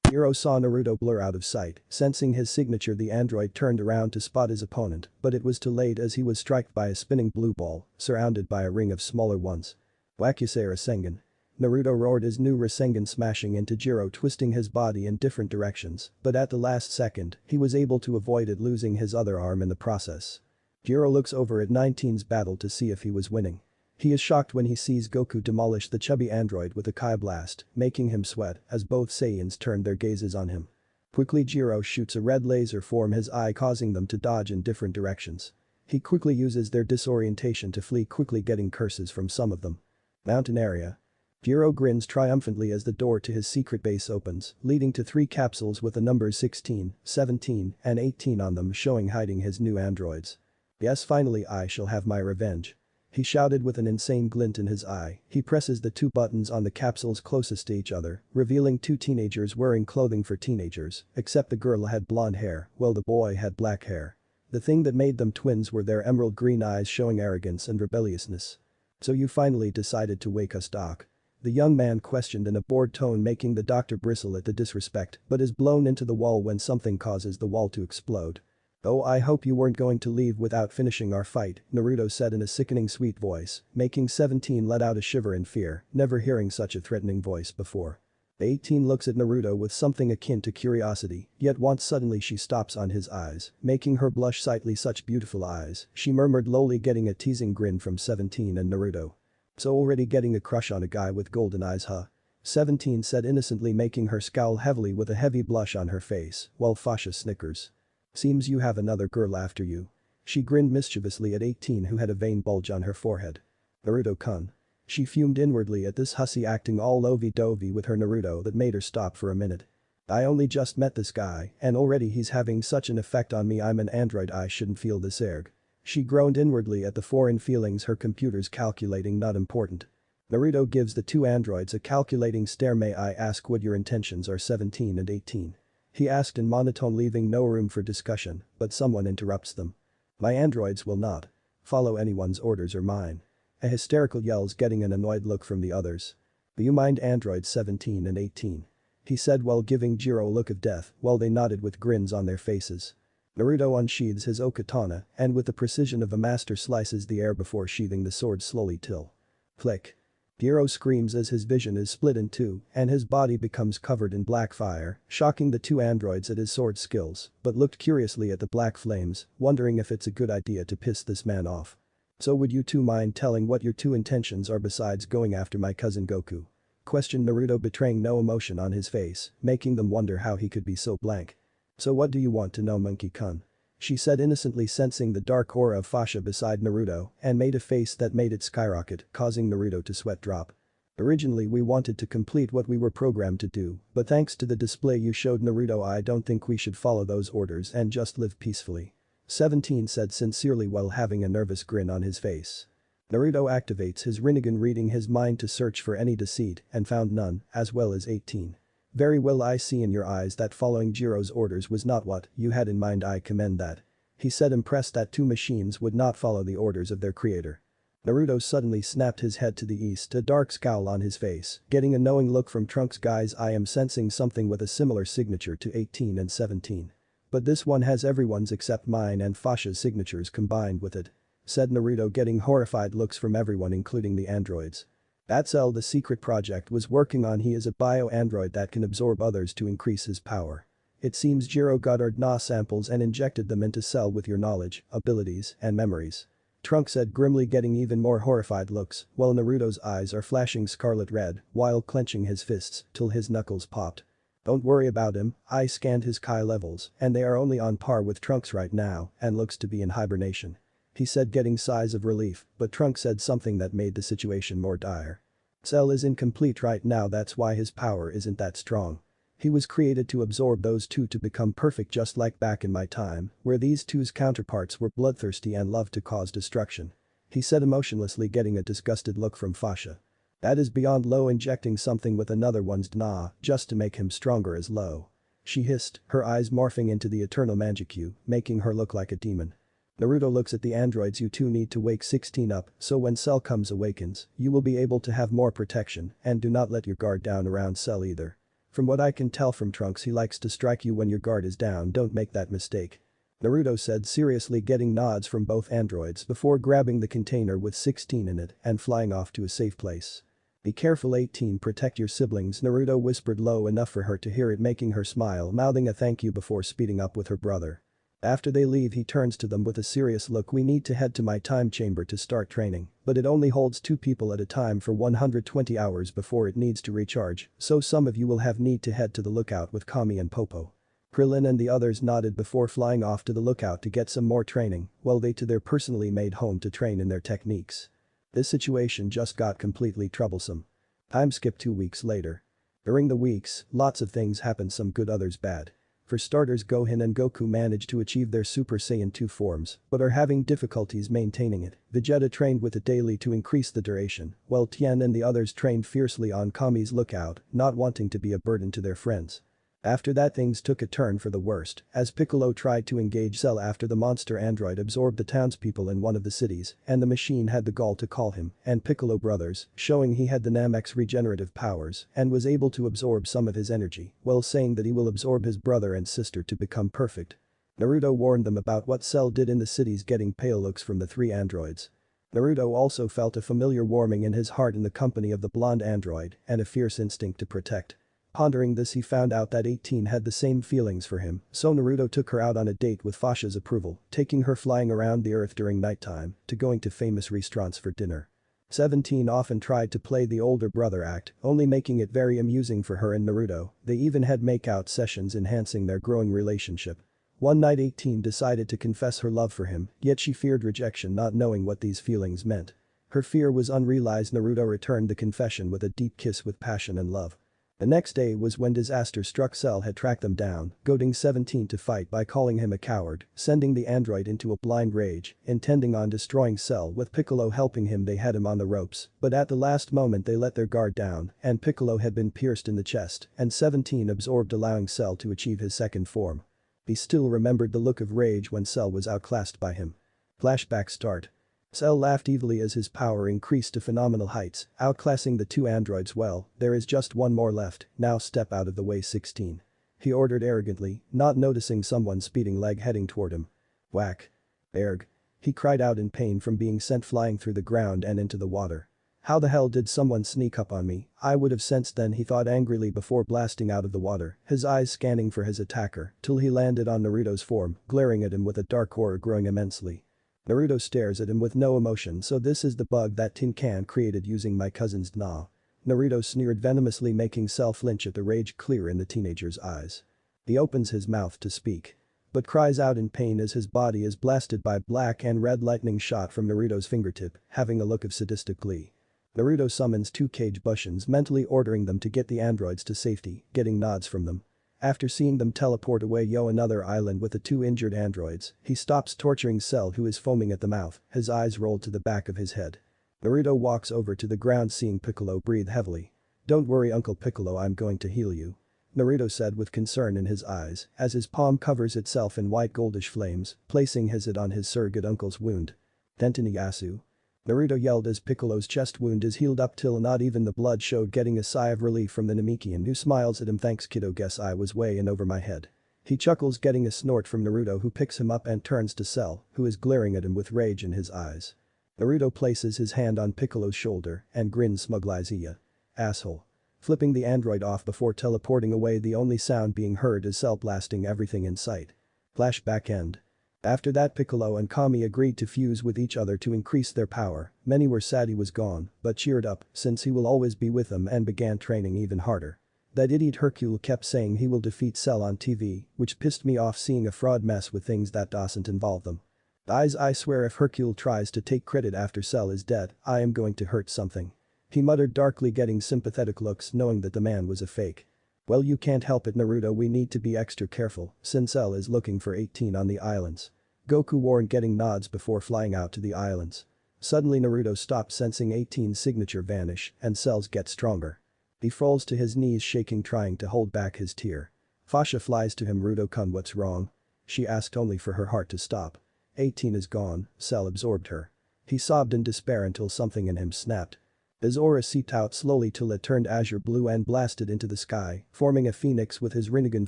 Jiro saw Naruto blur out of sight. Sensing his signature, the android turned around to spot his opponent, but it was too late as he was struck by a spinning blue ball, surrounded by a ring of smaller ones. Wakusei Rasengan. Naruto roared his new Rasengan, smashing into Jiro, twisting his body in different directions, but at the last second, he was able to avoid it, losing his other arm in the process. Jiro looks over at 19's battle to see if he was winning. He is shocked when he sees Goku demolish the chubby android with a Kai blast, making him sweat as both Saiyans turned their gazes on him. Quickly, Jiro shoots a red laser from his eye, causing them to dodge in different directions. He quickly uses their disorientation to flee, quickly getting curses from some of them. Mountain area. Jiro grins triumphantly as the door to his secret base opens, leading to 3 capsules with the numbers 16, 17, and 18 on them, showing hiding his new androids. Yes, finally I shall have my revenge. He shouted with an insane glint in his eye. He presses the two buttons on the capsules closest to each other, revealing two teenagers wearing clothing for teenagers, except the girl had blonde hair, while the boy had black hair. The thing that made them twins were their emerald green eyes showing arrogance and rebelliousness. So you finally decided to wake us, Doc? The young man questioned in a bored tone, making the doctor bristle at the disrespect, but is blown into the wall when something causes the wall to explode. Oh, I hope you weren't going to leave without finishing our fight, Naruto said in a sickening sweet voice, making 17 let out a shiver in fear, never hearing such a threatening voice before. 18 looks at Naruto with something akin to curiosity, yet once suddenly she stops on his eyes, making her blush slightly. Such beautiful eyes, she murmured lowly, getting a teasing grin from 17 and Naruto. So already getting a crush on a guy with golden eyes, huh? 17 said innocently, making her scowl heavily with a heavy blush on her face, while Fasha snickers. Seems you have another girl after you. She grinned mischievously at 18, who had a vein bulge on her forehead. Naruto-kun. She fumed inwardly at this hussy acting all lovey-dovey with her Naruto that made her stop for a minute. I only just met this guy, and already he's having such an effect on me. I'm an android, I shouldn't feel this erg. She groaned inwardly at the foreign feelings her computer's calculating. Not important. Naruto gives the two androids a calculating stare. May I ask what your intentions are, 17 and 18? He asked in monotone, leaving no room for discussion, but someone interrupts them. My androids will not follow anyone's orders or mine. A hysterical yells, getting an annoyed look from the others. Do you mind, androids 17 and 18? He said while giving Jiro a look of death, while they nodded with grins on their faces. Naruto unsheathes his okatana and with the precision of a master slices the air before sheathing the sword slowly till. Flick. Jiro screams as his vision is split in two and his body becomes covered in black fire, shocking the two androids at his sword skills, but looked curiously at the black flames, wondering if it's a good idea to piss this man off. So would you two mind telling what your two intentions are besides going after my cousin Goku? Questioned Naruto, betraying no emotion on his face, making them wonder how he could be so blank. So what do you want to know, monkey-kun? She said innocently, sensing the dark aura of Fasha beside Naruto and made a face that made it skyrocket, causing Naruto to sweat drop. Originally we wanted to complete what we were programmed to do, but thanks to the display you showed, Naruto, I don't think we should follow those orders and just live peacefully. 17 said sincerely while having a nervous grin on his face. Naruto activates his Rinnegan, reading his mind to search for any deceit and found none, as well as 18. Very well, I see in your eyes that following Jiro's orders was not what you had in mind. I commend that. He said, impressed that two machines would not follow the orders of their creator. Naruto suddenly snapped his head to the east, a dark scowl on his face, getting a knowing look from Trunks. Guys, I am sensing something with a similar signature to 18 and 17. But this one has everyone's except mine and Fasha's signatures combined with it. Said Naruto, getting horrified looks from everyone including the androids. That's all the secret project was working on. He is a bio-android that can absorb others to increase his power. It seems Jiro got our DNA samples and injected them into Cell with your knowledge, abilities, and memories. Trunks said grimly, getting even more horrified looks, while Naruto's eyes are flashing scarlet red while clenching his fists till his knuckles popped. Don't worry about him, I scanned his Kai levels and they are only on par with Trunks right now and looks to be in hibernation. He said, getting sighs of relief, but Trunks said something that made the situation more dire. Cell is incomplete right now, that's why his power isn't that strong. He was created to absorb those two to become perfect, just like back in my time, where these two's counterparts were bloodthirsty and loved to cause destruction. He said emotionlessly, getting a disgusted look from Fasha. That is beyond low, injecting something with another one's DNA just to make him stronger as low. She hissed, her eyes morphing into the eternal Manjikyu, making her look like a demon. Naruto looks at the androids. You two need to wake 16 up, so when Cell comes awakens, you will be able to have more protection, and do not let your guard down around Cell either. From what I can tell from Trunks, he likes to strike you when your guard is down, don't make that mistake. Naruto said seriously, getting nods from both androids before grabbing the container with 16 in it and flying off to a safe place. Be careful, 18, protect your siblings, Naruto whispered low enough for her to hear it, making her smile, mouthing a thank you before speeding up with her brother. After they leave, he turns to them with a serious look. We need to head to my time chamber to start training, but it only holds 2 people at a time for 120 hours before it needs to recharge, so some of you will have need to head to the lookout with Kami and Popo. Krillin and the others nodded before flying off to the lookout to get some more training, while they to their personally made home to train in their techniques. This situation just got completely troublesome. Time skip 2 weeks later. During the weeks, lots of things happened, some good, others bad. For starters, Gohan and Goku managed to achieve their Super Saiyan 2 forms, but are having difficulties maintaining it. Vegeta trained with it daily to increase the duration, while Tien and the others trained fiercely on Kami's lookout, not wanting to be a burden to their friends. After that, things took a turn for the worst, as Piccolo tried to engage Cell after the monster android absorbed the townspeople in one of the cities, and the machine had the gall to call him and Piccolo brothers, showing he had the Namex regenerative powers and was able to absorb some of his energy, while saying that he will absorb his brother and sister to become perfect. Naruto warned them about what Cell did in the cities, getting pale looks from the three androids. Naruto also felt a familiar warming in his heart in the company of the blonde android and a fierce instinct to protect. Pondering this, he found out that 18 had the same feelings for him, so Naruto took her out on a date with Fasha's approval, taking her flying around the earth during nighttime to going to famous restaurants for dinner. 17 often tried to play the older brother act, only making it very amusing for her and Naruto. They even had make-out sessions, enhancing their growing relationship. One night 18 decided to confess her love for him, yet she feared rejection, not knowing what these feelings meant. Her fear was unrealized. Naruto returned the confession with a deep kiss with passion and love. The next day was when disaster struck. Cell had tracked them down, goading 17 to fight by calling him a coward, sending the android into a blind rage, intending on destroying Cell. With Piccolo helping him, they had him on the ropes, but at the last moment they let their guard down and Piccolo had been pierced in the chest and 17 absorbed, allowing Cell to achieve his second form. He still remembered the look of rage when Cell was outclassed by him. Flashback start. Cell laughed evilly as his power increased to phenomenal heights, outclassing the two androids. Well, there is just one more left, now step out of the way 16. He ordered arrogantly, not noticing someone speeding leg heading toward him. Whack. Erg. He cried out in pain from being sent flying through the ground and into the water. How the hell did someone sneak up on me? I would have sensed then, he thought angrily before blasting out of the water, his eyes scanning for his attacker, till he landed on Naruto's form, glaring at him with a dark horror growing immensely. Naruto stares at him with no emotion. So this is the bug that Tin Can created using my cousin's DNA. Naruto sneered venomously, making Cell flinch at the rage clear in the teenager's eyes. He opens his mouth to speak, but cries out in pain as his body is blasted by black and red lightning shot from Naruto's fingertip, having a look of sadistic glee. Naruto summons two cage bushins, mentally ordering them to get the androids to safety, getting nods from them. After seeing them teleport away another island with the two injured androids, he stops torturing Cell, who is foaming at the mouth, his eyes rolled to the back of his head. Naruto walks over to the ground, seeing Piccolo breathe heavily. "Don't worry Uncle Piccolo, I'm going to heal you," Naruto said with concern in his eyes as his palm covers itself in white goldish flames, placing his hand on his surrogate uncle's wound. "Tentini Yasu." Naruto yelled as Piccolo's chest wound is healed up till not even the blood showed, getting a sigh of relief from the Namekian, who smiles at him. "Thanks kiddo, guess I was way in over my head." He chuckles, getting a snort from Naruto, who picks him up and turns to Cell, who is glaring at him with rage in his eyes. Naruto places his hand on Piccolo's shoulder and grins smugly. "Ya asshole." Flipping the android off before teleporting away, the only sound being heard is Cell blasting everything in sight. Flashback end. After that, Piccolo and Kami agreed to fuse with each other to increase their power. Many were sad he was gone, but cheered up since he will always be with them, and began training even harder. That idiot Hercule kept saying he will defeat Cell on TV, which pissed me off, seeing a fraud mess with things that doesn't involve them. I swear if Hercule tries to take credit after Cell is dead, I am going to hurt something," he muttered darkly, getting sympathetic looks knowing that the man was a fake. "Well, you can't help it Naruto, we need to be extra careful since Cell is looking for 18 on the islands." Goku warned, getting nods before flying out to the islands. Suddenly Naruto stops, sensing 18's signature vanish and Cell's get stronger. He falls to his knees shaking, trying to hold back his tear. Fasha flies to him. "Naruto-kun, what's wrong?" she asked, only for her heart to stop. 18 is gone, Cell absorbed her. He sobbed in despair until something in him snapped. His aura seeped out slowly till it turned azure blue and blasted into the sky, forming a phoenix with his Rinnegan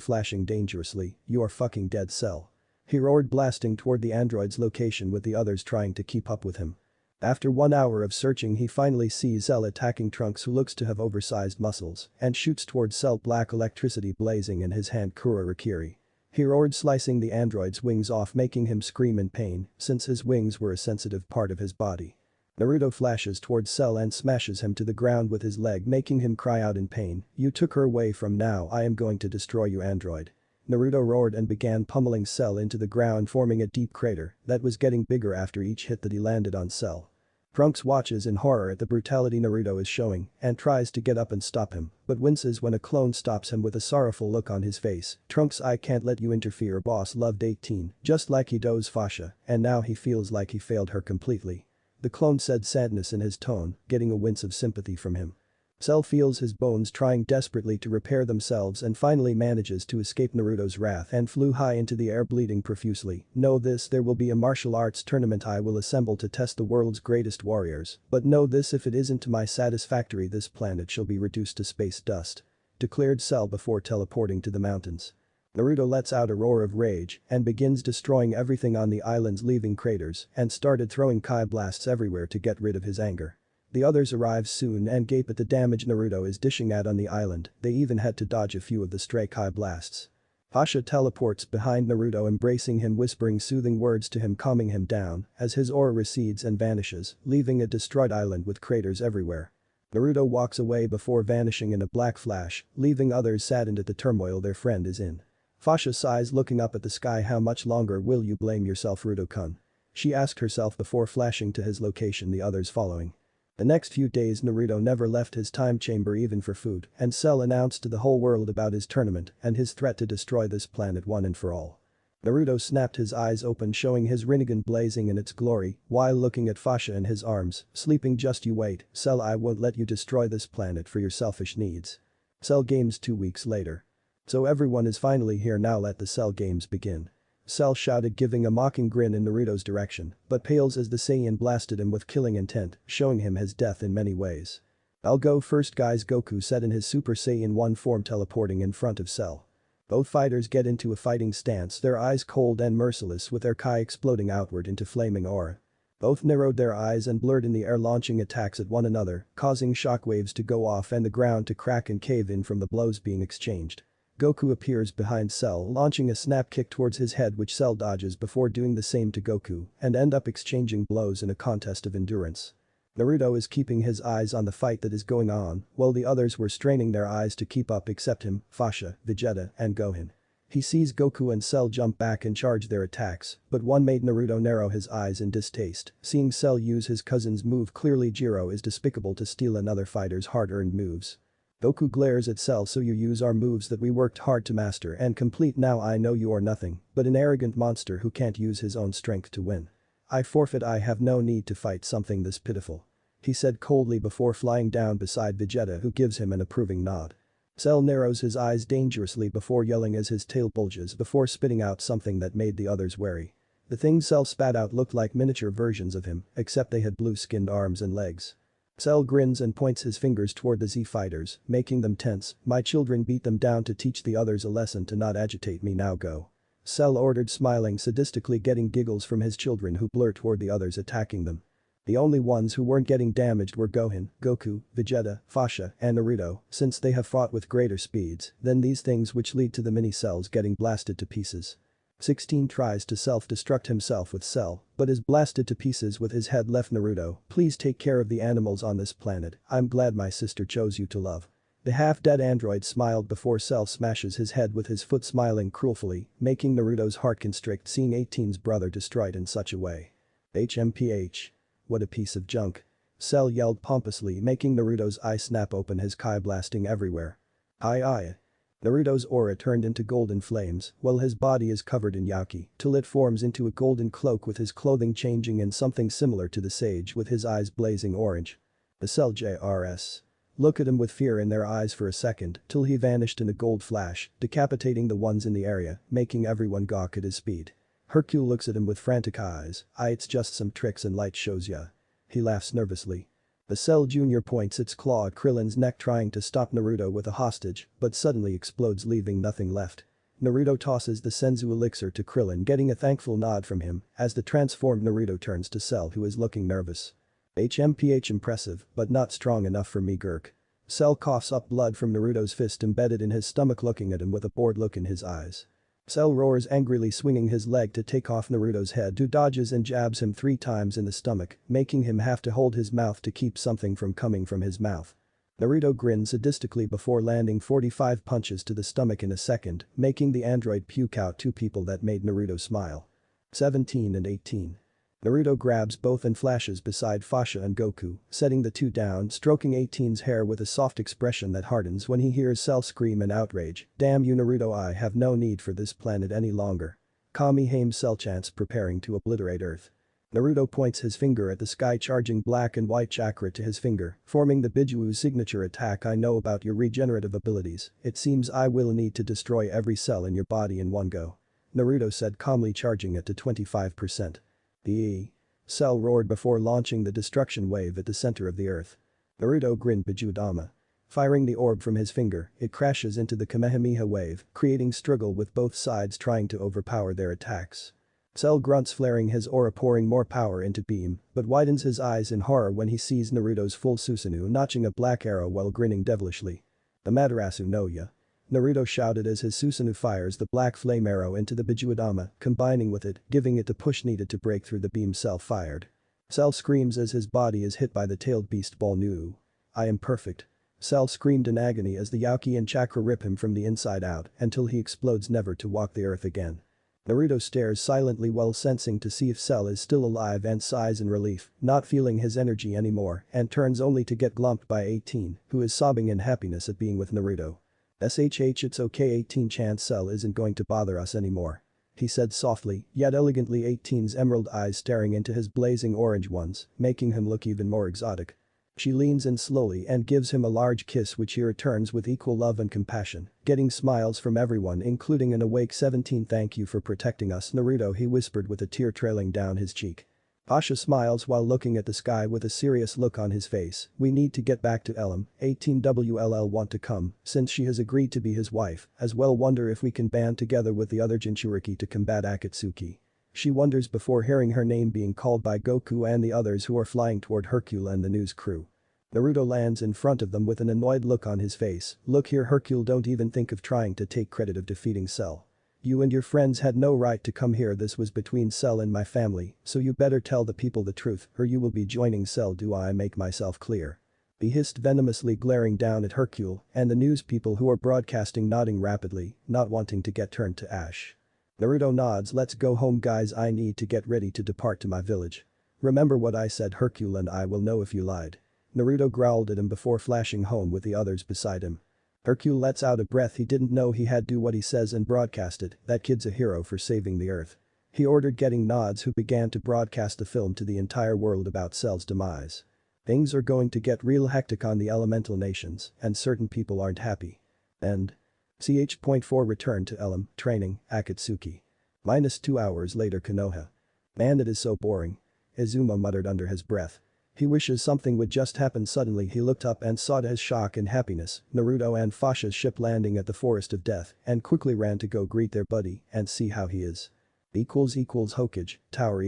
flashing dangerously. "You are fucking dead, Cell," he roared, blasting toward the android's location with the others trying to keep up with him. After 1 hour of searching, he finally sees Cell attacking Trunks, who looks to have oversized muscles, and shoots towards Cell, black electricity blazing in his hand. "Kurorakiri." He roared, slicing the android's wings off, making him scream in pain since his wings were a sensitive part of his body. Naruto flashes towards Cell and smashes him to the ground with his leg, making him cry out in pain. "You took her away from now, I am going to destroy you, android." Naruto roared and began pummeling Cell into the ground, forming a deep crater that was getting bigger after each hit that he landed on Cell. Trunks watches in horror at the brutality Naruto is showing and tries to get up and stop him, but winces when a clone stops him with a sorrowful look on his face. Trunks, I can't let you interfere, boss loved 18, just like he does Fasha, and now he feels like he failed her completely. The clone said, sadness in his tone, getting a wince of sympathy from him. Cell feels his bones trying desperately to repair themselves and finally manages to escape Naruto's wrath and flew high into the air bleeding profusely. Know this, there will be a martial arts tournament I will assemble to test the world's greatest warriors, but know this, if it isn't to my satisfactory this planet shall be reduced to space dust. Declared Cell before teleporting to the mountains. Naruto lets out a roar of rage and begins destroying everything on the islands, leaving craters, and started throwing Kai blasts everywhere to get rid of his anger. The others arrive soon and gape at the damage Naruto is dishing out on the island, they even had to dodge a few of the stray Kai blasts. Fasha teleports behind Naruto, embracing him, whispering soothing words to him, calming him down as his aura recedes and vanishes, leaving a destroyed island with craters everywhere. Naruto walks away before vanishing in a black flash, leaving others saddened at the turmoil their friend is in. Fasha sighs, looking up at the sky. How much longer will you blame yourself, Naruto-kun? She asked herself before flashing to his location, the others following. The next few days Naruto never left his time chamber even for food, and Cell announced to the whole world about his tournament and his threat to destroy this planet one and for all. Naruto snapped his eyes open, showing his Rinnegan blazing in its glory while looking at Fasha in his arms, sleeping. Just you wait, Cell, I won't let you destroy this planet for your selfish needs. Cell Games 2 weeks later. So everyone is finally here now, let the Cell Games begin. Cell shouted, giving a mocking grin in Naruto's direction, but pales as the Saiyan blasted him with killing intent, showing him his death in many ways. I'll go first guys, Goku said in his Super Saiyan 1 form, teleporting in front of Cell. Both fighters get into a fighting stance, their eyes cold and merciless with their Kai exploding outward into flaming aura. Both narrowed their eyes and blurred in the air, launching attacks at one another, causing shockwaves to go off and the ground to crack and cave in from the blows being exchanged. Goku appears behind Cell, launching a snap kick towards his head, which Cell dodges before doing the same to Goku and end up exchanging blows in a contest of endurance. Naruto is keeping his eyes on the fight that is going on while the others were straining their eyes to keep up except him, Fasha, Vegeta, and Gohan. He sees Goku and Cell jump back and charge their attacks, but one made Naruto narrow his eyes in distaste, seeing Cell use his cousin's move. Clearly Jiro is despicable to steal another fighter's hard-earned moves. Goku glares at Cell, so you use our moves that we worked hard to master and complete. Now I know you are nothing but an arrogant monster who can't use his own strength to win. I forfeit, I have no need to fight something this pitiful. He said coldly before flying down beside Vegeta, who gives him an approving nod. Cell narrows his eyes dangerously before yelling as his tail bulges before spitting out something that made the others wary. The things Cell spat out looked like miniature versions of him, except they had blue-skinned arms and legs. Cell grins and points his fingers toward the Z fighters, making them tense. My children beat them down to teach the others a lesson to not agitate me, now go. Cell ordered, smiling sadistically, getting giggles from his children who blur toward the others attacking them. The only ones who weren't getting damaged were Gohan, Goku, Vegeta, Fasha, and Naruto, since they have fought with greater speeds than these things, which lead to the mini-cells getting blasted to pieces. 16 tries to self-destruct himself with Cell, but is blasted to pieces with his head left. Naruto, please take care of the animals on this planet, I'm glad my sister chose you to love. The half-dead android smiled before Cell smashes his head with his foot, smiling cruelly, making Naruto's heart constrict seeing 18's brother destroyed in such a way. HMPH. What a piece of junk. Cell yelled pompously, making Naruto's eye snap open, his Kai blasting everywhere. Aye. Naruto's aura turned into golden flames while his body is covered in Yuki till it forms into a golden cloak, with his clothing changing in something similar to the sage with his eyes blazing orange. The Cell JRS. Look at him with fear in their eyes for a second till he vanished in a gold flash, decapitating the ones in the area, making everyone gawk at his speed. Hercule looks at him with frantic eyes. It's just some tricks and light shows ya. He laughs nervously. The Cell Jr. points its claw at Krillin's neck, trying to stop Naruto with a hostage, but suddenly explodes, leaving nothing left. Naruto tosses the Senzu elixir to Krillin, getting a thankful nod from him as the transformed Naruto turns to Cell, who is looking nervous. HMPH. Impressive, but not strong enough for me, Gurk. Cell coughs up blood from Naruto's fist embedded in his stomach, looking at him with a bored look in his eyes. Cell roars angrily, swinging his leg to take off Naruto's head, who dodges and jabs him 3 times in the stomach, making him have to hold his mouth to keep something from coming from his mouth. Naruto grins sadistically before landing 45 punches to the stomach in a second, making the android puke out 2 people that made Naruto smile. 17 and 18. Naruto grabs both and flashes beside Fasha and Goku, setting the two down, stroking 18's hair with a soft expression that hardens when he hears Cell scream in outrage, "Damn you Naruto, I have no need for this planet any longer." Kami Hame's Cell chants preparing to obliterate Earth. Naruto points his finger at the sky, charging black and white chakra to his finger, forming the Bijuu's signature attack. "I know about your regenerative abilities, it seems I will need to destroy every cell in your body in one go," Naruto said, calmly charging it to 25%. The Cell roared before launching the destruction wave at the center of the earth. Naruto grinned Bijudama. Firing the orb from his finger, it crashes into the Kamehameha wave, creating struggle with both sides trying to overpower their attacks. Cell grunts, flaring his aura, pouring more power into beam, but widens his eyes in horror when he sees Naruto's full Susanoo notching a black arrow while grinning devilishly. "Amaterasu no ya," Naruto shouted as his Susanoo fires the black flame arrow into the Bijudama, combining with it, giving it the push needed to break through the beam Cell fired. Cell screams as his body is hit by the tailed beast ball. "No. I am perfect." Cell screamed in agony as the Yuki and chakra rip him from the inside out until he explodes, never to walk the earth again. Naruto stares silently while sensing to see if Cell is still alive and sighs in relief, not feeling his energy anymore, and turns only to get glumped by 18, who is sobbing in happiness at being with Naruto. "Shh, it's okay 18 chance, Cell isn't going to bother us anymore," he said softly, yet elegantly, 18's emerald eyes staring into his blazing orange ones, making him look even more exotic. She leans in slowly and gives him a large kiss, which he returns with equal love and compassion, getting smiles from everyone including an awake 17. "Thank you for protecting us, Naruto," he whispered with a tear trailing down his cheek. Fasha smiles while looking at the sky with a serious look on his face. "We need to get back to Elam, 18WLL want to come, since she has agreed to be his wife, as well. Wonder if we can band together with the other Jinchuriki to combat Akatsuki." She wonders before hearing her name being called by Goku and the others who are flying toward Hercule and the news crew. Naruto lands in front of them with an annoyed look on his face. "Look here Hercule, don't even think of trying to take credit of defeating Cell. You and your friends had no right to come here. This was between Cell and my family, so you better tell the people the truth or you will be joining Cell. Do I make myself clear?" He hissed venomously, glaring down at Hercule and the news people who are broadcasting, nodding rapidly, not wanting to get turned to ash. Naruto nods. "Let's go home guys, I need to get ready to depart to my village." "Remember what I said Hercule, and I will know if you lied." Naruto growled at him before flashing home with the others beside him. Hercule lets out a breath. He didn't know he had do what he says and broadcasted. That kid's a hero for saving the earth. He ordered, getting nods, who began to broadcast the film to the entire world about Cell's demise. "Things are going to get real hectic on the elemental nations and certain people aren't happy." And ch.4 Return to Elam, training, Akatsuki. -2 hours later, Konoha. "Man, it is so boring," Izuma muttered under his breath. He wishes something would just happen. Suddenly he looked up and saw to his shock and happiness Naruto and Fasha's ship landing at the Forest of Death and quickly ran to go greet their buddy and see how he is. Hokage, tower .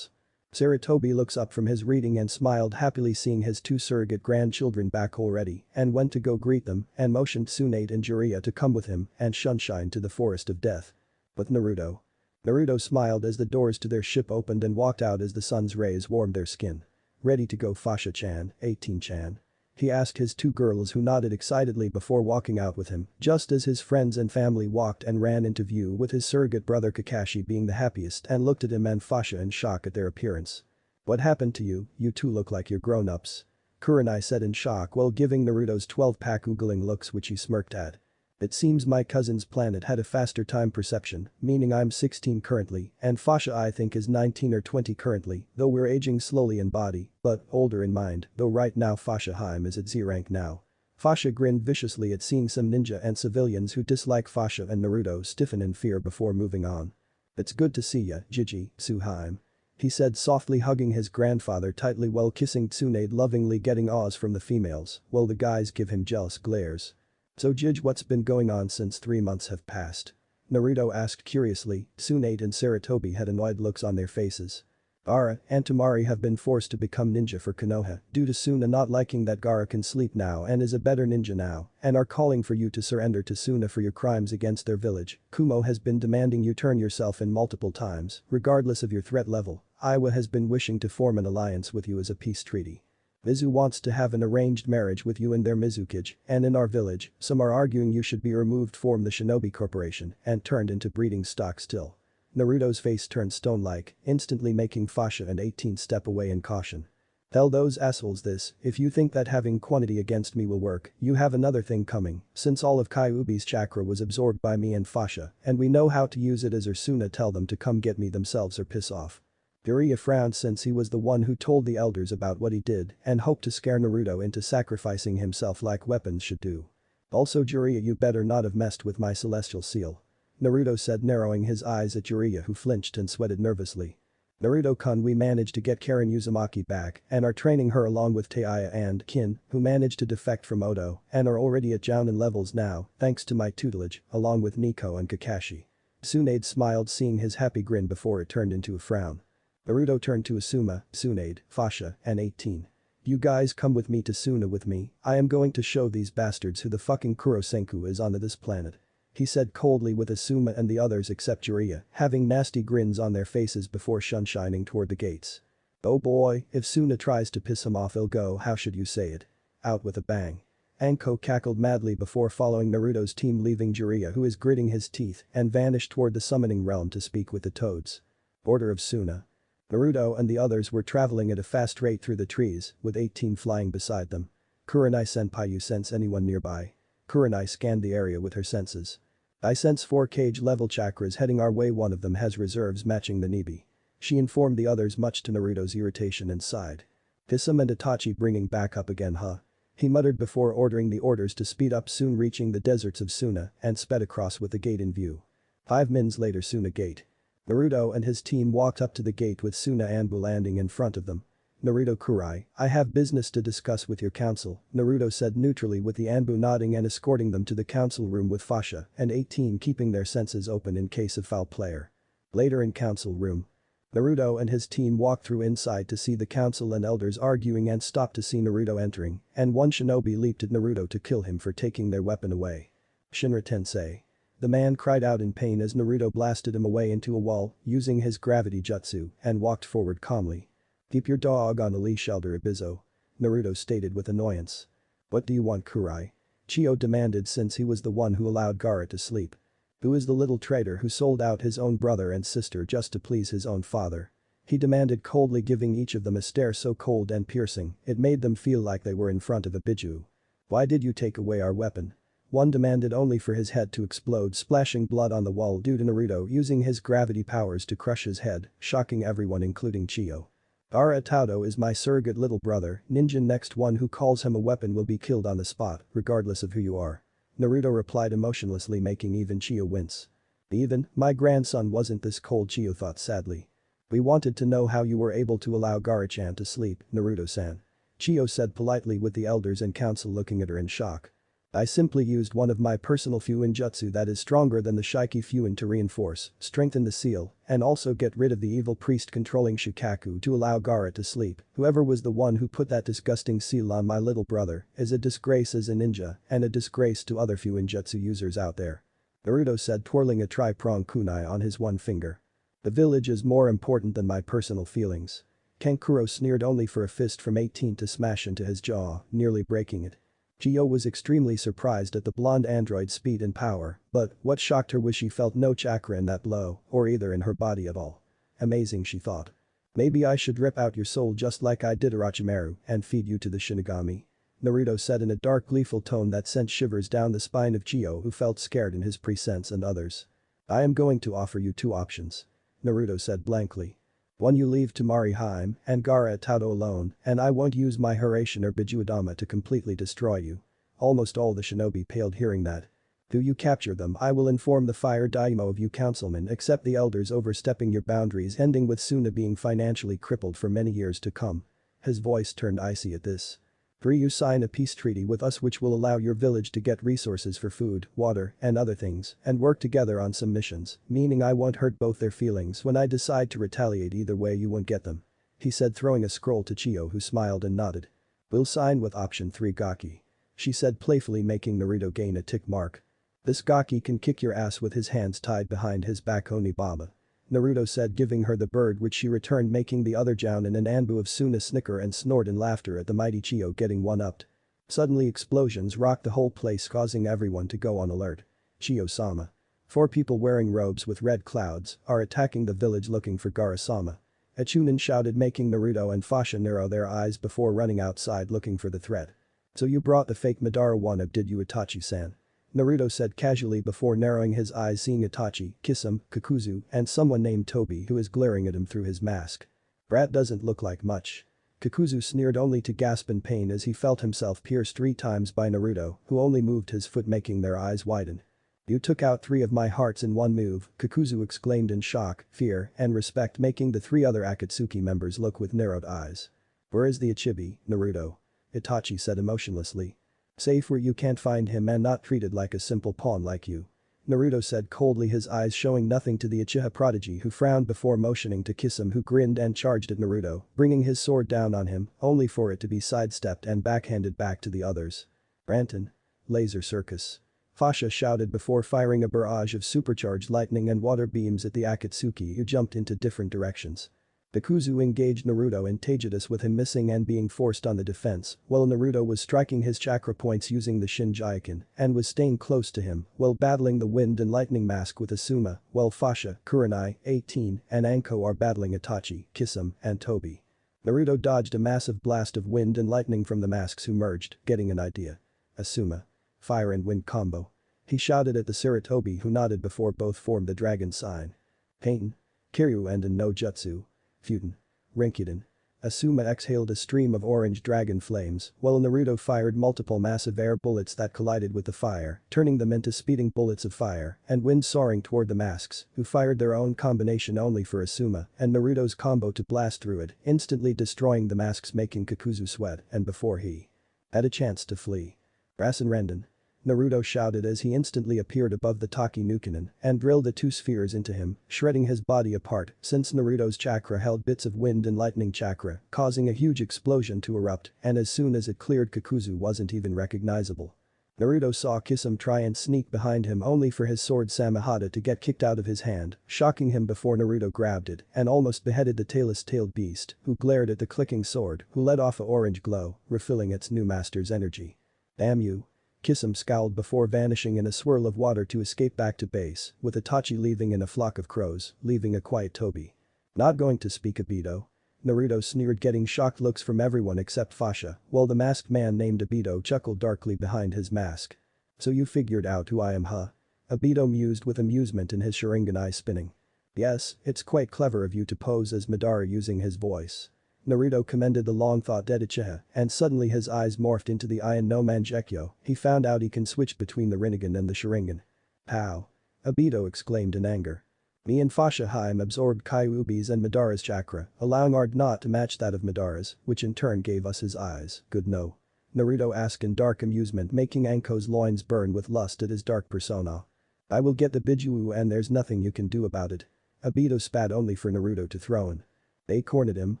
Sarutobi looks up from his reading and smiled happily, seeing his two surrogate grandchildren back already, and went to go greet them and motioned Tsunade and Jiraiya to come with him and Sunshine to the Forest of Death. With Naruto. Naruto smiled as the doors to their ship opened and walked out as the sun's rays warmed their skin. "Ready to go Fasha-chan, 18-chan?" he asked his two girls, who nodded excitedly before walking out with him, just as his friends and family walked and ran into view, with his surrogate brother Kakashi being the happiest and looked at him and Fasha in shock at their appearance. "What happened to you? You two look like you're grown-ups," Kurenai said in shock while giving Naruto's 12-pack oogling looks, which he smirked at. "It seems my cousin's planet had a faster time perception, meaning I'm 16 currently and Fasha I think is 19 or 20 currently, though we're aging slowly in body, but older in mind, though right now Fasha Haim is at Z rank now." Fasha grinned viciously at seeing some ninja and civilians who dislike Fasha and Naruto stiffen in fear before moving on. "It's good to see ya, Jiji, Suhaim," he said softly, hugging his grandfather tightly while kissing Tsunade lovingly, getting awes from the females, while the guys give him jealous glares. "So Jij, what's been going on since 3 months have passed?" Naruto asked curiously. Tsunade and Sarutobi had annoyed looks on their faces. "Gaara and Temari have been forced to become ninja for Konoha due to Suna not liking that Gaara can sleep now and is a better ninja now, and are calling for you to surrender to Suna for your crimes against their village. Kumo has been demanding you turn yourself in multiple times, regardless of your threat level. Iwa has been wishing to form an alliance with you as a peace treaty. Mizu wants to have an arranged marriage with you and their Mizukage, and in our village, some are arguing you should be removed from the Shinobi Corporation and turned into breeding stock still." Naruto's face turned stone-like, instantly making Fasha and 18 step away in caution. Tell those assholes this, if you think that having quantity against me will work, you have another thing coming, since all of Kyuubi's chakra was absorbed by me and Fasha, and we know how to use it as Ursuna tell them to come get me themselves or piss off. Jiraiya frowned since he was the one who told the elders about what he did and hoped to scare Naruto into sacrificing himself like weapons should do. Also Jiraiya, you better not have messed with my celestial seal. Naruto said, narrowing his eyes at Jiraiya, who flinched and sweated nervously. Naruto-kun, we managed to get Karen Uzumaki back and are training her along with Taiya and Kin, who managed to defect from Odo and are already at Jounin levels now thanks to my tutelage, along with Nico and Kakashi. Tsunade smiled, seeing his happy grin before it turned into a frown. Naruto turned to Asuma, Tsunade, Fasha, and 18. You guys come with me to Suna with me, I am going to show these bastards who the fucking Kurosenku is on this planet. He said coldly, with Asuma and the others except Jiraiya having nasty grins on their faces before sunshining toward the gates. Oh boy, if Suna tries to piss him off he'll go, how should you say it? Out with a bang. Anko cackled madly before following Naruto's team, leaving Jiraiya, who is gritting his teeth, and vanished toward the summoning realm to speak with the toads. Order of Suna. Naruto and the others were traveling at a fast rate through the trees, with 18 flying beside them. Kurenai-senpai, you sense anyone nearby? Kurenai scanned the area with her senses. I sense 4 cage level chakras heading our way, one of them has reserves matching the Nibi. She informed the others, much to Naruto's irritation, and sighed. Hisam and Itachi bringing back up again, huh? He muttered before ordering the orders to speed up, soon reaching the deserts of Suna and sped across with the gate in view. 5 minutes later, Suna Gate. Naruto and his team walked up to the gate with Suna Anbu landing in front of them. Naruto Kurai, I have business to discuss with your council, Naruto said neutrally, with the Anbu nodding and escorting them to the council room with Fasha and 18 keeping their senses open in case of foul player. Later in council room. Naruto and his team walked through inside to see the council and elders arguing and stopped to see Naruto entering, and one shinobi leaped at Naruto to kill him for taking their weapon away. Shinra Tensei. The man cried out in pain as Naruto blasted him away into a wall using his gravity jutsu and walked forward calmly. Keep your dog on a leash, Elder Ibizo. Naruto stated with annoyance. What do you want, Kurai? Chio demanded, since he was the one who allowed Gaara to sleep. Who is the little traitor who sold out his own brother and sister just to please his own father? He demanded coldly, giving each of them a stare so cold and piercing it made them feel like they were in front of a biju. Why did you take away our weapon? One demanded, only for his head to explode, splashing blood on the wall due to Naruto using his gravity powers to crush his head, shocking everyone including Chio. Gaara Tauto is my surrogate little brother, ninja. Next one who calls him a weapon will be killed on the spot, regardless of who you are. Naruto replied emotionlessly, making even Chio wince. Even, my grandson wasn't this cold, Chio thought sadly. We wanted to know how you were able to allow Gaara-chan to sleep, Naruto-san. Chio said politely, with the elders and council looking at her in shock. I simply used one of my personal Fuin jutsu that is stronger than the Shiki Fuin to reinforce, strengthen the seal, and also get rid of the evil priest controlling Shukaku to allow Gaara to sleep. Whoever was the one who put that disgusting seal on my little brother is a disgrace as a ninja and a disgrace to other Fuin jutsu users out there. Naruto said, twirling a tri-prong kunai on his one finger. The village is more important than my personal feelings. Kankuro sneered, only for a fist from 18 to smash into his jaw, nearly breaking it. Chio was extremely surprised at the blonde android's speed and power, but what shocked her was she felt no chakra in that blow, or either in her body at all. Amazing, she thought. Maybe I should rip out your soul just like I did Orochimaru and feed you to the Shinigami. Naruto said in a dark, gleeful tone that sent shivers down the spine of Chio, who felt scared in his presence and others. I am going to offer you 2 options. Naruto said blankly. 1, you leave to Mariheim and Gaara Tauto alone, and I won't use my Hiraishin or Bijuadama to completely destroy you. Almost all the shinobi paled hearing that. 2, you capture them. I will inform the fire daimyo of you councilmen, except the elders overstepping your boundaries, ending with Suna being financially crippled for many years to come. His voice turned icy at this. 3, you sign a peace treaty with us which will allow your village to get resources for food, water, and other things, and work together on some missions, meaning I won't hurt both their feelings when I decide to retaliate. Either way you won't get them. He said, throwing a scroll to Chio, who smiled and nodded. We'll sign with option 3, Gaki. She said playfully, making Naruto gain a tick mark. This Gaki can kick your ass with his hands tied behind his back, Onibaba. Naruto said, giving her the bird, which she returned, making the other Jounin and Anbu of Suna snicker and snort in laughter at the mighty Chio getting one-upped. Suddenly explosions rocked the whole place, causing everyone to go on alert. Chio-sama. 4 people wearing robes with red clouds are attacking the village looking for Gara-sama. A Chunin shouted, making Naruto and Fasha narrow their eyes before running outside looking for the threat. "So you brought the fake Madara one up, did you, Itachi-san?" Naruto said casually before narrowing his eyes, seeing Itachi, Kisame, Kakuzu, and someone named Tobi who is glaring at him through his mask. "Brat doesn't look like much." Kakuzu sneered, only to gasp in pain as he felt himself pierced 3 times by Naruto, who only moved his foot, making their eyes widen. "You took out 3 of my hearts in one move," Kakuzu exclaimed in shock, fear, and respect, making the 3 other Akatsuki members look with narrowed eyes. "Where is the Ichibi, Naruto?" Itachi said emotionlessly. "Safe where you can't find him and not treated like a simple pawn like you," Naruto said coldly, his eyes showing nothing to the Uchiha prodigy, who frowned before motioning to Kisame, who grinned and charged at Naruto, bringing his sword down on him, only for it to be sidestepped and backhanded back to the others. "Ranton. Laser circus." Fasha shouted before firing a barrage of supercharged lightning and water beams at the Akatsuki, who jumped into different directions. Kakuzu engaged Naruto in Taijutsu with him missing and being forced on the defense, while Naruto was striking his chakra points using the Shinjaiken and was staying close to him while battling the wind and lightning mask with Asuma, while Fasha, Kurenai, 18, and Anko are battling Itachi, Kisame, and Tobi. Naruto dodged a massive blast of wind and lightning from the masks who merged, getting an idea. "Asuma. Fire and wind combo." He shouted at the Sarutobi, who nodded before both formed the dragon sign. "Pain. Kiryu and no jutsu. Futen. Rinkuden." Asuma exhaled a stream of orange dragon flames, while Naruto fired multiple massive air bullets that collided with the fire, turning them into speeding bullets of fire and wind soaring toward the masks, who fired their own combination only for Asuma and Naruto's combo to blast through it, instantly destroying the masks, making Kakuzu sweat, and before he had a chance to flee. "Rasen Renden." Naruto shouted as he instantly appeared above the Taki Nukenin and drilled the 2 spheres into him, shredding his body apart since Naruto's chakra held bits of wind and lightning chakra, causing a huge explosion to erupt, and as soon as it cleared, Kakuzu wasn't even recognizable. Naruto saw Kisame try and sneak behind him, only for his sword Samehada to get kicked out of his hand, shocking him before Naruto grabbed it and almost beheaded the tailless-tailed beast, who glared at the clicking sword, who let off a orange glow, refilling its new master's energy. "Damn you." Kisame scowled before vanishing in a swirl of water to escape back to base, with Itachi leaving in a flock of crows, leaving a quiet Tobi. "Not going to speak, Obito?" Naruto sneered, getting shocked looks from everyone except Fasha, while the masked man named Obito chuckled darkly behind his mask. "So you figured out who I am, huh?" Obito mused with amusement in his Sharingan eye spinning. "Yes, it's quite clever of you to pose as Madara using his voice." Naruto commended the long-thought-dead Uchiha, and suddenly his eyes morphed into the Ion no Mangekyo. He found out he can switch between the Rinnegan and the Sharingan. "Pow!" Obito exclaimed in anger. "Me and Fasha Haim absorbed Kyuubi's and Madara's chakra, allowing our not to match that of Madara's, which in turn gave us his eyes, good no?" Naruto asked in dark amusement, making Anko's loins burn with lust at his dark persona. "I will get the Bijuu and there's nothing you can do about it." Obito spat, only for Naruto to throw in. "They cornered him."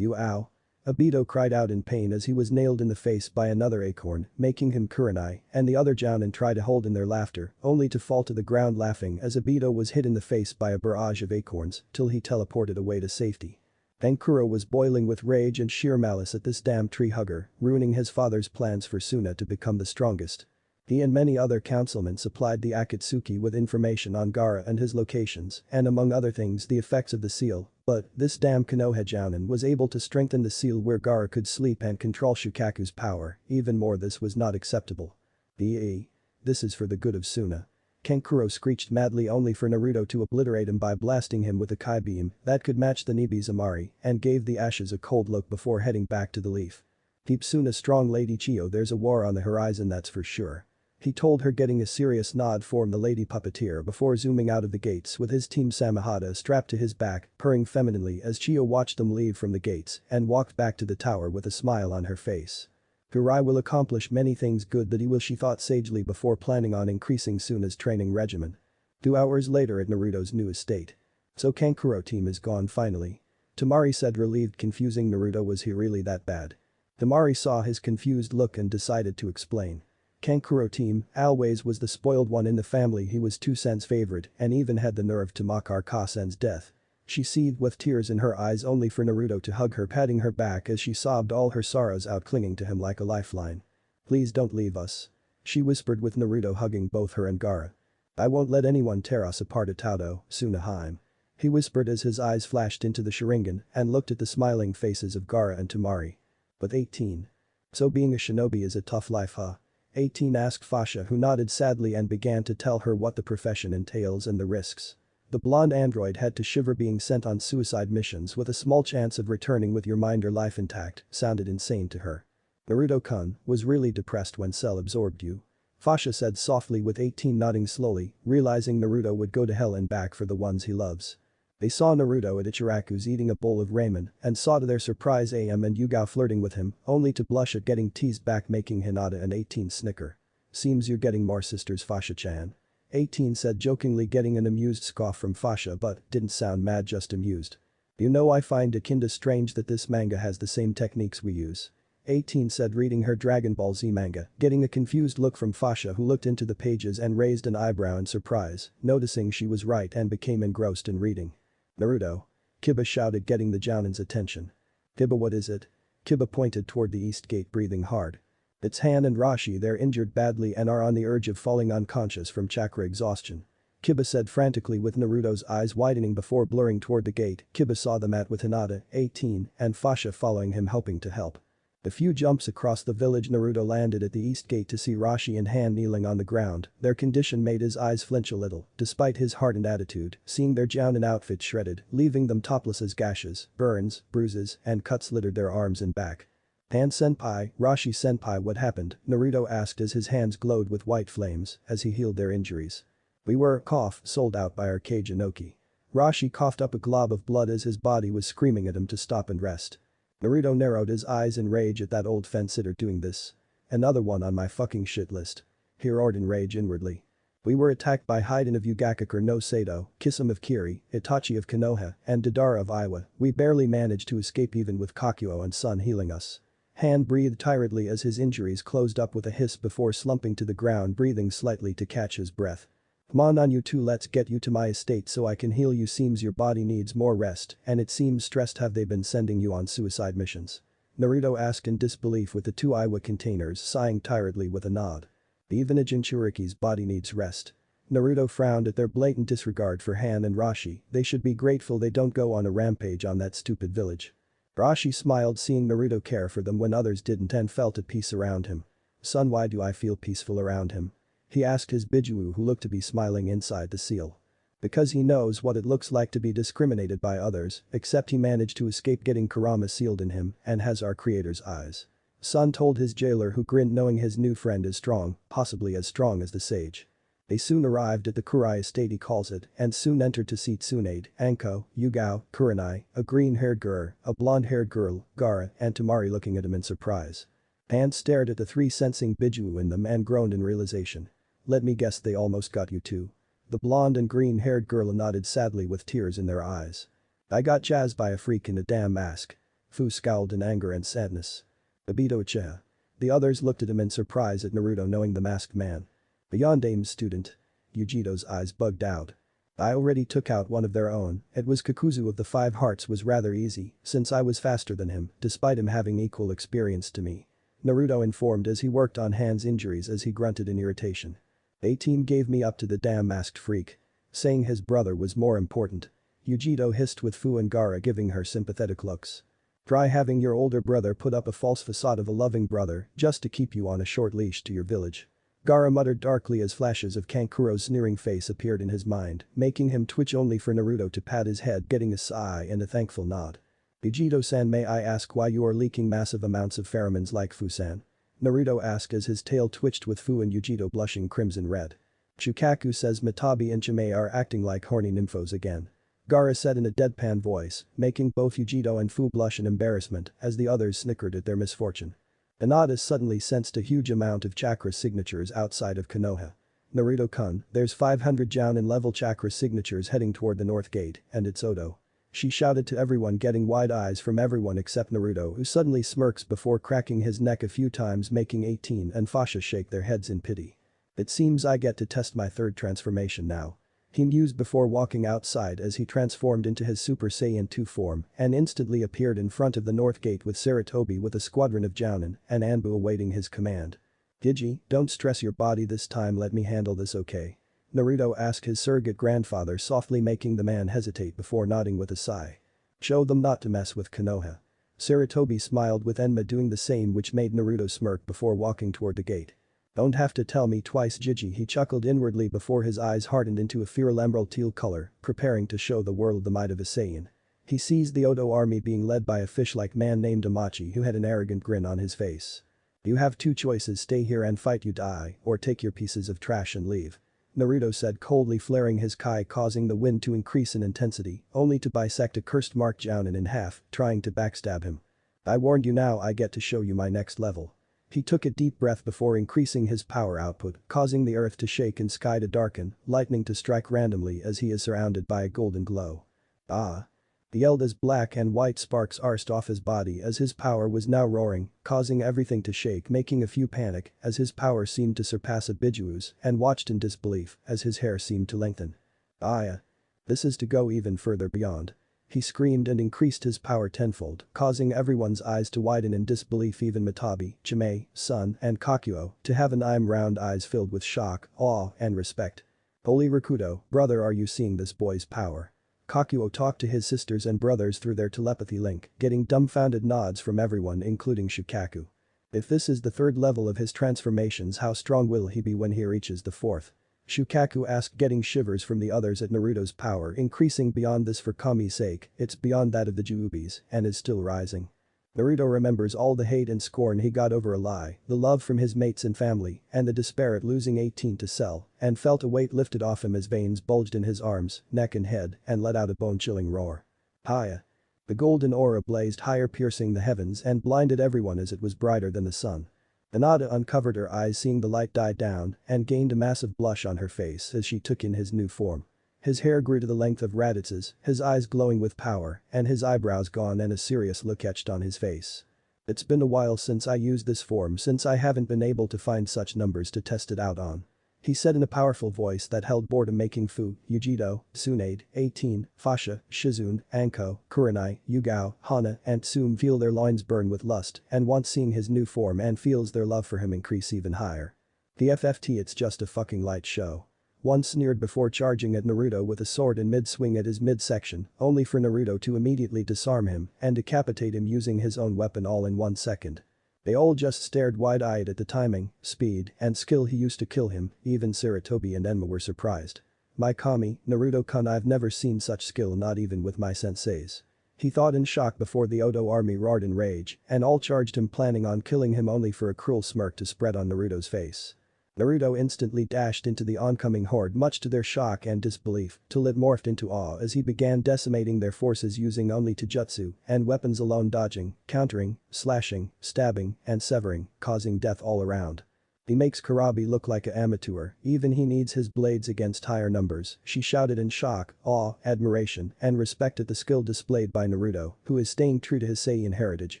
"You ow." Obito cried out in pain as he was nailed in the face by another acorn, making him Kurenai and the other Jounin try to hold in their laughter, only to fall to the ground laughing as Obito was hit in the face by a barrage of acorns till he teleported away to safety. Tenkuro was boiling with rage and sheer malice at this damn tree hugger, ruining his father's plans for Suna to become the strongest. He and many other councilmen supplied the Akatsuki with information on Gaara and his locations, and among other things the effects of the seal, but this damn Konoha Jounin was able to strengthen the seal where Gaara could sleep and control Shukaku's power. Even more, this was not acceptable. This is for the good of Suna." Tenkuro screeched madly, only for Naruto to obliterate him by blasting him with a Kai beam that could match the Nibi's Amari, and gave the ashes a cold look before heading back to the leaf. "Keep Suna strong, Lady Chiyo, there's a war on the horizon, that's for sure." He told her, getting a serious nod from the lady puppeteer before zooming out of the gates with his team Samehada strapped to his back, purring femininely as Chiyo watched them leave from the gates and walked back to the tower with a smile on her face. "Kurai will accomplish many things good that he will," she thought sagely before planning on increasing Suna's training regimen. 2 hours later at Naruto's new estate. "So Kankuro team is gone finally?" Temari said, relieved, confusing Naruto. "Was he really that bad?" Temari saw his confused look and decided to explain. Kankuro team always was the spoiled one in the family. He was Two-sen's favorite and even had the nerve to mock Arkasen's death. She seethed with tears in her eyes, only for Naruto to hug her, patting her back as she sobbed all her sorrows out, clinging to him like a lifeline. "Please don't leave us," she whispered with Naruto hugging both her and Gaara. I won't let anyone tear us apart Atado, Tsunaheim. He whispered as his eyes flashed into the Sharingan and looked at the smiling faces of Gaara and Temari. But 18. So being a shinobi is a tough life huh? 18 asked Fasha who nodded sadly and began to tell her what the profession entails and the risks. The blonde android had to shiver being sent on suicide missions with a small chance of returning with your mind or life intact sounded insane to her. Naruto-kun was really depressed when Cell absorbed you. Fasha said softly with 18 nodding slowly, realizing Naruto would go to hell and back for the ones he loves. They saw Naruto at Ichiraku's eating a bowl of ramen and saw to their surprise AM and Yugao flirting with him, only to blush at getting teased back making Hinata and 18 snicker. Seems you're getting more sisters Fasha-chan. 18 said jokingly getting an amused scoff from Fasha but didn't sound mad just amused. You know I find it kinda strange that this manga has the same techniques we use. 18 said reading her Dragon Ball Z manga, getting a confused look from Fasha who looked into the pages and raised an eyebrow in surprise, noticing she was right and became engrossed in reading. Naruto. Kiba shouted getting the Jounin's attention. Kiba what is it? Kiba pointed toward the east gate breathing hard. It's Han and Rashi they're injured badly and are on the edge of falling unconscious from chakra exhaustion. Kiba said frantically with Naruto's eyes widening before blurring toward the gate. Kiba saw them with Hinata, 18, and Fasha following him helping to help. A few jumps across the village Naruto landed at the east gate to see Rashi and Han kneeling on the ground, their condition made his eyes flinch a little, despite his hardened attitude, seeing their Jounin outfit shredded, leaving them topless as gashes, burns, bruises, and cuts littered their arms and back. Han-senpai, Rashi-senpai what happened, Naruto asked as his hands glowed with white flames as he healed their injuries. We were, sold out by our Kage Inoki. Rashi coughed up a glob of blood as his body was screaming at him to stop and rest. Naruto narrowed his eyes in rage at that old fence-sitter doing this. Another one on my fucking shit list. He roared in rage inwardly. We were attacked by Haiden of Yugakakure no Sato, Kisame of Kiri, Itachi of Konoha, and Dodara of Iwa. We barely managed to escape even with Kakuo and Sun healing us. Han breathed tiredly as his injuries closed up with a hiss before slumping to the ground breathing slightly to catch his breath. Come on you two let's get you to my estate so I can heal you seems your body needs more rest and it seems stressed have they been sending you on suicide missions? Naruto asked in disbelief with the two Iwa containers sighing tiredly with a nod. Even a Jinchuriki's body needs rest. Naruto frowned at their blatant disregard for Han and Rashi, they should be grateful they don't go on a rampage on that stupid village. Rashi smiled seeing Naruto care for them when others didn't and felt at peace around him. Son why do I feel peaceful around him? He asked his Biju who looked to be smiling inside the seal. Because he knows what it looks like to be discriminated by others, except he managed to escape getting Kurama sealed in him and has our creator's eyes. Son told his jailer who grinned knowing his new friend is strong, possibly as strong as the sage. They soon arrived at the Kurai estate he calls it and soon entered to see Tsunade, Anko, Yugao, Kurenai, a green-haired girl, a blonde-haired girl, Gaara and Temari looking at him in surprise. Han stared at the three sensing Biju in them and groaned in realization. Let me guess they almost got you too. The blonde and green-haired girl nodded sadly with tears in their eyes. I got jazzed by a freak in a damn mask. Fu scowled in anger and sadness. Obito Uchiha. The others looked at him in surprise at Naruto knowing the masked man. A yondaime student. Yujito's eyes bugged out. I already took out one of their own, it was Kakuzu of the Five Hearts was rather easy since I was faster than him despite him having equal experience to me. Naruto informed as he worked on Han's injuries as he grunted in irritation. A-team gave me up to the damn masked freak. Saying his brother was more important. Yujito hissed with Fu and Gaara giving her sympathetic looks. Try having your older brother put up a false facade of a loving brother just to keep you on a short leash to your village. Gaara muttered darkly as flashes of Kankuro's sneering face appeared in his mind, making him twitch only for Naruto to pat his head getting a sigh and a thankful nod. Yujito-san may I ask why you are leaking massive amounts of pheromones like Fu-san? Naruto asked as his tail twitched with Fu and Yujito blushing crimson red. Chukaku says Mitabi and Chime are acting like horny nymphos again. Gaara said in a deadpan voice, making both Yujito and Fu blush in embarrassment as the others snickered at their misfortune. Inada suddenly sensed a huge amount of chakra signatures outside of Konoha. Naruto-kun, there's 500 Jounin level chakra signatures heading toward the north gate, and it's Odo. She shouted to everyone getting wide eyes from everyone except Naruto who suddenly smirks before cracking his neck a few times making 18 and Fasha shake their heads in pity. It seems I get to test my third transformation now. He mused before walking outside as he transformed into his Super Saiyan 2 form and instantly appeared in front of the north gate with Sarutobi with a squadron of Jounin and Anbu awaiting his command. Gigi, don't stress your body this time let me handle this okay? Naruto asked his surrogate grandfather, softly making the man hesitate before nodding with a sigh. Show them not to mess with Konoha. Sarutobi smiled with Enma doing the same, which made Naruto smirk before walking toward the gate. Don't have to tell me twice, Gigi, he chuckled inwardly before his eyes hardened into a feral emerald teal color, preparing to show the world the might of a Saiyan. He sees the Odo army being led by a fish-like man named Amachi who had an arrogant grin on his face. You have two choices: stay here and fight you die, or take your pieces of trash and leave. Naruto said coldly, flaring his kai, causing the wind to increase in intensity, only to bisect a cursed Mark Jounin in half, trying to backstab him. I warned you, now I get to show you my next level. He took a deep breath before increasing his power output, causing the earth to shake and sky to darken, lightning to strike randomly as he is surrounded by a golden glow. Ah. He yelled as black and white sparks arced off his body as his power was now roaring, causing everything to shake, making a few panic as his power seemed to surpass a Bijuu's, and watched in disbelief as his hair seemed to lengthen. Ah. This is to go even further beyond. He screamed and increased his power tenfold, causing everyone's eyes to widen in disbelief, even Matabi, Chimei, Sun, and Kakuo to have round eyes filled with shock, awe, and respect. Holy Rakuto, brother, are you seeing this boy's power? Kakuo talked to his sisters and brothers through their telepathy link, getting dumbfounded nods from everyone including Shukaku. If this is the third level of his transformations, how strong will he be when he reaches the fourth? Shukaku asked, getting shivers from the others at Naruto's power increasing beyond this. For Kami's sake, it's beyond that of the kyuubis and is still rising. Naruto remembers all the hate and scorn he got over a lie, the love from his mates and family, and the despair at losing 18 to Cell, and felt a weight lifted off him as veins bulged in his arms, neck and head and let out a bone-chilling roar. Haya. The golden aura blazed higher, piercing the heavens and blinded everyone as it was brighter than the sun. Hinata uncovered her eyes seeing the light die down and gained a massive blush on her face as she took in his new form. His hair grew to the length of Raditz's, his eyes glowing with power, and his eyebrows gone and a serious look etched on his face. It's been a while since I used this form, since I haven't been able to find such numbers to test it out on. He said in a powerful voice that held boredom, making Fu, Yujito, Tsunade, 18, Fasha, Shizune, Anko, Kurenai, Yugao, Hana, and Tsume feel their loins burn with lust and want seeing his new form and feels their love for him increase even higher. The FFT, it's just a fucking light show. One sneered before charging at Naruto with a sword in mid-swing at his midsection, only for Naruto to immediately disarm him and decapitate him using his own weapon all in 1 second. They all just stared wide-eyed at the timing, speed, and skill he used to kill him, even Sarutobi and Enma were surprised. My Kami, Naruto-kun, I've never seen such skill, not even with my senseis. He thought in shock before the Odo army roared in rage and all charged him, planning on killing him, only for a cruel smirk to spread on Naruto's face. Naruto instantly dashed into the oncoming horde, much to their shock and disbelief, till it morphed into awe as he began decimating their forces using only taijutsu and weapons alone, dodging, countering, slashing, stabbing, and severing, causing death all around. He makes Kurabi look like an amateur, even he needs his blades against higher numbers, she shouted in shock, awe, admiration, and respect at the skill displayed by Naruto, who is staying true to his Saiyan heritage,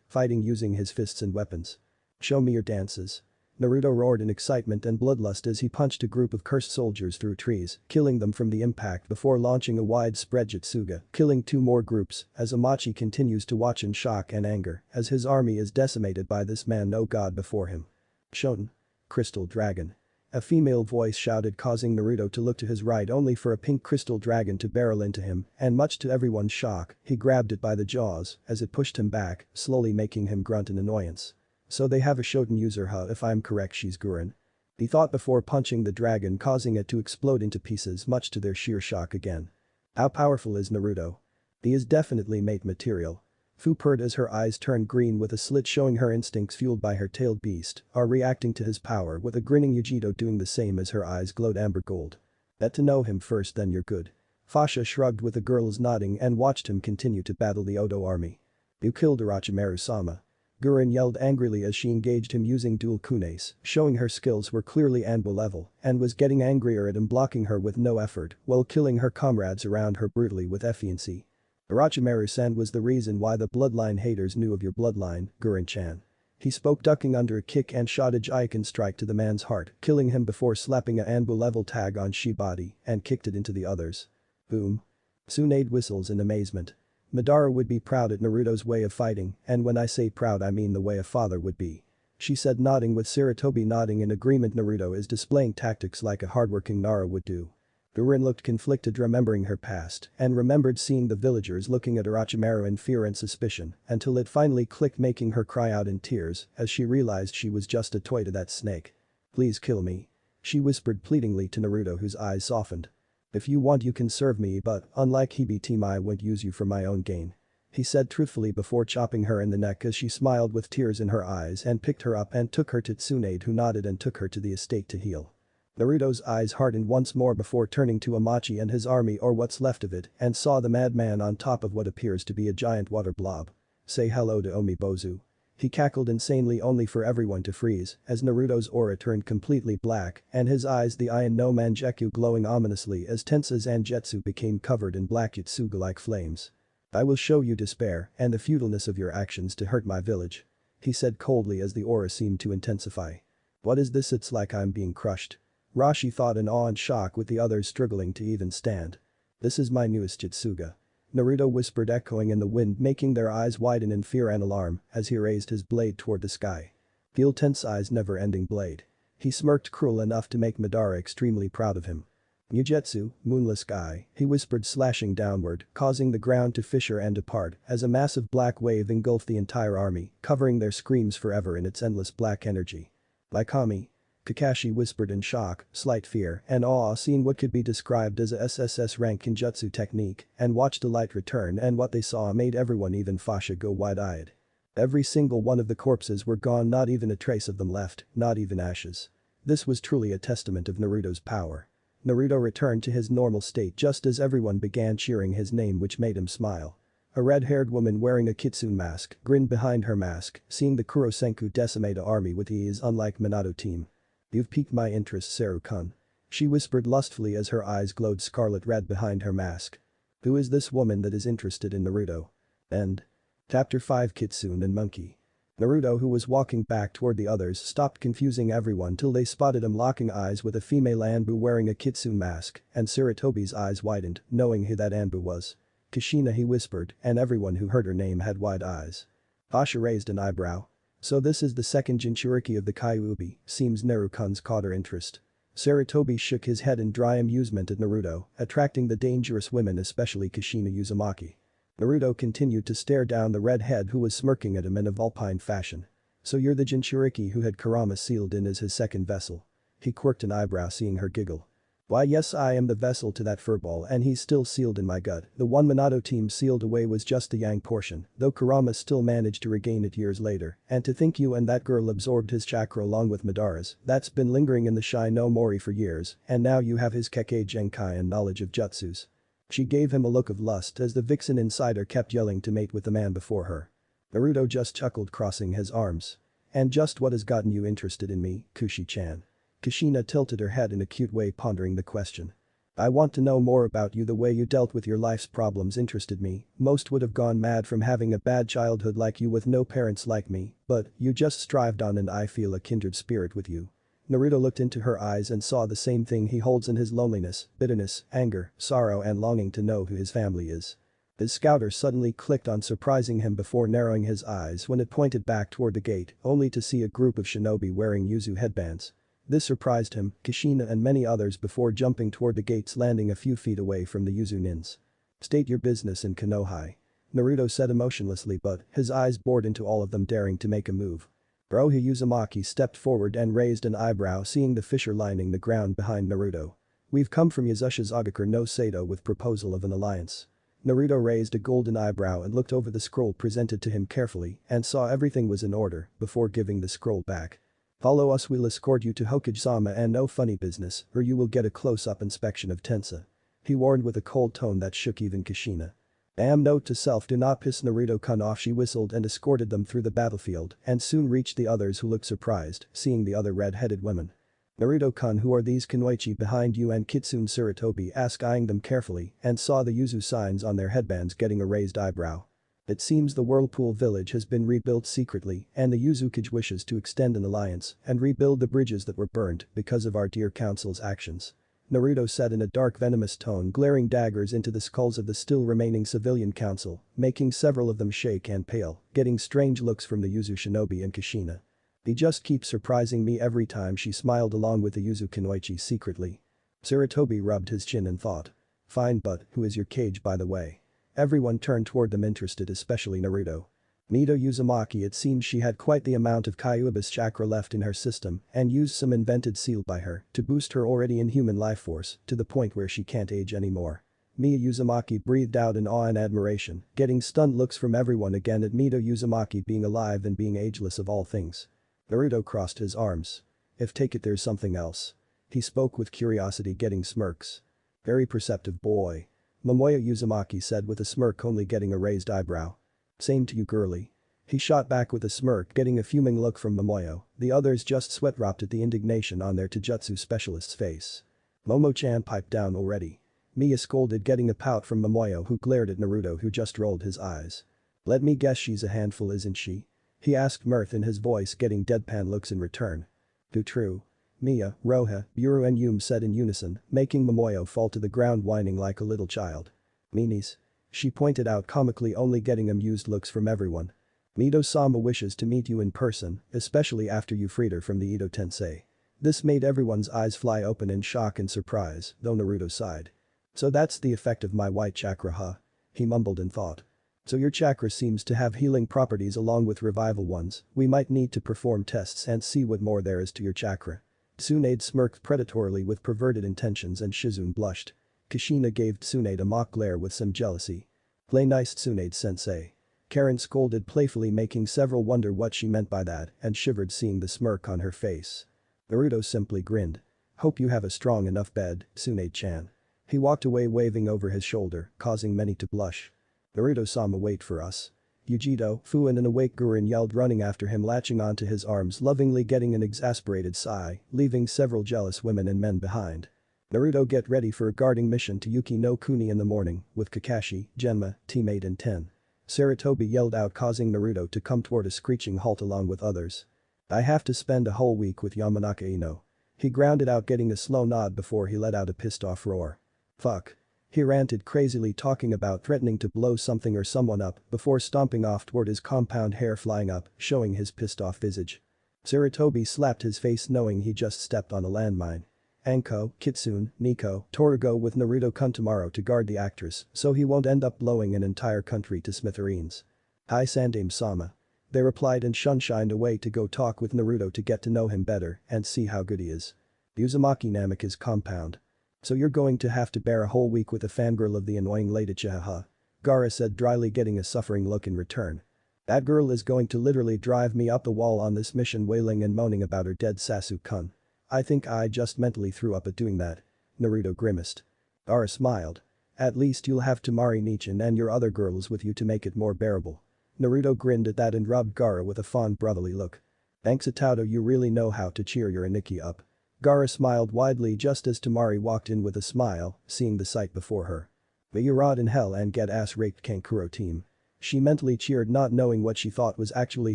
fighting using his fists and weapons. Show me your dances. Naruto roared in excitement and bloodlust as he punched a group of cursed soldiers through trees, killing them from the impact before launching a widespread jutsuga, killing 2 more groups as Amachi continues to watch in shock and anger as his army is decimated by this man, no god before him. Shoten. Crystal Dragon. A female voice shouted, causing Naruto to look to his right, only for a pink crystal dragon to barrel into him, and much to everyone's shock, he grabbed it by the jaws as it pushed him back, slowly making him grunt in annoyance. So they have a Shoten user, huh? If I'm correct, she's Gurren. He thought before punching the dragon, causing it to explode into pieces, much to their sheer shock again. How powerful is Naruto? He is definitely mate material. Fu purred as her eyes turned green with a slit, showing her instincts fueled by her tailed beast are reacting to his power, with a grinning Yujito doing the same as her eyes glowed amber gold. Get to know him first, then you're good. Fasha shrugged with the girls nodding and watched him continue to battle the Odo army. You killed Orochimaru-sama. Gurren yelled angrily as she engaged him using dual kunes, showing her skills were clearly Anbo level and was getting angrier at him, blocking her with no effort while killing her comrades around her brutally with efficiency. Orochimaru-san was the reason why the bloodline haters knew of your bloodline, Gurren-chan. He spoke, ducking under a kick and shot a Jaiken strike to the man's heart, killing him before slapping a Anbo level tag on Shi body and kicked it into the others. Boom. Tsunade whistles in amazement. Madara would be proud at Naruto's way of fighting, and when I say proud I mean the way a father would be. She said, nodding with Sarutobi nodding in agreement. Naruto is displaying tactics like a hardworking Nara would do. Urin looked conflicted remembering her past and remembered seeing the villagers looking at Orochimaru in fear and suspicion until it finally clicked making her cry out in tears as she realized she was just a toy to that snake. "Please kill me." She whispered pleadingly to Naruto whose eyes softened. "If you want you can serve me but unlike Hebe I won't use you for my own gain." He said truthfully before chopping her in the neck as she smiled with tears in her eyes and picked her up and took her to Tsunade who nodded and took her to the estate to heal. Naruto's eyes hardened once more before turning to Amachi and his army or what's left of it and saw the madman on top of what appears to be a giant water blob. "Say hello to Omibozu." He cackled insanely only for everyone to freeze as Naruto's aura turned completely black and his eyes the Iron no Mangekyou glowing ominously as Tensa's Angetsu became covered in black Jutsuga-like flames. "I will show you despair and the futileness of your actions to hurt my village," he said coldly as the aura seemed to intensify. "What is this? It's like I'm being crushed." Rashi thought in awe and shock with the others struggling to even stand. "This is my newest Jutsuga," Naruto whispered echoing in the wind making their eyes widen in fear and alarm as he raised his blade toward the sky. "Feel Tensai's never-ending blade." He smirked cruel enough to make Madara extremely proud of him. "Mugetsu, moonless sky," he whispered slashing downward, causing the ground to fissure and depart as a massive black wave engulfed the entire army, covering their screams forever in its endless black energy. "Like Kami," Kakashi whispered in shock, slight fear, and awe seeing what could be described as a SSS rank Kenjutsu technique and watched the light return and what they saw made everyone even Fasha go wide-eyed. Every single one of the corpses were gone, not even a trace of them left, not even ashes. This was truly a testament of Naruto's power. Naruto returned to his normal state just as everyone began cheering his name which made him smile. A red-haired woman wearing a kitsune mask grinned behind her mask, seeing the Kurosenku decimate a army with ease unlike Minato team. "You've piqued my interest, Seru-kun," she whispered lustfully as her eyes glowed scarlet red behind her mask. "Who is this woman that is interested in Naruto?" End. Chapter 5 Kitsune and Monkey. Naruto who was walking back toward the others stopped confusing everyone till they spotted him locking eyes with a female Anbu wearing a kitsune mask and Sarutobi's eyes widened, knowing who that Anbu was. "Kushina," he whispered, and everyone who heard her name had wide eyes. Fasha raised an eyebrow. "So this is the second Jinchuriki of the kyuubi, seems Naruto-kun's caught her interest." Sarutobi shook his head in dry amusement at Naruto, attracting the dangerous women especially Kushina Uzumaki. Naruto continued to stare down the redhead who was smirking at him in a vulpine fashion. "So you're the Jinchuriki who had Kurama sealed in as his second vessel?" He quirked an eyebrow seeing her giggle. "Why yes, I am the vessel to that furball and he's still sealed in my gut. The one Minato team sealed away was just the yang portion, though Kurama still managed to regain it years later, and to think you and that girl absorbed his chakra along with Madara's, that's been lingering in the Shinomori for years, and now you have his Kekkei Genkai and knowledge of jutsus." She gave him a look of lust as the vixen inside her kept yelling to mate with the man before her. Naruto just chuckled crossing his arms. "And just what has gotten you interested in me, Kushi-chan?" Kushina tilted her head in a cute way pondering the question. "I want to know more about you. The way you dealt with your life's problems interested me. Most would have gone mad from having a bad childhood like you with no parents like me, but you just strived on and I feel a kindred spirit with you." Naruto looked into her eyes and saw the same thing he holds in his loneliness, bitterness, anger, sorrow and longing to know who his family is. His scouter suddenly clicked on surprising him before narrowing his eyes when it pointed back toward the gate only to see a group of shinobi wearing Yuzu headbands. This surprised him, Kushina and many others before jumping toward the gates landing a few feet away from the Yuzu nins. "State your business in Konoha," Naruto said emotionlessly but his eyes bored into all of them daring to make a move. Rohi Uzumaki stepped forward and raised an eyebrow seeing the fissure lining the ground behind Naruto. "We've come from Yuzushi's Ogakur no Sato with proposal of an alliance." Naruto raised a golden eyebrow and looked over the scroll presented to him carefully and saw everything was in order before giving the scroll back. "Follow us, we'll escort you to Hokage-sama and no funny business or you will get a close-up inspection of Tensa," he warned with a cold tone that shook even Kushina. Note to self, do not piss Naruto-kun off. She whistled and escorted them through the battlefield and soon reached the others who looked surprised seeing the other red-headed women. "Naruto-kun, who are these kunoichi behind you and Kitsune?" Sarutobi asked eyeing them carefully and saw the Yuzu signs on their headbands getting a raised eyebrow. "It seems the Whirlpool village has been rebuilt secretly and the Yuzukage wishes to extend an alliance and rebuild the bridges that were burned because of our dear council's actions," Naruto said in a dark venomous tone, glaring daggers into the skulls of the still remaining civilian council, making several of them shake and pale, getting strange looks from the Yuzu shinobi and Kushina. "He just keeps surprising me every time," she smiled along with the Yuzu kunoichi secretly. Sarutobi rubbed his chin and thought. Fine, but who is your Kage by the way? Everyone turned toward them interested, especially Naruto. Nido Uzumaki, it seemed she had quite the amount of Kyuubi's chakra left in her system and used some invented seal by her to boost her already inhuman life force to the point where she can't age anymore. Miya Uzumaki breathed out in awe and admiration, getting stunned looks from everyone again at Nido Uzumaki being alive and being ageless of all things. Naruto crossed his arms. If take it there's something else. He spoke with curiosity, getting smirks. Very perceptive boy. Momoya Uzumaki said with a smirk, only getting a raised eyebrow. Same to you girly. He shot back with a smirk, getting a fuming look from Momoyo. The others just sweat dropped at the indignation on their Taijutsu specialist's face. Momo-chan piped down already. Miya scolded, getting a pout from Momoyo, who glared at Naruto, who just rolled his eyes. Let me guess, she's a handful isn't she? He asked, mirth in his voice, getting deadpan looks in return. Too true. Miya, Roha, Yuru and Yum said in unison, making Momoyo fall to the ground whining like a little child. Meanies. She pointed out comically, only getting amused looks from everyone. Mido-sama wishes to meet you in person, especially after you freed her from the Edo Tensei. This made everyone's eyes fly open in shock and surprise, though Naruto sighed. So that's the effect of my white chakra, huh? He mumbled in thought. So your chakra seems to have healing properties along with revival ones. We might need to perform tests and see what more there is to your chakra. Tsunade smirked predatorily with perverted intentions and Shizune blushed. Kushina gave Tsunade a mock glare with some jealousy. Play nice, Tsunade-sensei. Karen scolded playfully, making several wonder what she meant by that and shivered seeing the smirk on her face. Naruto simply grinned. Hope you have a strong enough bed, Tsunade-chan. He walked away waving over his shoulder, causing many to blush. Naruto-sama, wait for us. Yujito, Fu and an awake Gurin yelled, running after him, latching onto his arms, lovingly getting an exasperated sigh, leaving several jealous women and men behind. Naruto, get ready for a guarding mission to Yuki no Kuni in the morning, with Kakashi, Genma, teammate and Ten. Sarutobi yelled out, causing Naruto to come toward a screeching halt along with others. I have to spend a whole week with Yamanaka Ino. He grounded out, getting a slow nod before he let out a pissed off roar. Fuck. He ranted crazily, talking about threatening to blow something or someone up before stomping off toward his compound, hair flying up, showing his pissed off visage. Sarutobi slapped his face, knowing he just stepped on a landmine. Anko, Kitsune, Nico, Torugo with Naruto come tomorrow to guard the actress so he won't end up blowing an entire country to smithereens. Hi Sandame-sama. They replied and shunshined away to go talk with Naruto to get to know him better and see how good he is. Uzumaki Namika's compound. So you're going to have to bear a whole week with a fangirl of the annoying lady Uchiha. Gaara said dryly, getting a suffering look in return. That girl is going to literally drive me up the wall on this mission, wailing and moaning about her dead Sasu-kun. I think I just mentally threw up at doing that. Naruto grimaced. Gaara smiled. At least you'll have Temari Nichin and your other girls with you to make it more bearable. Naruto grinned at that and rubbed Gaara with a fond brotherly look. Thanks Atauto, you really know how to cheer your Aniki up. Gaara smiled widely just as Temari walked in with a smile, seeing the sight before her. May you rot in hell and get ass raped, Kankuro team. She mentally cheered, not knowing what she thought was actually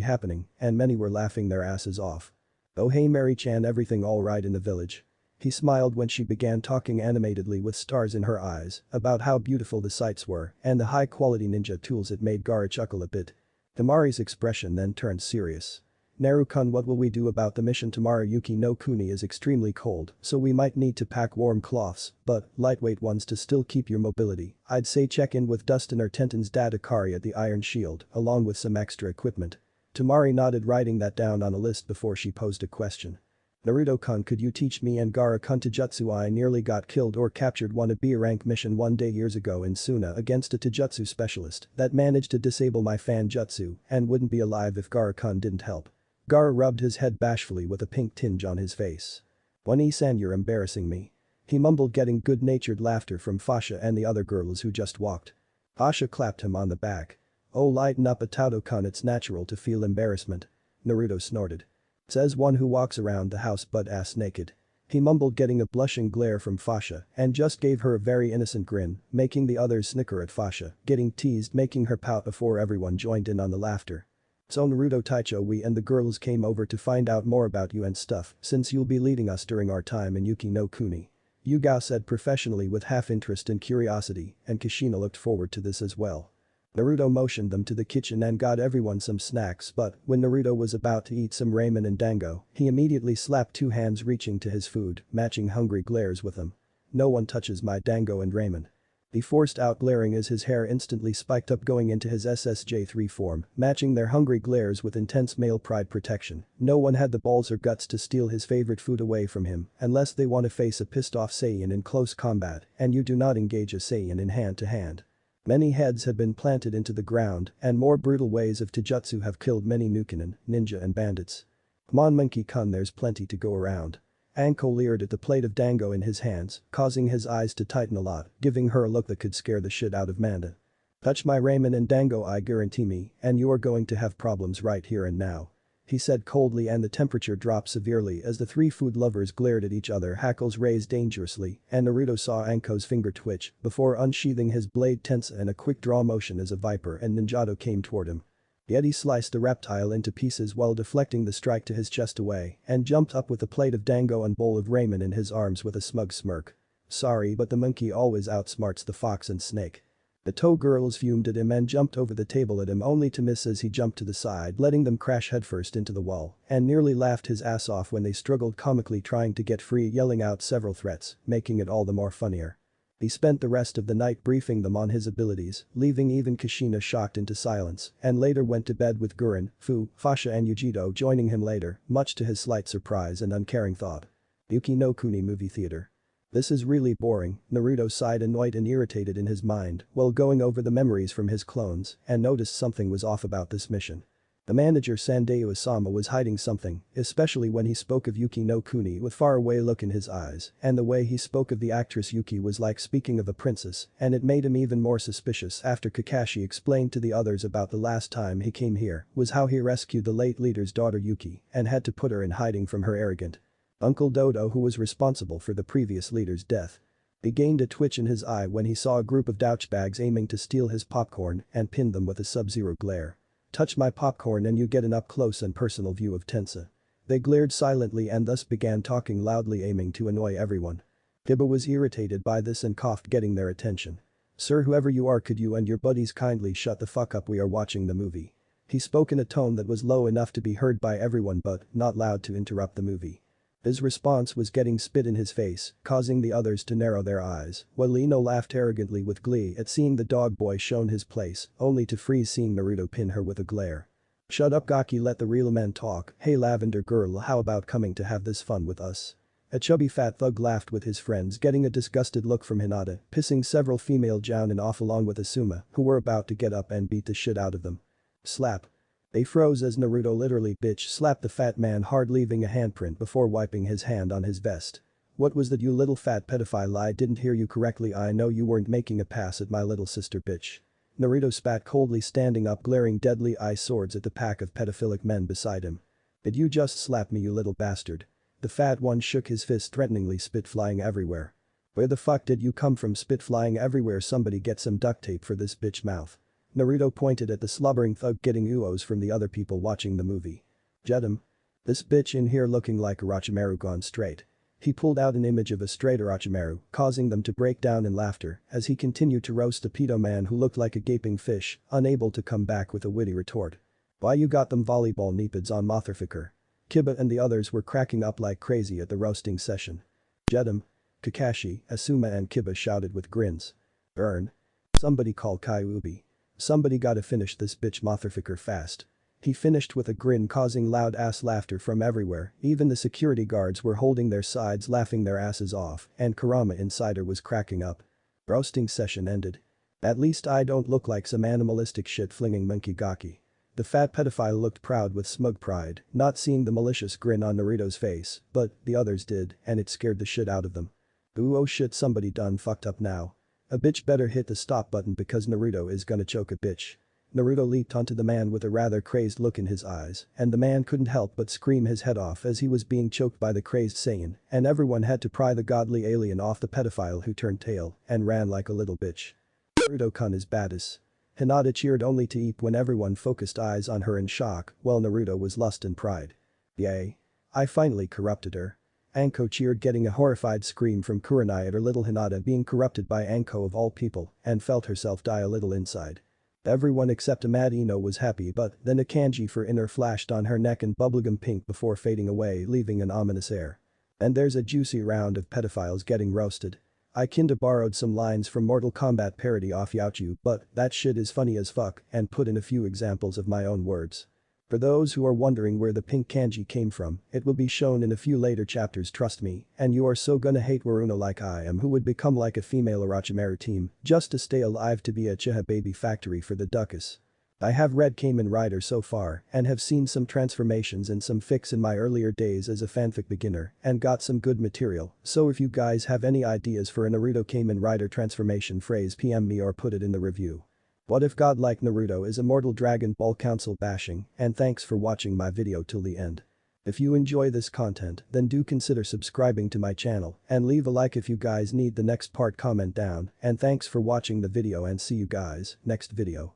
happening, and many were laughing their asses off. Oh hey Mary-chan, everything alright in the village? He smiled when she began talking animatedly with stars in her eyes about how beautiful the sights were and the high-quality ninja tools. It made Gaara chuckle a bit. Temari's expression then turned serious. Naru-kun, what will we do about the mission tomorrow? Yuki no Kuni is extremely cold, so we might need to pack warm cloths, but lightweight ones to still keep your mobility. I'd say check in with Dustin or Tenten's dad Akari at the Iron Shield, along with some extra equipment. Temari nodded, writing that down on a list before she posed a question. Naruto-kun, could you teach me and Gaara-kun Taijutsu? I nearly got killed or captured on a B-rank mission one day years ago in Suna against a Taijutsu specialist that managed to disable my fan jutsu and wouldn't be alive if Gaara-kun didn't help. Gaara rubbed his head bashfully with a pink tinge on his face. One-san, you're embarrassing me. He mumbled, getting good-natured laughter from Fasha and the other girls who just walked. Fasha clapped him on the back. Oh, lighten up Atauto-kun, it's natural to feel embarrassment. Naruto snorted. Says one who walks around the house butt-ass naked. He mumbled, getting a blushing glare from Fasha and just gave her a very innocent grin, making the others snicker at Fasha, getting teased, making her pout before everyone joined in on the laughter. So Naruto Taicho, we and the girls came over to find out more about you and stuff since you'll be leading us during our time in Yuki no Kuni. Yugao said professionally with half interest and curiosity, and Kushina looked forward to this as well. Naruto motioned them to the kitchen and got everyone some snacks, but when Naruto was about to eat some ramen and dango, he immediately slapped two hands reaching to his food, matching hungry glares with them. no one touches my dango and Raymond. He forced out glaring as his hair instantly spiked up going into his SSJ3 form, matching their hungry glares with intense male pride protection. No one had the balls or guts to steal his favorite food away from him unless they want to face a pissed off Saiyan in close combat, and you do not engage a Saiyan in hand-to-hand. Many heads had been planted into the ground, and more brutal ways of taijutsu have killed many Nukenin, ninja and bandits. Come on Monkey-kun, there's plenty to go around. Anko leered at the plate of dango in his hands, causing his eyes to tighten a lot, giving her a look that could scare the shit out of Manda. Touch my ramen and dango, I guarantee me, and you are going to have problems right here and now. He said coldly, and the temperature dropped severely as the three food lovers glared at each other, hackles raised dangerously, and Naruto saw Anko's finger twitch before unsheathing his blade tense in a quick draw motion as a viper and ninjato came toward him. Yet he sliced the reptile into pieces while deflecting the strike to his chest away and jumped up with a plate of dango and bowl of ramen in his arms with a smug smirk. Sorry, but the monkey always outsmarts the fox and snake. The toe girls fumed at him and jumped over the table at him only to miss as he jumped to the side, letting them crash headfirst into the wall, and nearly laughed his ass off when they struggled comically trying to get free, yelling out several threats, making it all the more funnier. He spent the rest of the night briefing them on his abilities, leaving even Kushina shocked into silence, and later went to bed with Gurren, Fu, Fasha and Yujito joining him later, much to his slight surprise and uncaring thought. Yuki no Kuni movie theater. This is really boring, Naruto sighed, annoyed and irritated in his mind while going over the memories from his clones and noticed something was off about this mission. The manager Sandayu Asama was hiding something, especially when he spoke of Yuki no Kuni with faraway look in his eyes, and the way he spoke of the actress Yuki was like speaking of a princess, and it made him even more suspicious after Kakashi explained to the others about the last time he came here was how he rescued the late leader's daughter Yuki and had to put her in hiding from her arrogant Uncle Dodo, who was responsible for the previous leader's death. He gained a twitch in his eye when he saw a group of douchebags aiming to steal his popcorn and pinned them with a sub-zero glare. Touch my popcorn and you get an up-close and personal view of Tensa. They glared silently and thus began talking loudly, aiming to annoy everyone. Kiba was irritated by this and coughed, getting their attention. Sir, whoever you are, could you and your buddies kindly shut the fuck up, we are watching the movie. He spoke in a tone that was low enough to be heard by everyone but not loud to interrupt the movie. His response was getting spit in his face, causing the others to narrow their eyes, while Lino laughed arrogantly with glee at seeing the dog boy shown his place, only to freeze seeing Naruto pin her with a glare. Shut up Gaki, let the real men talk. Hey Lavender girl, how about coming to have this fun with us? A chubby fat thug laughed with his friends, getting a disgusted look from Hinata, pissing several female jounin off along with Asuma, who were about to get up and beat the shit out of them. Slap. They froze as Naruto literally bitch slapped the fat man hard, leaving a handprint before wiping his hand on his vest. What was that, you little fat pedophile? I didn't hear you correctly. I know you weren't making a pass at my little sister, bitch. Naruto spat coldly, standing up, glaring deadly eye swords at the pack of pedophilic men beside him. Did you just slap me, you little bastard? The fat one shook his fist threateningly, spit flying everywhere. Where the fuck did you come from? Spit flying everywhere, somebody get some duct tape for this bitch mouth. Naruto pointed at the slobbering thug, getting uos from the other people watching the movie. Jedam. This bitch in here looking like Orochimaru gone straight. He pulled out an image of a straight Orochimaru, causing them to break down in laughter as he continued to roast the pedo man who looked like a gaping fish, unable to come back with a witty retort. Why you got them volleyball kneepads on, motherfucker? Kiba and the others were cracking up like crazy at the roasting session. Jedam. Kakashi, Asuma and Kiba shouted with grins. Burn. Somebody call kyuubi. Somebody gotta finish this bitch motherfucker fast. He finished with a grin, causing loud ass laughter from everywhere. Even the security guards were holding their sides, laughing their asses off, and Kurama Insider was cracking up. Roasting session ended. At least I don't look like some animalistic shit flinging monkey Gaki. The fat pedophile looked proud with smug pride, not seeing the malicious grin on Naruto's face, but the others did, and it scared the shit out of them. Ooh, oh shit, somebody done fucked up now. A bitch better hit the stop button because Naruto is gonna choke a bitch. Naruto leaped onto the man with a rather crazed look in his eyes, and the man couldn't help but scream his head off as he was being choked by the crazed Saiyan, and everyone had to pry the godly alien off the pedophile, who turned tail and ran like a little bitch. Naruto-kun is badass. Hinata cheered only to eep when everyone focused eyes on her in shock while Naruto was lust and pride. Yay. I finally corrupted her. Anko cheered, getting a horrified scream from Kurenai at her little Hinata being corrupted by Anko of all people, and felt herself die a little inside. Everyone except Amadino was happy, but then a kanji for inner flashed on her neck in bubblegum pink before fading away, leaving an ominous air. And there's a juicy round of pedophiles getting roasted. I kinda borrowed some lines from Mortal Kombat parody off Yaochu, but that shit is funny as fuck and put in a few examples of my own words. For those who are wondering where the pink kanji came from, it will be shown in a few later chapters, trust me, and you are so gonna hate Waruno like I am, who would become like a female Orochimaru team just to stay alive to be a Uchiha baby factory for the Duckus. I have read Kamen Rider so far and have seen some transformations and some fics in my earlier days as a fanfic beginner and got some good material, so if you guys have any ideas for a Naruto Kamen Rider transformation phrase, PM me or put it in the review. What if Godlike Naruto is Immortal Dragon Ball Council bashing, and thanks for watching my video till the end. If you enjoy this content, then do consider subscribing to my channel and leave a like if you guys need the next part, comment down, and thanks for watching the video and see you guys next video.